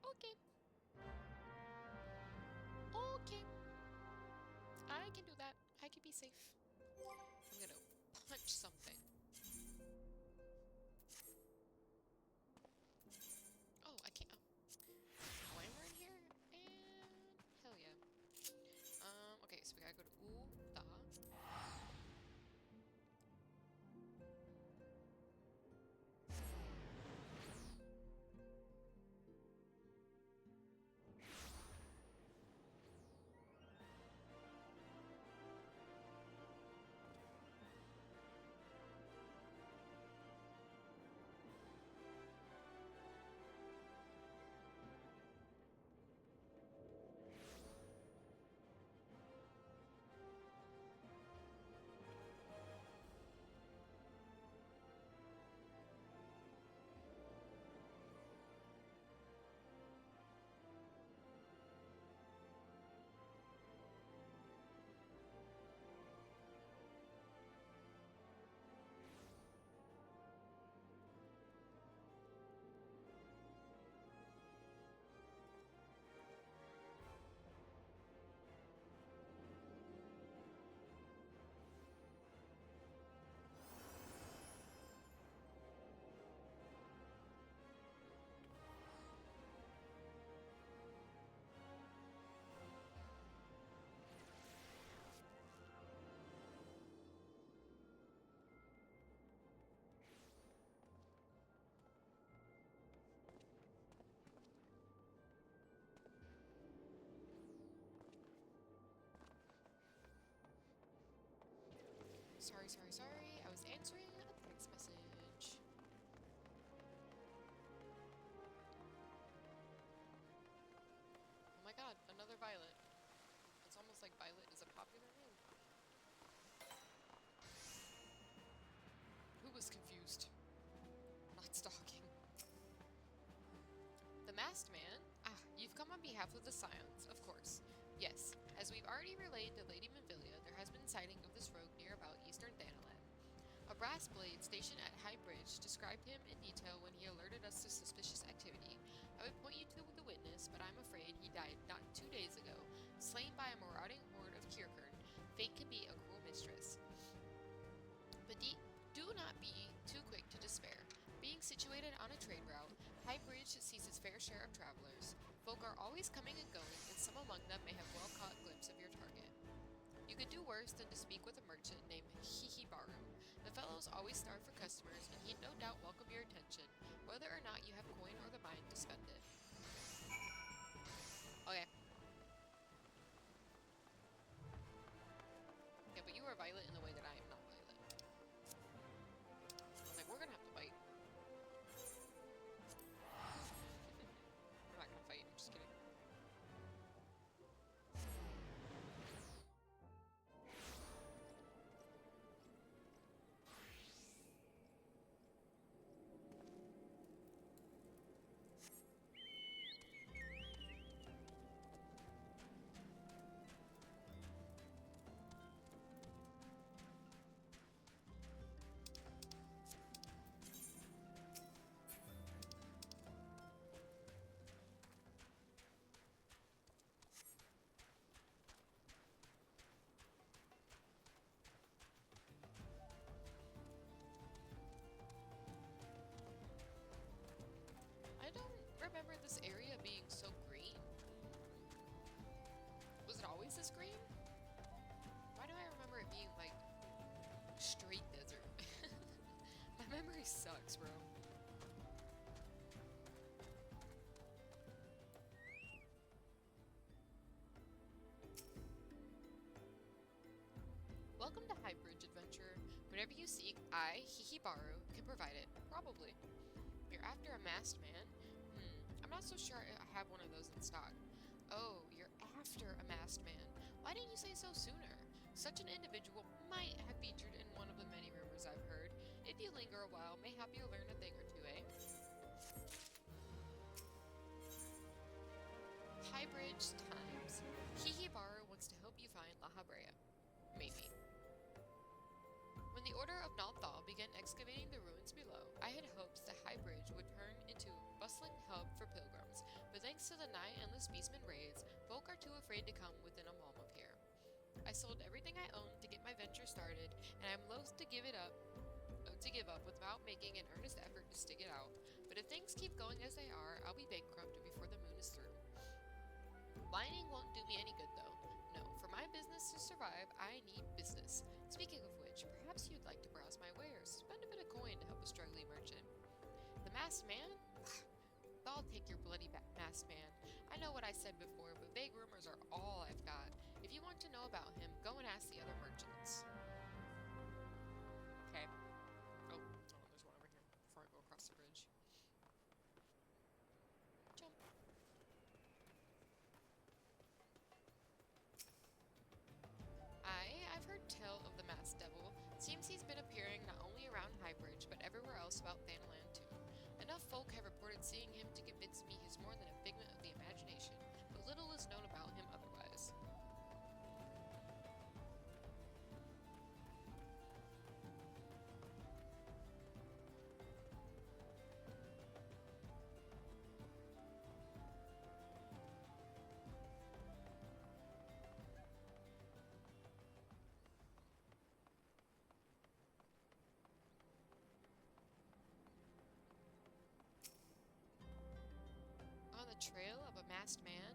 Okay. Okay. I can do that. I can be safe. I'm gonna punch something. Oh, I can't. Glamour in here? And hell yeah. Okay, so we gotta go to Ul'dah. Sorry. I was answering a text message. Oh my god, another Violet. It's almost like Violet is a popular name. Who was confused? Not stalking. The Masked Man? Ah, you've come on behalf of the Scions, of course. Yes, as we've already relayed to Lady Minvilia, there has been sighting of this rogue near about eastern Thanalan. A brass blade stationed at High Bridge described him in detail when he alerted us to suspicious activity. I would point you to the witness, but I'm afraid he died not 2 days ago, slain by a marauding horde of Kirkern. Fate can be a cruel mistress. But do not be too quick to despair. Being situated on a trade route, High Bridge sees its fair share of travelers. Folk are always coming and going, and some among them may have well caught glimpse of your target. You could do worse than to speak with a merchant named Hihibaru. The fellow's always starved for customers, and he'd no doubt welcome your attention, whether or not you have coin or the mind to spend it. Okay. Yeah, but you are Violet in the way that I am not Violet. I was like, we're gonna have to fight. We're not gonna fight, I'm just kidding. I don't remember this area being so green. Was it always this green? Why do I remember it being like straight desert? My memory sucks, bro. Welcome to Highbridge, adventurer. Whatever you seek, I, Hihibaru, can provide it. Probably. You're after a masked man? I'm not so sure I have one of those in stock. Oh, you're after a Why didn't you say so sooner? Such an individual might have featured in one of the many rumors I've heard. If you linger a while, mayhap you'll learn a thing or two, eh? Highbridge Times. Hihibaru wants to help you find La Habrea. Maybe. When the Order of Nalthal began excavating the ruins below, I had hopes that Highbridge would turn into a bustling hub for pilgrims, but thanks to the nigh-endless beastman raids, folk are too afraid to come within a mom of here. I sold everything I owned to get my venture started, and I'm loath to give up without making an earnest effort to stick it out. But if things keep going as they are, I'll be bankrupted before the moon is through. Whining won't do me any good, though. No, for my business to survive, I need business. Speaking of which, perhaps you'd like to browse my wares. Spend a bit of coin to help a struggling merchant. The masked man? I'll take your bloody masked man. I know what I said before, but vague rumors are all I've got. If you want to know about him, go and ask the other merchants. Okay. Oh, there's one over here before I go across the bridge. Jump. I've heard tell of the masked devil. Seems he's been appearing not only around Highbridge, but everywhere else about Thanaland too. Enough folk have reported seeing him to convince me he's more than a figment of the imagination, but little is known about him otherwise. On the trail of a masked man?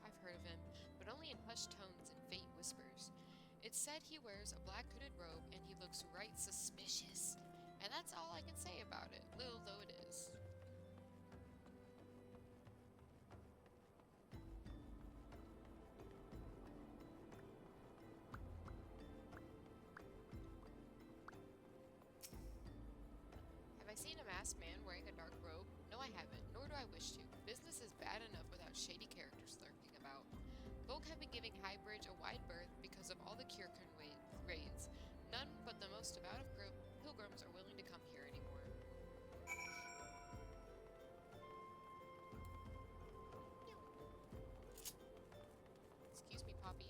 I've heard of him, but only in hushed tones and faint whispers. It's said he wears a black hooded robe and he looks right suspicious. And that's all I can say about it, little though it is. Have I seen a masked man wearing a dark robe? No, I haven't, nor do I wish to. Business is bad enough without shady characters lurking about. Folk have been giving Highbridge a wide berth because of all the Kirkern raids. None but the most devout of pilgrims are willing to come here anymore. Excuse me, Poppy.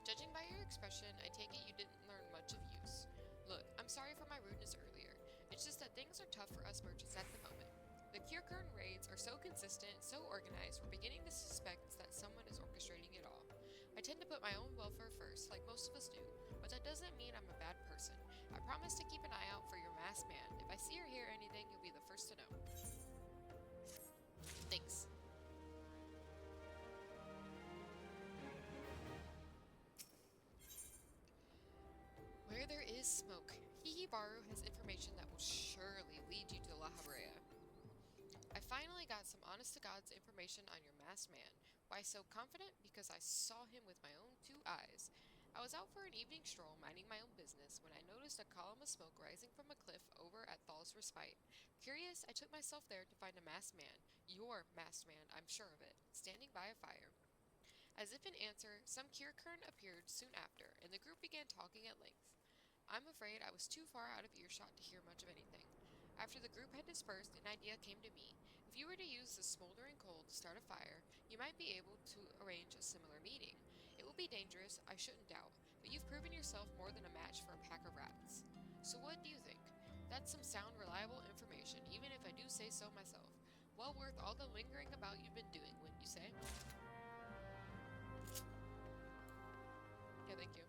Judging by your expression, I take it you didn't learn much of use. Look, I'm sorry for my rudeness earlier. It's just that things are tough for us merchants at the moment. The Kirkern raids are so consistent, so organized, we're beginning to suspect that someone is orchestrating it all. I tend to put my own welfare first, like most of us do, but that doesn't mean I'm a bad person. I promise to keep an eye out for your masked man. If I see or hear anything, you'll be the first to know. Thanks. Where there is smoke, Hihibaru has information that will surely lead you to La Habrea. I finally got some honest-to-God's information on your masked man. Why so confident? Because I saw him with my own two eyes. I was out for an evening stroll, minding my own business, when I noticed a column of smoke rising from a cliff over at Thal's Respite. Curious, I took myself there to find a masked man, your masked man, I'm sure of it, standing by a fire. As if in answer, some Kirkern appeared soon after, and the group began talking at length. I'm afraid I was too far out of earshot to hear much of anything. After the group had dispersed, an idea came to me. If you were to use the smoldering coal to start a fire, you might be able to arrange a similar meeting. It will be dangerous, I shouldn't doubt, but you've proven yourself more than a match for a pack of rats. So what do you think? That's some sound, reliable information, even if I do say so myself. Well worth all the lingering about you've been doing, wouldn't you say? Yeah, thank you.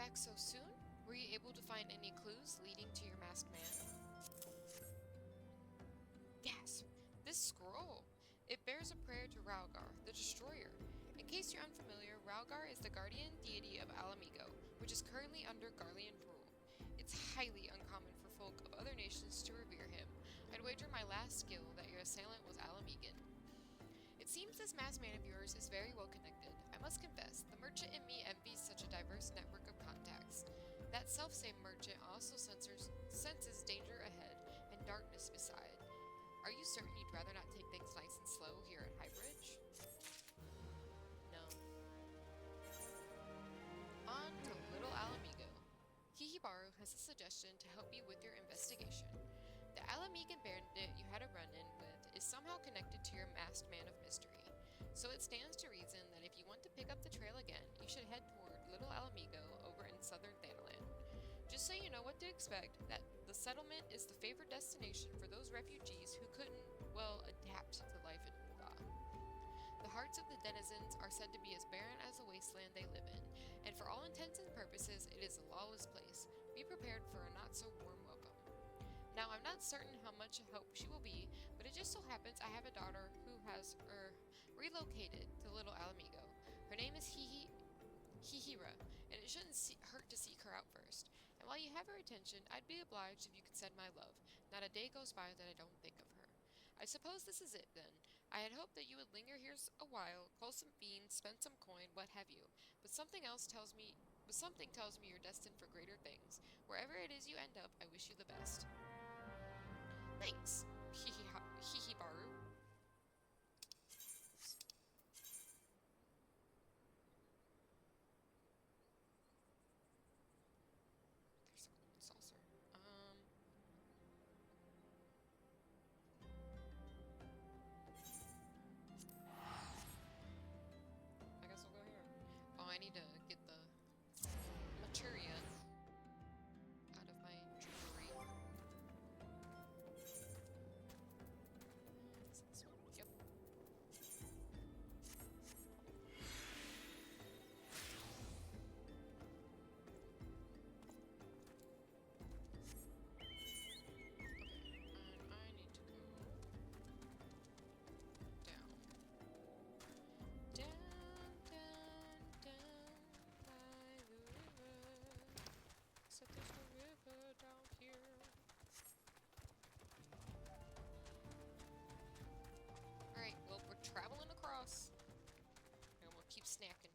back so soon? Were you able to find any clues leading to your masked man? Yes, this scroll. It bears a prayer to Raugar, the Destroyer. In case you're unfamiliar, Raugar is the guardian deity of Alamigo, which is currently under Garlean rule. It's highly uncommon for folk of other nations to revere him. I'd wager my last skill that your assailant was Alamigan. It seems this masked man of yours is very well connected. I must confess, the merchant in me envies such a diverse network of contacts. That self-same merchant also senses danger ahead and darkness beside. Are you certain you'd rather not take things nice and slow here at Highbridge? No. On to Little Alamigo. Hihibaru has a suggestion to help you with your investigation. The Alamigan bandit you had a run-in with is somehow connected to your masked man of mystery. So it stands to reason that if you want to pick up the trail again, you should head toward Little Alamigo over in southern Thanaland. Just so you know what to expect, that the settlement is the favored destination for those refugees who couldn't, well, adapt to life in Ul'dah. The hearts of the denizens are said to be as barren as the wasteland they live in, and for all intents and purposes, it is a lawless place. Be prepared for a not-so-warm welcome. Now, I'm not certain how much help she will be, but it just so happens I have a daughter who has, relocated to Little Alamigo. Her name is Hihira, and it shouldn't hurt to seek her out first. And while you have her attention, I'd be obliged if you could send my love. Not a day goes by that I don't think of her. I suppose this is it, then. I had hoped that you would linger here a while, cull some beans, spend some coin, what have you. But something tells me you're destined for greater things. Wherever it is you end up, I wish you the best. Thanks, Hihibaru. There's a golden saucer. I guess I'll go here. Oh, I need to get the materia out of my jewelry. Is it this one? Yep. And I need to go down. Down, down, down by the river. Except there's no river down here. Alright, well, we're traveling across. And we'll keep snacking.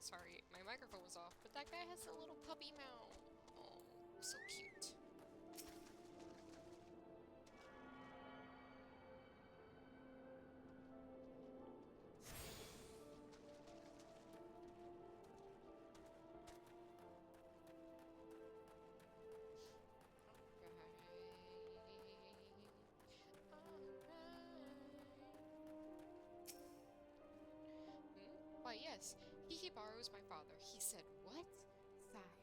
Sorry, my microphone was off, but that guy has a little puppy mouth. Oh, so cute. Why, yes, Hihibaru is my father. He said what? Sigh.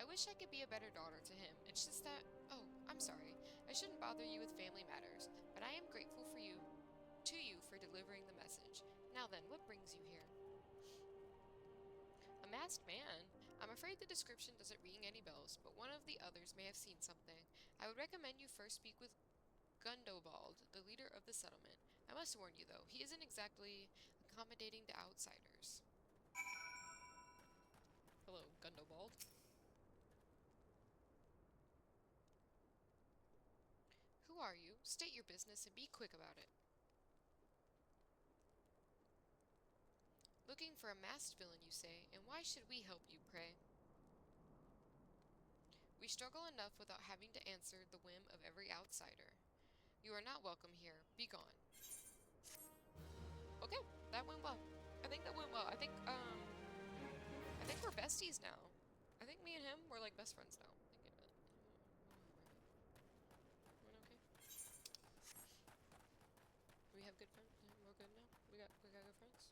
I wish I could be a better daughter to him. It's just that, oh, I'm sorry. I shouldn't bother you with family matters, but I am grateful to you for delivering the message. Now then, what brings you here? A masked man? I'm afraid the description doesn't ring any bells, but one of the others may have seen something. I would recommend you first speak with Gundobald, the leader of the settlement. I must warn you, though, he isn't exactly accommodating to outsiders. Hello, Gundobald. Who are you? State your business and be quick about it. Looking for a masked villain, you say, and why should we help you, pray? We struggle enough without having to answer the whim of every outsider. You are not welcome here. Be gone. Okay, that went well. I think that went well. I think we're besties now. I think me and him, we're like best friends now. Thinking about it. Went okay? We have good friends? We're good now? We got good friends?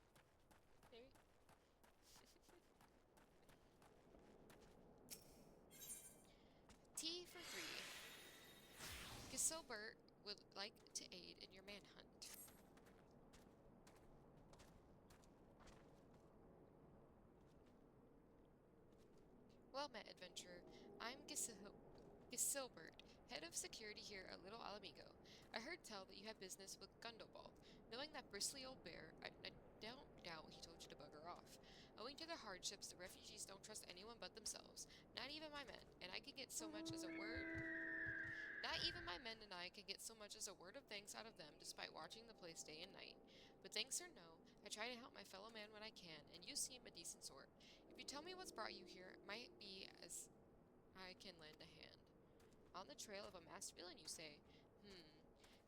Maybe? Tea for 3. Gisilbert would like to aid in your manhunt. Well met, adventurer. I'm Gisilbert, head of security here at Little Alamigo. I heard tell that you have business with Gundobald. Knowing that bristly old bear, I don't doubt he told you to bugger off. Owing to their hardships, the refugees don't trust anyone but themselves, not even my men, and I can get so much as a word... Not even my men and I can get so much as a word of thanks out of them despite watching the place day and night. But thanks or no, I try to help my fellow man when I can, and you seem a decent sort. If you tell me what's brought you here, it might be as I can lend a hand. On the trail of a masked villain, you say?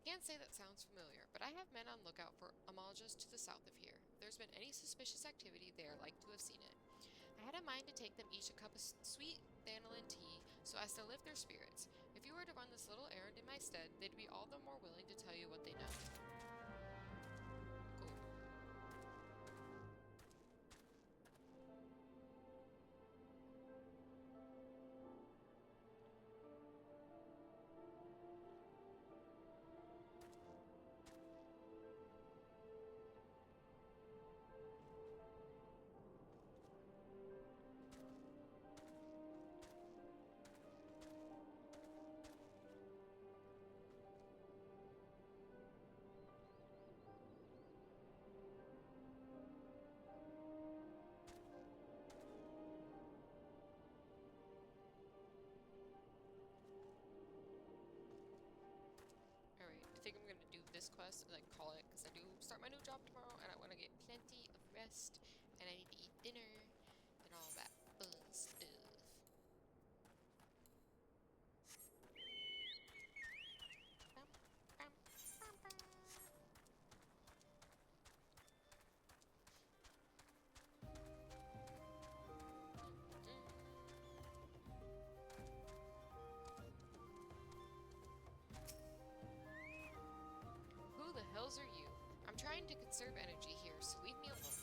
Can't say that sounds familiar, but I have men on lookout for Amaljas to the south of here. If there's been any suspicious activity, they are like to have seen it. I had a mind to take them each a cup of sweet vanillin tea so as to lift their spirits. If you were to run this little errand in my stead, they'd be all the more willing to tell you what they know. Cool. Alright, I think I'm gonna do this quest and then call it, because I do start my new job tomorrow and I want to get plenty of rest and I need to eat dinner and all that fun stuff. Who the hells are you? I'm trying to conserve energy here, so leave me alone.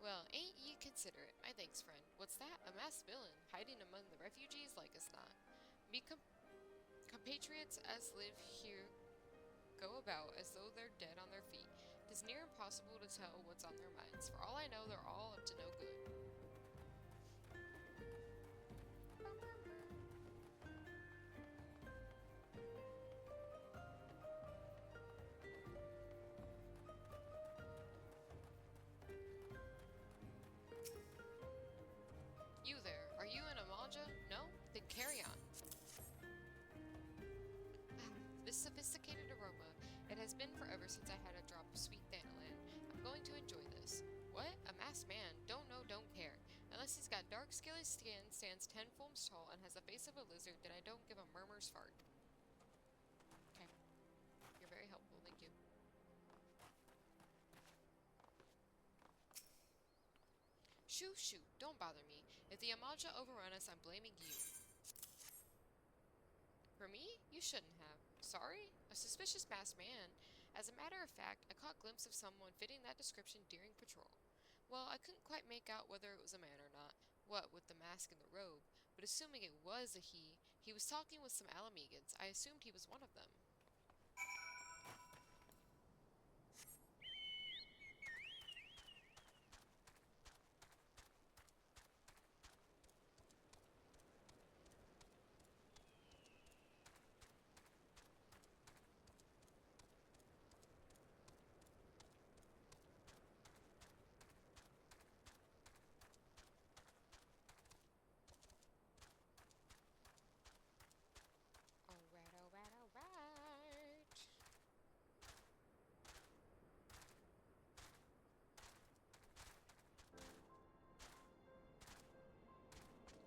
Well, ain't ye considerate. My thanks, friend. What's that? A masked villain, hiding among the refugees like us not. Me compatriots as live here go about as though they're dead on their feet. Tis near impossible to tell what's on their minds. For all I know, they're all up to no good. You there, are you an Amalja? No? Then carry on. This sophisticated aroma, it has been forever since I had a drop of sweet vanillin. I'm going to enjoy this. What? A masked man? Don't know, don't care. Unless he's got dark scaly skin, stands 10 fulms tall, and has the face of a lizard, then I don't give a murmur's fart. Okay. You're very helpful, thank you. Shoo, shoot, don't bother me. If the Amalja overrun us, I'm blaming you. For me? You shouldn't have. Sorry? A suspicious masked man. As a matter of fact, I caught a glimpse of someone fitting that description during patrol. Well, I couldn't quite make out whether it was a man or not, what with the mask and the robe, but assuming it was a he was talking with some Alamegans. I assumed he was one of them. Alright, alright, alright.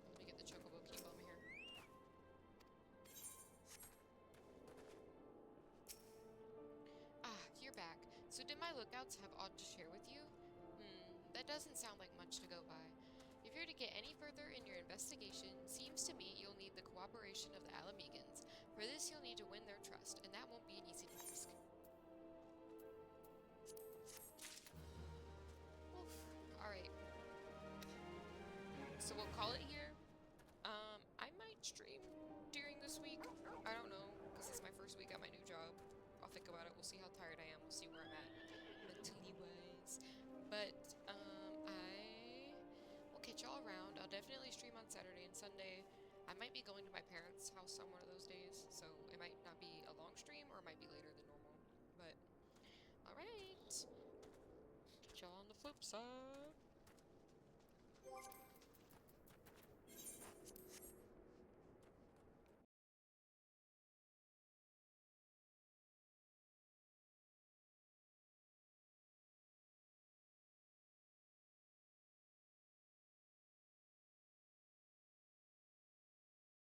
Let me get the chocobo key while I'm here. Ah, you're back. So did my lookouts have aught to share with you? That doesn't sound like much to go by. If you're to get any further in your investigation, seems to me you'll need the cooperation of the Alamegans. For this, you'll need to win their trust, and that won't be an easy task. Oof. Alright. So we'll call it here. I might stream during this week. I don't know, because it's my first week at my new job. I'll think about it. We'll see how tired I am. We'll see where I'm at mentally wise. But, I will catch y'all around. I'll definitely stream on Saturday and Sunday. I might be going to my parents' house on one of those days, so it might not be a long stream, or it might be later than normal. But, alright. Catch y'all on the flip side.